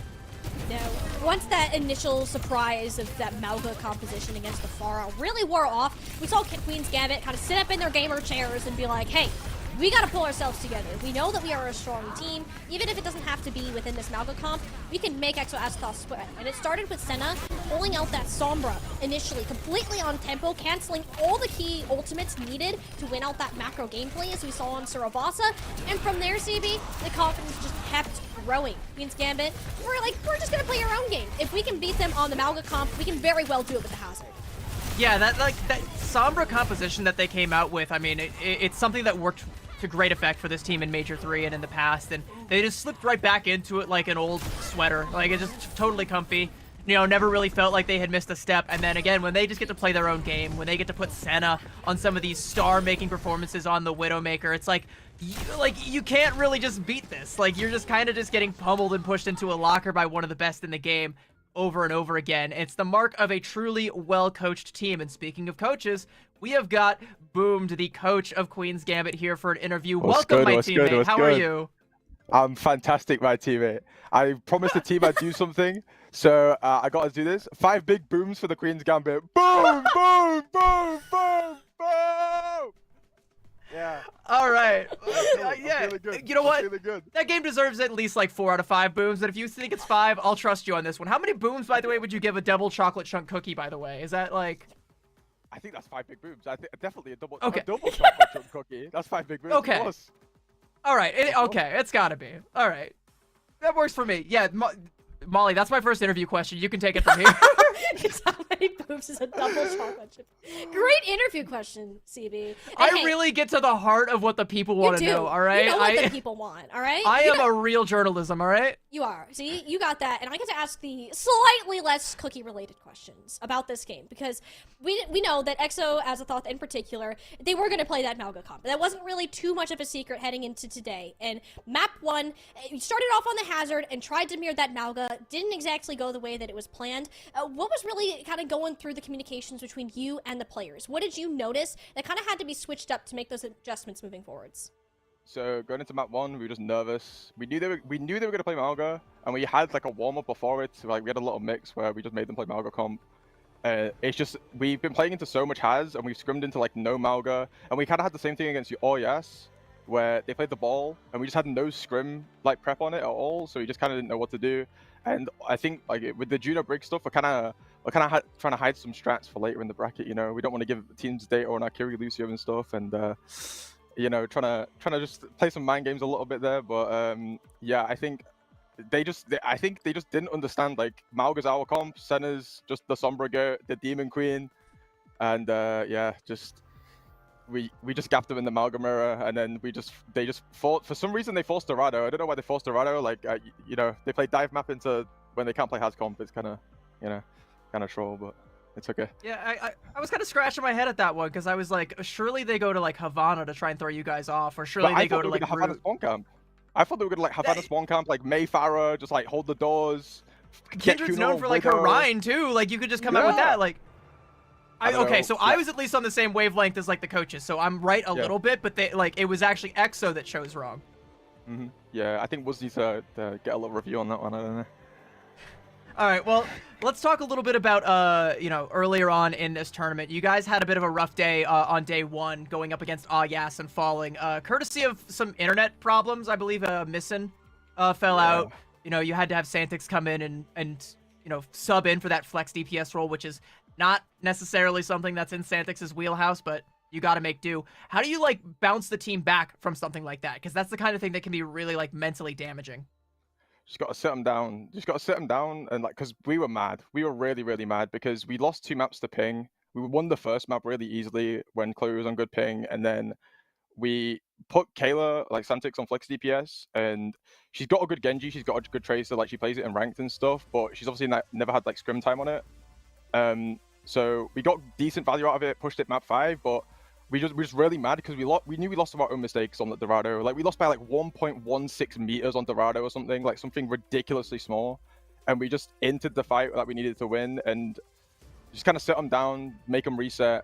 No. Once that initial surprise of that Mauga composition against the Pharah really wore off, we saw Queen's Gambit kind of sit up in their gamer chairs and be like, hey, we gotta pull ourselves together. We know that we are a strong team. Even if it doesn't have to be within this Mauga comp, we can make Exo Azathoth sweat. And it started with Senna pulling out that Sombra initially, completely on tempo, canceling all the key ultimates needed to win out that macro gameplay as we saw on Surabasa. And from there, CB, the confidence just kept growing. Queen's Gambit, we're just gonna play our own game. If we can beat them on the Mauga comp, we can very well do it with the Hazard.
Yeah, that Sombra composition that they came out with, I mean, it's something that worked to great effect for this team in Major 3 and in the past, and they just slipped right back into it like an old sweater. Like, it's just totally comfy. You know, never really felt like they had missed a step. And then again, when they just get to play their own game, when they get to put Senna on some of these star-making performances on the Widowmaker, it's like you can't really just beat this. Like, you're just kind of just getting pummeled and pushed into a locker by one of the best in the game over and over again. It's the mark of a truly well-coached team. And speaking of coaches, we have got Boomed, the coach of Queen's Gambit, here for an interview. Welcome, my teammate. How are you?
I'm fantastic, my teammate. I promised the team I'd do something, so I got to do this. 5 big booms for the Queen's Gambit. Boom, boom, boom, boom, boom. Yeah.
All right.
Yeah.
You know what?
Good.
That game deserves at least like 4 out of 5 booms. And if you think it's 5, I'll trust you on this one. How many booms, by the way, would you give a double chocolate chunk cookie, by the way? Is that like...
I think that's 5 big booms. I think definitely a double
Okay.
a double chocolate chip cookie. That's 5 big booms.
Okay.
Of course.
All right. Okay. It's got to be. All right. That works for me. Yeah. Molly, that's my first interview question. You can take it from here.
How many boobs is a double chocolate chip? Great interview question, CB. And
I
hey,
really get to the heart of what the people want to know, all right?
You know what the people want, all right?
I am a real journalism, all right?
You are. See, you got that. And I get to ask the slightly less cookie-related questions about this game because we know that Exo Azathoth in particular, they were going to play that Mauga comp. That wasn't really too much of a secret heading into today. And map 1, you started off on the Hazard and tried to mirror that Mauga. Didn't exactly go the way that it was planned. What was really kind of going through the communications between you and the players? What did you notice that kind of had to be switched up to make those adjustments moving forwards?
So going into map 1, we were just nervous. We knew they were going to play Mauga, and we had like a warm up before it. So, like we had a little mix where we just made them play Mauga comp. It's just we've been playing into so much Haz, and we've scrimmed into like no Mauga, and we kind of had the same thing against OES, where they played the ball, and we just had no scrim like prep on it at all. So we just kind of didn't know what to do. And I think like with the Juno Brig stuff, we're kind of trying to hide some strats for later in the bracket. You know, we don't want to give teams data on our Kiri Lucio and stuff, and you know, trying to just play some mind games a little bit there. But yeah, I think they just didn't understand like Mauga's our comp, Senna's just the Sombra goat, the Demon Queen, and yeah, we just gapped them in the Mauga mirror, and then they just fought. For some reason, they forced Dorado. I don't know why they forced Dorado. Like you know, they play dive map into when they can't play Haz comp. It's kind of troll, but it's okay.
Yeah, I was kind of scratching my head at that one because I was like, surely they go to like Havana to try and throw you guys off, or surely they go to like
Havana spawn camp. I thought they were gonna like Havana spawn camp, like Mayfarah, just like hold the doors.
Kindred's known for like her Rhine too. Like you could just come out with that. Like, I was at least on the same wavelength as like the coaches, so I'm right a little bit, but it was actually Exo that chose wrong.
Yeah, I think Woods needs to get a little review on that one. I don't know.
All right, well, let's talk a little bit about, you know, earlier on in this tournament. You guys had a bit of a rough day on day 1 going up against Ayas and falling. Courtesy of some internet problems, I believe Missin fell out. You know, you had to have Santix come in and you know, sub in for that flex DPS role, which is not necessarily something that's in Santix's wheelhouse, but you got to make do. How do you, like, bounce the team back from something like that? Because that's the kind of thing that can be really, like, mentally damaging.
Just got to sit them down. Just got to sit them down, and like, because we were mad. We were really, really mad because we lost 2 maps to ping. We won the first map really easily when Chloe was on good ping, and then we put Kayla, like Santix, on flex DPS, and she's got a good Genji. She's got a good Tracer. Like she plays it in ranked and stuff, but she's obviously never had like scrim time on it. So we got decent value out of it. Pushed it map 5, but we just really mad because we knew we lost of our own mistakes on the Dorado. Like we lost by like 1.16 meters on Dorado or something ridiculously small, and we just entered the fight that we needed to win and just kind of sit them down, make them reset,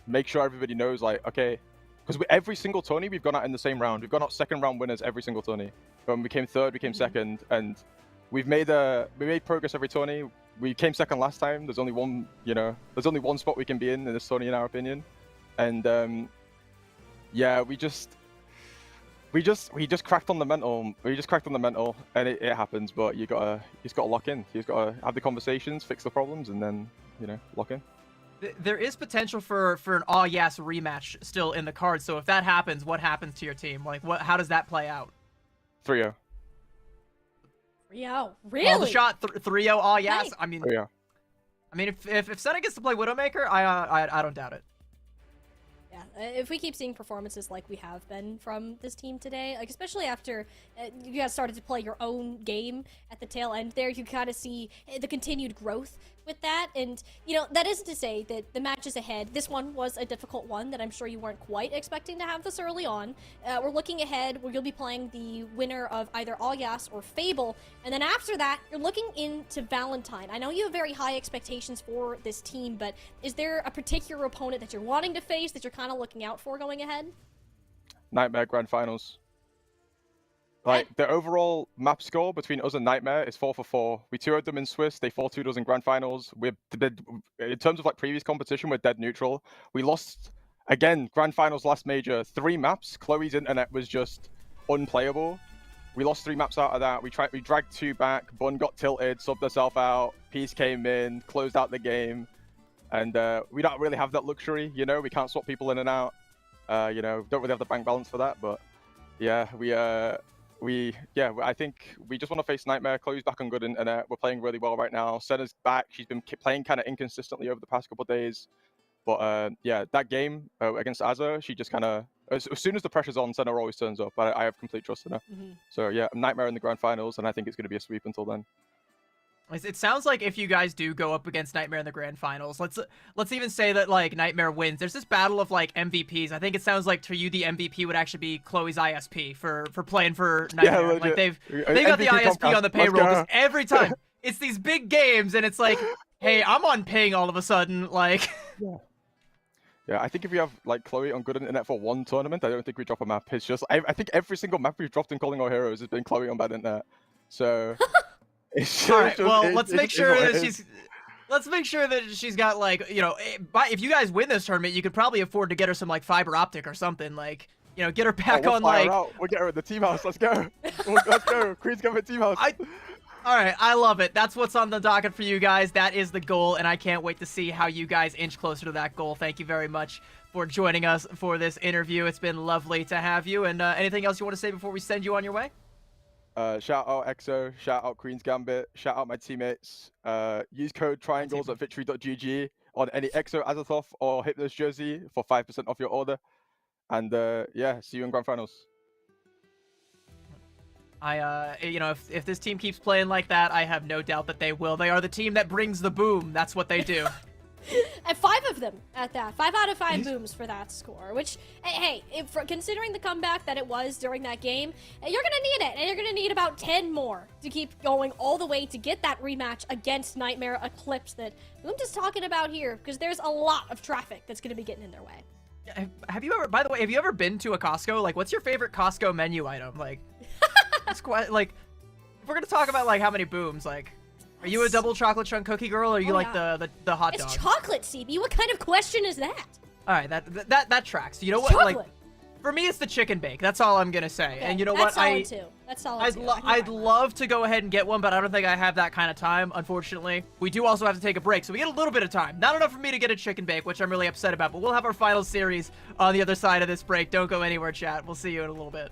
make sure everybody knows like okay, because every single tourney we've gone out in the same round. We've gone out second round winners every single tourney. When we came third, we came second, and we made progress every tourney. We came second last time. There's only one, there's only one spot we can be in this tourney, in our opinion. And yeah, we just cracked on the mental. We just cracked on the mental, and it happens. But you just gotta lock in. You just gotta have the conversations, fix the problems, and then lock in.
There is potential for an Aw Yes rematch still in the cards. So if that happens, what happens to your team? Like, how does that play out?
3-0.
3-0, really?
All the shot 3-0 Aw Yes.
Nice.
I mean,
3-0.
if Senna gets to play Widowmaker, I don't doubt it.
Yeah, if we keep seeing performances like we have been from this team today, like especially after you guys started to play your own game at the tail end there, you kind of see the continued growth with that. And, that isn't to say that the matches ahead, this one was a difficult one that I'm sure you weren't quite expecting to have this early on. We're looking ahead where you'll be playing the winner of either Aw Yes or Fable. And then after that, you're looking into Valentine. I know you have very high expectations for this team, but is there a particular opponent that you're wanting to face that you're kind of looking out for going ahead?
Nightmare Grand Finals. Like, the overall map score between us and Nightmare is 4-4. We 2-0'd them in Swiss, they 4-2'd us in Grand Finals. In terms of, like, previous competition, we're dead neutral. We lost, again, Grand Finals last major, 3 maps. Chloe's internet was just unplayable. We lost 3 maps out of that. We dragged 2 back. Bun got tilted, subbed herself out. Peace came in, closed out the game. And we don't really have that luxury, we can't swap people in and out. Don't really have the bank balance for that, but yeah, I think we just want to face Nightmare. Chloe's back on good internet. We're playing really well right now. Senna's back. She's been playing kind of inconsistently over the past couple of days. But yeah, that game against Azza, she just kind of, as soon as the pressure's on, Senna always turns up. I have complete trust in her. So yeah, Nightmare in the Grand Finals, and I think it's going to be a sweep until then.
It sounds like if you guys do go up against Nightmare in the Grand Finals, let's even say that like Nightmare wins. There's this battle of like MVPs. I think it sounds like to you the MVP would actually be Chloe's ISP for playing for Nightmare.
Yeah,
like they've got the ISP on the payroll because every time it's these big games and it's like, hey, I'm on ping all of a sudden. Like,
yeah, I think if we have like Chloe on good internet for one tournament, I don't think we drop a map. It's just I think every single map we've dropped in Calling All Heroes has been Chloe on bad internet. So.
All right. Well, let's make sure that she's got like if you guys win this tournament, you could probably afford to get her some like fiber optic or something like get her back on like.
We'll get her at the team house. Let's go. Let's go. Queen's Gambit team house.
All right, I love it. That's what's on the docket for you guys. That is the goal, and I can't wait to see how you guys inch closer to that goal. Thank you very much for joining us for this interview. It's been lovely to have you. And anything else you want to say before we send you on your way?
Shout out EXO, shout out Queen's Gambit, shout out my teammates. Use code triangles at victory.gg on any EXO Azathoth or Hypnos jersey for 5% off your order. And yeah, see you in Grand Finals.
If this team keeps playing like that, I have no doubt that they will. They are the team that brings the boom. That's what they do.
And 5 of them at that. 5 out of 5 booms for that score. Which, hey, considering the comeback that it was during that game, you're going to need it. And you're going to need about 10 more to keep going all the way to get that rematch against Nightmare Eclipse that Boom is talking about here. Because there's a lot of traffic that's going to be getting in their way.
Have you ever, by the way, have you ever been to a Costco? Like, what's your favorite Costco menu item? Like, it's quite, like, if we're going to talk about, like, how many booms, like... Are you a double chocolate chunk cookie girl, or are you like the hot dog?
It's chocolate, CB. What kind of question is that?
All right, that tracks. You know what?
Chocolate.
Like, for me, it's the chicken bake. That's all I'm gonna say. Okay, and you know what?
That's solid too.
I'd love to go ahead and get one, but I don't think I have that kind of time, unfortunately. We do also have to take a break, so we get a little bit of time. Not enough for me to get a chicken bake, which I'm really upset about. But we'll have our final series on the other side of this break. Don't go anywhere, chat. We'll see you in a little bit.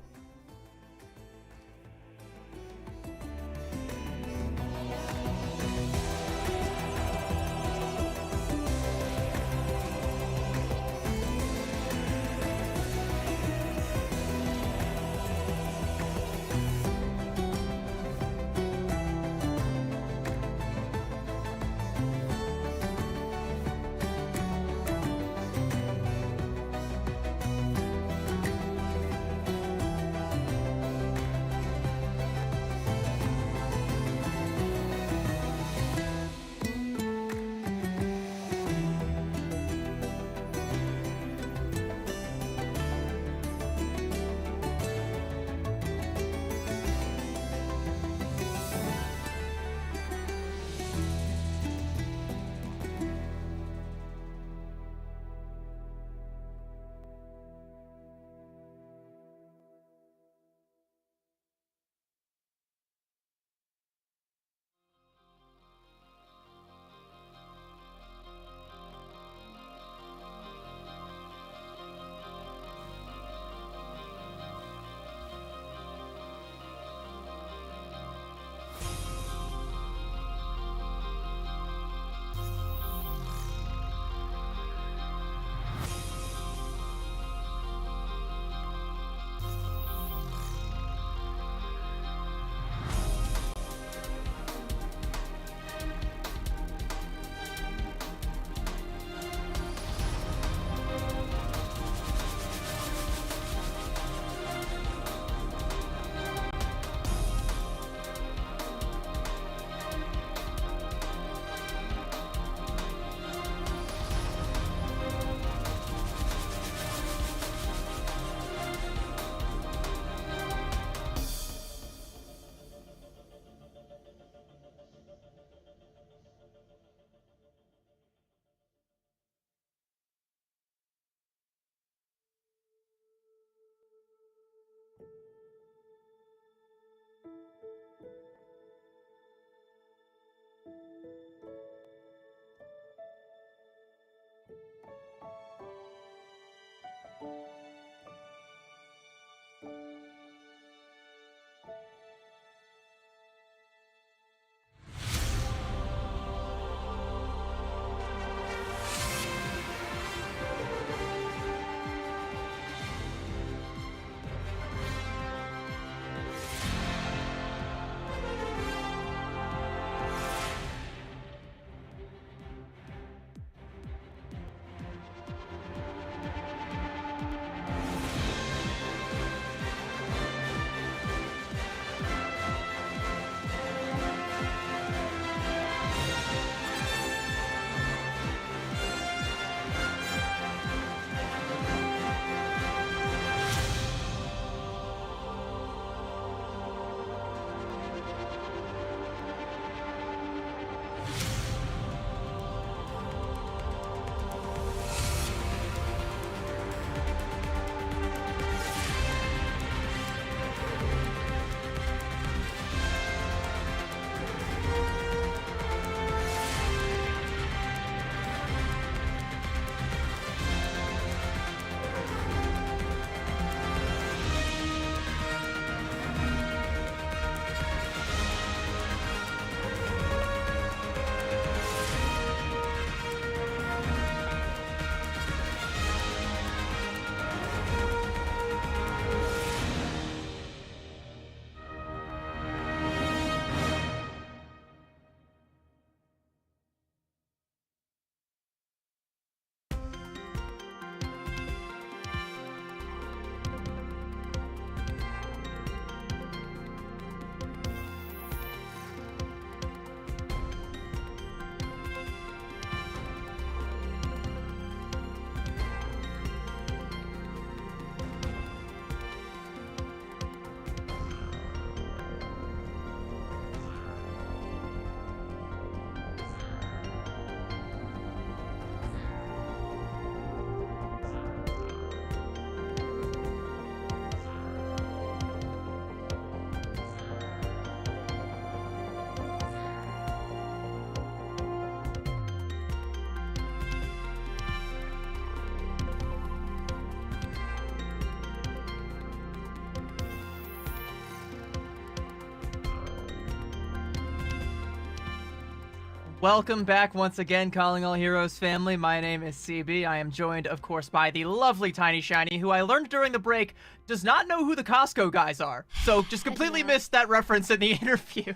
Welcome back once again, Calling All Heroes family. My name is CB. I am joined, of course, by the lovely Tiny Shiny, who I learned during the break does not know who the Costco guys are. So just completely missed that reference in the interview.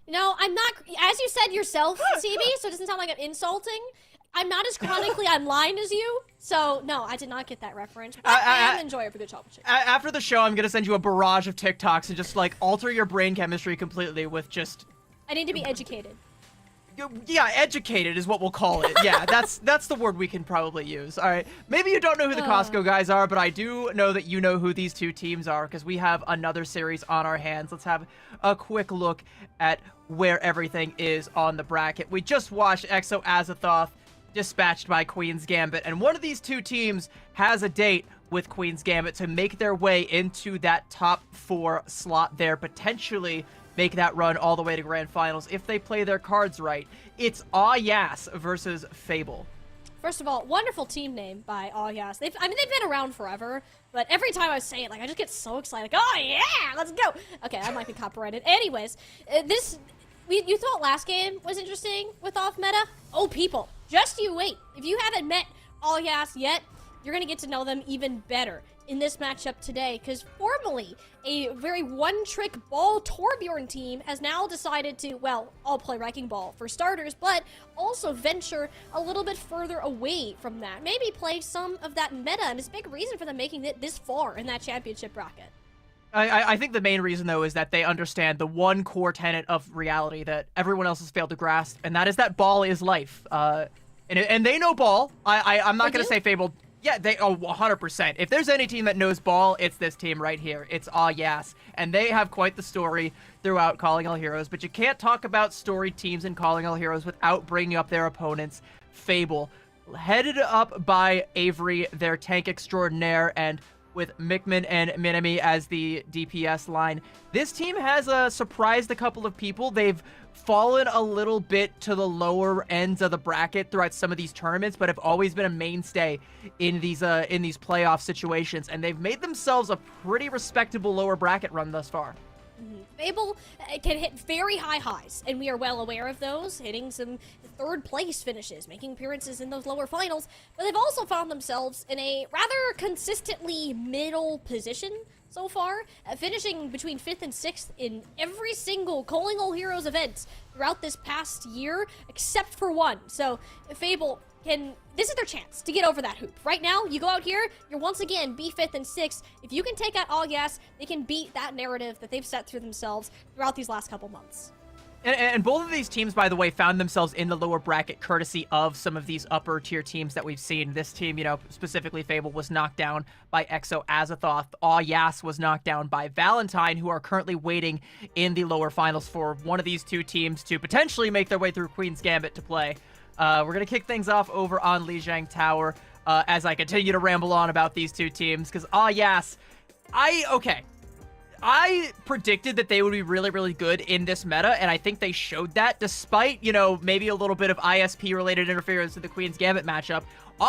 No, I'm not, as you said yourself, CB, so it doesn't sound like I'm insulting. I'm not as chronically online as you, so no, I did not get that reference. But I am enjoy it for the chocolate chip.
After the show, I'm going to send you a barrage of TikToks and just, like, alter your brain chemistry completely with just...
I need to be educated.
Yeah, educated is what we'll call it. Yeah, that's the word we can probably use. All right, maybe you don't know who the Costco guys are, but I do know that you know who these two teams are because we have another series on our hands. Let's have a quick look at where everything is on the bracket. We just watched EXO Azathoth dispatched by Queen's Gambit, and one of these two teams has a date with Queen's Gambit to make their way into that top 4 slot there, potentially make that run all the way to grand finals if they play their cards right. It's Yas versus Fable.
First of all, wonderful team name by Yas. They've been around forever, but every time I say it, like, I just get so excited. Like, oh yeah, let's go. Okay, I might be copyrighted. Anyways, you thought last game was interesting with off meta? Oh, people, just you wait. If you haven't met Yas yet, you're gonna get to know them even better in this matchup today, because formerly a very one-trick ball Torbjorn team has now decided to, well, all play Wrecking Ball for starters, but also venture a little bit further away from that. Maybe play some of that meta, and it's a big reason for them making it this far in that championship bracket.
I think the main reason, though, is that they understand the one core tenet of reality that everyone else has failed to grasp, and that is that ball is life. And they know ball. I'm not going to say Fable... Yeah, 100%. If there's any team that knows ball, it's this team right here. It's Yas. And they have quite the story throughout Calling All Heroes, but you can't talk about storied teams in Calling All Heroes without bringing up their opponents. Fable, headed up by Avery, their tank extraordinaire, and with Mickman and Minami as the DPS line. This team has surprised a couple of people. They've fallen a little bit to the lower ends of the bracket throughout some of these tournaments, but have always been a mainstay in these playoff situations, and they've made themselves a pretty respectable lower bracket run thus far.
Fable can hit very high highs, and we are well aware of those, hitting some third place finishes, making appearances in those lower finals, but they've also found themselves in a rather consistently middle position so far, finishing between 5th and 6th in every single Calling All Heroes event throughout this past year, except for one. So Fable this is their chance to get over that hoop. Right now, you go out here, you're once again be 5th and 6th. If you can take out Yas, they can beat that narrative that they've set through themselves throughout these last couple months.
And both of these teams, by the way, found themselves in the lower bracket courtesy of some of these upper tier teams that we've seen. This team, specifically Fable, was knocked down by EXO Azathoth. Yas was knocked down by Valentine, who are currently waiting in the lower finals for one of these two teams to potentially make their way through Queen's Gambit to play. We're going to kick things off over on Lijiang Tower as I continue to ramble on about these two teams, because Yas, I predicted that they would be really, really good in this meta, and I think they showed that despite, maybe a little bit of ISP-related interference in the Queen's Gambit matchup.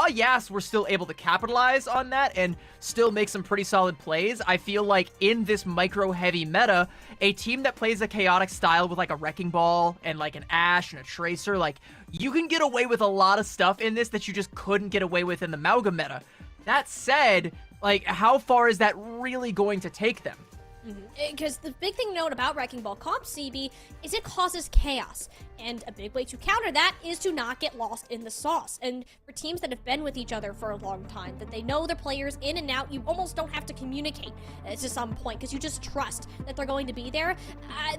Yas were still able to capitalize on that and still make some pretty solid plays. I feel like in this micro-heavy meta, a team that plays a chaotic style with like a Wrecking Ball and like an Ashe and a Tracer, like you can get away with a lot of stuff in this that you just couldn't get away with in the Mauga meta. That said, like how far is that really going to take them?
Because the big thing to note about Wrecking Ball comp, CB, is it causes chaos. And a big way to counter that is to not get lost in the sauce. And for teams that have been with each other for a long time, that they know their players in and out, you almost don't have to communicate to some point, because you just trust that they're going to be there.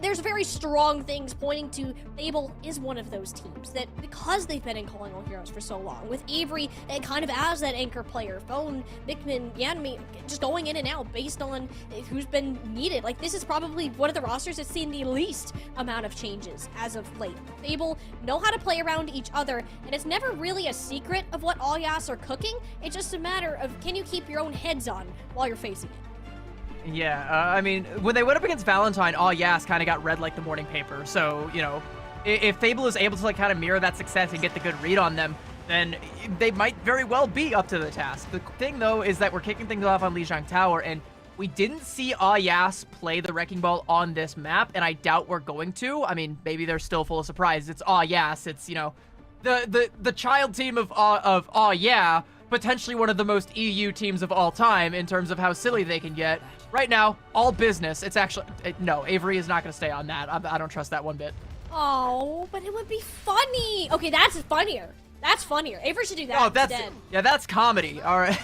There's very strong things pointing to Fable is one of those teams that, because they've been in Calling All Heroes for so long, with Avery kind of as that anchor player, Phone, Mickman, Yanmi, just going in and out based on who's been needed. Like, this is probably one of the rosters that's seen the least amount of changes as of late. Fable know how to play around each other, and it's never really a secret of what Yas are cooking. It's just a matter of, can you keep your own heads on while you're facing it?
Yeah, I mean, when they went up against Valentine, Yas kind of got read like the morning paper. So, if Fable is able to like kind of mirror that success and get the good read on them, then they might very well be up to the task. The thing, though, is that we're kicking things off on Lijiang Tower, and We didn't see Yas play the Wrecking Ball on this map, and I doubt we're going to. I mean, maybe they're still full of surprise. It's Yas. It's, you know, the child team of yeah, potentially one of the most EU teams of all time in terms of how silly they can get. Right now, all business. It's actually no. Avery is not going to stay on that. I don't trust that one bit.
Oh, but it would be funny. Okay, that's funnier. That's funnier. Avery should do that.
Oh, that's comedy. All right.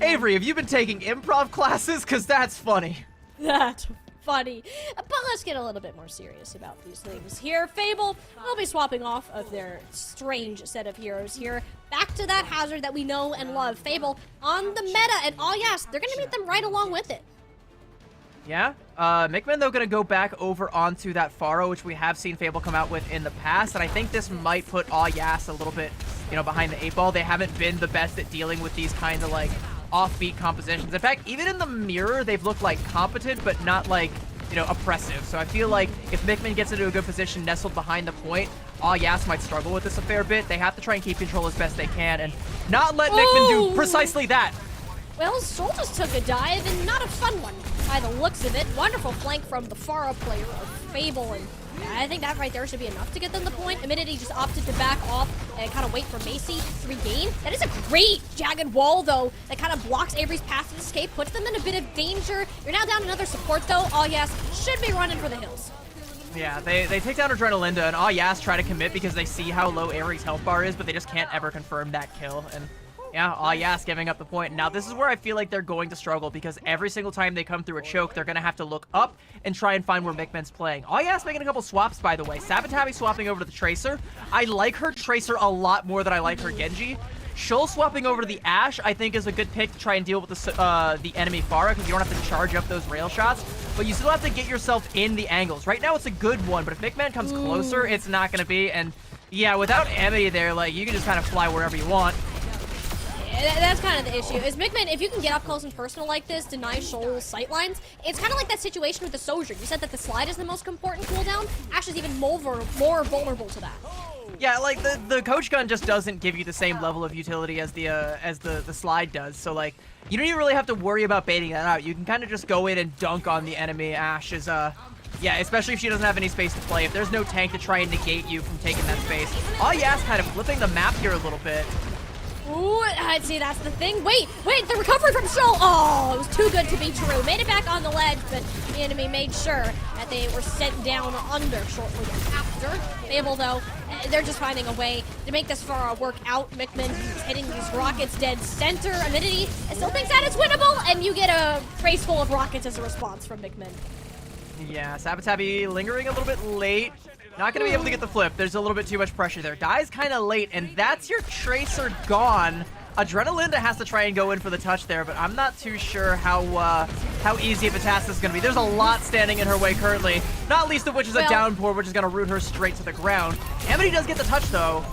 Avery, have you been taking improv classes? Because that's funny.
That's funny. But let's get a little bit more serious about these things. Here, Fable will be swapping off of their strange set of heroes here. Back to that Hazard that we know and love. Fable on the meta, and yes, they're going to meet them right along with it.
Yeah, Mickman, though, going to go back over onto that Pharaoh, which we have seen Fable come out with in the past, and I think this might put Yas a little bit, you know, behind the 8 ball. They haven't been the best at dealing with these kind of, like, offbeat compositions. In fact, even in the mirror, they've looked, like, competent, but not, like, you know, oppressive. So I feel like if Mickman gets into a good position nestled behind the point, Yas might struggle with this a fair bit. They have to try and keep control as best they can and not let Mickman do precisely that.
Well, Soul just took a dive, and not a fun one by the looks of it. Wonderful flank from the Pharah player of Fable, and I think that right there should be enough to get them the point. Amenity just opted to back off and kind of wait for Macy to regain. That is a great jagged wall, though, that kind of blocks Avery's path to escape, puts them in a bit of danger. You're now down another support, though. Yas should be running for the hills.
Yeah, they take down Adrenalinda, and Yas try to commit because they see how low Avery's health bar is, but they just can't ever confirm that kill. And yeah, Yas giving up the point. Now, this is where I feel like they're going to struggle because every single time they come through a choke, they're going to have to look up and try and find where Mickman's playing. Yas making a couple swaps, by the way. Sabotabi swapping over to the Tracer. I like her Tracer a lot more than I like her Genji. Shoal swapping over to the Ashe, I think, is a good pick to try and deal with the enemy Pharah because you don't have to charge up those rail shots, but you still have to get yourself in the angles. Right now, it's a good one, but if Mickman comes closer, it's not going to be. And yeah, without Amity there, like, you can just kind of fly wherever you want.
That's kind of the issue. Is Mickman, if you can get up close and personal like this, deny Shoal's sightlines, it's kind of like that situation with the Soldier. You said that the slide is the most important cooldown. Ashe is even more vulnerable to that.
Yeah, like the coach gun just doesn't give you the same level of utility as the slide does. So like, you don't even really have to worry about baiting that out. You can kind of just go in and dunk on the enemy. Ashe is yeah, especially if she doesn't have any space to play. If there's no tank to try and negate you from taking that space. Yas kind of flipping the map here a little bit.
Ooh, I'd say that's the thing. Wait, the recovery from Shoal. Oh, it was too good to be true. Made it back on the ledge, but the enemy made sure that they were sent down under shortly after. Fable, though, they're just finding a way to make this far work out. Mickman is hitting these rockets dead center. Amenity still thinks that it's winnable, and you get a race full of rockets as a response from Mickman.
Yeah, Sabotabi lingering a little bit late. Not going to be able to get the flip. There's a little bit too much pressure there. Dies kind of late, and that's your Tracer gone. Adrenalinda has to try and go in for the touch there, but I'm not too sure how easy of a task this is going to be. There's a lot standing in her way currently, not least of which is a downpour, which is going to root her straight to the ground. Amity does get the touch, though.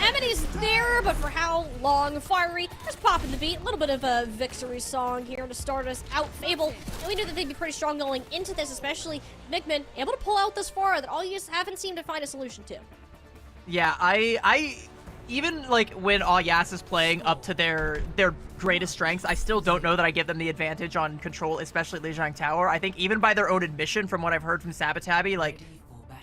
Amity's there, but for how long? Fiery, just popping the beat. A little bit of a victory song here to start us out. Fable, we knew that they'd be pretty strong going into this, especially Mickman, able to pull out this far that all you just haven't seemed to find a solution to.
Yeah, I even like when Yas is playing up to their greatest strengths, I still don't know that I give them the advantage on control, especially Lijiang Tower. I think even by their own admission, from what I've heard from Sabotabi, like,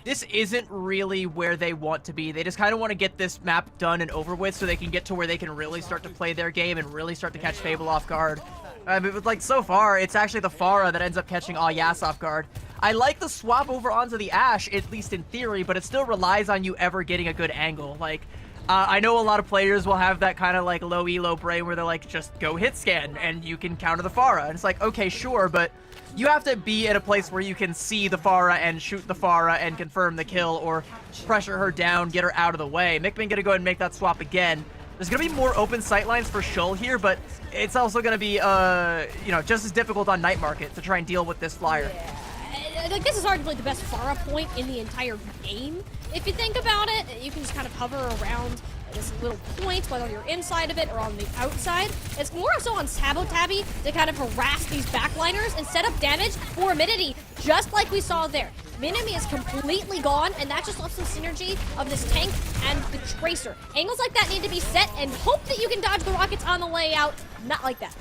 this isn't really where they want to be. They just kind of want to get this map done and over with so they can get to where they can really start to play their game and really start to catch Fable off guard. But like, so far, it's actually the Pharah that ends up catching Yas off guard. I like the swap over onto the Ashe, at least in theory, but it still relies on you ever getting a good angle. Like, I know a lot of players will have that kind of like low elo brain where they're like, just go hit scan and you can counter the Pharah. And it's like, okay, sure, but you have to be at a place where you can see the Pharah and shoot the Pharah and confirm the kill or pressure her down, get her out of the way. Mickman gonna go ahead and make that swap again. There's gonna be more open sightlines for Shoal here, but it's also gonna be, you know, just as difficult on Night Market to try and deal with this flyer.
Yeah. Like, this is arguably the best Pharah point in the entire game. If you think about it, you can just kind of hover around this little point, whether you're inside of it or on the outside. It's more so on Sabotabi to kind of harass these backliners and set up damage for Amenity, just like we saw there. Minami is completely gone, and that just left some synergy of this tank and the Tracer. Angles like that need to be set, and hope that you can dodge the rockets on the way out. Not like that.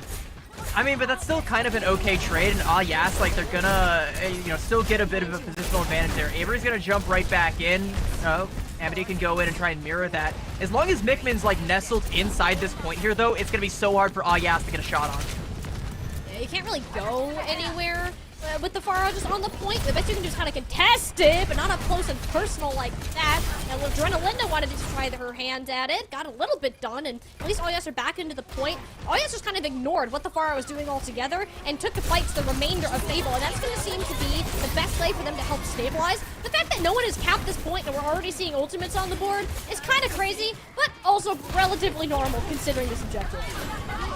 I mean, but that's still kind of an okay trade, and yes, like they're gonna, still get a bit of a positional advantage there. Avery's gonna jump right back in. Amity can go in and try and mirror that. As long as Mickman's like nestled inside this point here, though, it's gonna be so hard for Yas to get a shot on.
Yeah, you can't really go anywhere with the Pharah just on the point. The best you can do is kind of contest it, but not up close and personal like that. And Adrenalinda wanted to try her hand at it, got a little bit done, and at least Yas are back into the point. Yas just kind of ignored what the Pharah was doing altogether and took the fight to the remainder of Fable, and that's going to seem to be the best way for them to help stabilize. The fact that no one has capped this point and we're already seeing ultimates on the board is kind of crazy, but also relatively normal considering this objective.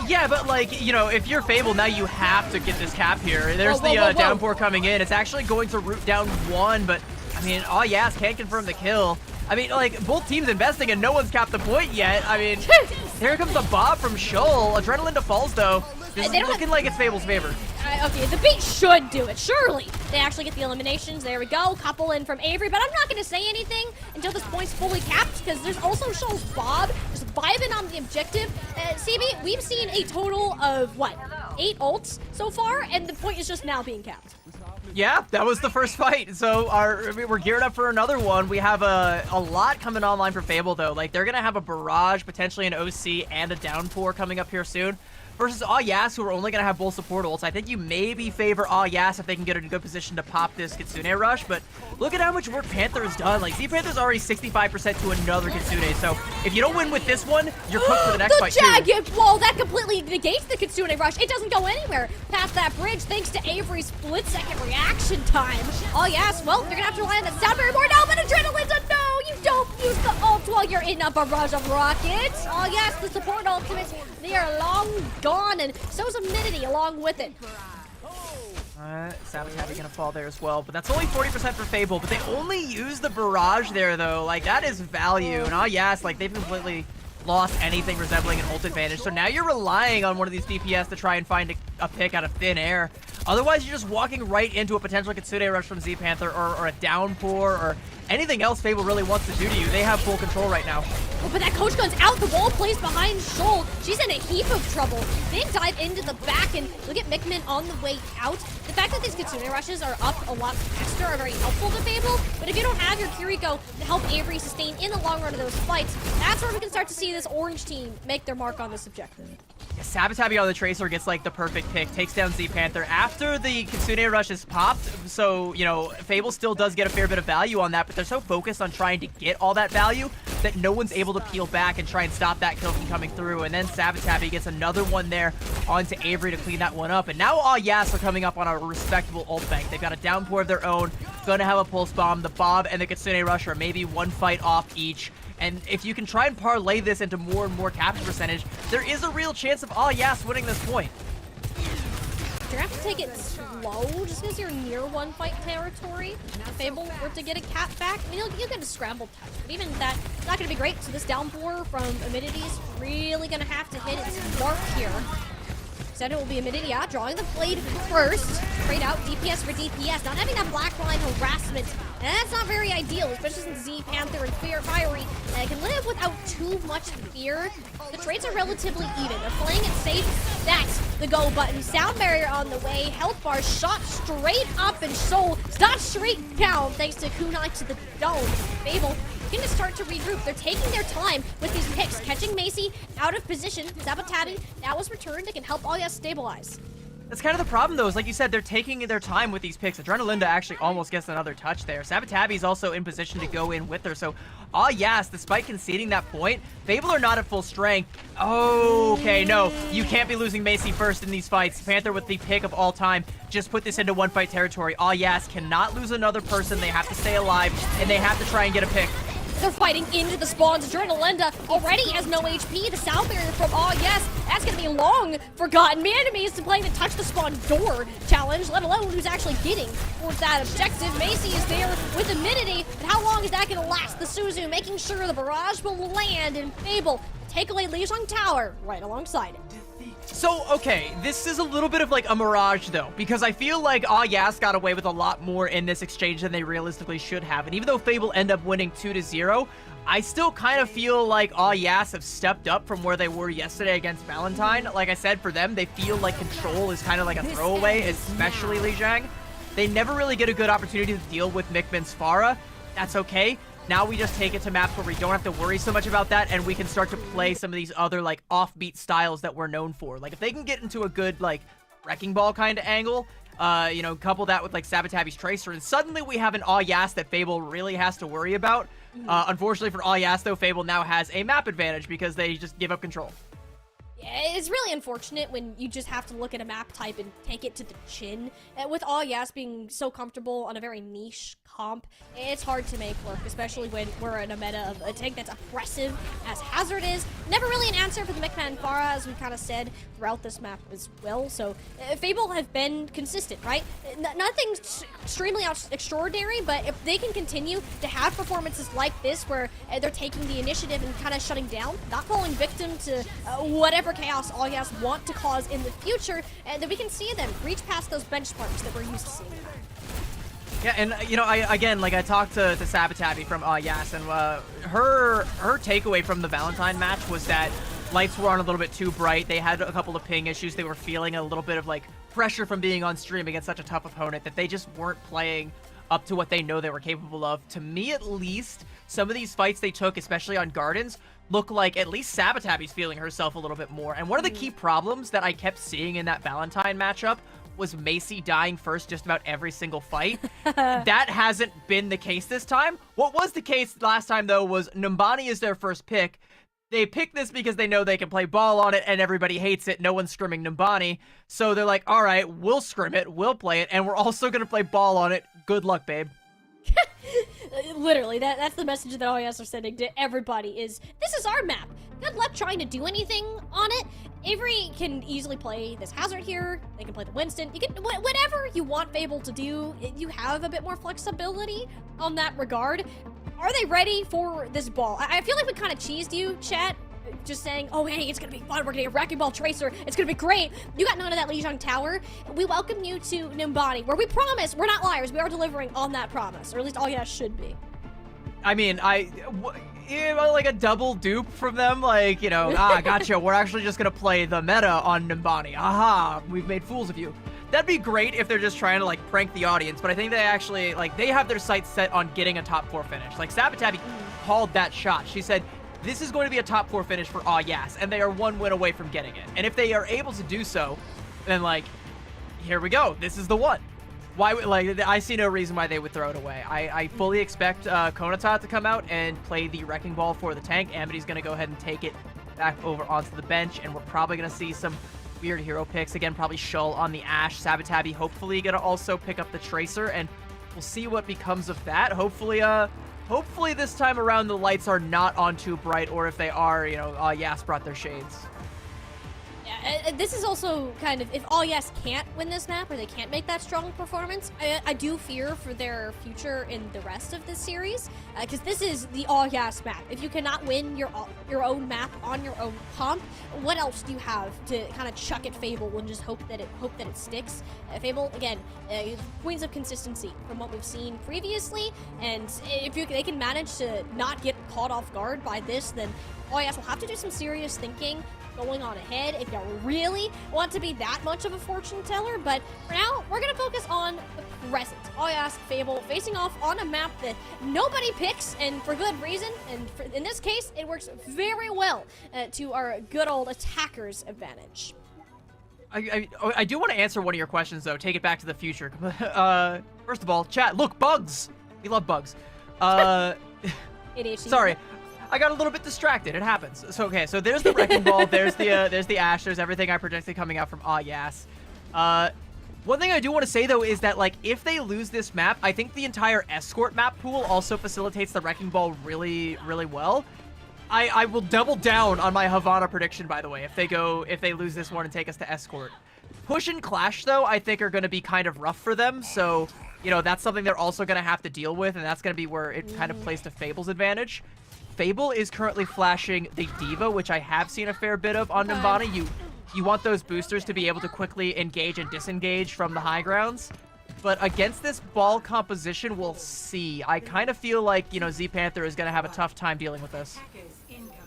Yeah, but like, if you're Fable, now you have to get this cap here. There's the downpour coming in. It's actually going to root down one, but I mean, Yas can't confirm the kill. I mean, like, both teams investing and no one's capped the point yet. I mean, here comes the bob from Shoal. Adrenalinda falls, though. This is looking like it's Fable's favor.
Okay, the beat should do it, surely. They actually get the eliminations. There we go. Couple in from Avery, but I'm not going to say anything until this point's fully capped, because there's also Shoal's Bob just vibing on the objective. CB, we've seen a total of, 8 ults so far, and the point is just now being capped.
Yeah, that was the first fight. So we're geared up for another one. We have a lot coming online for Fable, though. Like, they're going to have a Barrage, potentially an OC, and a Downpour coming up here soon. Versus Yas, who are only going to have both support ults. I think you maybe favor Yas if they can get in a good position to pop this Kitsune rush, but look at how much work Panther has done. Like, Z-Panther's already 65% to another Kitsune, so if you don't win with this one, you're cooked for the next fight, too.
The jagged wall, that completely negates the Kitsune rush. It doesn't go anywhere past that bridge, thanks to Avery's split-second reaction time. Yas, well, they're going to have to rely on that sound barrier more now, but Adrenalinda, no! You don't use the ult while you're in a barrage of rockets. Yes, the support ultimates, they are long gone, and so's Immunity along with it.
Sabotage gonna fall there as well, but that's only 40% for Fable, but they only use the barrage there, though. Like, that is value, and yes, like, they've completely lost anything resembling an ult advantage, so now you're relying on one of these DPS to try and find a pick out of thin air. Otherwise, you're just walking right into a potential Kitsune rush from Z-Panther or a downpour or anything else Fable really wants to do to you. They have full control right now.
Oh, but that Coach Gun's out. The wall plays behind Shoal. She's in a heap of trouble. Big dive into the back, and look at Mickman on the way out. The fact that these Kitsune rushes are up a lot faster are very helpful to Fable, but if you don't have your Kiriko to help Avery sustain in the long run of those fights, that's where we can start to see this orange team make their mark on this objective.
Yeah, Sabotage on the Tracer gets like the perfect pick, takes down Z-Panther after the Kitsune rush is popped, so, Fable still does get a fair bit of value on that, but they're so focused on trying to get all that value that no one's able to peel back and try and stop that kill from coming through, and then Sabotage gets another one there onto Avery to clean that one up, and now Yas are coming up on a respectable ult bank. They've got a downpour of their own, gonna have a pulse bomb. The Bob and the Kitsune rush are maybe one fight off each. And if you can try and parlay this into more and more capture percentage, there is a real chance of Yas winning this point.
You're gonna have to take it slow, just because you're near one fight territory. If Fable were to get a cap back, I mean, you'll get a scramble touch, but even that, it's not gonna be great. So this downpour from Immunity's really gonna have to hit its mark here. Said it will be Immunity, drawing the blade first. Straight out, DPS for DPS. Not having that black line harassment, and that's not very ideal, especially since Z-Panther and Fiery can live without too much fear. The trades are relatively even. They're playing it safe. That's the go button. Sound barrier on the way. Health bar shot straight up, and Shoal shot straight down thanks to Kunai to the dome. Fable going to start to regroup. They're taking their time with these picks, catching Macy out of position. Sabotage now was returned. They can help Yas stabilize.
That's kind of the problem, though, is like you said, they're taking their time with these picks. Adrenalinda actually almost gets another touch there. Sabotabi's also in position to go in with her. So, yes, despite conceding that point, Fable are not at full strength. Okay, no, you can't be losing Macy first in these fights. Panther with the pick of all time just put this into one fight territory. Yes cannot lose another person. They have to stay alive, and they have to try and get a pick.
They're fighting into the spawns. Adrenalinda already has no HP. The sound barrier from yes, that's going to be long forgotten. Manami is playing the touch the spawn door challenge, let alone who's actually getting towards that objective. Macy is there with Immunity, but how long is that going to last? The Suzu making sure the barrage will land, and Fable take away Lijiang Tower right alongside it.
So, okay, this is a little bit of like a mirage though, because I feel like Yas got away with a lot more in this exchange than they realistically should have. And even though Fable end up winning 2-0, I still kind of feel like Yas have stepped up from where they were yesterday against Valentine. Like I said, for them, they feel like control is kind of like a throwaway, especially Lijiang. They never really get a good opportunity to deal with Mickman's Pharah. That's okay. Now we just take it to maps where we don't have to worry so much about that, and we can start to play some of these other, like, offbeat styles that we're known for. Like, if they can get into a good, like, Wrecking Ball kind of angle, you know, couple that with, like, Sabatabi's Tracer, and suddenly we have an Yas that Fable really has to worry about. Unfortunately for Yas, though, Fable now has a map advantage because they just give up control.
Yeah, it's really unfortunate when you just have to look at a map type and take it to the chin. With Yas being so comfortable on a very niche comp, it's hard to make work, especially when we're in a meta of a tank that's aggressive as Hazard is. Never really an answer for the Mickman Pharah, as we kind of said throughout this map as well. So Fable have been consistent, right? Nothing extremely extraordinary, but if they can continue to have performances like this where they're taking the initiative and kind of shutting down, not falling victim to whatever chaos Yas want to cause in the future, and then we can see them reach past those benchmarks that we're used to seeing.
Yeah, and you know, I talked to Sabatabi from Yas, and her takeaway from the Valentine match was that lights were on a little bit too bright. They had a couple of ping issues. They were feeling a little bit of like pressure from being on stream against such a tough opponent that they just weren't playing up to what they know they were capable of. To me, at least, some of these fights they took, especially on Gardens, look like at least Sabatabi's feeling herself a little bit more. And one of the key problems that I kept seeing in that Valentine matchup was Macy dying first just about every single fight. That hasn't been the case this time. What was the case last time, though, was Numbani is their first pick. They pick this because they know they can play ball on it and everybody hates it. No one's scrimming Numbani. So they're like, all right, we'll scrim it, we'll play it, and we're also going to play ball on it. Good luck, babe.
Literally, that's the message that OES are sending to everybody is, this is our map. Good luck trying to do anything on it. Avery can easily play this Hazard here. They can play the Winston. You can, whatever you want Fable to do, you have a bit more flexibility on that regard. Are they ready for this ball? I feel like we kind of cheesed you, chat. Just saying, oh, hey, it's gonna be fun. We're gonna get a Wrecking Ball Tracer. It's gonna be great. You got none of that Lijiang Tower. We welcome you to Numbani, where we promise we're not liars. We are delivering on that promise, or at least all you should be.
I mean, like a double dupe from them, like, you know, gotcha. We're actually just gonna play the meta on Numbani. Aha, we've made fools of you. That'd be great if they're just trying to, like, prank the audience, but I think they actually, like, they have their sights set on getting a top 4 finish. Like, Sabatabi called that shot. She said, this is going to be a top 4 finish for Yas, and they are 1 win away from getting it. And if they are able to do so, then, like, here we go. This is the one. Why, like, I see no reason why they would throw it away. I fully expect Konata to come out and play the Wrecking Ball for the tank. Amity's going to go ahead and take it back over onto the bench, and we're probably going to see some weird hero picks. Again, probably Shull on the Ashe. Sabatabi hopefully going to also pick up the Tracer, and we'll see what becomes of that. Hopefully this time around the lights are not on too bright, or if they are, you know, Yas brought their shades.
Yeah, this is also kind of, if Yas can't win this map, or they can't make that strong performance, I do fear for their future in the rest of this series, because this is the Yas map. If you cannot win your own map on your own comp, what else do you have to kind of chuck at Fable and just hope that it sticks? Fable, again, queens of consistency from what we've seen previously, and if they can manage to not get caught off guard by this, then Yas will have to do some serious thinking going on ahead if you really want to be that much of a fortune teller. But for now, we're going to focus on the present. Yas Fable facing off on a map that nobody picks, and for good reason. And in this case, it works very well to our good old attackers' advantage.
I do want to answer one of your questions, though. Take it back to the future. First of all, chat, look, bugs. We love bugs. Sorry. I got a little bit distracted. It happens. So okay, so there's the Wrecking Ball, there's the Ashe, there's everything I projected coming out from Yas. One thing I do want to say though is that, like, if they lose this map, I think the entire escort map pool also facilitates the Wrecking Ball really, really well. I will double down on my Havana prediction, by the way, if they lose this one and take us to escort. Push and Clash though, I think are going to be kind of rough for them, so you know that's something they're also going to have to deal with, and that's going to be where it kind of plays to Fable's advantage. Fable is currently flashing the Diva, which I have seen a fair bit of on Numbani. You you want those boosters to be able to quickly engage and disengage from the high grounds. But against this ball composition, we'll see. I kind of feel like, you know, Z Panther is going to have a tough time dealing with this.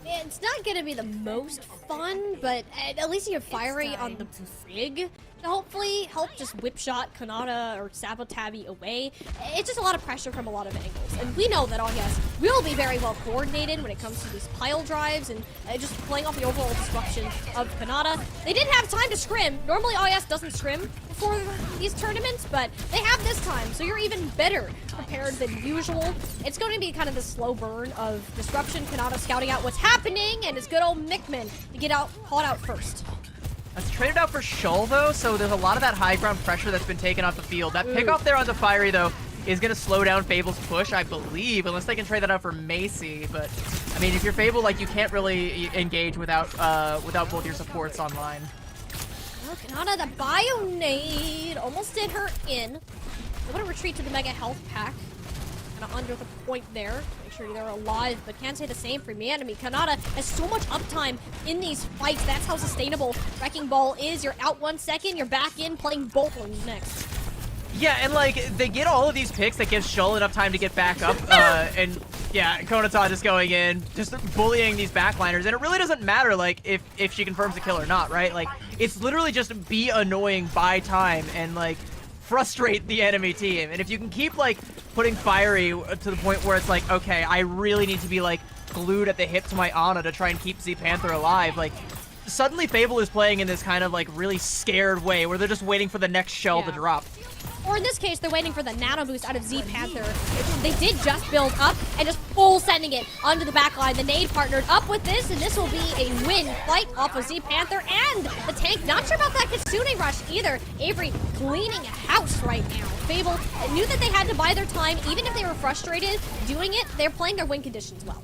It's not going to be the most fun, but at least you have Fiery on the brig to hopefully help just whip shot Kanata or Sabotabi away. It's just a lot of pressure from a lot of angles. And we know that August will be very well coordinated when it comes to these pile drives and just playing off the overall disruption of Kanata. They didn't have time to scrim. Normally August doesn't scrim before these tournaments, but they have this time, so you're even better prepared than usual. It's going to be kind of the slow burn of disruption, Kanata scouting out what's happening, and it's good old Mickman to get out, caught out first.
That's traded out for Shull, though, so there's a lot of that high ground pressure that's been taken off the field. That pickoff there onto Fiery, though, is going to slow down Fable's push, I believe, unless they can trade that out for Macy. But, I mean, if you're Fable, like, you can't really engage without both your supports online.
Oh, Kanata, the bio nade almost did her in. They want to retreat to the Mega Health Pack. Kind of under the point there. Make sure they're alive, but can't say the same for me. Kanata has so much uptime in these fights. That's how sustainable Wrecking Ball is. You're out 1 second, you're back in playing both ones next.
Yeah, and like they get all of these picks that gives Shull enough time to get back up, and yeah, Konata just going in, just bullying these backliners, and it really doesn't matter like if she confirms the kill or not, right? Like it's literally just be annoying, buy time, and like frustrate the enemy team. And if you can keep like putting Fiery to the point where it's like, okay, I really need to be like glued at the hip to my Ana to try and keep Z Panther alive, like suddenly Fable is playing in this kind of like really scared way where they're just waiting for the next shell to drop.
Or in this case, they're waiting for the nano boost out of Z Panther. They did just build up and just full sending it onto the back line. The nade partnered up with this, and this will be a win fight off of Z Panther and the tank. Not sure about that Kitsune rush either. Avery cleaning house right now. Fable knew that they had to buy their time, even if they were frustrated doing it. They're playing their win conditions well.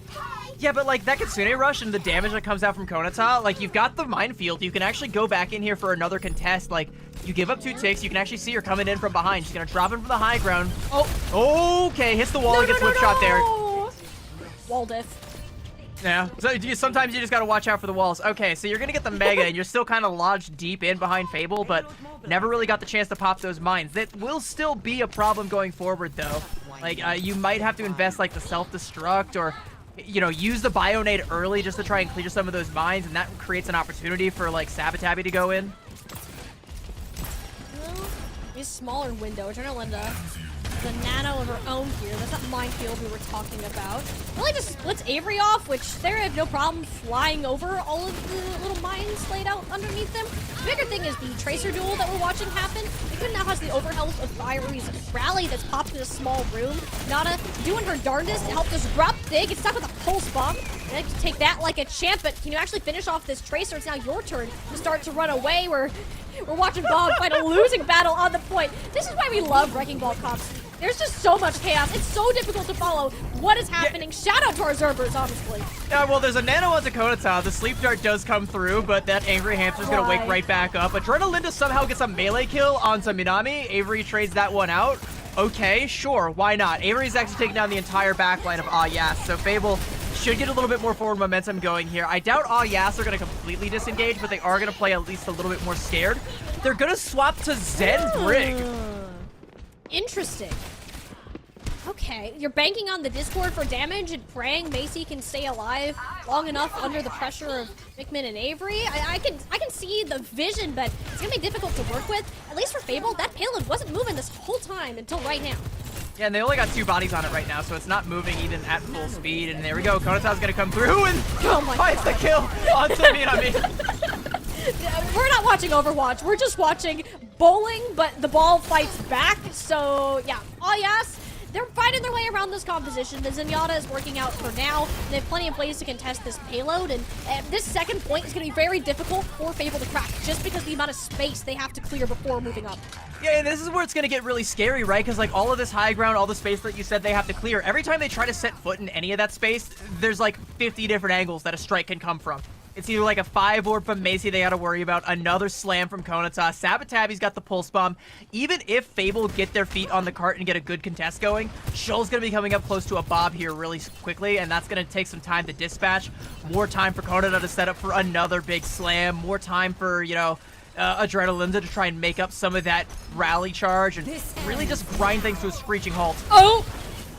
Yeah, but like that Kitsune rush and the damage that comes out from Konata, like you've got the minefield. You can actually go back in here for another contest. Like you give up 2 ticks, you can actually see her coming in from behind. She's gonna drop in from the high ground. Oh, okay, hits the wall and gets whip shot there.
Wall diff.
Yeah, so sometimes you just gotta watch out for the walls. Okay, so you're gonna get the Mega, and you're still kind of lodged deep in behind Fable, but never really got the chance to pop those mines. That will still be a problem going forward, though. Like, you might have to invest, like, the self-destruct, or, you know, use the Bionade early just to try and clear some of those mines, and that creates an opportunity for, like, Sabotabi to go in.
Well, a smaller window. Adrenalinda. The nano of her own here. That's not minefield we were talking about. Really just splits Avery off, which they have no problem flying over all of the little mines laid out underneath them. The bigger thing is the Tracer duel that we're watching happen. It now has the overhealth of Fiery's rally that's popped in a small room. Nana doing her darndest to help disrupt. They get stuck with a pulse bomb. And can take that like a champ, but can you actually finish off this Tracer? It's now your turn to start to run away. We're watching Bob fight a losing battle on the point. This is why we love Wrecking Ball comps. There's just so much chaos. It's so difficult to follow what is happening. Shout out to our Zerbers, honestly.
Yeah, well, there's a nano on Konata. The sleep dart does come through, but that angry hamster's gonna wake right back up. Adrenalinda somehow gets a melee kill onto Minami. Avery trades that one out. Okay, sure, why not? Avery's actually taking down the entire backline of Yas, so Fable should get a little bit more forward momentum going here. I doubt Yas are going to completely disengage, but they are going to play at least a little bit more scared. They're going to swap to Zen Brig.
Interesting. Okay, you're banking on the Discord for damage and praying Macy can stay alive long enough under the pressure of Mickman and Avery. I can see the vision, but it's gonna be difficult to work with. At least for Fable, that payload wasn't moving this whole time until right now.
Yeah, and they only got 2 bodies on it right now, so it's not moving even at full speed. And there we go, Konata's gonna come through and finds the kill onto Minami.
We're not watching Overwatch. We're just watching bowling, but the ball fights back. So yeah, Yas. They're finding their way around this composition. The Zenyatta is working out for now. They have plenty of plays to contest this payload, and this second point is going to be very difficult for Fable to crack, just because the amount of space they have to clear before moving up.
Yeah, and this is where it's going to get really scary, right? Because like all of this high ground, all the space that you said they have to clear, every time they try to set foot in any of that space, there's like 50 different angles that a strike can come from. It's either like a 5 orb from Macy they gotta worry about, another slam from Konata. Sabatabi's got the pulse bomb. Even if Fable get their feet on the cart and get a good contest going, Shoal's gonna be coming up close to a Bob here really quickly, and that's gonna take some time to dispatch. More time for Konata to set up for another big slam. More time for, you know, Adrenalinza to try and make up some of that rally charge and really just grind things to a screeching halt.
Oh!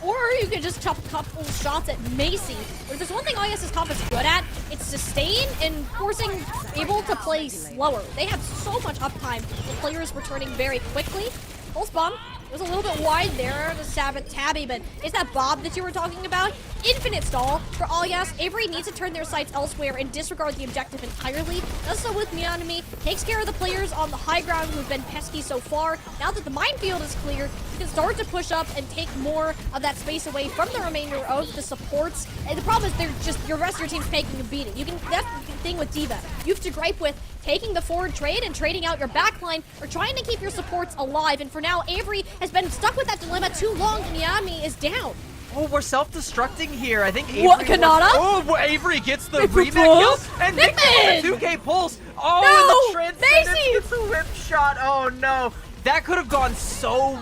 Or you could just chop a couple shots at Macy. But if there's one thing IS's comp is good at, it's sustain and forcing Fable to play slower. They have so much uptime. The players returning very quickly. Pulse bomb. It was a little bit wide there to Sabatabi, but is that Bob that you were talking about? Infinite stall for Alyas. Avery needs to turn their sights elsewhere and disregard the objective entirely. Does so with Miyanomi. Takes care of the players on the high ground who've been pesky so far. Now that the minefield is clear, you can start to push up and take more of that space away from the remainder of the supports. And the problem is they're just, your rest of your team's taking a beating. You can, that's the thing with D.Va. You have to gripe with taking the forward trade and trading out your backline or trying to keep your supports alive. And for now, Avery has been stuck with that dilemma too long and Miyanomi is down.
Oh, we're self-destructing here. I think Avery...
What, Kanata?
Oh, Avery gets the remake kill. And Nick gets the 2K pulse. Oh,
no!
and the Transcendence
Macy!
gets the whip shot. Oh, no. That could have gone so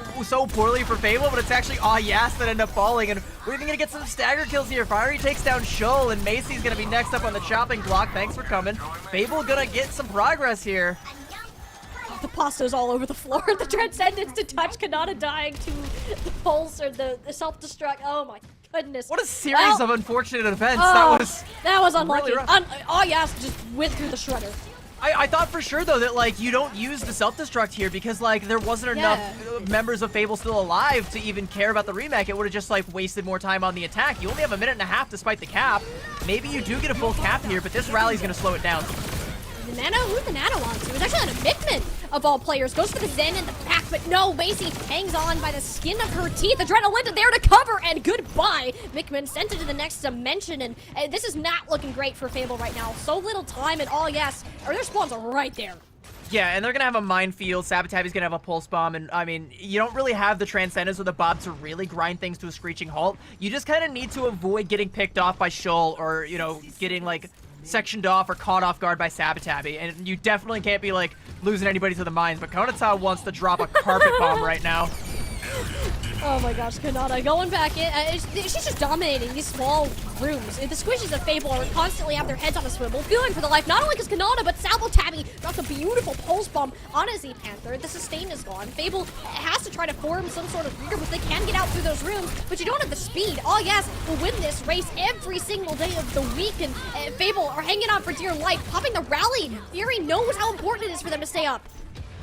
poorly for Fable, but it's actually Yas that ended up falling. And we're even going to get some stagger kills here. Fiery takes down Shoal, and Macy's going to be next up on the chopping block. Thanks for coming. Fable going to get some progress here.
The pasta's all over the floor. The Transcendence to touch, Kanata dying to the pulse or the self-destruct. Oh my goodness.
What a series of unfortunate events. That was
unlucky.
Really
Yas just went through the shredder.
I thought for sure, though, that, like, you don't use the self-destruct here because, like, there wasn't enough members of Fable still alive to even care about the remake. It would have just, like, wasted more time on the attack. You only have a minute and a half despite the cap. Maybe you do get a full cap here, but this rally's going to slow it down.
The Nano, who's the Nano on to? It was actually on a Mickman of all players. Goes for the Zen in the back, but no, Macy hangs on by the skin of her teeth. Adrenalinta there to cover, and goodbye. Mickman sent it to the next dimension, and this is not looking great for Fable right now. So little time, and their spawns are right there.
Yeah, and they're going to have a minefield. Sabatabi's going to have a pulse bomb, and, I mean, you don't really have the Transcendence or the Bob to really grind things to a screeching halt. You just kind of need to avoid getting picked off by Shoal or, you know, getting, like, sectioned off or caught off guard by Sabatabi, and you definitely can't be like losing anybody to the mines, but Konata wants to drop a carpet bomb right now.
Oh my gosh, Kanata going back in. She's just dominating these small rooms. The squishes of Fable are constantly have their heads on a swivel, feeling for the life, not only because Kanata, but Sabatabi drops a beautiful pulse bomb on a Z-Panther. The sustain is gone. Fable has to try to form some sort of rear, but they can get out through those rooms, but you don't have the speed. Will win this race every single day of the week, and Fable are hanging on for dear life, popping the rally. Fury knows how important it is for them to stay up.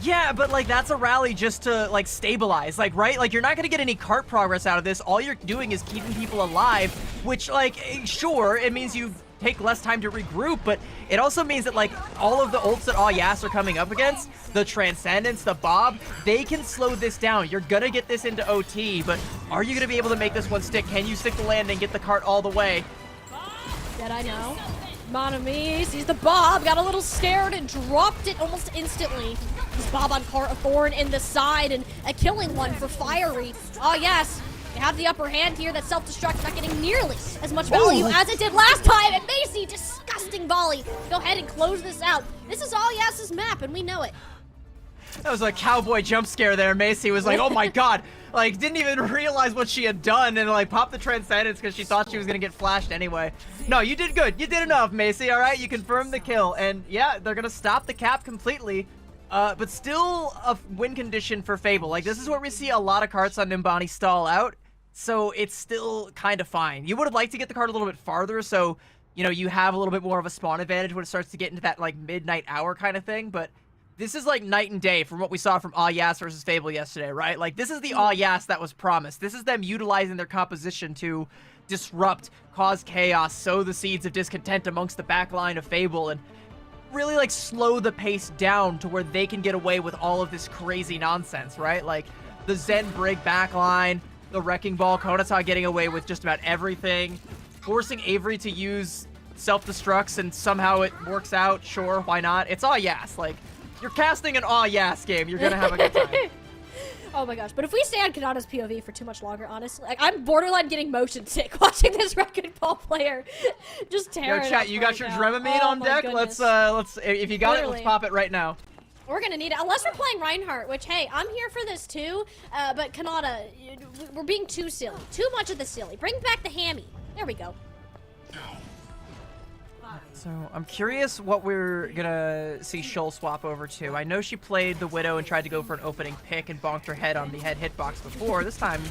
Yeah, but, like, that's a rally just to, like, stabilize, like, right? Like, you're not gonna get any cart progress out of this. All you're doing is keeping people alive, which, like, sure, it means you take less time to regroup, but it also means that, like, all of the ults that Yas are coming up against, the Transcendence, the Bob, they can slow this down. You're gonna get this into OT, but are you gonna be able to make this one stick? Can you stick the landing, get the cart all the way?
That I know. Monami sees the Bob, got a little scared and dropped it almost instantly. This Bob on cart, a thorn in the side, and a killing one for Fiery. Yes, they have the upper hand here. That self-destruct not getting nearly as much value as it did last time. And Macy, disgusting volley. Go ahead and close this out. This is Yas's map, and we know it.
That was a cowboy jump scare there. Macy was like, oh my god. Like, didn't even realize what she had done and, like, popped the Transcendence because she thought she was going to get flashed anyway. No, you did good. You did enough, Macy, all right? You confirmed the kill. And, yeah, they're going to stop the cap completely. But still a win condition for Fable. Like, this is where we see a lot of carts on Nimbani stall out. So it's still kind of fine. You would have liked to get the cart a little bit farther so, you know, you have a little bit more of a spawn advantage when it starts to get into that, like, midnight hour kind of thing. But this is like night and day from what we saw from Yas versus Fable yesterday, right? Like, this is the Yas that was promised. This is them utilizing their composition to disrupt, cause chaos, sow the seeds of discontent amongst the backline of Fable, and really, like, slow the pace down to where they can get away with all of this crazy nonsense, right? Like, the Zen Brig backline, the Wrecking Ball, Konata getting away with just about everything, forcing Avery to use self-destructs, and somehow it works out, sure, why not? It's Yas, like, you're casting an Yas game. You're gonna have a good time.
Oh my gosh, but if we stay on Kanata's POV for too much longer, honestly, like, I'm borderline getting motion sick watching this racquetball player just tear
Yo,
it
chat,
up
you got
right
your
now.
Dramamine
Oh
on
my
deck?
goodness.
Let's if you got it,
Literally.
let's pop it right now.
We're gonna need it, unless we're playing Reinhardt, which, hey, I'm here for this too, but Kanata, we're being too silly. Too much of the silly. Bring back the hammy. There we go.
So I'm curious what we're gonna see Shoal swap over to. I know she played the Widow and tried to go for an opening pick and bonked her head on the head hitbox before. This time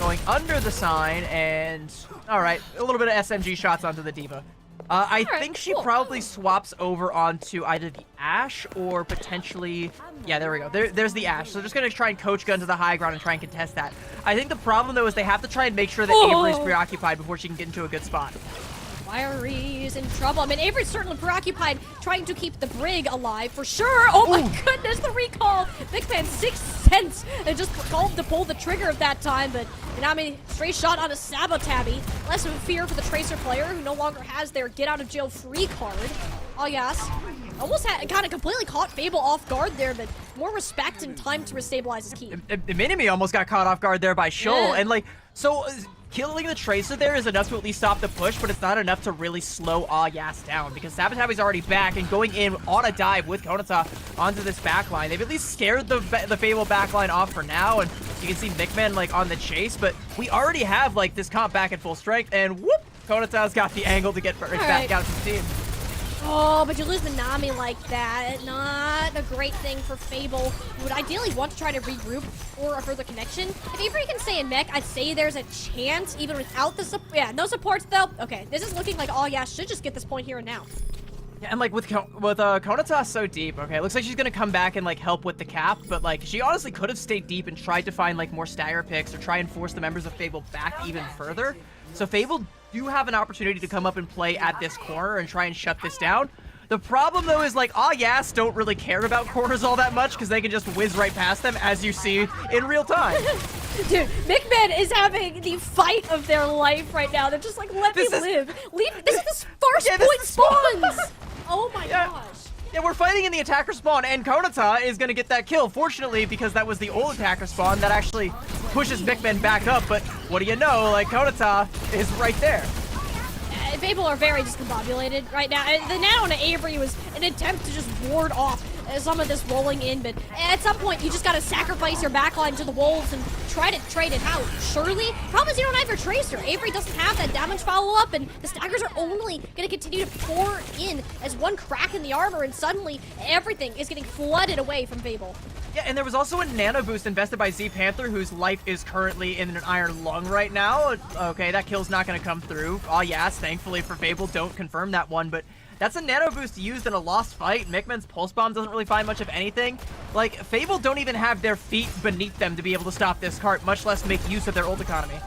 going under the sign and, all right, a little bit of SMG shots onto the D.Va. I think she probably swaps over onto either the Ashe or potentially... Yeah, there we go. There's the Ashe. So they're just going to try and coach gun to the high ground and try and contest that. I think the problem, though, is they have to try and make sure that Avery's preoccupied before she can get into a good spot.
Fiery's in trouble. I mean, Avery's certainly preoccupied trying to keep the Brig alive for sure. Oh my goodness, the recall. Big Man, 6 cents. And just called to pull the trigger at that time, but Minami straight shot on a Sabotabby. Less of a fear for the Tracer player who no longer has their get out of jail free card. Oh yes. Almost had kind of completely caught Fable off guard there, but more respect and time to restabilize is key.
Minami almost got caught off guard there by Shoal, and like, so killing the Tracer there is enough to at least stop the push, but it's not enough to really slow Yas down, because Sabotabby's already back and going in on a dive with Konata onto this backline. They've at least scared the Fable backline off for now, and you can see Nickman like on the chase, but we already have like this comp back at full strength, and whoop, Konata's got the angle to get back out to the team.
Oh, but you lose Minami like that. Not a great thing for Fable, who would ideally want to try to regroup for a further connection. If Avery can stay in mech, I'd say there's a chance, even without the support. Yeah, no supports though. Okay, this is looking like Yas should just get this point here and now.
Yeah, and like with Konata so deep, okay, it looks like she's gonna come back and like help with the cap, but like she honestly could have stayed deep and tried to find like more stagger picks or try and force the members of Fable back even further. So Fable do have an opportunity to come up and play at this corner and try and shut this down. The problem though is like Yas don't really care about corners all that much because they can just whiz right past them, as you see in real time.
Dude, Mickman is having the fight of their life right now. They're just like, let me live. This is the first point spawns. Oh my gosh.
Yeah, we're fighting in the attacker spawn, and Konata is going to get that kill. Fortunately, because that was the old attacker spawn, that actually pushes Mickman back up. But what do you know? Like, Konata is right there.
Fable are very discombobulated right now. The Nano to Avery was an attempt to just ward off some of this rolling in, but at some point you just gotta sacrifice your backline to the wolves and try to trade it out. Surely, problem is you don't have your Tracer. Avery doesn't have that damage follow-up, and the staggers are only gonna continue to pour in as one crack in the armor, and suddenly everything is getting flooded away from Fable.
Yeah, and there was also a nano boost invested by Z Panther, whose life is currently in an iron lung right now. Okay, that kill's not going to come through. Oh, yes, thankfully for Fable, don't confirm that one, but that's a nano boost used in a lost fight. Mickman's pulse bomb doesn't really find much of anything. Like, Fable don't even have their feet beneath them to be able to stop this cart, much less make use of their ult economy.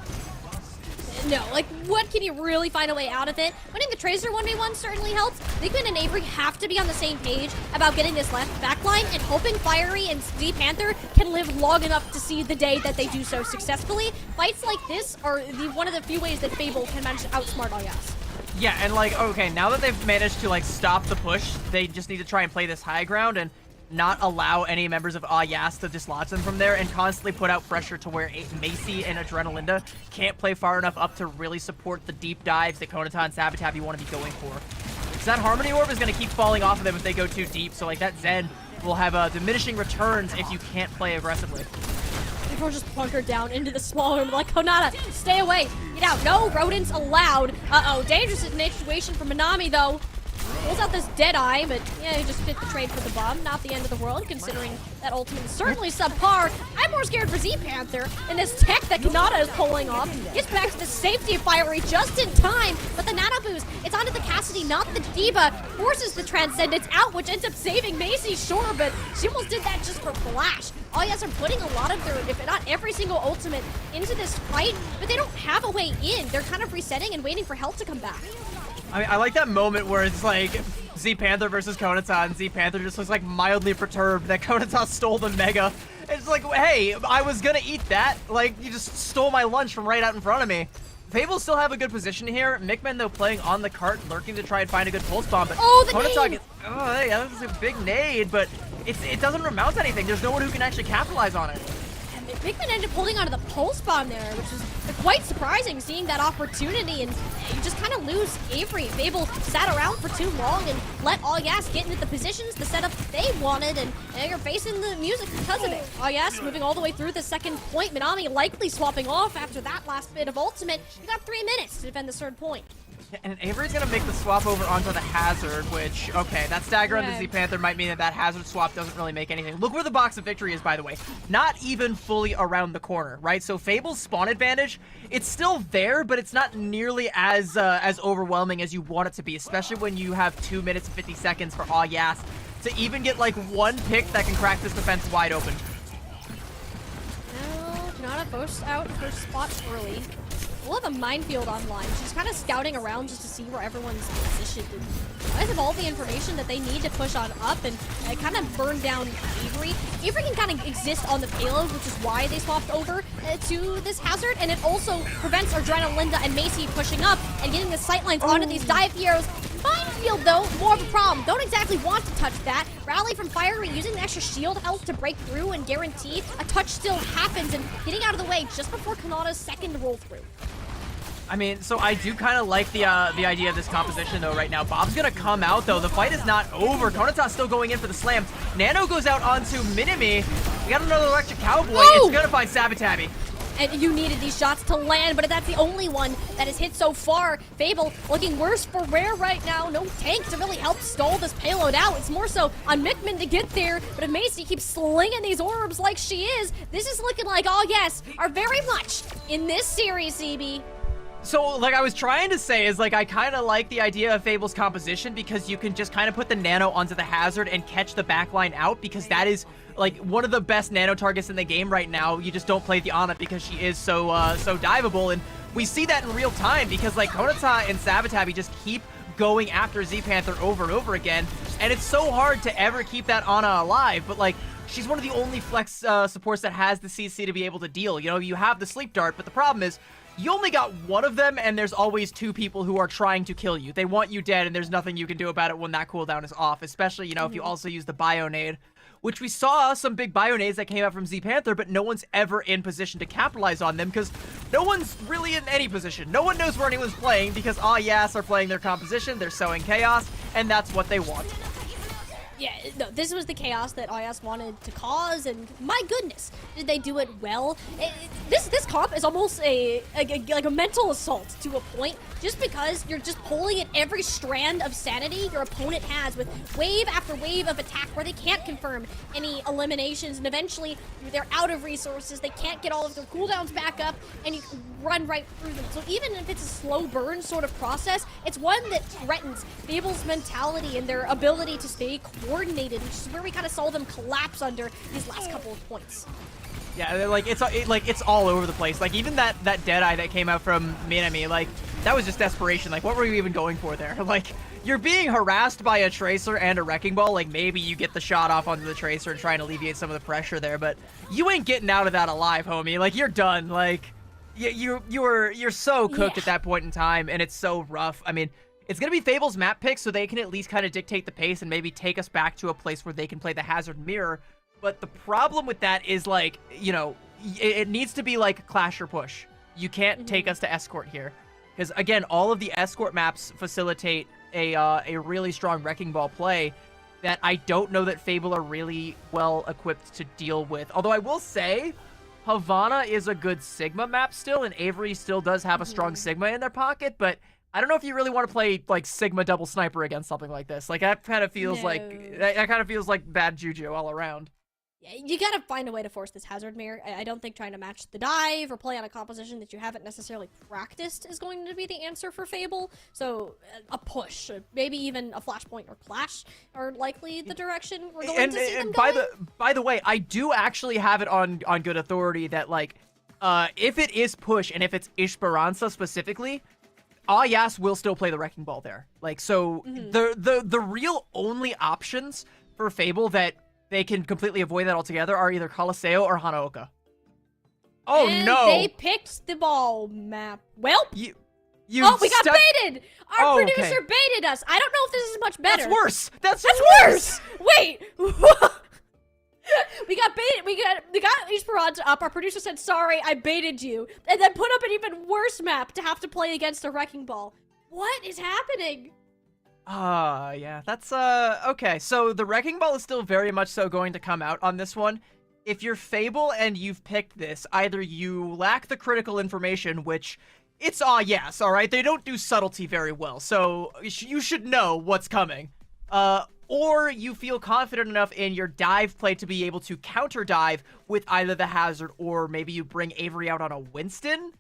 No, like, what can you really find a way out of it? Winning the Tracer 1v1 certainly helps. Nickman and Avery have to be on the same page about getting this left backline and hoping Fiery and Z Panther can live long enough to see the day that they do so successfully. Fights like this are one of the few ways that Fable can manage to outsmart Yas.
Yeah, and like, okay, now that they've managed to like stop the push, they just need to try and play this high ground and not allow any members of Yas to dislodge them from there and constantly put out pressure to where Macy and Adrenalinda can't play far enough up to really support the deep dives that Konata and Sabotabby want to be going for. Because that Harmony Orb is going to keep falling off of them if they go too deep, so like that Zen will have diminishing returns if you can't play aggressively.
People are just bunkered down into the small room like, Konata, stay away, get out, no rodents allowed. Uh-oh, dangerous situation for Minami though. Pulls out this Deadeye, but yeah, he just fit the trade for the bomb. Not the end of the world, considering that ultimate is certainly subpar. I'm more scared for Z-Panther, and this tech that Kanata is pulling off gets back to the safety of Fiery just in time, but the Nano Boost, it's onto the Cassidy, not the D.Va, forces the Transcendence out, which ends up saving Macy, sure, but she almost did that just for flash. Yas are putting a lot of their, if not every single ultimate, into this fight, but they don't have a way in. They're kind of resetting and waiting for health to come back.
I mean, I like that moment where it's like Z Panther versus Konata, and Z Panther just looks like mildly perturbed that Konata stole the Mega. It's like, hey, I was gonna eat that. Like, you just stole my lunch from right out in front of me. Fable still have a good position here. Mickman, though, playing on the cart, lurking to try and find a good pulse bomb. But
oh, the
Konata
nade!
Oh, hey, that was a big nade, but it doesn't amount to anything. There's no one who can actually capitalize on it.
Mikman ended up holding onto the pulse bomb there, which is quite surprising, seeing that opportunity, and you just kind of lose Avery. Fable sat around for too long and let All Yas get into the positions, the setup they wanted, and you're facing the music because of it. All Yas moving all the way through the second point. Minami likely swapping off after that last bit of ultimate. You got 3 minutes to defend the third point.
And Avery's gonna make the swap over onto the Hazard, which, okay, that stagger on the Z Panther might mean that Hazard swap doesn't really make anything. Look where the box of victory is, by the way. Not even fully around the corner, right? So Fable's spawn advantage, it's still there, but it's not nearly as overwhelming as you want it to be, especially when you have 2 minutes and 50 seconds for All Yas to even get like one pick that can crack this defense wide open.
No, Kanata bursts out her spot early. We'll have a minefield online. She's kind of scouting around just to see where everyone's positioned. And guys have all the information that they need to push on up and kind of burn down Avery. Avery can kind of exist on the payload, which is why they swapped over to this Hazard, and it also prevents Adrenalinda and Macy pushing up and getting the sightlines onto these dive heroes. Minefield, though, more of a problem. Don't exactly want to touch that. Rally from Fiery using the extra shield health to break through and guarantee a touch still happens, and getting out of the way just before Kanata's second roll through.
I mean, so I do kind of like the idea of this composition, though, right now. Bob's going to come out, though. The fight is not over. Konata's still going in for the slam. Nano goes out onto Minimi. We got another Electric Cowboy. It's going to find Sabotabi.
And you needed these shots to land, but that's the only one that has hit so far. Fable looking worse for wear right now. No tank to really help stall this payload out. It's more so on Mikman to get there, but if Macy keeps slinging these orbs like she is, this is looking like All Yes are very much in this series, CB.
So, like I was trying to say is, like, I kind of like the idea of Fable's composition because you can just kind of put the Nano onto the Hazard and catch the backline out, because that is, like, one of the best Nano targets in the game right now. You just don't play the Ana because she is so diveable, and we see that in real time because, like, Konata and Sabotabi just keep going after Z Panther over and over again, and it's so hard to ever keep that Ana alive, but, like, she's one of the only flex supports that has the CC to be able to deal. You know, you have the Sleep Dart, but the problem is, you only got one of them, and there's always two people who are trying to kill you. They want you dead, and there's nothing you can do about it when that cooldown is off, especially, you know, if you also use the Bionade, which we saw some big Bionades that came out from Z Panther, but no one's ever in position to capitalize on them because no one's really in any position. No one knows where anyone's playing because Ah Yas are playing their composition, they're sowing chaos, and that's what they want.
Yeah, no, this was the chaos that Ayas wanted to cause, and my goodness, did they do it well? This comp is almost like a mental assault to a point, just because you're just pulling at every strand of sanity your opponent has with wave after wave of attack where they can't confirm any eliminations, and eventually they're out of resources, they can't get all of their cooldowns back up, and you run right through them. So even if it's a slow burn sort of process, it's one that threatens Fable's mentality and their ability to stay coordinated, which is where we kind of saw them collapse under these last couple of points.
Yeah, like it's all over the place. Like even that Deadeye that came out from Minami, like that was just desperation. Like what were you even going for there? Like you're being harassed by a Tracer and a Wrecking Ball. Like maybe you get the shot off onto the Tracer and try and alleviate some of the pressure there, but you ain't getting out of that alive, homie. Like you're done. Like you're so cooked at that point in time, and it's so rough. I mean, it's going to be Fable's map pick, so they can at least kind of dictate the pace and maybe take us back to a place where they can play the Hazard Mirror. But the problem with that is, like, you know, it needs to be like Clash or Push. You can't take us to Escort here. Because, again, all of the Escort maps facilitate a really strong Wrecking Ball play that I don't know that Fable are really well equipped to deal with. Although I will say, Havana is a good Sigma map still, and Avery still does have a strong Sigma in their pocket, but I don't know if you really want to play like Sigma double sniper against something like this. Like that kind of feels like bad juju all around.
Yeah, you gotta find a way to force this Hazard Mirror. I don't think trying to match the dive or play on a composition that you haven't necessarily practiced is going to be the answer for Fable. So a push, maybe even a Flashpoint or Clash are likely the direction we're going to see them going.
By the way, I do actually have it on good authority that like if it is push and if it's Esperanza specifically, Ayas will still play the Wrecking Ball there. Like so the real only options for Fable that they can completely avoid that altogether are either Coliseo or Hanaoka. Oh
and
no!
They picked the ball map. Well,
you
we got baited! Our producer baited us. I don't know if this is much better.
That's worse! That's
worse! Wait! We got baited. We got Esperanza up. Our producer said, sorry, I baited you. And then put up an even worse map to have to play against a Wrecking Ball. What is happening?
Yeah, that's, okay. So the Wrecking Ball is still very much so going to come out on this one. If you're Fable and you've picked this, either you lack the critical information, which it's yes, all right? They don't do subtlety very well, so you should know what's coming. Or you feel confident enough in your dive play to be able to counter dive with either the Hazard or maybe you bring Avery out on a Winston.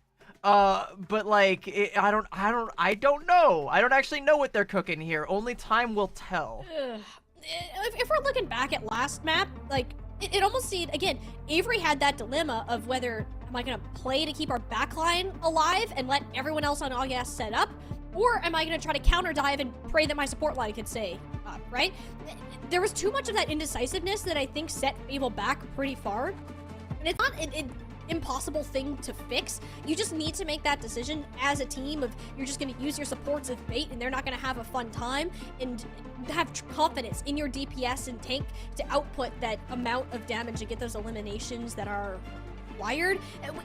But like, I don't know. I don't actually know what they're cooking here. Only time will tell.
If we're looking back at last map, like, it almost seemed, again, Avery had that dilemma of whether, am I gonna play to keep our backline alive and let everyone else on August set up? Or am I gonna try to counter dive and pray that my support line can stay up, right? There was too much of that indecisiveness that I think set Fable back pretty far. And it's not an impossible thing to fix. You just need to make that decision as a team of you're just gonna use your supports as bait and they're not gonna have a fun time, and have confidence in your DPS and tank to output that amount of damage to get those eliminations that are wired.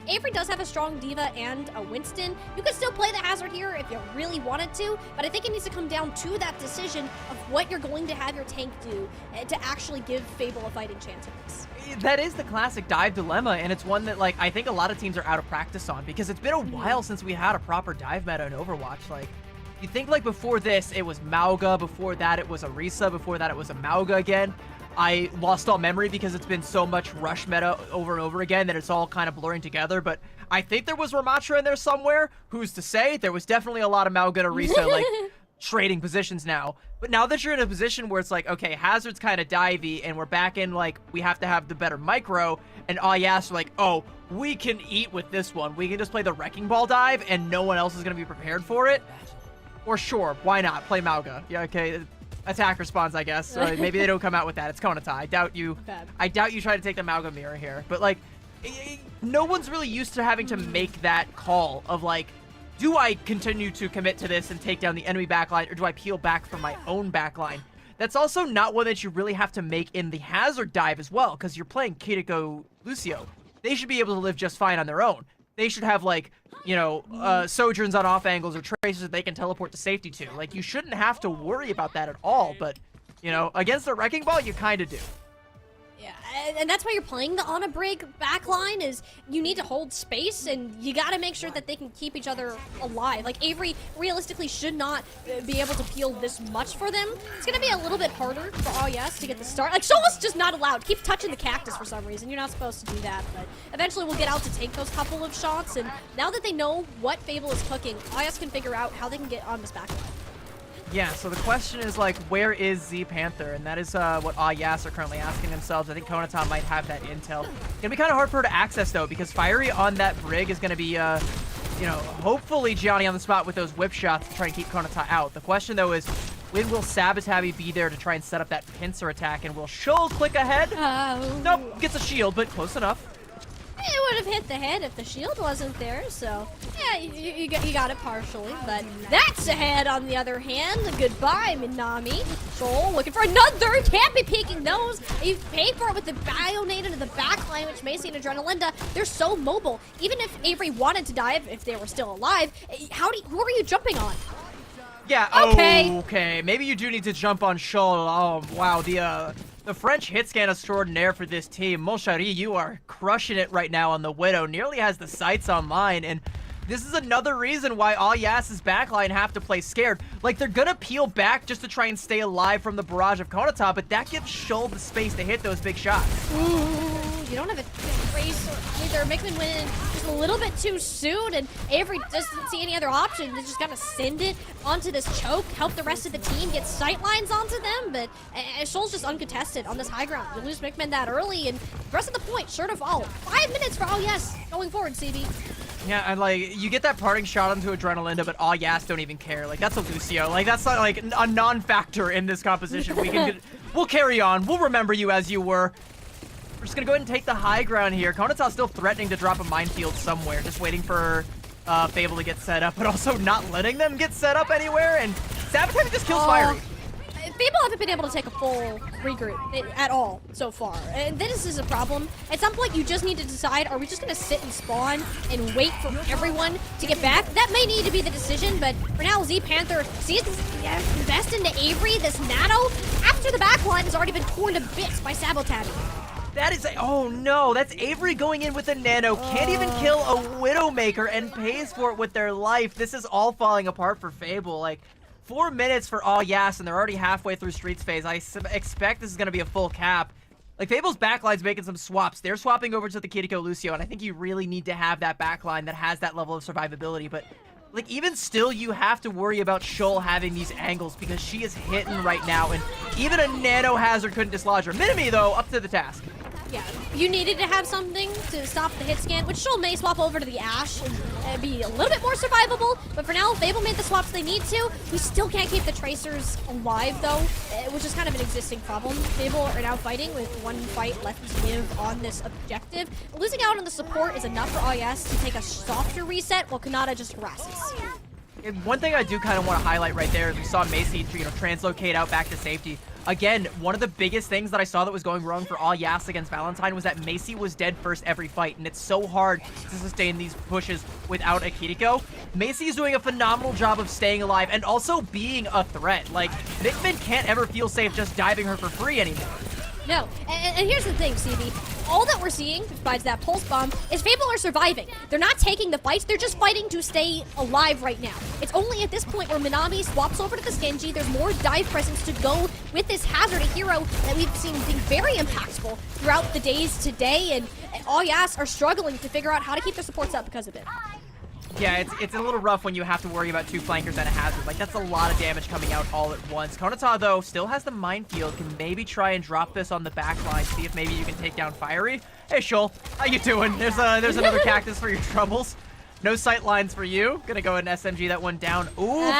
Avery does have a strong Diva and a Winston. You could still play the Hazard here if you really wanted to, but I think it needs to come down to that decision of what you're going to have your tank do to actually give Fable a fighting chance at this.
That is the classic dive dilemma, and it's one that, like, I think a lot of teams are out of practice on, because it's been a while since we had a proper dive meta in Overwatch. Like, you think, like, before this, it was Mauga, before that it was Orisa, before that it was a Mauga again. I lost all memory because it's been so much rush meta over and over again that it's all kind of blurring together, but I think there was Ramatra in there somewhere. Who's to say? There was definitely a lot of Mauga and Orisa, like, trading positions now. But now that you're in a position where it's like, okay, Hazard's kind of divey, and we're back in, like, we have to have the better micro, and yes, we're like, oh, we can eat with this one. We can just play the Wrecking Ball dive, and no one else is going to be prepared for it. Or sure, why not? Play Mauga. Yeah, okay. Attack response, I guess. Or maybe they don't come out with that. It's Konata. I doubt you try to take the Mauga mirror here. But, like, no one's really used to having to make that call of, like, do I continue to commit to this and take down the enemy backline, or do I peel back from my own backline? That's also not one that you really have to make in the Hazard dive as well, because you're playing Kiriko Lucio. They should be able to live just fine on their own. They should have, like, you know, sojourns on off angles or traces that they can teleport to safety to. Like, you shouldn't have to worry about that at all, but, you know, against the Wrecking Ball, you kind of do.
Yeah, and that's why you're playing the on a break backline, is you need to hold space, and you gotta make sure that they can keep each other alive. Like, Avery realistically should not be able to peel this much for them. It's gonna be a little bit harder for yes to get the start. Like, Shoal's just not allowed. Keep touching the cactus for some reason. You're not supposed to do that, but eventually we'll get out to take those couple of shots, and now that they know what Fable is cooking, yes can figure out how they can get on this backline.
Yeah, so the question is, like, where is Z Panther? And that is what yes are currently asking themselves. I think Konata might have that intel. It's gonna be kind of hard for her to access, though, because Fiery on that Brig is gonna be, you know, hopefully Gianni on the spot with those whip shots to try and keep Konata out. The question, though, is when will Sabotabi be there to try and set up that pincer attack? And will Shoal click ahead? Nope, gets a shield, but close enough.
It would have hit the head if the shield wasn't there, so yeah, you got it partially, but that's a head on the other hand. Goodbye, Minami. Shoal looking for another, can't be peeking those. You've paid for it with the Bionade into the backline, which Macy and Adrenalinda, they're so mobile. Even if Avery wanted to dive, if they were still alive, who are you jumping on?
Yeah, okay. Maybe you do need to jump on Shoal. Oh, wow, the French hit scan extraordinaire for this team. Monchari, you are crushing it right now on the Widow. Nearly has the sights online, and this is another reason why Yas's backline have to play scared. Like, they're gonna peel back just to try and stay alive from the barrage of Konata, but that gives Shoal the space to hit those big shots.
Ooh, you don't have a race either. Mickman went in just a little bit too soon, and Avery doesn't see any other option. They just gotta send it onto this choke, help the rest of the team get sight lines onto them, but Shoal's just uncontested on this high ground. You lose Mickman that early, and the rest of the point sure to follow. 5 minutes for yes going forward, CB.
Yeah, and, like, you get that parting shot onto Adrenalinda, but yes don't even care. Like, that's a Lucio. Like, that's not, like, a non-factor in this composition. We'll carry on. We'll remember you as you were. We're just gonna go ahead and take the high ground here. Konata's still threatening to drop a minefield somewhere, just waiting for Fable to get set up, but also not letting them get set up anywhere, and Sabotage just kills Fiery.
Fable haven't been able to take a full regroup at all so far. And this is a problem. At some point, you just need to decide, are we just going to sit and spawn and wait for everyone to get back? That may need to be the decision, but for now, Z Panther sees invest into Avery, this Nano, after the backline has already been torn to bits by Sabotage.
That is oh no, that's Avery going in with a Nano, can't even kill a Widowmaker and pays for it with their life. This is all falling apart for Fable. Like, 4 minutes for all Yas, and they're already halfway through Streets phase. I expect this is going to be a full cap. Like, Fable's backline's making some swaps. They're swapping over to the Kiriko Lucio, and I think you really need to have that backline that has that level of survivability. But, like, even still, you have to worry about Shoal having these angles because she is hitting right now, and even a Nano Hazard couldn't dislodge her. Minimi, though, up to the task.
Yeah, you needed to have something to stop the hit scan, which Shoal may swap over to the Ashe and be a little bit more survivable, but for now, Fable made the swaps they need to. We still can't keep the Tracers alive, though, which is kind of an existing problem. Fable are now fighting with one fight left to give on this objective. Losing out on the support is enough for IS to take a softer reset, while Kanata just harasses.
And one thing I do kind of want to highlight right there is we saw Macy, translocate out back to safety. Again, one of the biggest things that I saw that was going wrong for all Yas against Valentine was that Macy was dead first every fight, and it's so hard to sustain these pushes without a Kiriko. Macy is doing a phenomenal job of staying alive and also being a threat. Like, Nickman can't ever feel safe just diving her for free anymore.
No, and here's the thing, CB. All that we're seeing, besides that pulse bomb, is Fable are surviving. They're not taking the fights, they're just fighting to stay alive right now. It's only at this point where Minami swaps over to the Genji, there's more dive presence to go with this Hazard, a hero that we've seen being very impactful throughout the days today, and all Yas are struggling to figure out how to keep their supports up because of it.
Yeah, it's a little rough when you have to worry about 2 flankers and a Hazard. Like, that's a lot of damage coming out all at once. Konata, though, still has the minefield. Can maybe try and drop this on the back line. See if maybe you can take down Fiery. Hey, Shoal, how you doing? There's another cactus for your troubles. No sight lines for you. Gonna go ahead and SMG that one down. Ooh,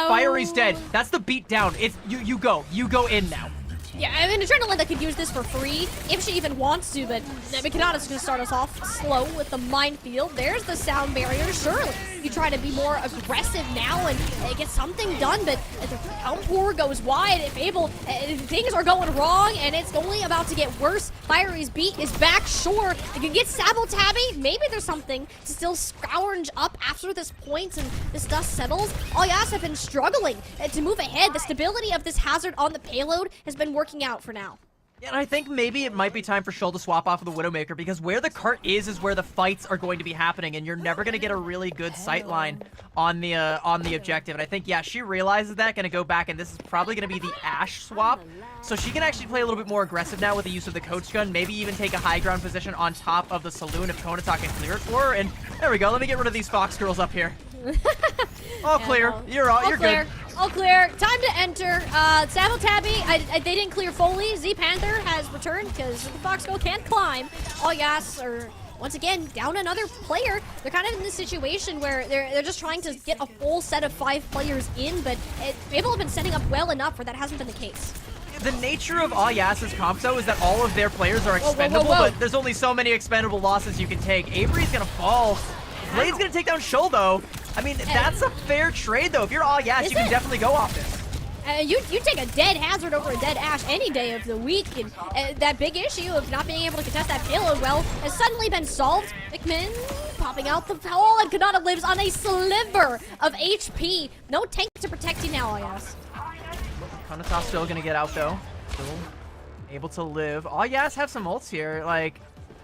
Fiery's dead. That's the beat down. It's you go in now.
Yeah, I mean, Adrenaline could use this for free, if she even wants to, but Kanata's gonna start us off slow with the minefield. There's the sound barrier. Surely you try to be more aggressive now and get something done, but the downpour goes wide. If Fable, things are going wrong, and it's only about to get worse. Fiery's beat is back, sure. You can get Sabotabby. Maybe there's something to still scrounge up after this point and this dust settles. All Yas have been struggling to move ahead. The stability of this Hazard on the payload has been working out for now.
Yeah, and I think maybe it might be time for Shoal to swap off of the Widowmaker, because where the cart is where the fights are going to be happening, and you're never going to get a really good sight line on the objective. And I think, yeah, she realizes that, going to go back, and this is probably going to be the Ashe swap. So she can actually play a little bit more aggressive now with the use of the coach gun, maybe even take a high ground position on top of the saloon if Konata can clear it for her. And there we go. Let me get rid of these Fox girls up here. All clear. You're good.
All clear. Time to enter. Sabotabby, they didn't clear fully. Z Panther has returned because the Fox girl can't climb. All Yas are once again down another player. They're kind of in this situation where they're just trying to get a full set of 5 players in, but Fable have been setting up well enough where that hasn't been the case.
The nature of all Yas's comp, though, is that all of their players are expendable, but there's only so many expendable losses you can take. Avery's gonna fall. Blade's gonna take down Shoal, though. I mean, that's a fair trade, though. If you're all Yas, you can definitely go off this.
You take a dead Hazard over a dead Ashe any day of the week, and that big issue of not being able to contest that payload well has suddenly been solved. Mickman popping out the foul, and Kanata lives on a sliver of HP. No tank to protect you now, Yas.
Konata's still gonna get out, though. Still able to live. All Yas have some ults here. Like,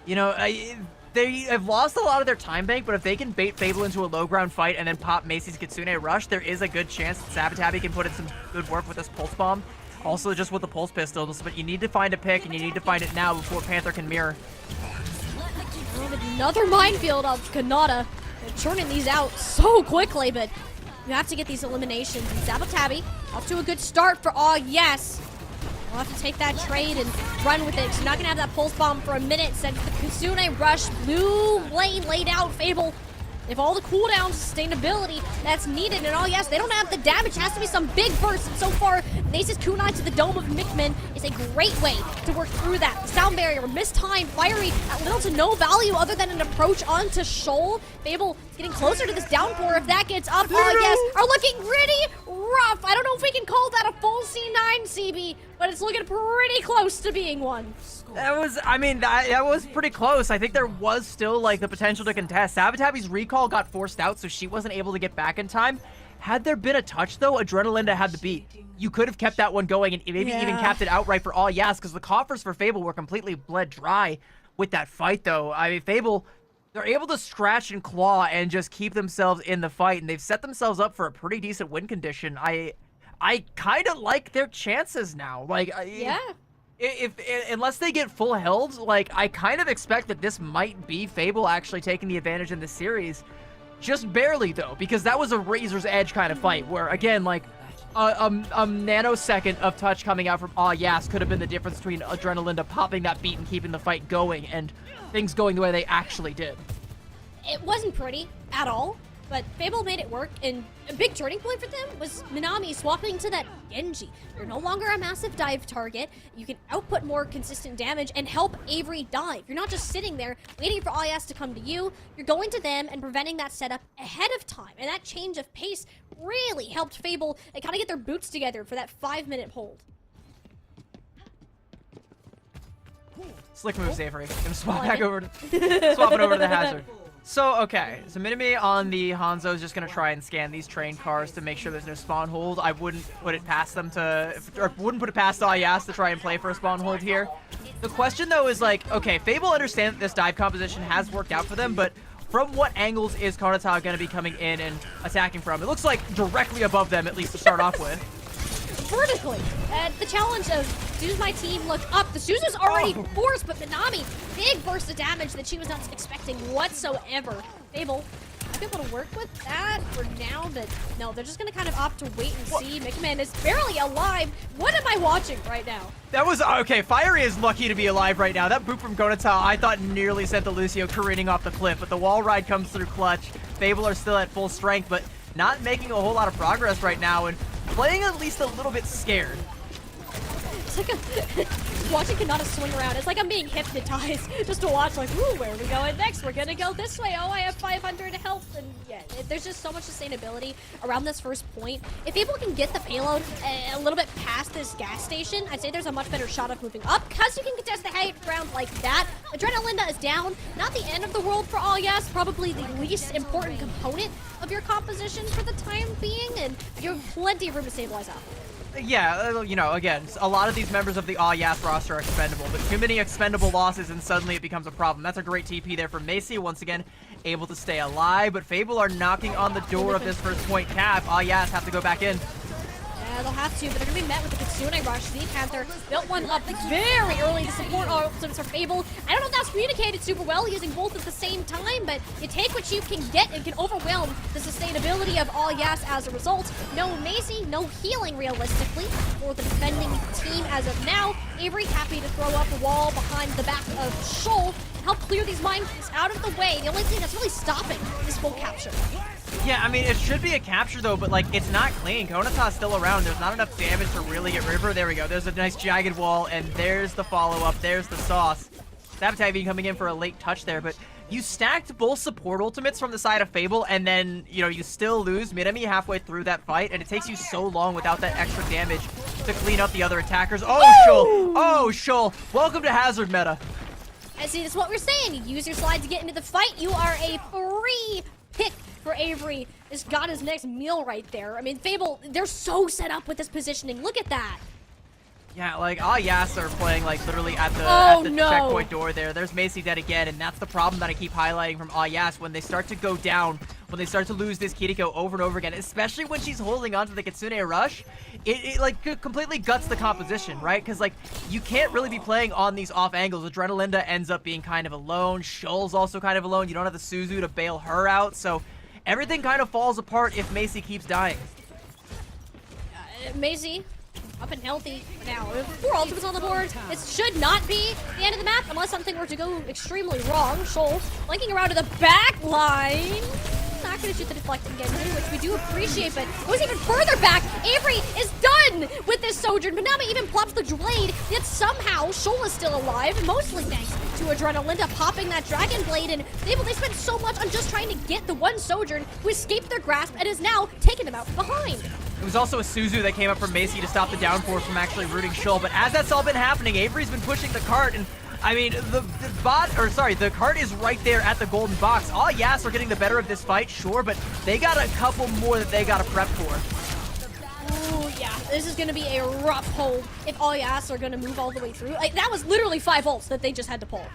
you know, they have lost a lot of their time bank, but if they can bait Fable into a low ground fight and then pop Macy's Kitsune Rush, there is a good chance that Sabotabby can put in some good work with this pulse bomb. Also just with the pulse pistols, but you need to find a pick, and you need to find it now before Panther can mirror.
Another minefield of Kanata. They're churning these out so quickly, but you have to get these eliminations. And Sabotabby off to a good start for all Yes. We'll have to take that trade and run with it. So you're not going to have that pulse bomb for a minute. Send the Kitsune Rush. Blue lane laid out. Fable. If all the cooldowns, sustainability that's needed, and all Yes, they don't have the damage. It has to be some big burst. And so far, Nace's kunai to the dome of Mickman is a great way to work through that. The sound barrier, mistimed, Fiery, at little to no value other than an approach onto Shoal. Fable getting closer to this downpour. If that gets up, all Yes are looking rough. I don't know if we can call that a full C9, CB, but it's looking pretty close to being one.
That was, I mean, that was pretty close. I think there was still, like, the potential to contest. Sabatabi's recall got forced out, so she wasn't able to get back in time. Had there been a touch, though, Adrenalinda had the beat. You could have kept that one going and maybe even capped it outright for all yes, because the coffers for Fable were completely bled dry with that fight, though. I mean, Fable, they're able to scratch and claw and just keep themselves in the fight, and they've set themselves up for a pretty decent win condition. I kind of like their chances now. Like,
yeah.
If unless they get full held, like, I kind of expect that this might be Fable actually taking the advantage in the series. Just barely, though, because that was a razor's edge kind of fight where, again, like, a nanosecond of touch coming out from Yas could have been the difference between Adrenalinda popping that beat and keeping the fight going and things going the way they actually did.
It wasn't pretty at all, but Fable made it work, and a big turning point for them was Minami swapping to that Genji. You're no longer a massive dive target. You can output more consistent damage and help Avery dive. You're not just sitting there waiting for Ayas to come to you. You're going to them and preventing that setup ahead of time. And that change of pace really helped Fable kind of get their boots together for that 5-minute hold.
Slick moves, Avery. Gonna swap back over to, swapping over to the Hazard. So, okay, so Minami on the Hanzo is just going to try and scan these train cars to make sure there's no spawn hold. I wouldn't put it past them to, or wouldn't put it past Ayas to try and play for a spawn hold here. The question, though, is like, okay, Fable understands that this dive composition has worked out for them, but from what angles is Konata going to be coming in and attacking from? It looks like directly above them, at least to start off with.
Vertically. The challenge of does my team look up? The Suzu's already forced, but Minami, big burst of damage that she was not expecting whatsoever. Fable, I've been able to work with that for now, but no, they're just going to kind of opt to wait and see. Mikaman is barely alive. What am I watching right now?
That was, okay, Fiery is lucky to be alive right now. That boop from Gonata, I thought nearly sent the Lucio careening off the cliff, but the wall ride comes through clutch. Fable are still at full strength, but not making a whole lot of progress right now, and playing at least a little bit scared.
It's like watching Kanata swing around. It's like I'm being hypnotized just to watch, like, ooh, where are we going next? We're gonna go this way. Oh, I have 500 health. And yeah, there's just so much sustainability around this first point. If people can get the payload a little bit past this gas station, I'd say there's a much better shot of moving up, because you can contest the high ground like that. Adrenalinda is down. Not the end of the world for all yes, probably the least important component of your composition for the time being, and you have plenty of room to stabilize out.
Yeah, you know, again, a lot of these members of the Yas roster are expendable, but too many expendable losses and suddenly it becomes a problem. That's a great TP there from Macy, once again, able to stay alive, but Fable are knocking on the door of this first point cap. Yas have to go back in.
Yeah, they'll have to, but they're going to be met with the Kitsune Rush. The Panther built one up very early to support ultimates for Fable. I don't know if that's communicated super well using both at the same time, but you take what you can get and can overwhelm the sustainability of all yes as a result. No Macy, no healing realistically for the defending team as of now. Avery happy to throw up a wall behind the back of Shoal, help clear these mines out of the way. The only thing that's really stopping is full capture.
Yeah, I mean, it should be a capture, though, but, like, it's not clean. Konata's still around. There's not enough damage to really get River. There we go. There's a nice jagged wall, and there's the follow-up. There's the sauce. Sabatabi coming in for a late touch there, but you stacked both support ultimates from the side of Fable, and then, you know, you still lose Minami halfway through that fight, and it takes you so long without that extra damage to clean up the other attackers. Oh, Shoal! Oh, Shoal! Welcome to Hazard meta.
I see, that's what we're saying. You use your slide to get into the fight. You are a free pick for Avery. Has got his next meal right there. I mean, Fable, they're so set up with this positioning. Look at that.
Yeah, like, Yas are playing, like, literally at the, checkpoint door there. There's Macy dead again, and that's the problem that I keep highlighting from Yas. When they start to go down, when they start to lose this Kiriko over and over again, especially when she's holding on to the Kitsune Rush, it like, completely guts the composition, right? Because, like, you can't really be playing on these off angles. Adrenalinda ends up being kind of alone. Shoal's also kind of alone. You don't have the Suzu to bail her out, so everything kind of falls apart if Macy keeps dying.
Macy, up and healthy now. 4 ultimates on the board. This should not be the end of the map unless something were to go extremely wrong. Shoal flanking around to the back line. Not going to shoot the deflecting Genji, which we do appreciate, but it was even further back. Avery is done with this Sojourn, but Minami even plops the Blade, yet somehow Shoal is still alive, mostly thanks to Adrenalinda popping that Dragon Blade, and they spent so much on just trying to get the one Sojourn who escaped their grasp and is now taking them out from behind.
It was also a Suzu that came up from Macy to stop the downforce from actually rooting Shull. But as that's all been happening, Avery's been pushing the cart, and I mean, the cart is right there at the golden box. All Yas are getting the better of this fight, sure, but they got a couple more that they got to prep for.
Ooh, yeah, this is gonna be a rough hold if all Yas are gonna move all the way through. Like, that was literally 5 ults that they just had to pull.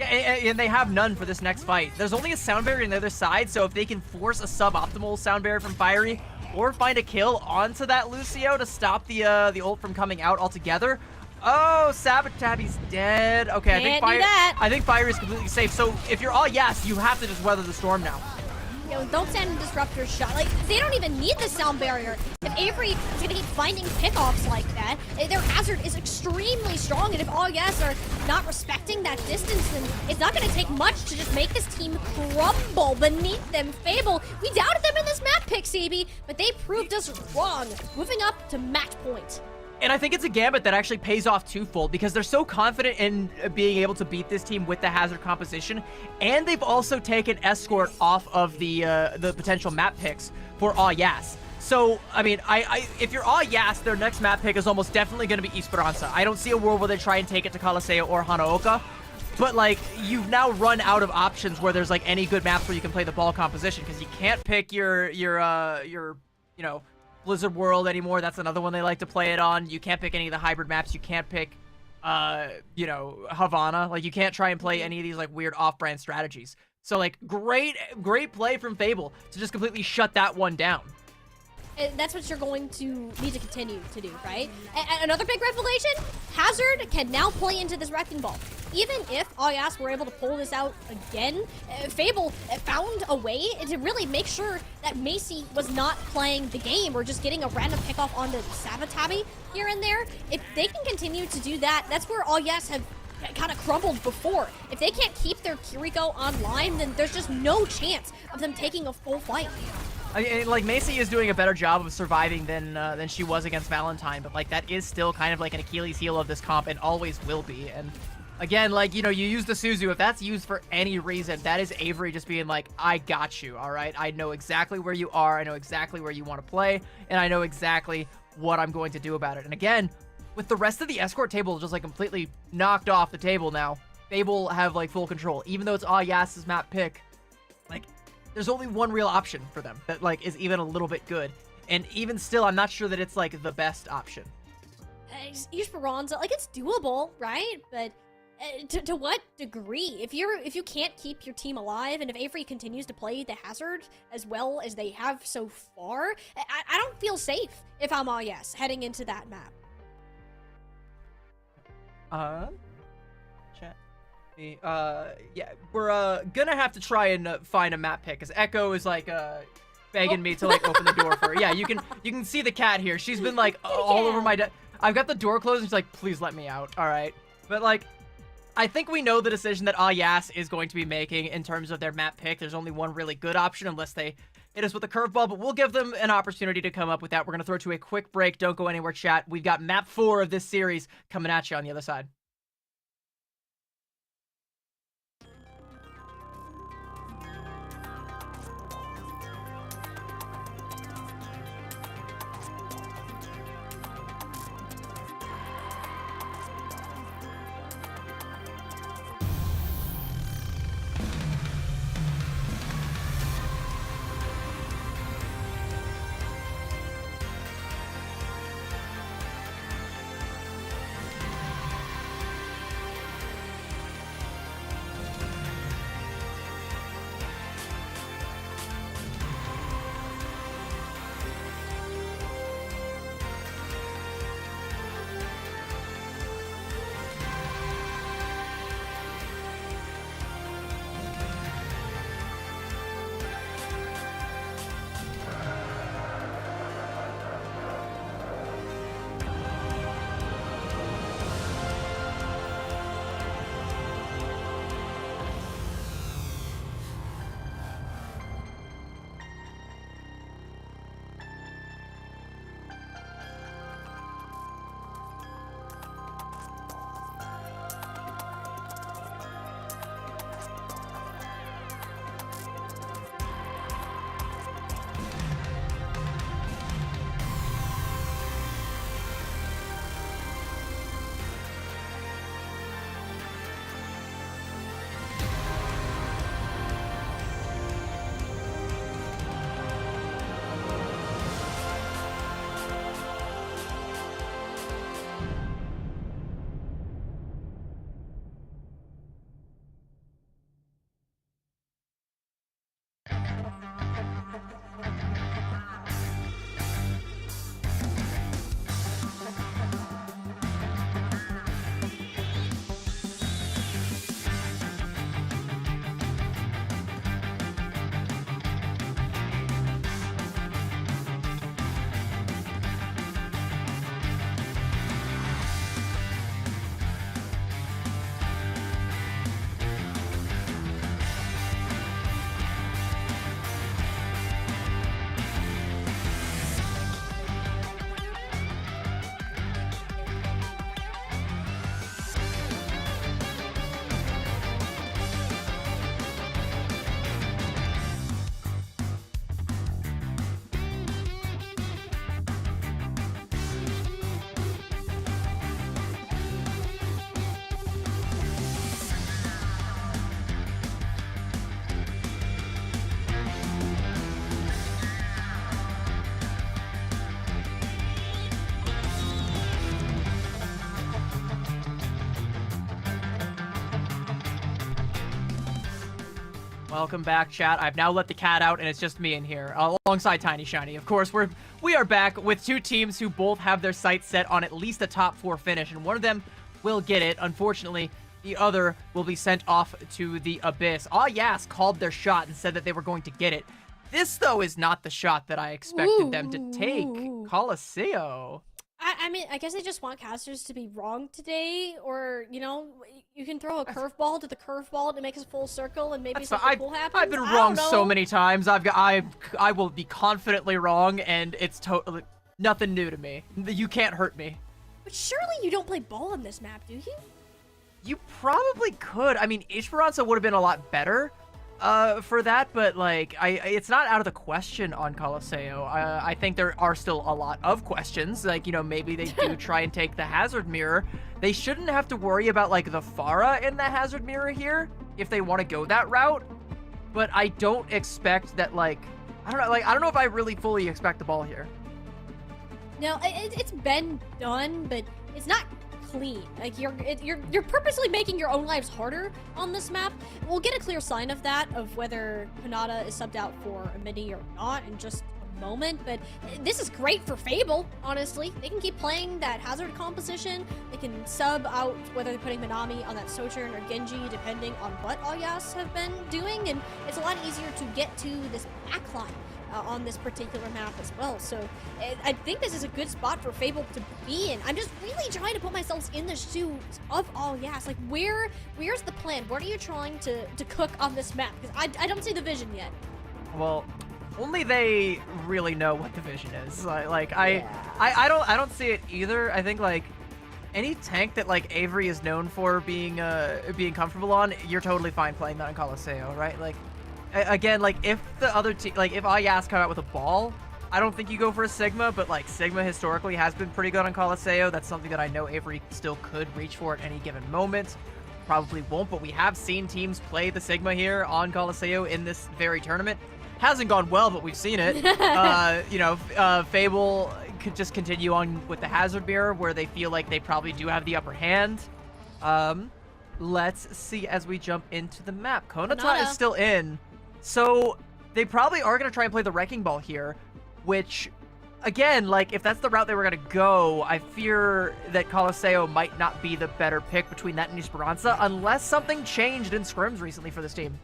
Yeah, and they have none for this next fight. There's only a sound barrier on the other side, so if they can force a suboptimal sound barrier from Fiery, or find a kill onto that Lucio to stop the ult from coming out altogether. Oh, Sabotabi's dead. Okay, I think Fiery is completely safe. So if you're all Yas, you have to just weather the storm now.
Yo, don't send Disruptor's shot. Like, they don't even need the sound barrier. If Avery is gonna keep finding pickoffs like that, their hazard is extremely strong, and if all Yes are not respecting that distance, then it's not gonna take much to just make this team crumble beneath them. Fable, we doubted them in this map pick, CB, but they proved us wrong, moving up to match point.
And I think it's a gambit that actually pays off twofold because they're so confident in being able to beat this team with the hazard composition, and they've also taken Escort off of the potential map picks for all Yas. So, I mean, if you're all Yas, their next map pick is almost definitely going to be Esperanza. I don't see a world where they try and take it to Caliseo or Hanaoka, but like, you've now run out of options where there's like any good maps where you can play the ball composition because you can't pick your you know, Blizzard World anymore. That's another one they like to play it on. You can't pick any of the hybrid maps. You can't pick, you know, Havana. Like, you can't try and play any of these, like, weird off-brand strategies. So, like, great play from Fable to just completely shut that one down.
And that's what you're going to need to continue to do, right? Another big revelation, Hazard can now play into this Wrecking Ball. Even if Ayas were able to pull this out again, Fable found a way to really make sure that Macy was not playing the game or just getting a random pickoff onto Sabotabi here and there. If they can continue to do that, that's where Ayas have kind of crumbled before. If they can't keep their Kiriko online, then there's just no chance of them taking a full fight.
Like, Macy is doing a better job of surviving than she was against Valentine, but like, that is still kind of like an Achilles heel of this comp and always will be. And again, like, you know, you use the Suzu. If that's used for any reason, that is Avery just being like, I got you, all right? I know exactly where you are. I know exactly where you want to play, and I know exactly what I'm going to do about it. And again, with the rest of the escort table just like completely knocked off the table now, Fable have like full control. Even though it's Yas's map pick, like, there's only one real option for them that like is even a little bit good. And even still, I'm not sure that it's like the best option.
Esperanza, like, it's doable, right? But to what degree? If you can't keep your team alive, and if Avery continues to play the hazard as well as they have so far, I don't feel safe if I'm Yes heading into that map.
Chat. Yeah, we're gonna have to try and find a map pick, because Echo is like begging me to like open the door for her. Yeah, you can see the cat here. She's been like all over my I've got the door closed, and she's like, please let me out. All right, but like, I think we know the decision that Ayas is going to be making in terms of their map pick. There's only one really good option unless they hit us with a curveball, but we'll give them an opportunity to come up with that. We're gonna throw to a quick break. Don't go anywhere, chat. We've got map 4 of this series coming at you on the other side. Welcome back, chat. I've now let the cat out, and it's just me in here, alongside Tiny Shiny. Of course, we are back with two teams who both have their sights set on at least a top 4 finish, and one of them will get it. Unfortunately, the other will be sent off to the abyss. Yas called their shot and said that they were going to get it. This, though, is not the shot that I expected them to take. Colosseo.
I mean, I guess they just want casters to be wrong today, or, you know, you can throw a curveball to the curveball and it makes a full circle and maybe something cool happens.
I've been wrong so many times. I will be confidently wrong, and it's totally nothing new to me. You can't hurt me.
But surely you don't play ball on this map, do you?
You probably could. I mean, Esperanza would have been a lot better for that, but like, it's not out of the question on Colosseo. I think there are still a lot of questions. Like, you know, maybe they do try and take the Hazard Mirror. They shouldn't have to worry about like the Pharah in the Hazard Mirror here if they want to go that route. But I don't expect that. Like, I don't know if I really fully expect the ball here.
No, it's been done, but it's not clean. Like, you're purposely making your own lives harder on this map. We'll get a clear sign of that, of whether Kanata is subbed out for a mini or not in just a moment, but this is great for Fable, honestly. They can keep playing that Hazard composition. They can sub out whether they're putting Minami on that Sojourn or Genji, depending on what Alyas have been doing, and it's a lot easier to get to this backline on this particular map as well. So I think this is a good spot for Fable to be in. I'm just really trying to put myself in the shoes of Alyas. Like, where's the plan? What are you trying to cook on this map? Because I don't see the vision yet.
Well, only they really know what the vision is. I don't see it either. I think like any tank that like Avery is known for being comfortable on, you're totally fine playing that on Colosseo, right? Like, again, like if the other team, like if Alyas come out with a ball, I don't think you go for a Sigma, but like Sigma historically has been pretty good on Colosseo. That's something that I know Avery still could reach for at any given moment. Probably won't, but we have seen teams play the Sigma here on Colosseo in this very tournament. Hasn't gone well, but we've seen it. You know, Fable could just continue on with the Hazard Mirror, where they feel like they probably do have the upper hand. Let's see as we jump into the map. Konata is still in. So they probably are going to try and play the Wrecking Ball here, which, again, like, if that's the route they were going to go, I fear that Colosseo might not be the better pick between that and Esperanza, unless something changed in scrims recently for this team.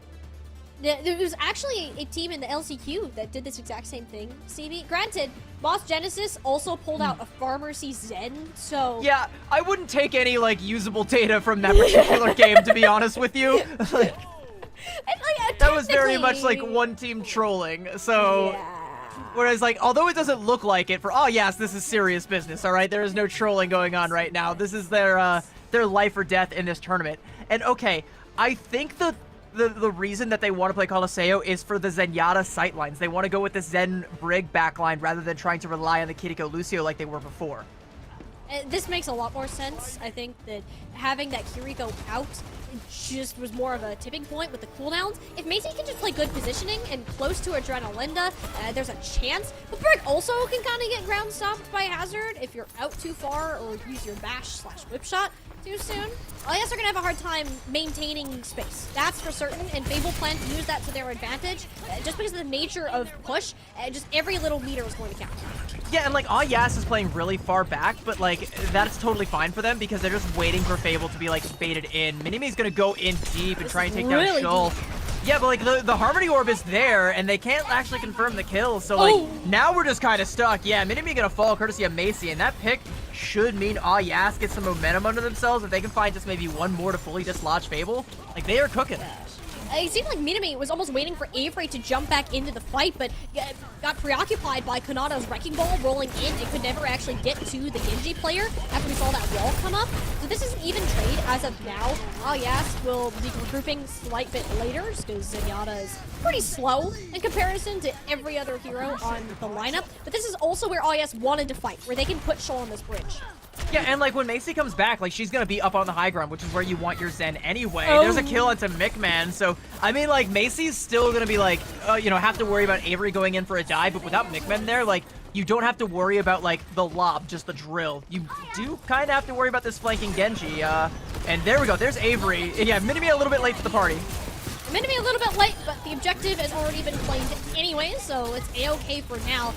There was actually a team in the LCQ that did this exact same thing, CB. Granted, Boss Genesis also pulled out a Pharmacy Zen, so...
Yeah, I wouldn't take any, like, usable data from that particular game, to be honest with you. Like, that was very much like one team trolling, so whereas like, although it doesn't look like it for yes, this is serious business, all right? There is no trolling going on right now. This is their life or death in this tournament. And okay, I think the reason that they want to play Colosseo is for the Zenyatta sightlines. They want to go with the Zen Brig backline rather than trying to rely on the Kiriko Lucio like they were before.
This makes a lot more sense. I think that having that Kiriko out just was more of a tipping point with the cooldowns. If Macy can just play good positioning and close to Adrenalinda, there's a chance. But Brig also can kind of get ground stopped by Hazard if you're out too far or use your bash/whip shot too soon. Alyas are going to have a hard time maintaining space. That's for certain, and Fable plan to use that to their advantage. Just because of the nature of push, just every little meter is going to count.
Yeah, and like Alyas is playing really far back, but like that's totally fine for them because they're just waiting for Fable to be like baited in. Minimi's going to go in deep and try and take down Shul. Yeah, but like the Harmony Orb is there, and they can't actually confirm the kill, so like now we're just kind of stuck. Yeah, Minimi gonna fall courtesy of Macy, and that pick should mean Alyas gets some momentum under themselves if they can find just maybe one more to fully dislodge Fable. Like, they are cooking.
It seemed like Minami was almost waiting for Avery to jump back into the fight, but got preoccupied by Kanata's Wrecking Ball rolling in and could never actually get to the Genji player after we saw that wall come up. So this is an even trade as of now. Alyas will be regrouping slight bit later because Zenyatta is pretty slow in comparison to every other hero on the lineup. But this is also where Alyas wanted to fight, where they can put Shul on this bridge.
Yeah, and like when Macy comes back, like she's gonna be up on the high ground, which is where you want your Zen anyway. There's a kill onto Mickman, so I mean, like Macy's still gonna be like, you know, have to worry about Avery going in for a dive, but without Mickman there, like you don't have to worry about like the lob, just the drill. You do kind of have to worry about this flanking Genji. And there we go. There's Avery. Yeah, Minimi a little bit late to the party.
I'm going to be a little bit late, but the objective has already been claimed anyway, so it's a-okay for now.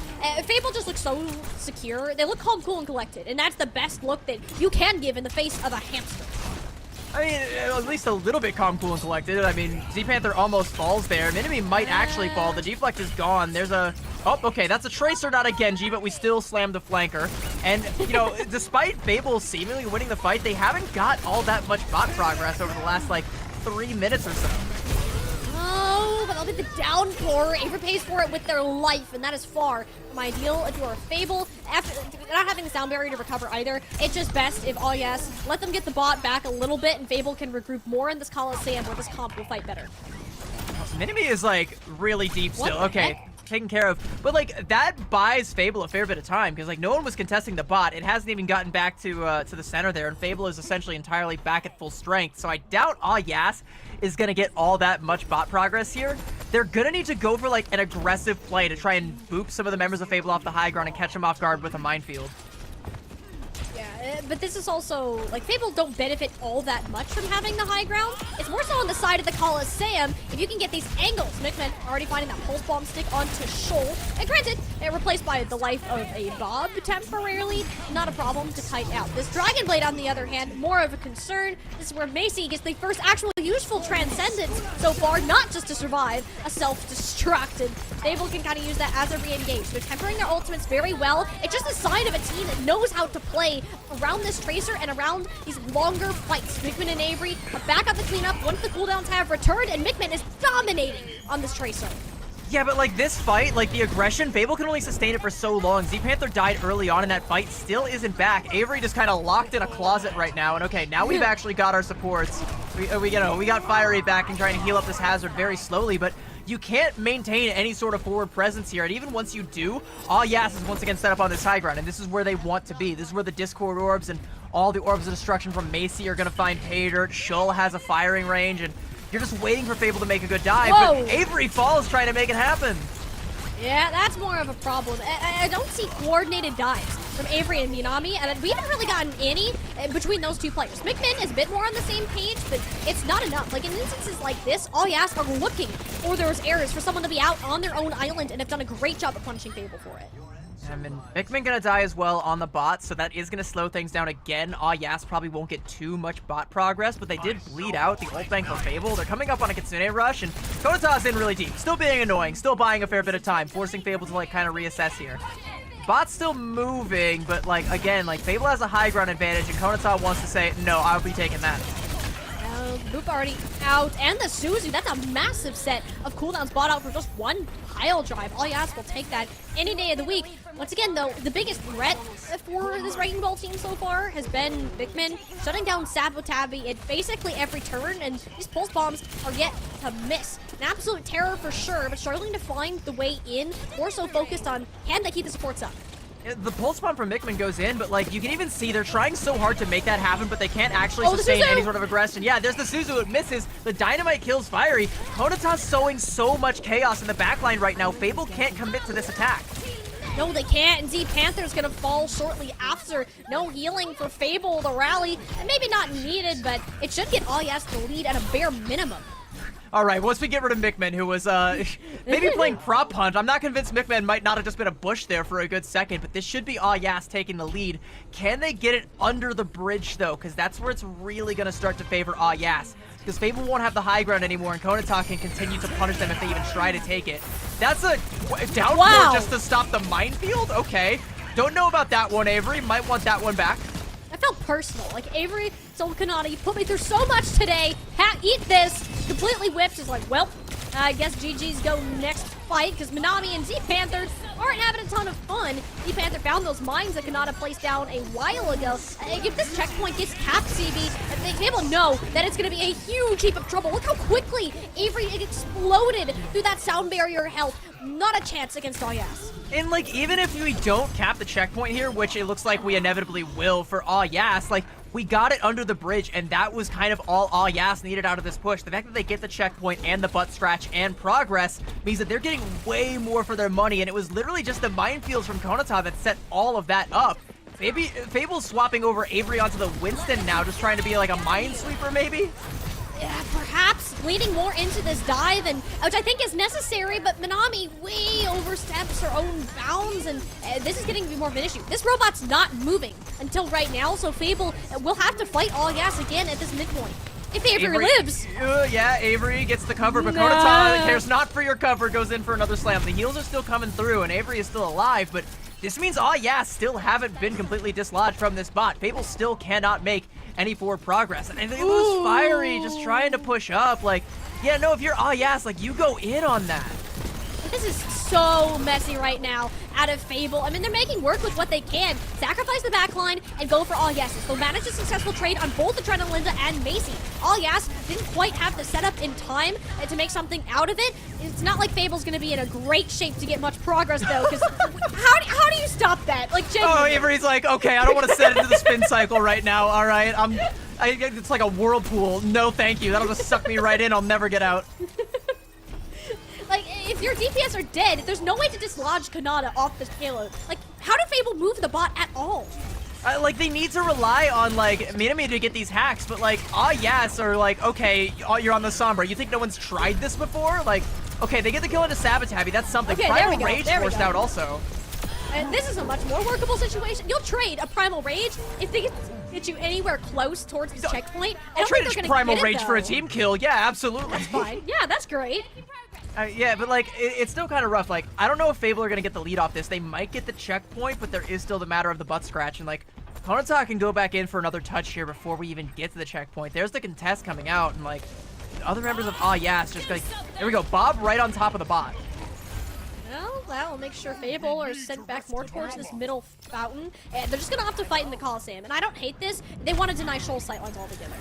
Fable just looks so secure. They look calm, cool, and collected, and that's the best look that you can give in the face of a hamster.
I mean, at least a little bit calm, cool, and collected. I mean, Z-Panther almost falls there. Minimi might actually fall. The deflect is gone. There's a... Oh, okay, that's a Tracer, not a Genji, but we still slammed the flanker. And, you know, despite Fable seemingly winning the fight, they haven't got all that much bot progress over the last, like, 3 minutes or so.
Oh, but look at the downpour. Avery pays for it with their life, and that is far from ideal if you are a Fable. After not having the sound barrier to recover either, it's just best if Yes, let them get the bot back a little bit, and Fable can regroup more in this Coliseum where this comp will fight better.
Minimi is, like, really deep still. Okay.
Heck?
Taken care of, but like that buys Fable a fair bit of time because like no one was contesting the bot. It hasn't even gotten back to the center there, and Fable is essentially entirely back at full strength. So I doubt Yas is gonna get all that much bot progress here. They're gonna need to go for like an aggressive play to try and boop some of the members of Fable off the high ground and catch them off guard with a minefield.
Yeah, but this is also, like, Fable don't benefit all that much from having the high ground. It's more so on the side of the Coliseum, if you can get these angles. Mikman already finding that pulse bomb stick onto Shoal. And granted, it replaced by the life of a Bob temporarily. Not a problem to kite out. This Dragon Blade, on the other hand, more of a concern. This is where Macy gets the first actual useful transcendence so far, not just to survive, a self-destructed. Fable can kind of use that as a re-engage. They're tempering their ultimates very well. It's just a sign of a team that knows how to play around this Tracer and around these longer fights. Mikman and Avery are back up the cleanup once the cooldowns have returned, and Mikman is dominating on this Tracer.
Yeah, but like this fight, like the aggression, Fable can only sustain it for so long. Z-Panther died early on in that fight, still isn't back. Avery just kind of locked in a closet right now, and okay, now we've actually got our supports. We got Fiery back and trying to heal up this Hazard very slowly, but you can't maintain any sort of forward presence here, and even once you do, Yas is once again set up on this high ground, and this is where they want to be. This is where the Discord orbs and all the orbs of destruction from Macy are going to find pay dirt. Shull has a firing range, and you're just waiting for Fable to make a good dive,
Whoa.
but Avery falls trying to make it happen.
Yeah, that's more of a problem. I don't see coordinated dives from Avery and Minami, and we haven't really gotten any between those two players. Mikman is a bit more on the same page, but it's not enough. Like in instances like this, Yas are looking for those errors for someone to be out on their own island and have done a great job of punishing Fable for it.
I mean, Mikman gonna die as well on the bot, so that is gonna slow things down again. Yas probably won't get too much bot progress, but they did bleed out the ult bank for Fable. They're coming up on a Kitsune rush, and Konata's in really deep. Still being annoying, still buying a fair bit of time, forcing Fable to like kind of reassess here. Bot's still moving, but like again, like Fable has a high ground advantage, and Konata wants to say, no, I'll be taking that.
Boop already out, and the Suzu, that's a massive set of cooldowns bought out for just one pile drive. Yas will take that any day of the week. Once again, though, the biggest threat for this Wrecking Ball team so far has been Mikman shutting down Sabotabi at basically every turn, and these pulse bombs are yet to miss. An absolute terror for sure, but struggling to find the way in, more so focused on can they keep the supports up.
The pulse bomb from Mikman goes in, but like you can even see they're trying so hard to make that happen, but they can't actually sustain any sort of aggression. Yeah, there's the Suzu, it misses. The dynamite kills Fiery. Konata's sowing so much chaos in the backline right now. Fable can't commit to this attack.
No, they can't, and Z-Panther's gonna fall shortly after. No healing for Fable, the rally, and maybe not needed, but it should get Yas the lead at a bare minimum.
All right, once we get rid of Mikman, who was maybe playing prop hunt, I'm not convinced Mikman might not have just been a bush there for a good second, but this should be Yas taking the lead. Can they get it under the bridge, though? Because that's where it's really going to start to favor Yas. Because Fable won't have the high ground anymore, and Konata can continue to punish them if they even try to take it. That's a downpour just to stop the minefield? Okay. Don't know about that one, Avery. Might want that one back.
I felt personal. Like, Avery told Kanata, you put me through so much today. Eat this. Completely whipped. Is like, well, I guess GG's go next fight, because Minami and Z-Panther aren't having a ton of fun. Z-Panther found those mines that Kanata placed down a while ago. If this checkpoint gets capped, CB, they will know that it's going to be a huge heap of trouble. Look how quickly Avery exploded through that sound barrier health. Not a chance against Yas.
And, like, even if we don't cap the checkpoint here, which it looks like we inevitably will for Yas, like, we got it under the bridge, and that was kind of all Yas needed out of this push. The fact that they get the checkpoint and the butt scratch and progress means that they're getting way more for their money, and it was literally just the minefields from Konata that set all of that up. Maybe Fable's swapping over Avery onto the Winston now, just trying to be like a minesweeper, maybe?
Yeah, perhaps. just leaning more into this dive, and which I think is necessary, but Minami way oversteps her own bounds, and this is getting to be more of an issue. This robot's not moving until right now, so Fable will have to fight all gas again at this midpoint. If Avery lives.
Yeah, Avery gets the cover, but Konata cares not for your cover, goes in for another slam. The heals are still coming through, and Avery is still alive, but this means still haven't been completely dislodged from this bot. Fable still cannot make any forward progress. And they lose Fiery just trying to push up. Like, yeah, no, if you're like, you go in on that.
This is so messy right now out of Fable. I mean, they're making work with what they can. Sacrifice the backline and go for all yeses. They'll manage a successful trade on both Adrenalinda and Macy. All yes didn't quite have the setup in time to make something out of it. It's not like Fable's going to be in a great shape to get much progress, though, because how do you stop that? Like, genuinely.
Avery's like, okay, I don't want to set into the spin cycle right now, all right? It's like a whirlpool. No, thank you. That'll just suck me right in. I'll never get out.
Like, if your DPS are dead, there's no way to dislodge Kanata off this payload. Like, how did Fable move the bot at all?
Like, they need to rely on, like, Minami to get these hacks, but, like, are like, okay, you're on the Sombra. You think no one's tried this before? Like, okay, they get the kill into Sabotabby. That's something.
Okay,
Primal Rage forced out also.
And this is a much more workable situation. You'll trade a Primal Rage if they get you anywhere close towards this checkpoint.
I'll trade a Primal Rage for a team kill. Yeah, absolutely.
That's fine. Yeah, that's great.
Yeah, but like, it's still kind of rough. Like, I don't know if Fable are going to get the lead off this. They might get the checkpoint, but there is still the matter of the butt scratch. And like, Konata can go back in for another touch here before we even get to the checkpoint. There's the contest coming out, and like, the other members of just like, there we go. Bob right on top of the bot.
Well, that'll make sure Fable are sent back more towards this middle fountain. And they're just going to have to fight in the Coliseum. And I don't hate this. They want to deny Shoal sightlines altogether.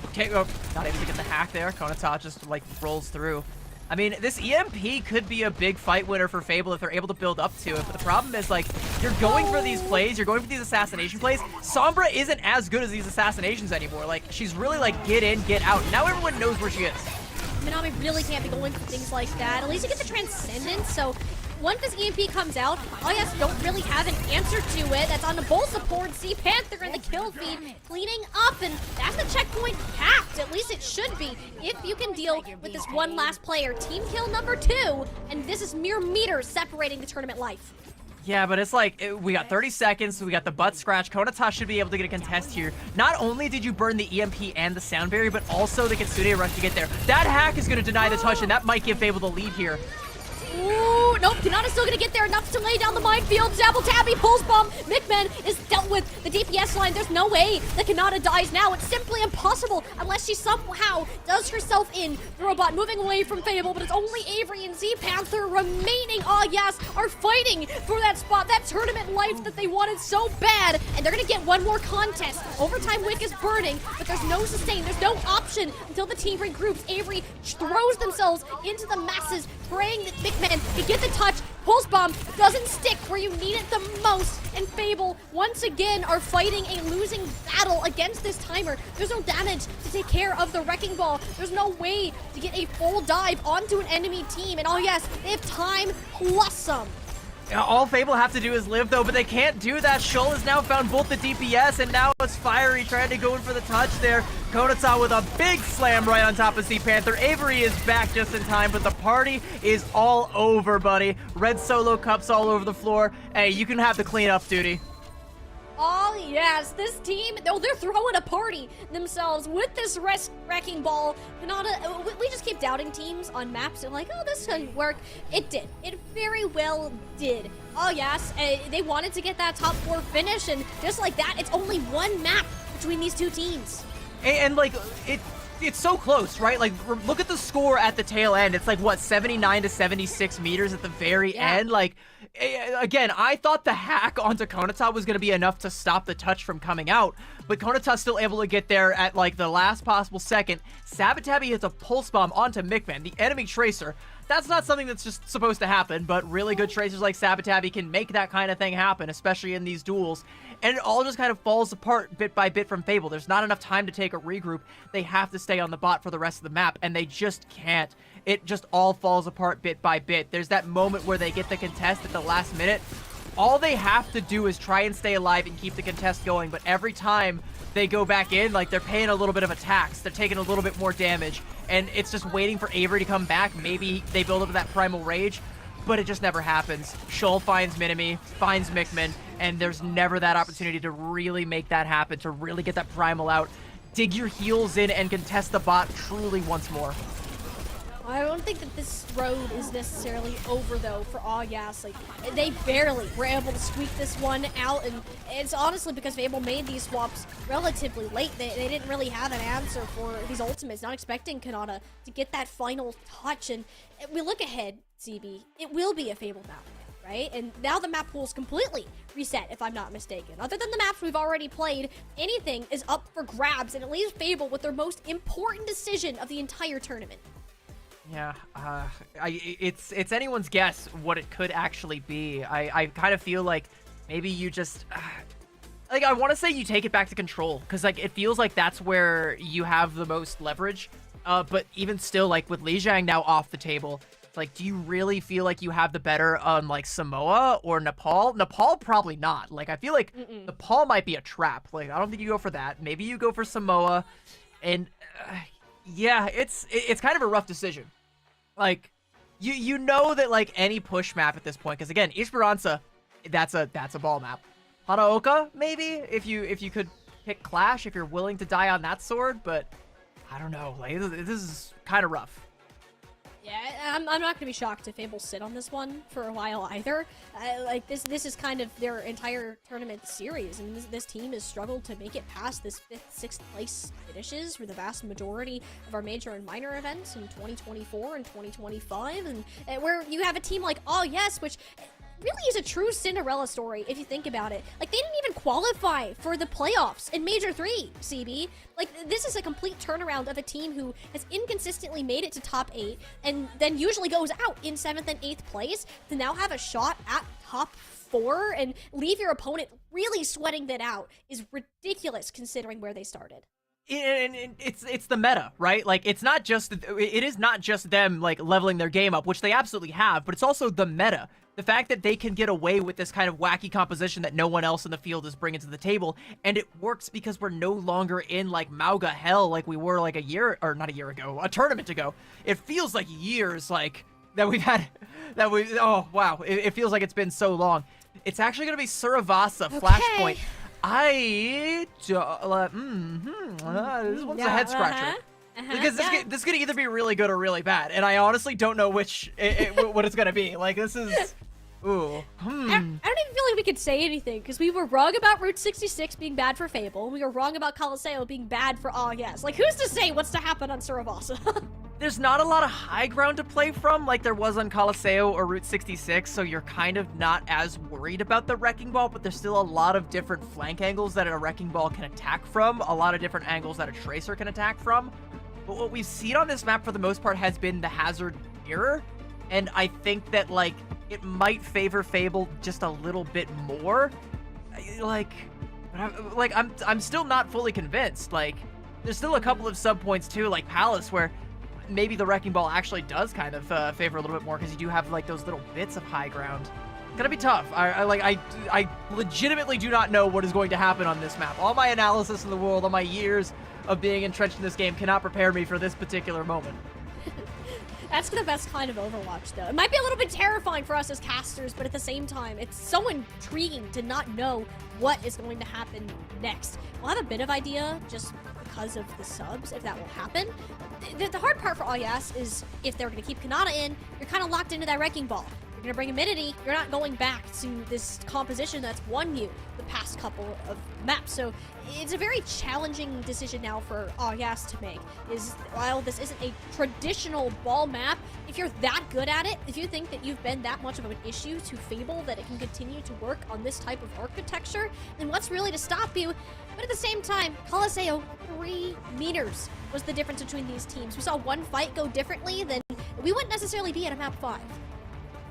Okay, not able to get the hack there. Konata just like rolls through. I mean, this EMP could be a big fight winner for Fable if they're able to build up to it, but the problem is, like, you're going for these plays, you're going for these assassination plays. Sombra isn't as good as these assassinations anymore. Like, she's really, like, get in, get out. Now everyone knows where she is.
Minami really can't be going for things like that. At least you get the Transcendence, so once this EMP comes out, Alias don't really have an answer to it. That's on the bowl support. Sea Panther in the kill feed, cleaning up, and that's the checkpoint capped. At least it should be, if you can deal with this one last player. Team kill number 2, and this is mere meters separating the tournament life.
Yeah, but it's like, we got 30 seconds, so we got the butt scratch. Konata should be able to get a contest here. Not only did you burn the EMP and the sound barrier, but also the Kitsune rush to get there. That hack is going to deny the touch, and that might give Fable the lead here.
Ooh, nope, Kanata's still gonna get there enough to lay down the minefield. Tabby pulls bomb. Mikmen is dealt with the DPS line. There's no way that Kanata dies now. It's simply impossible unless she somehow does herself in. The robot moving away from Fable, but it's only Avery and Z Panther remaining. Are fighting for that spot, that tournament life that they wanted so bad. And they're gonna get one more contest. Overtime Wick is burning, but there's no sustain. There's no option until the team regroups. Avery throws themselves into the masses, praying that Mikmen can get the touch. Pulse bomb doesn't stick where you need it the most, and Fable once again are fighting a losing battle against this timer. There's no damage to take care of the Wrecking Ball. There's no way to get a full dive onto an enemy team, and they have time plus some.
All Fable have to do is live, though, but they can't do that. Shoal has now found both the DPS, and now it's Fiery trying to go in for the touch there. Konata with a big slam right on top of Sea Panther. Avery is back just in time, but the party is all over, buddy. Red solo cups all over the floor. Hey, you can have the cleanup duty.
Oh yes, this team, they're throwing a party themselves with this Wrecking Ball. Kanata, we just keep doubting teams on maps and like, oh, this could work. It did. It very well did. Oh yes, they wanted to get that top 4 finish, and just like that, it's only one map between these two teams.
And like, it's so close, right? Like, look at the score at the tail end. It's like, what, 79 to 76 meters at the very end? Like, again, I thought the hack onto Konata was going to be enough to stop the touch from coming out, but Konata's still able to get there at, like, the last possible second. Sabotabby hits a pulse bomb onto Mikman, the enemy tracer. That's not something that's just supposed to happen, but really good tracers like Sabotabby can make that kind of thing happen, especially in these duels. And it all just kind of falls apart bit by bit from Fable. There's not enough time to take a regroup. They have to stay on the bot for the rest of the map, and they just can't. It just all falls apart bit by bit. There's that moment where they get the contest at the last minute. all they have to do is try and stay alive and keep the contest going, but every time they go back in, like, they're paying a little bit of a tax. They're taking a little bit more damage, and it's just waiting for Avery to come back. Maybe they build up that Primal Rage, but it just never happens. Shoal finds Minimi, finds Mickman, and there's never that opportunity to really make that happen, to really get that Primal out. Dig your heels in and contest the bot truly once more.
I don't think that this road is necessarily over, though, for Yes. Like, they barely were able to squeak this one out, and it's honestly because Fable made these swaps relatively late. They didn't really have an answer for these ultimates, not expecting Kanata to get that final touch. And we look ahead, CB, it will be a Fable map, right? And now the map pool is completely reset, if I'm not mistaken. Other than the maps we've already played, anything is up for grabs, and it leaves Fable with their most important decision of the entire tournament.
Yeah, it's anyone's guess what it could actually be. I kind of feel like maybe you just, like, I want to say you take it back to control, because, like, it feels like that's where you have the most leverage. But even still, like, with Lijiang now off the table, like, do you really feel like you have the better on, like, Samoa or Nepal? Nepal, probably not. Like, I feel like Nepal might be a trap. Like, I don't think you go for that. Maybe you go for Samoa, and yeah, it's kind of a rough decision. Like, you know that, like, any push map at this point, because again, Esperanza, that's a ball map. Hanaoka, maybe, if you could pick Clash, if you're willing to die on that sword, but I don't know. Like, this is kind of rough.
Yeah, I'm not gonna be shocked if Fable sit on this one for a while either. Like, this is kind of their entire tournament series, and this team has struggled to make it past this 5th, 6th place finishes for the vast majority of our major and minor events in 2024 and 2025, and where you have a team like Yes, which really is a true Cinderella story if you think about it. Like, they didn't even qualify for the playoffs in Major 3, CB. Like, this is a complete turnaround of a team who has inconsistently made it to top 8 and then usually goes out in 7th and 8th place to now have a shot at top 4 and leave your opponent really sweating that out is ridiculous considering where they started.
And it's the meta, right? Like, it is not just them, like, leveling their game up, which they absolutely have, but it's also the meta. The fact that they can get away with this kind of wacky composition that no one else in the field is bringing to the table, and it works because we're no longer in, like, Mauga hell like we were, like, a tournament ago. It feels like years, like, that we've had, oh, wow. It feels like it's been so long. It's actually going to be Suravasa, Flashpoint. This one's a head scratcher. Because this could either be really good or really bad, and I honestly don't know which what it's gonna be. Like, this is, ooh.
I don't even feel like we could say anything because we were wrong about Route 66 being bad for Fable. We were wrong about Colosseo being bad for Yes. Like, who's to say what's to happen on Suravasa?
There's not a lot of high ground to play from like there was on Colosseo or Route 66, so you're kind of not as worried about the Wrecking Ball, but there's still a lot of different flank angles that a Wrecking Ball can attack from, a lot of different angles that a Tracer can attack from. But what we've seen on this map for the most part has been the hazard mirror, and I think that, like, it might favor Fable just a little bit more. I'm still not fully convinced. Like, there's still a couple of sub points too, like Palace, where maybe the Wrecking Ball actually does kind of favor a little bit more because you do have, like, those little bits of high ground. It's gonna be tough. I legitimately do not know what is going to happen on this map. All my analysis in the world, all my years of being entrenched in this game cannot prepare me for this particular moment.
That's the best kind of Overwatch, though. It might be a little bit terrifying for us as casters, but at the same time, it's so intriguing to not know what is going to happen next. We'll have a bit of idea just because of the subs, if that will happen. The hard part for Yes is if they're going to keep Kanata in, you're kind of locked into that Wrecking Ball. You're going to bring Immunity, you're not going back to this composition that's won you the past couple of maps. So it's a very challenging decision now for Yes to make. While this isn't a traditional ball map, if you're that good at it, if you think that you've been that much of an issue to Fable that it can continue to work on this type of architecture, then what's really to stop you? But at the same time, Colosseo, 3 meters was the difference between these teams. We saw one fight go differently, then we wouldn't necessarily be at a map 5.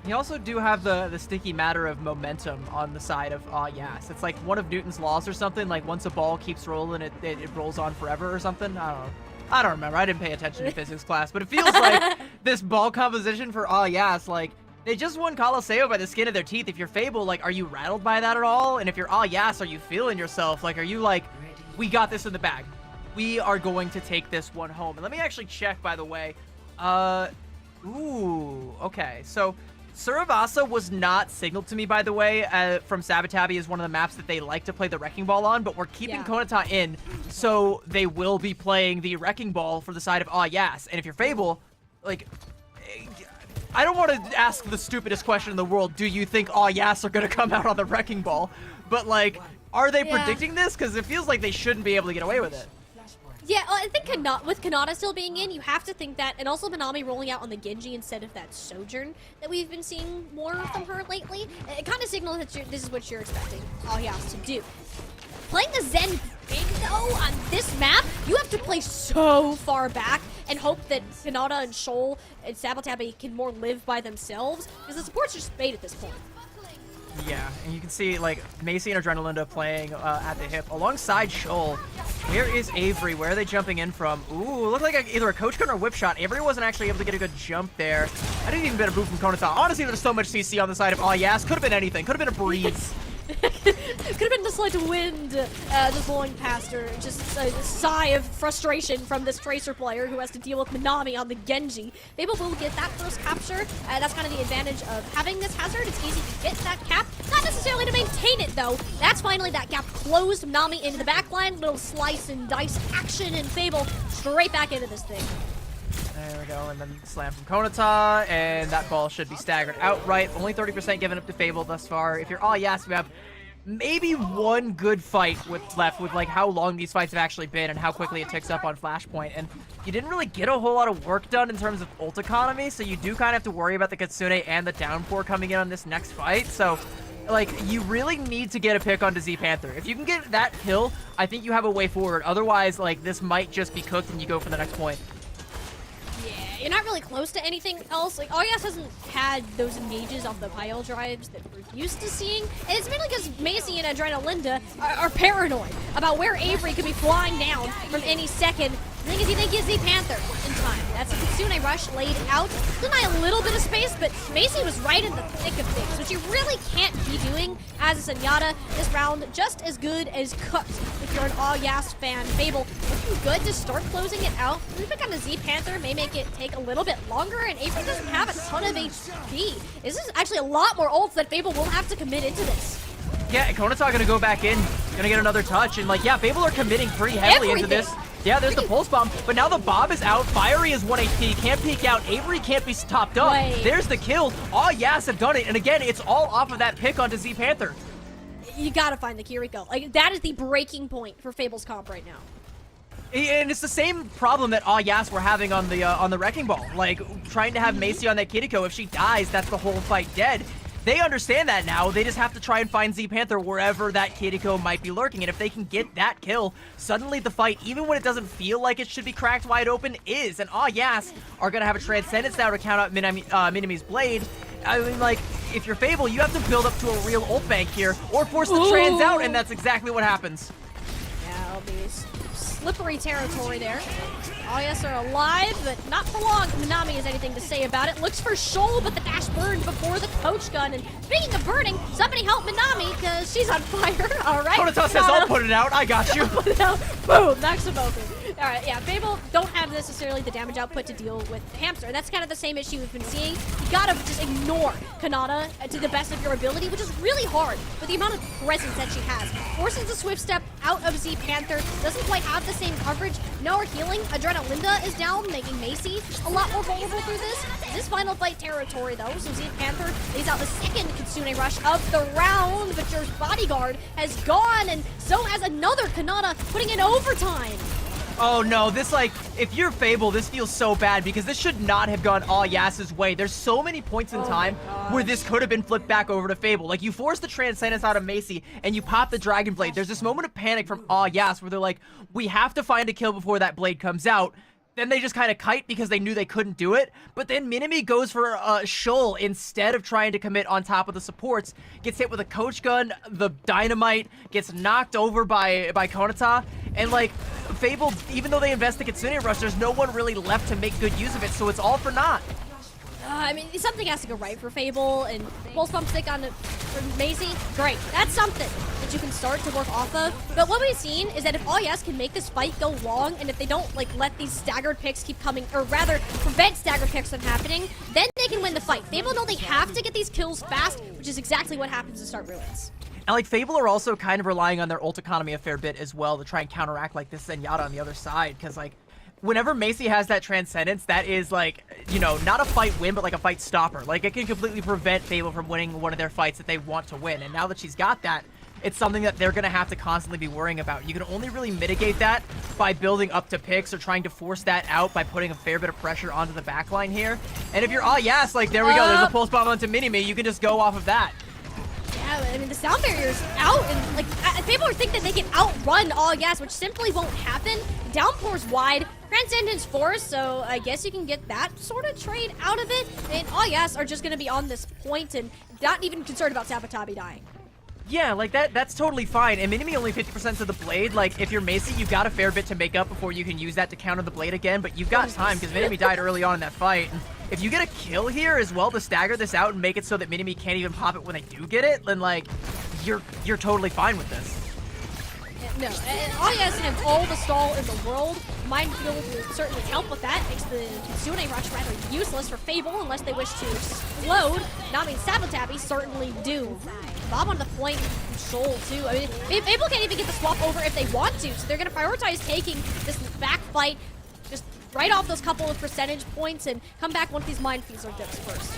You also do have the sticky matter of momentum on the side of Yes. It's like one of Newton's laws or something. Like, once a ball keeps rolling, it rolls on forever or something. I don't remember. I didn't pay attention to physics class, but it feels like this ball composition for Yes, like, They just won Colosseo by the skin of their teeth. If you're Fable, like, are you rattled by that at all? And if you're Yas, are you feeling yourself? Like, are you like, we got this in the bag. We are going to take this one home. And let me actually check, by the way. Ooh, okay. So, Suravasa was not signaled to me, by the way, from Sabatabi as one of the maps that they like to play the Wrecking Ball on, but we're keeping Konata in, so they will be playing the Wrecking Ball for the side of Yas. And if you're Fable, like, I don't want to ask the stupidest question in the world, do you think Yas are going to come out on the Wrecking Ball? But, like, are they predicting this? Because it feels like they shouldn't be able to get away with it.
Yeah, I think with Kanata still being in, you have to think that, and also Minami rolling out on the Genji instead of that Sojourn that we've been seeing more from her lately. It kind of signals that this is what you're expecting Yas to do. Playing the Zen big, though, on this map, you have to play so far back and hope that Kanata and Shoal and Sabatabi can more live by themselves, because the support's just bait at this point.
Yeah, and you can see, like, Macy and Adrenalinda playing at the hip alongside Shoal. Where is Avery? Where are they jumping in from? Ooh, looked like either a coach gun or a whip shot. Avery wasn't actually able to get a good jump there. I didn't even get a move from Konata. Honestly, there's so much CC on the side of Yas. Could have been anything. Could have been a breeze.
Could have been the slight wind just blowing past her. Just a sigh of frustration from this Tracer player who has to deal with Minami on the Genji. Fable will get that first capture. That's kind of the advantage of having this hazard. It's easy to get that cap. Not necessarily to maintain it, though. That's finally that gap closed. Minami into the backline. Little slice and dice action, and Fable straight back into this thing.
There we go, and then slam from Konata, and that ball should be staggered outright. Only 30% given up to Fable thus far. If you're Yas, you have maybe one good fight left with like how long these fights have actually been and how quickly it ticks up on Flashpoint. And you didn't really get a whole lot of work done in terms of ult economy, so you do kind of have to worry about the Kitsune and the downpour coming in on this next fight. So, like, you really need to get a pick onto Z Panther. If you can get that kill, I think you have a way forward. Otherwise, like, this might just be cooked and you go for the next point.
You're not really close to anything else. Like, Yas hasn't had those engages off the pile drives that we're used to seeing. And it's mainly because Macy and Adrenalinda are paranoid about where Avery could be flying down from any second. The thing is, he didn't get Z Panther in time. That's a Kitsune rush laid out. Deny a little bit of space, but Macy was right in the thick of things, which you really can't be doing as a Zenyatta this round. Just as good as cooked if you're an Yas fan. Fable looking good to start closing it out. Moving on to Z Panther may make it take a little bit longer, and Avery doesn't have a ton of HP. This is actually a lot more ults that Fable will have to commit into this.
Yeah, Konata gonna go back in, gonna get another touch, and like, yeah, Fable are committing pretty heavily into this. Yeah, there's the pulse bomb, but now the Bob is out. Fiery is 1 HP, can't peek out. Avery can't be topped up. There's the kill. Yas have done it, and again, it's all off of that pick onto Z Panther.
You gotta find the Kiriko. Like, that is the breaking point for Fable's comp right now.
And it's the same problem that Yas were having on the Wrecking Ball. Like, trying to have Macy on that Kiriko. If she dies, that's the whole fight dead. They understand that now. They just have to try and find Z Panther wherever that Kiriko might be lurking. And if they can get that kill, suddenly the fight, even when it doesn't feel like it should be cracked wide open, is. And Yas are going to have a Transcendence now to count out Minami's Blade. I mean, like, if you're Fable, you have to build up to a real ult bank here or force the trans out, and that's exactly what happens.
Yeah, it'll be slippery territory there. Yas are alive, but not for long. Minami has anything to say about it. Looks for Shoal, but the dash burned before the coach gun. And speaking of burning, somebody help Minami, because she's on fire. All right.
Konata says, I'll put it out. I got you.
Put it out. Boom. Knocks them open. All right, yeah, Fable don't have necessarily the damage output to deal with Hamster. That's kind of the same issue we've been seeing. You gotta just ignore Kanata to the best of your ability, which is really hard with the amount of presence that she has. Forces the Swift Step out of Z Panther, doesn't quite have the same coverage. No healing. Adrenalinda is down, making Macy a lot more vulnerable through this. This final fight territory, though, so Z Panther lays out the second Kitsune rush of the round, but your bodyguard has gone, and so has another Kanata, putting in overtime.
Oh no, this, like, if you're Fable, this feels so bad because this should not have gone Yas's way. There's so many points in time where this could have been flipped back over to Fable. Like, you force the Transcendence out of Macy and you pop the Dragon Blade. There's this moment of panic from Yas where they're like, we have to find a kill before that blade comes out. Then they just kind of kite because they knew they couldn't do it. But then Minami goes for Shoal instead of trying to commit on top of the supports. Gets hit with a coach gun, the dynamite, gets knocked over by Konata. And, like, Fable, even though they invest the Kitsune rush, there's no one really left to make good use of it, so it's all for naught.
I mean, something has to go right for Fable, and pulse pump stick on for Macy. Great, that's something that you can start to work off of. But what we've seen is that if All Yes can make this fight go long, and if they don't like let these staggered picks keep coming, or rather prevent staggered picks from happening, then they can win the fight. Fable know they have to get these kills fast, which is exactly what happens to start Ruins.
And like Fable are also kind of relying on their ult economy a fair bit as well to try and counteract like this Zenyatta on the other side, because like whenever Macy has that Transcendence, that is like, you know, not a fight win, but like a fight stopper. Like it can completely prevent Fable from winning one of their fights that they want to win. And now that she's got that, it's something that they're going to have to constantly be worrying about. You can only really mitigate that by building up to picks or trying to force that out by putting a fair bit of pressure onto the backline here. And if you're, oh yes, like there we go, there's a pulse bomb onto Mini-Me, you can just go off of that.
Yeah, I mean, the sound barrier's out, and like, people think that they can outrun All Yes, which simply won't happen. Downpour's wide, Transcendence Force, so I guess you can get that sort of trade out of it. And All Yes are just going to be on this point and not even concerned about Sabatabi dying.
Yeah, like that's totally fine. And Mini-Me only 50% to the blade. Like, if you're Macy, you've got a fair bit to make up before you can use that to counter the blade again, but you've got time because Mini-Me died early on in that fight. And if you get a kill here as well to stagger this out and make it so that Mini-Me can't even pop it when they do get it, then like, you're totally fine with this.
No, and All Yes have all the stall in the world. Minefield will certainly help with that. Makes the Kitsune Rush rather useless for Fable unless they wish to explode. Not mean Sabatabi certainly do. Bob on the point, Shoal too. I mean, Fable can't even get the swap over if they want to, so they're going to prioritize taking this back fight, just right off those couple of percentage points and come back once these minefields are dispersed.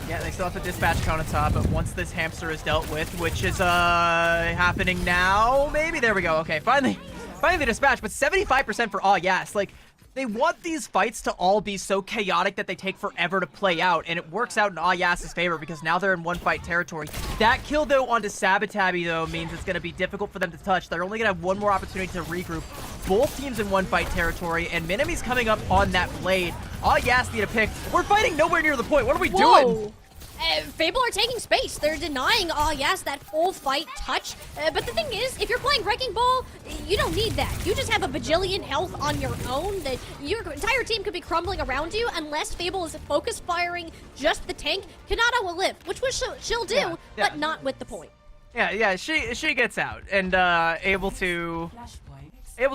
Yeah, they still have to dispatch Konata, but once this hamster is dealt with, which is happening now, maybe? There we go. Okay, finally they dispatch, but 75% for All Yes. Like, they want these fights to all be so chaotic that they take forever to play out, and it works out in All Yas's favor because now they're in one-fight territory. That kill, though, onto Sabatabi, though, means it's going to be difficult for them to touch. They're only going to have one more opportunity to regroup. Both teams in one-fight territory, and Minime's coming up on that blade. All Yas need a pick. We're fighting nowhere near the point. What are we doing?
Fable are taking space. They're denying All Yes that full fight touch. But the thing is, if you're playing Wrecking Ball, you don't need that. You just have a bajillion health on your own that your entire team could be crumbling around you unless Fable is focus firing just the tank. Kanata will live, which she'll do, but not with the point.
Yeah, she gets out and able to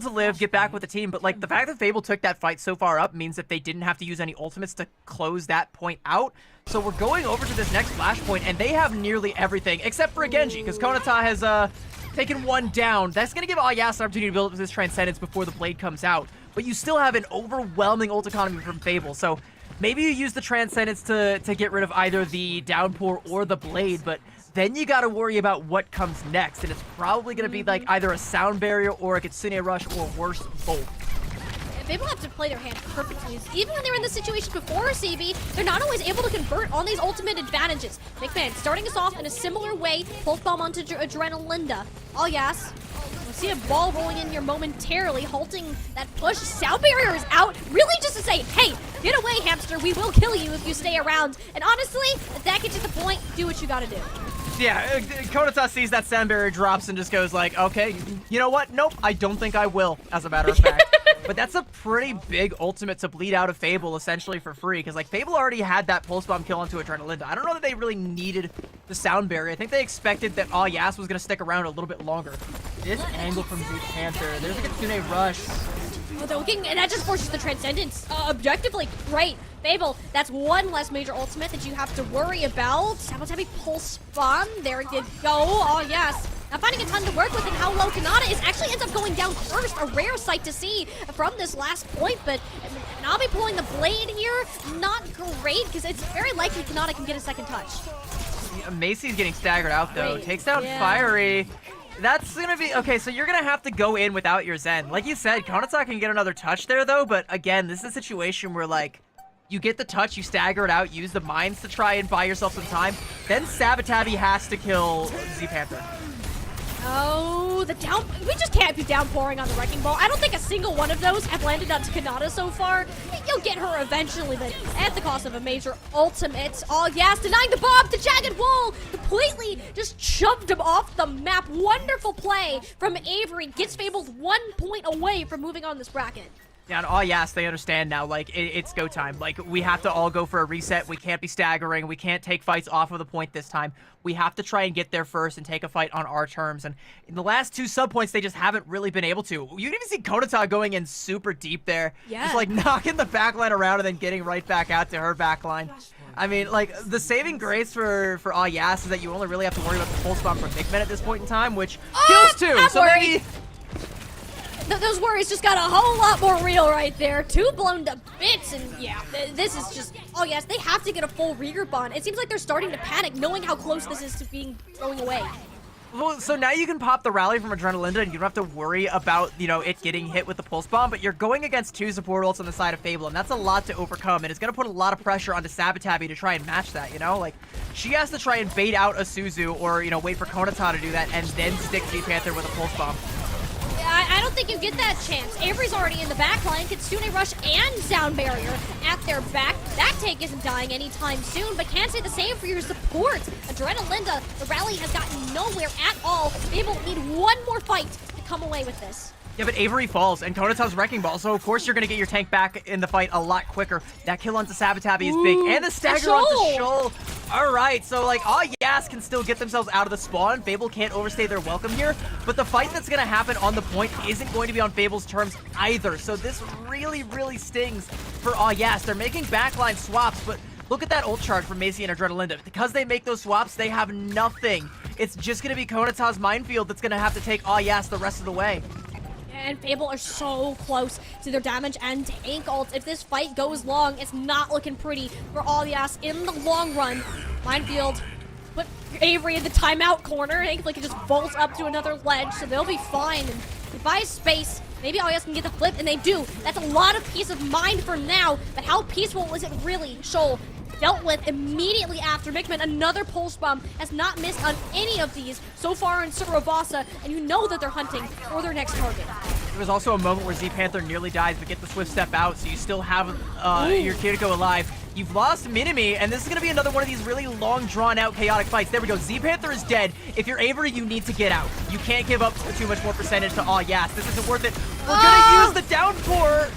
live, get back with the team, but like the fact that Fable took that fight so far up means that they didn't have to use any ultimates to close that point out. So we're going over to this next flashpoint, and they have nearly everything except for a Genji, because Konata has taken one down. That's going to give All Yas an opportunity to build up this Transcendence before the blade comes out, but you still have an overwhelming ult economy from Fable. So maybe you use the Transcendence to get rid of either the Downpour or the blade, but then you got to worry about what comes next, and it's probably going to be like either a sound barrier or a Kitsune Rush, or worse, both.
Fable have to play their hand perfectly. Even when they were in this situation before CB, they're not always able to convert on these ultimate advantages. McMahon starting us off in a similar way. Pulse bomb onto Adrenalinda. All Yes. We'll see a ball rolling in here momentarily, halting that push. Sound barrier is out, really just to say, hey, get away, hamster. We will kill you if you stay around. And honestly, if that gets you the point, do what you gotta do.
Yeah, Konata sees that sound barrier drops and just goes like, okay, you know what? Nope, I don't think I will, as a matter of fact. But that's a pretty big ultimate to bleed out of Fable essentially for free, because like Fable already had that pulse bomb kill onto Adrenalinda. I don't know that they really needed the sound barrier. I think they expected that All Yas was going to stick around a little bit longer. This angle from Zeus Panther, there's a Kitsune Rush.
Oh, they're looking, and that just forces the Transcendence. Objectively, great. Fable, that's one less major ultimate that you have to worry about. Sabatabi pulse bomb, there you go. Oh, yes. Now finding a ton to work with, and how low Kanata is actually ends up going down first. A rare sight to see from this last point, but Nabi pulling the blade here, not great, because it's very likely Kanata can get a second touch.
Yeah, Macy's getting staggered out, though. Takes down Fiery. That's gonna be okay. So you're gonna have to go in without your Zen. Like you said, Konata can get another touch there, though. But again, this is a situation where like you get the touch, you stagger it out, use the mines to try and buy yourself some time. Then Sabatabi has to kill Z Panther.
Oh, we just can't be downpouring on the Wrecking Ball. I don't think a single one of those have landed on Kanata so far. You'll get her eventually, but at the cost of a major ultimate. Oh, yes, denying the bomb to Jagged Wall. Completely just shoved him off the map. Wonderful play from Avery. Gets Fabled 1 point away from moving on this bracket.
Yeah, and oh yes, they understand now. Like it's go time. Like we have to all go for a reset. We can't be staggering. We can't take fights off of the point this time. We have to try and get there first and take a fight on our terms. And in the last 2 sub points, they just haven't really been able to. You can even see Konata going in super deep there, just like knocking the backline around and then getting right back out to her backline. I mean, like the saving grace for Ah Yas is that you only really have to worry about the full spawn from Bigman at this point in time, which kills too.
I'm
So
worried.
maybe.
Those worries just got a whole lot more real right there. 2 blown to bits, and yeah, this is just... Oh yes, they have to get a full regroup on. It seems like they're starting to panic, knowing how close this is to being thrown away.
Well, so now you can pop the rally from Adrenalinda and you don't have to worry about, you know, it getting hit with the pulse bomb, but you're going against 2 support ults on the side of Fable, and that's a lot to overcome, and it's going to put a lot of pressure onto Sabotabi to try and match that, you know? Like, she has to try and bait out a Suzu or, you know, wait for Konata to do that and then stick Z-Panther with a pulse bomb.
I don't think you get that chance. Avery's already in the back line. Kitsune Rush and Sound Barrier at their back. That take isn't dying anytime soon, but can't say the same for your support. Adrenalinda, the rally has gotten nowhere at all. They will need one more fight to come away with this.
Yeah, but Avery falls, and Konata's Wrecking Ball, so of course you're going to get your tank back in the fight a lot quicker. That kill onto Sabotabi is big, and the stagger onto Shoal. All right, so like, Ah Yas can still get themselves out of the spawn. Fable can't overstay their welcome here, but the fight that's going to happen on the point isn't going to be on Fable's terms either, so this really, really stings for Ah Yas. They're making backline swaps, but look at that ult charge from Macy and Adrenalinda. Because they make those swaps, they have nothing. It's just going to be Konata's minefield that's going to have to take Ah Yas the rest of the way.
And Fable are so close to their damage and tank ults. If this fight goes long, it's not looking pretty for Ah Yas in the long run. Minefield put Avery in the timeout corner. Thankfully, can just bolt up to another ledge, so they'll be fine. And they buy space. Maybe Ah Yas can get the flip, and they do. That's a lot of peace of mind for now, but how peaceful is it really? Shoal dealt with immediately after. Bigman, another pulse bomb, has not missed on any of these so far in Surabasa, and you know that they're hunting for their next target.
There was also a moment where Z-Panther nearly dies, but get the swift step out, so you still have your Kiriko alive. You've lost Minimi, and this is going to be another one of these really long, drawn-out, chaotic fights. There we go. Z-Panther is dead. If you're Avery, you need to get out. You can't give up too much more percentage to Ah Yas. This isn't worth it. We're going to use the downpour.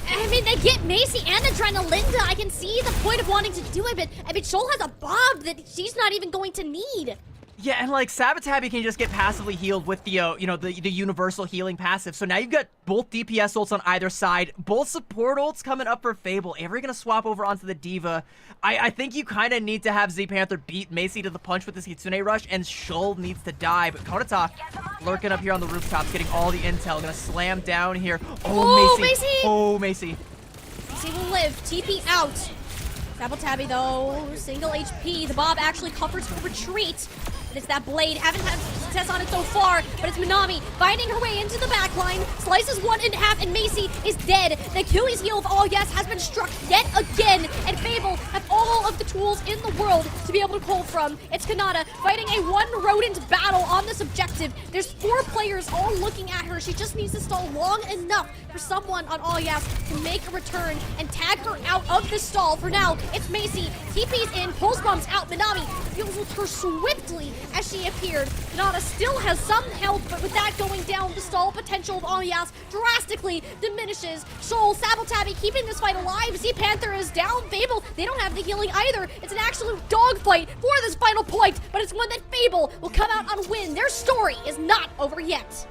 I mean, they get Macy and Adrenalinda. I can see the point of wanting to do it, but I mean, Shoal has a bomb that she's not even going to need.
Yeah, and like Sabotabi can just get passively healed with the you know, the universal healing passive. So now you've got both DPS ults on either side, both support ults coming up for Fable. Avery gonna swap over onto the Diva. I think you kind of need to have Z-Panther beat Macy to the punch with this Kitsune Rush, and Shoal needs to die. But Konata lurking up here on the rooftops, getting all the intel, gonna slam down here. Oh, Macy! Oh, Macy!
Macy will live. TP out. Sabotabi though, single HP. The Bob actually covers for retreat. It's that blade. Haven't had success on it so far, but it's Minami finding her way into the backline. Slices one in half, and Macy is dead. The Achilles heel of Ah Yas has been struck yet again, and Fable have all of the tools in the world to be able to pull from. It's Kanata fighting a one rodent battle on this objective. There's 4 players all looking at her. She just needs to stall long enough for someone on Ah Yas to make a return and tag her out of the stall. For now, it's Macy. TP's in, pulse bombs out. Minami deals with her swiftly as she appeared. Kanata still has some health, but with that going down, the stall potential of Ah Yas drastically diminishes. Shoal, Sabotabi keeping this fight alive. Z-Panther is down. Fable, they don't have the healing either. It's an absolute dogfight for this final point, but it's one that Fable will come out on win. Their story is not over yet.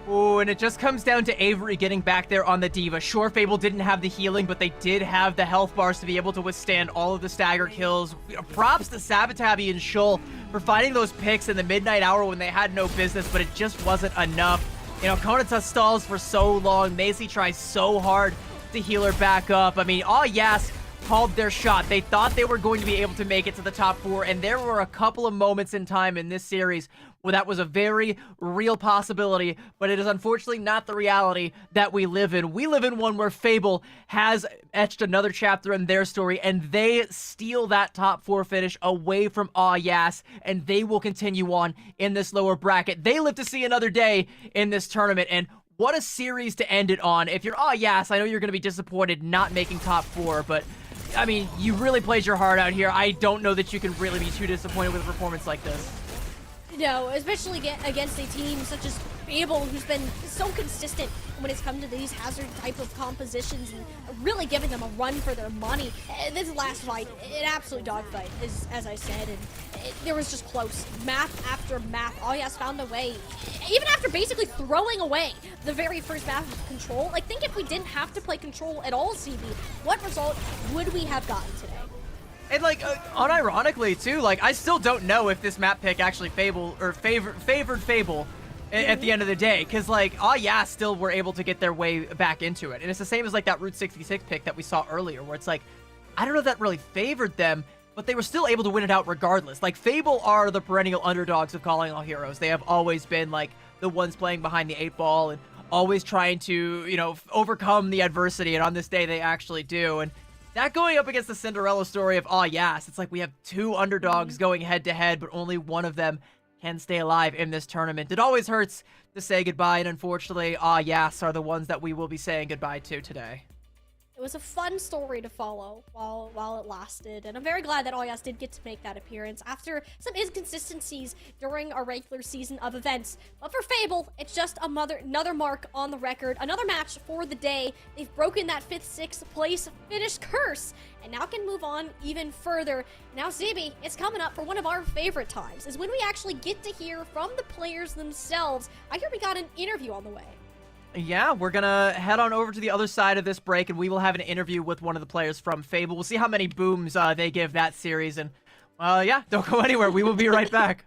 Oh, and it just comes down to Avery getting back there on the Diva. Sure, Fable didn't have the healing, but they did have the health bars to be able to withstand all of the stagger kills. Props to Sabotabi and Shoal for finding those picks in the midnight hour when they had no business, but it just wasn't enough. You know, Konata stalls for so long. Macy tries so hard to heal her back up. I mean, Ah Yas called their shot. They thought they were going to be able to make it to the top 4, and there were a couple of moments in time in this series where that was a very real possibility, but it is unfortunately not the reality that we live in. We live in one where Fable has etched another chapter in their story, and they steal that top 4 finish away from Ah Yas, and they will continue on in this lower bracket. They live to see another day in this tournament, and what a series to end it on. If you're Ah Yas, I know you're going to be disappointed not making top 4, but I mean, you really played your heart out here. I don't know that you can really be too disappointed with a performance like this.
No, especially against a team such as Fable, who's been so consistent when it's come to these hazard type of compositions and really giving them a run for their money. This last fight, an absolute dogfight, as I said, and there was just close. Map after map, Ayas found a way. Even after basically throwing away the very first map of Control, like, think if we didn't have to play Control at all, CB, what result would we have gotten today?
And like, unironically too, like, I still don't know if this map pick actually favored Fable at the end of the day, because like, yeah, still were able to get their way back into it. And it's the same as like that Route 66 pick that we saw earlier, where it's like, I don't know if that really favored them, but they were still able to win it out regardless. Like, Fable are the perennial underdogs of Calling All Heroes. They have always been like the ones playing behind the 8-ball and always trying to, you know, overcome the adversity, and on this day they actually do. And that going up against the Cinderella story of yes, it's like we have two underdogs going head-to-head, but only one of them can stay alive in this tournament. It always hurts to say goodbye, and unfortunately, yes are the ones that we will be saying goodbye to today.
It was a fun story to follow while it lasted, and I'm very glad that Ayas did get to make that appearance after some inconsistencies during our regular season of events. But for Fable, it's just another mark on the record, another match for the day. They've broken that 5th, 6th place finish curse, and now can move on even further. Now, ZB, it's coming up for one of our favorite times, is when we actually get to hear from the players themselves. I hear we got an interview on the way.
Yeah, we're gonna head on over to the other side of this break, and we will have an interview with one of the players from Fable. We'll see how many booms they give that series, and yeah, don't go anywhere. We will be right back.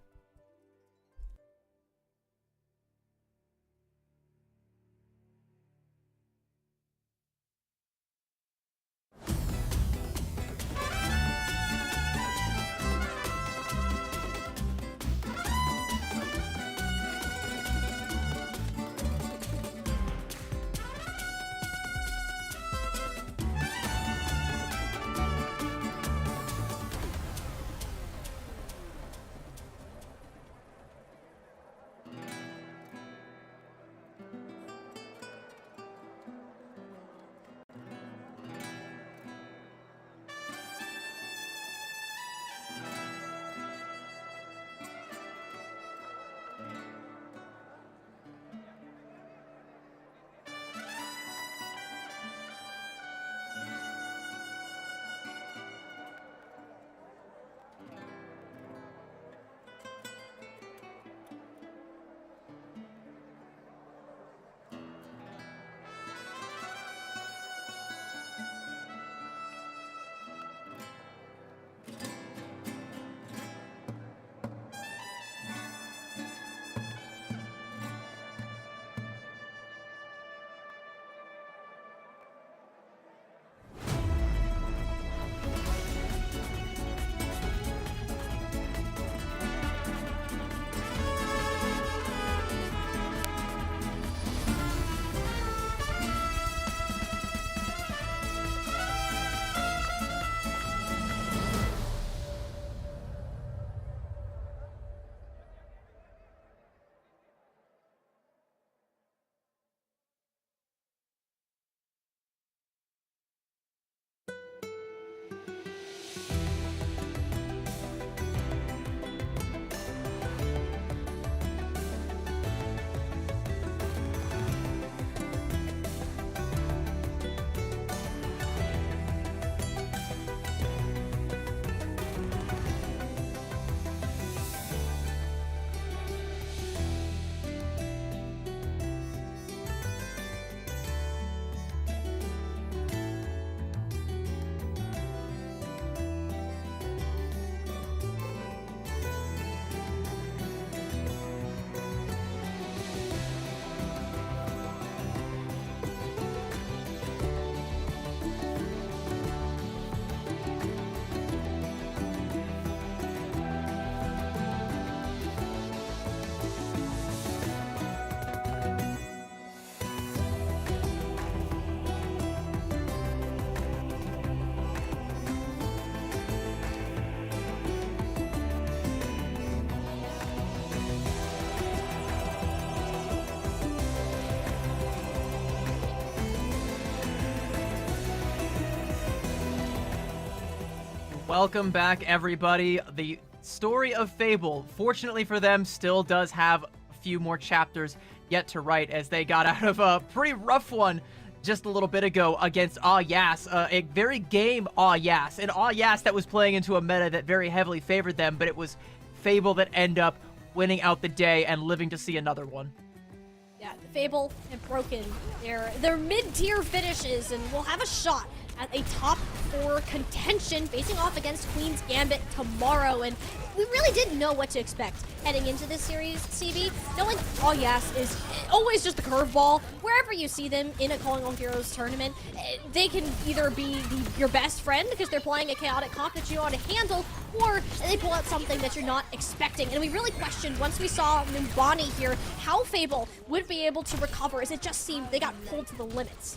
Welcome back, everybody. The story of Fable, fortunately for them, still does have a few more chapters yet to write, as they got out of a pretty rough one just a little bit ago against Yas, a very game Yas, an Yas that was playing into a meta that very heavily favored them, but it was Fable that ended up winning out the day and living to see another one.
Yeah, Fable have broken their mid-tier finishes and will have a shot at a top 4 contention facing off against Queen's Gambit tomorrow. And we really didn't know what to expect heading into this series, CB. Knowing Yas is always just a curveball. Wherever you see them in a Calling All Heroes tournament, they can either be your best friend because they're playing a chaotic comp that you ought to handle, or they pull out something that you're not expecting. And we really questioned, once we saw Numbani here, how Fable would be able to recover, as it just seemed they got pulled to the limits.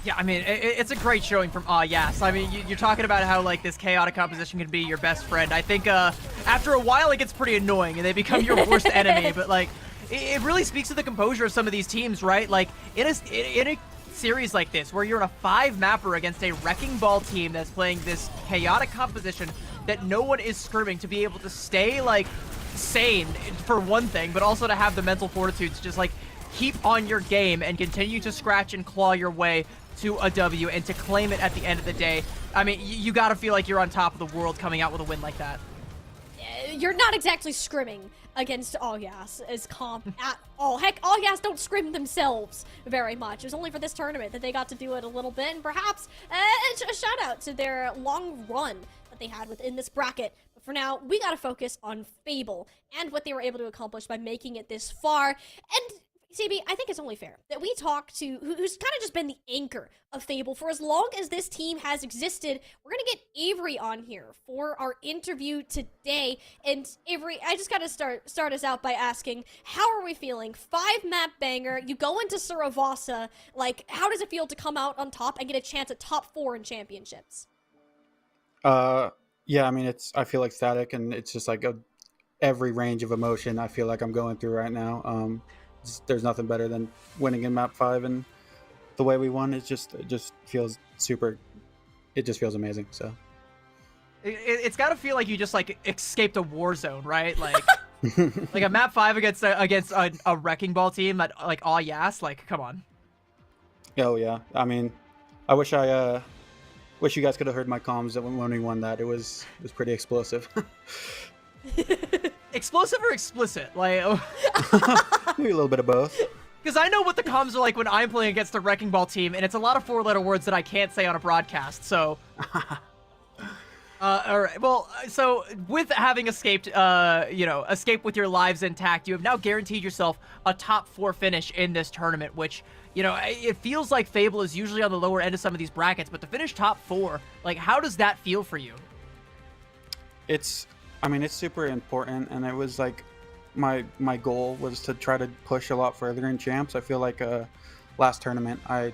Yeah, I mean, it's a great showing from Yas. I mean, you're talking about how, like, this chaotic composition can be your best friend. I think after a while it gets pretty annoying and they become your worst enemy, but, like, it really speaks to the composure of some of these teams, right? Like, in a series like this, where you're in a 5-mapper against a Wrecking Ball team that's playing this chaotic composition that no one is scrimming, to be able to stay, like, sane, for one thing, but also to have the mental fortitude to just, like, keep on your game and continue to scratch and claw your way to a W and to claim it at the end of the day. I mean, you gotta feel like you're on top of the world coming out with a win like that.
You're not exactly scrimming against Yas as comp at all. Heck, Yas don't scrim themselves very much. It was only for this tournament that they got to do it a little bit, and perhaps a shout out to their long run that they had within this bracket. But for now, we gotta focus on Fable and what they were able to accomplish by making it this far. And CB, I think it's only fair that we talk to who's kind of just been the anchor of Fable for as long as this team has existed. We're going to get Avery on here for our interview today. And Avery, I just got to start us out by asking, how are we feeling? 5-map banger, you go into Saravasa, like, how does it feel to come out on top and get a chance at top 4 in championships?
Yeah, I mean, I feel ecstatic, and it's just like every range of emotion I feel like I'm going through right now. There's nothing better than winning in map 5, and the way we won, it just feels super. It just feels amazing. So
it's got to feel like you just, like, escaped a war zone, right? Like like a map 5 against a Wrecking Ball team that, like, Yas, like, come on.
Oh yeah, I mean, I wish you guys could have heard my comms when we won that. It was pretty explosive.
Explosive or explicit? Like,
maybe a little bit of both.
Because I know what the comms are like when I'm playing against a Wrecking Ball team, and it's a lot of 4-letter words that I can't say on a broadcast, so... all right, well, so with having escaped, escape with your lives intact, you have now guaranteed yourself a top 4 finish in this tournament, which, it feels like Fable is usually on the lower end of some of these brackets, but to finish top 4, like, how does that feel for you?
It's super important, and it was like my goal was to try to push a lot further in champs. I feel like last tournament I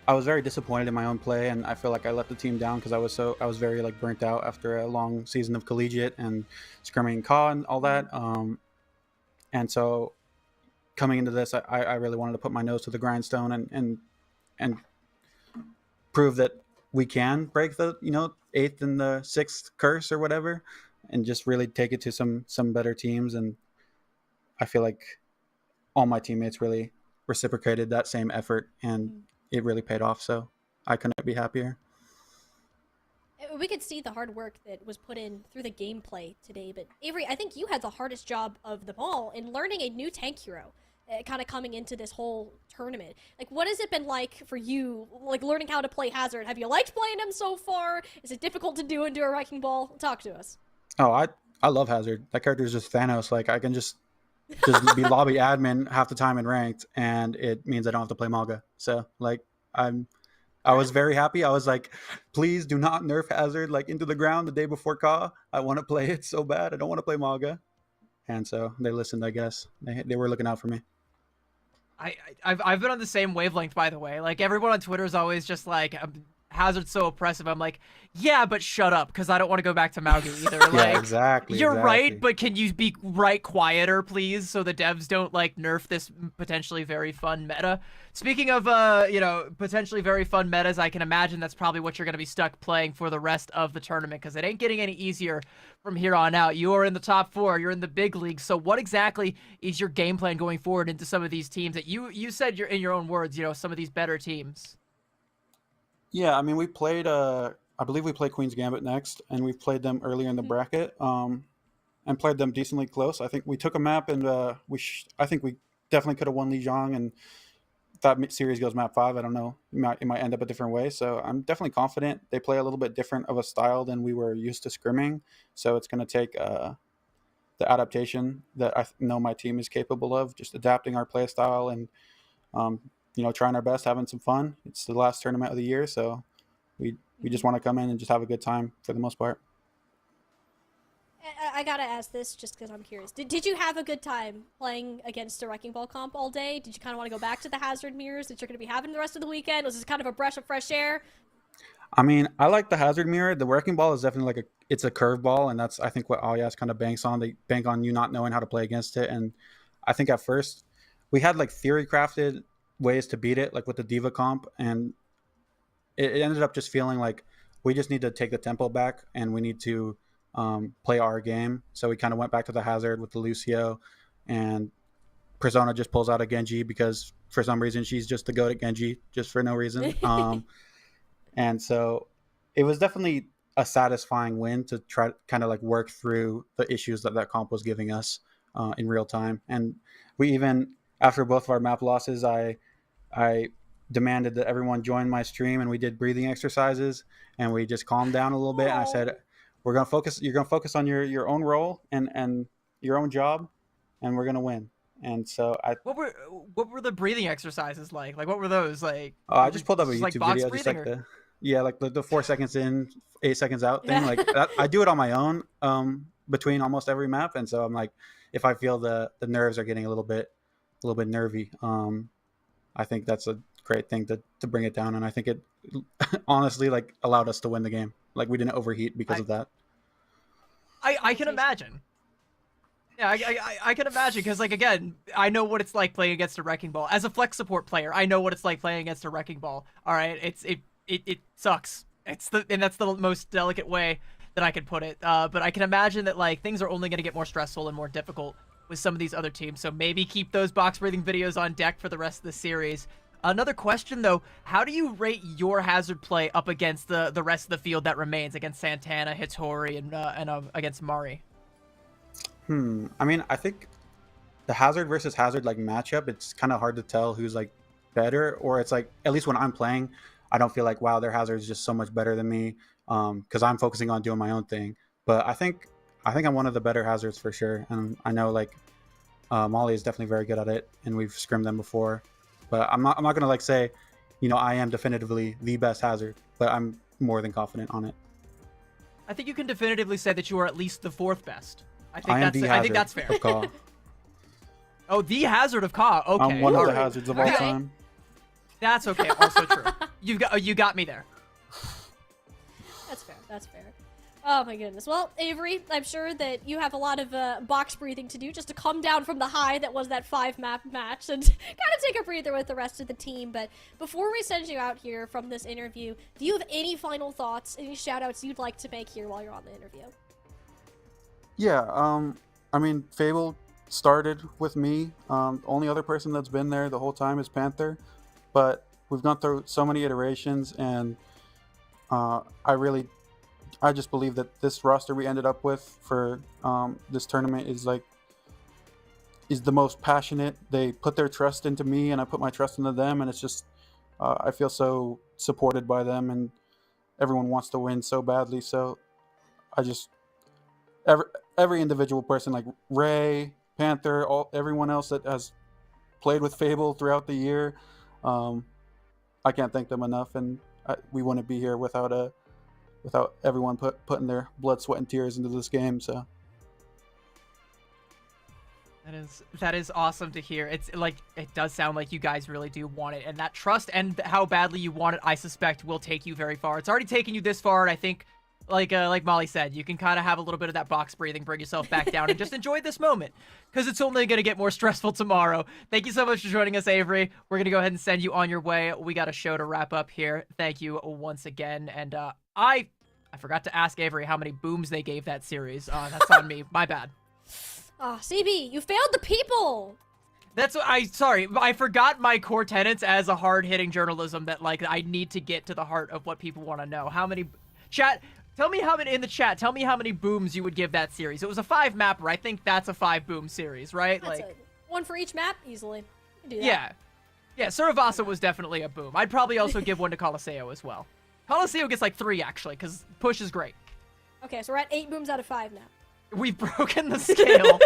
was very disappointed in my own play, and I feel like I let the team down because I was very, like, burnt out after a long season of collegiate and scrimming Ka and all that. And so coming into this, I really wanted to put my nose to the grindstone and prove that we can break the 8th and the 6th curse or whatever, and just really take it to some better teams. And I feel like all my teammates really reciprocated that same effort, and it really paid off. So I couldn't be happier.
We could see the hard work that was put in through the gameplay today. But Avery, I think you had the hardest job of them all in learning a new tank hero, kind of coming into this whole tournament. Like, what has it been like for you, like, learning how to play Hazard? Have you liked playing him so far? Is it difficult to do into a Wrecking Ball? Talk to us.
Oh, I love Hazard. That character is just Thanos. Like, I can just be lobby admin half the time in ranked, and it means I don't have to play Malga. So, like, I was very happy. I was like, please do not nerf Hazard, like, into the ground the day before Ka. I want to play it so bad. I don't want to play Malga. And so they listened, I guess. They were looking out for me.
I've been on the same wavelength, by the way. Like, everyone on Twitter is always just like, Hazard's so oppressive. I'm like, yeah, but shut up, because I don't want to go back to Mauga either. Like,
Yeah, exactly.
You're
exactly.
right, but can you be quieter, please, so the devs don't like nerf this potentially very fun meta? Speaking of, potentially very fun metas, I can imagine that's probably what you're going to be stuck playing for the rest of the tournament, because it ain't getting any easier from here on out. You are in the top 4. You're in the big league. So what exactly is your game plan going forward into some of these teams that you said you're in your own words, some of these better teams?
Yeah, I mean, we played. I believe we play Queen's Gambit next, and we've played them earlier in the bracket, and played them decently close. I think we took a map, and I think we definitely could have won Lijiang, and that series goes map 5. I don't know. It might end up a different way. So I'm definitely confident. They play a little bit different of a style than we were used to scrimming. So it's going to take the adaptation that I know my team is capable of, just adapting our play style and trying our best, having some fun. It's the last tournament of the year, so we just want to come in and just have a good time for the most part.
I gotta ask this just because I'm curious. Did you have a good time playing against a Wrecking Ball comp all day? Did you kind of want to go back to the Hazard mirrors that you're going to be having the rest of the weekend? Was this kind of a breath of fresh air?
I mean, I like the Hazard mirror. The Wrecking Ball is definitely it's a curveball, and that's, I think, what Alyas kind of banks on. They bank on you not knowing how to play against it, and I think at first we had theory crafted ways to beat it, like with the Diva comp, and it ended up just feeling like we just need to take the tempo back and we need to play our game. So we kind of went back to the Hazard with the Lucio, and Persona just pulls out a Genji because for some reason she's just the goat at Genji, just for no reason. And so it was definitely a satisfying win to try to kind of work through the issues that comp was giving us in real time. And we even, after both of our map losses, I demanded that everyone join my stream, and we did breathing exercises, and we just calmed down a little bit. And I said, you're going to focus on your own role and your own job, and we're going to win. And so
what were the breathing exercises like? Like, what were those like?
I just pulled up a YouTube video, just
or...
the 4 seconds in, 8 seconds out thing. Like that, I do it on my own between almost every map. And so I'm like, if I feel the nerves are getting a little bit nervy, I think that's a great thing to bring it down. And I think it honestly allowed us to win the game. Like, we didn't overheat because of that.
I can imagine. Yeah, I can imagine, because again, I know what it's like playing against a Wrecking Ball. As a flex support player, I know what it's like playing against a Wrecking Ball. All right, it sucks. And that's the most delicate way that I could put it. But I can imagine that things are only going to get more stressful and more difficult with some of these other teams. So maybe keep those box breathing videos on deck for the rest of the series. Another question though, how do you rate your Hazard play up against the rest of the field that remains, against Santana, Hitori, and against Mari?
I mean, I think the Hazard versus Hazard matchup, it's kind of hard to tell who's better, or it's at least when I'm playing, I don't feel like, wow, their Hazard is just so much better than me, because I'm focusing on doing my own thing. But I think I'm one of the better Hazards for sure, and I know Molly is definitely very good at it, and we've scrimmed them before. But I'm not gonna say, I am definitively the best Hazard, but I'm more than confident on it.
I think you can definitively say that you are at least the 4th best. I think that's fair. Oh, the Hazard of Ka. Okay,
I'm one of the Hazards of all time.
That's okay. Also true. You got me there.
That's fair. That's fair. Oh my goodness. Well, Avery, I'm sure that you have a lot of box breathing to do just to come down from the high that was that 5-map match and kind of take a breather with the rest of the team. But before we send you out here from this interview, do you have any final thoughts, any shout outs you'd like to make here while you're on the interview?
Yeah, I mean, Fable started with me. The only other person that's been there the whole time is Panther, but we've gone through so many iterations, and I just believe that this roster we ended up with for this tournament is the most passionate. They put their trust into me, and I put my trust into them, and it's just I feel so supported by them, and everyone wants to win so badly. So I just every individual person, like Ray, Panther, everyone else that has played with Fable throughout the year, I can't thank them enough, and we wouldn't be here without everyone putting their blood, sweat, and tears into this game. So
That is awesome to hear. It's like, it does sound like you guys really do want it, and that trust and how badly you want it, I suspect, will take you very far. It's already taken you this far, and I think, like Molly said, you can kind of have a little bit of that box breathing, bring yourself back down, and just enjoy this moment, because it's only going to get more stressful tomorrow. Thank you so much for joining us, Avery. We're going to go ahead and send you on your way. We got a show to wrap up here. Thank you once again, and I forgot to ask Avery how many booms they gave that series. That's on me. My bad.
CB, you failed the people.
Sorry, I forgot my core tenets as a hard-hitting journalism that, like, I need to get to the heart of what people want to know. How many, chat, tell me how many, in the chat, tell me how many booms you would give that series. It was a 5-mapper. I think that's a 5-boom series, right?
That's
like,
one for each map, easily. Do that.
Yeah. Yeah, Suravasa was definitely a boom. I'd probably also give one to Coliseo as well. Coliseo gets like 3, actually, because push is great.
Okay, so we're at 8 booms out of 5 now.
We've broken the scale.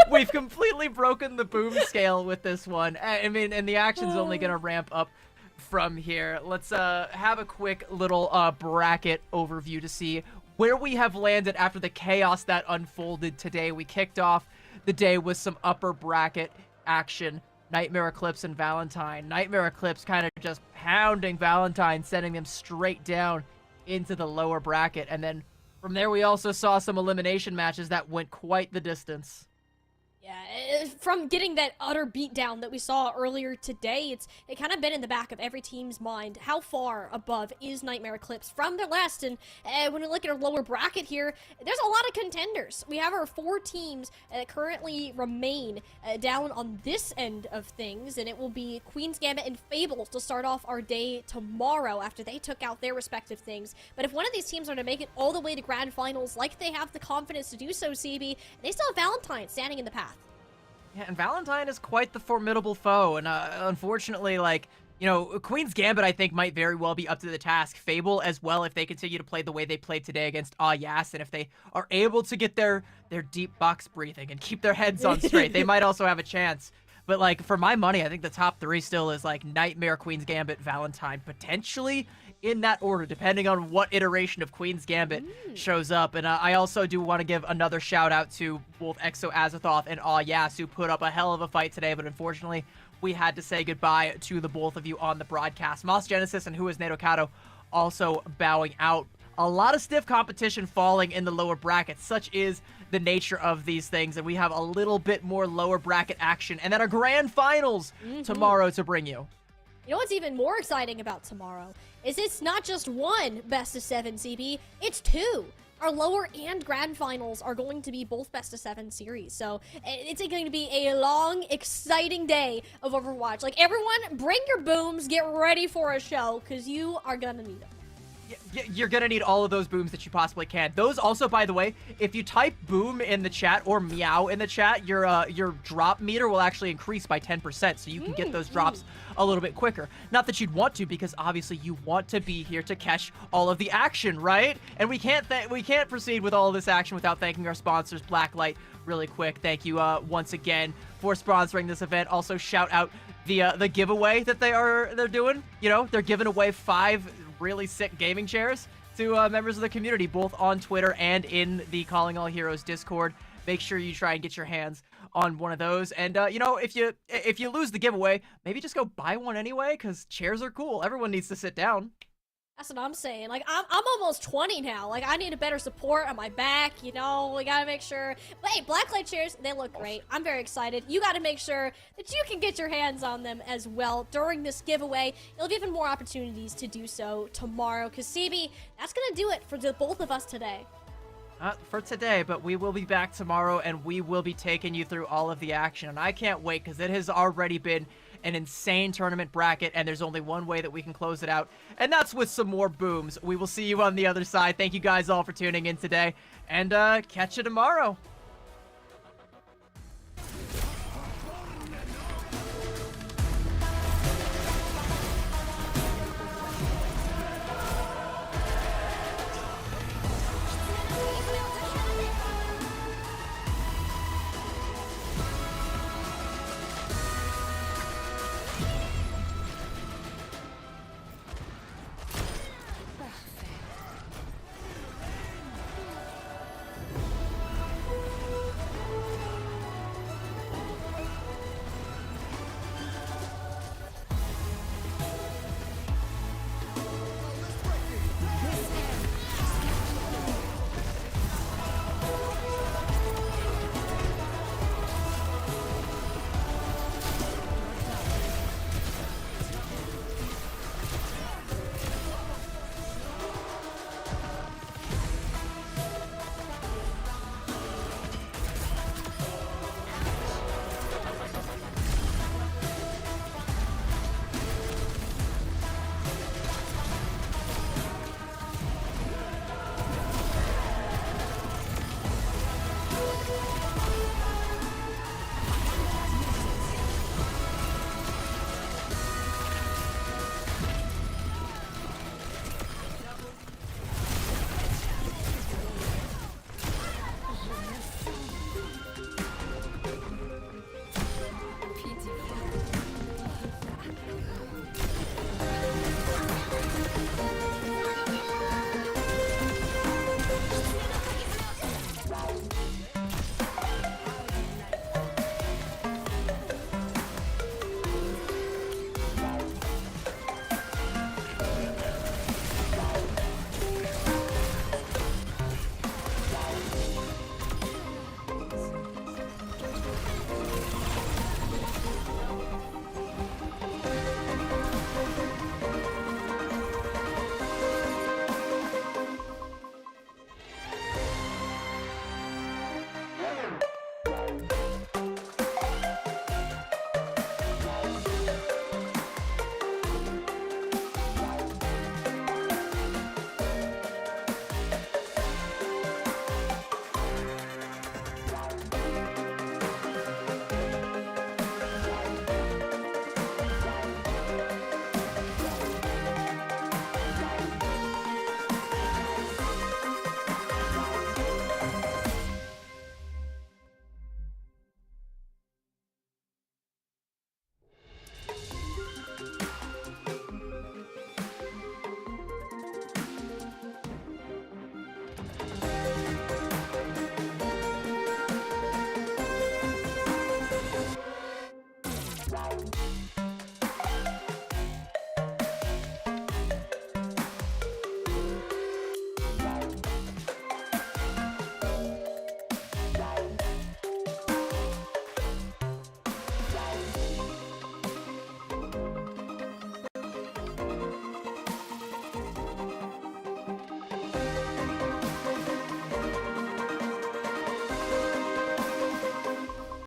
We've completely broken the boom scale with this one. I mean, and the action's only going to ramp up from here. Let's have a quick little bracket overview to see where we have landed after the chaos that unfolded today. We kicked off the day with some upper bracket action. Nightmare Eclipse and Valentine. Nightmare Eclipse kind of just pounding Valentine, sending them straight down into the lower bracket. And then from there, we also saw some elimination matches that went quite the distance.
Yeah, from getting that utter beatdown that we saw earlier today, it kind of been in the back of every team's mind. How far above is Nightmare Eclipse from their last? And when we look at our lower bracket here, there's a lot of contenders. We have our 4 teams that currently remain down on this end of things, and it will be Queen's Gambit and Fables to start off our day tomorrow after they took out their respective things. But if one of these teams are to make it all the way to grand finals, like they have the confidence to do so, CB, they still have Valentine standing in the path.
Yeah, and Valentine is quite the formidable foe, and unfortunately, like, you know, Queen's Gambit, I think, might very well be up to the task. Fable as well, if they continue to play the way they played today against Yas, and if they are able to get their deep box breathing and keep their heads on straight, they might also have a chance. But, like, for my money, I think the top 3 still is, like, Nightmare, Queen's Gambit, Valentine, potentially in that order, depending on what iteration of Queen's Gambit shows up. And I also do want to give another shout out to both Exo Azathoth and Yas, who put up a hell of a fight today, but unfortunately, we had to say goodbye to the both of you on the broadcast. Moss Genesis and Who is Nato Kato also bowing out. A lot of stiff competition falling in the lower brackets. Such is the nature of these things, and we have a little bit more lower bracket action, and then our grand finals tomorrow to bring you.
You know what's even more exciting about tomorrow is it's not just one best of 7 CB, it's 2. Our lower and grand finals are going to be both best of 7 series. So it's going to be a long, exciting day of Overwatch. Like, everyone, bring your booms, get ready for a show, because you are going to need them.
You're gonna need all of those booms that you possibly can. Those also, by the way, if you type boom in the chat or meow in the chat, your drop meter will actually increase by 10%, so you can get those drops a little bit quicker. Not that you'd want to, because obviously you want to be here to catch all of the action, right? And we can't proceed with all of this action without thanking our sponsors, Blacklight, really quick. Thank you once again for sponsoring this event. Also, shout out the giveaway that they're doing. You know, they're giving away 5 really sick gaming chairs to members of the community, both on Twitter and in the Calling All Heroes Discord. Make sure you try and get your hands on one of those. And you know, if you lose the giveaway, maybe just go buy one anyway, because chairs are cool. Everyone needs to sit down.
That's what I'm saying. Like, I'm almost 20 now. Like, I need a better support on my back, you know? We gotta make sure. But hey, Blacklight chairs, they look great. I'm very excited. You gotta make sure that you can get your hands on them as well during this giveaway. You'll have even more opportunities to do so tomorrow. Because, CB, that's gonna do it for the both of us today.
For today, but we will be back tomorrow, and we will be taking you through all of the action. And I can't wait, because it has already been an insane tournament bracket, and there's only one way that we can close it out, and that's with some more booms. We will see you on the other side. Thank you guys all for tuning in today, and catch you tomorrow.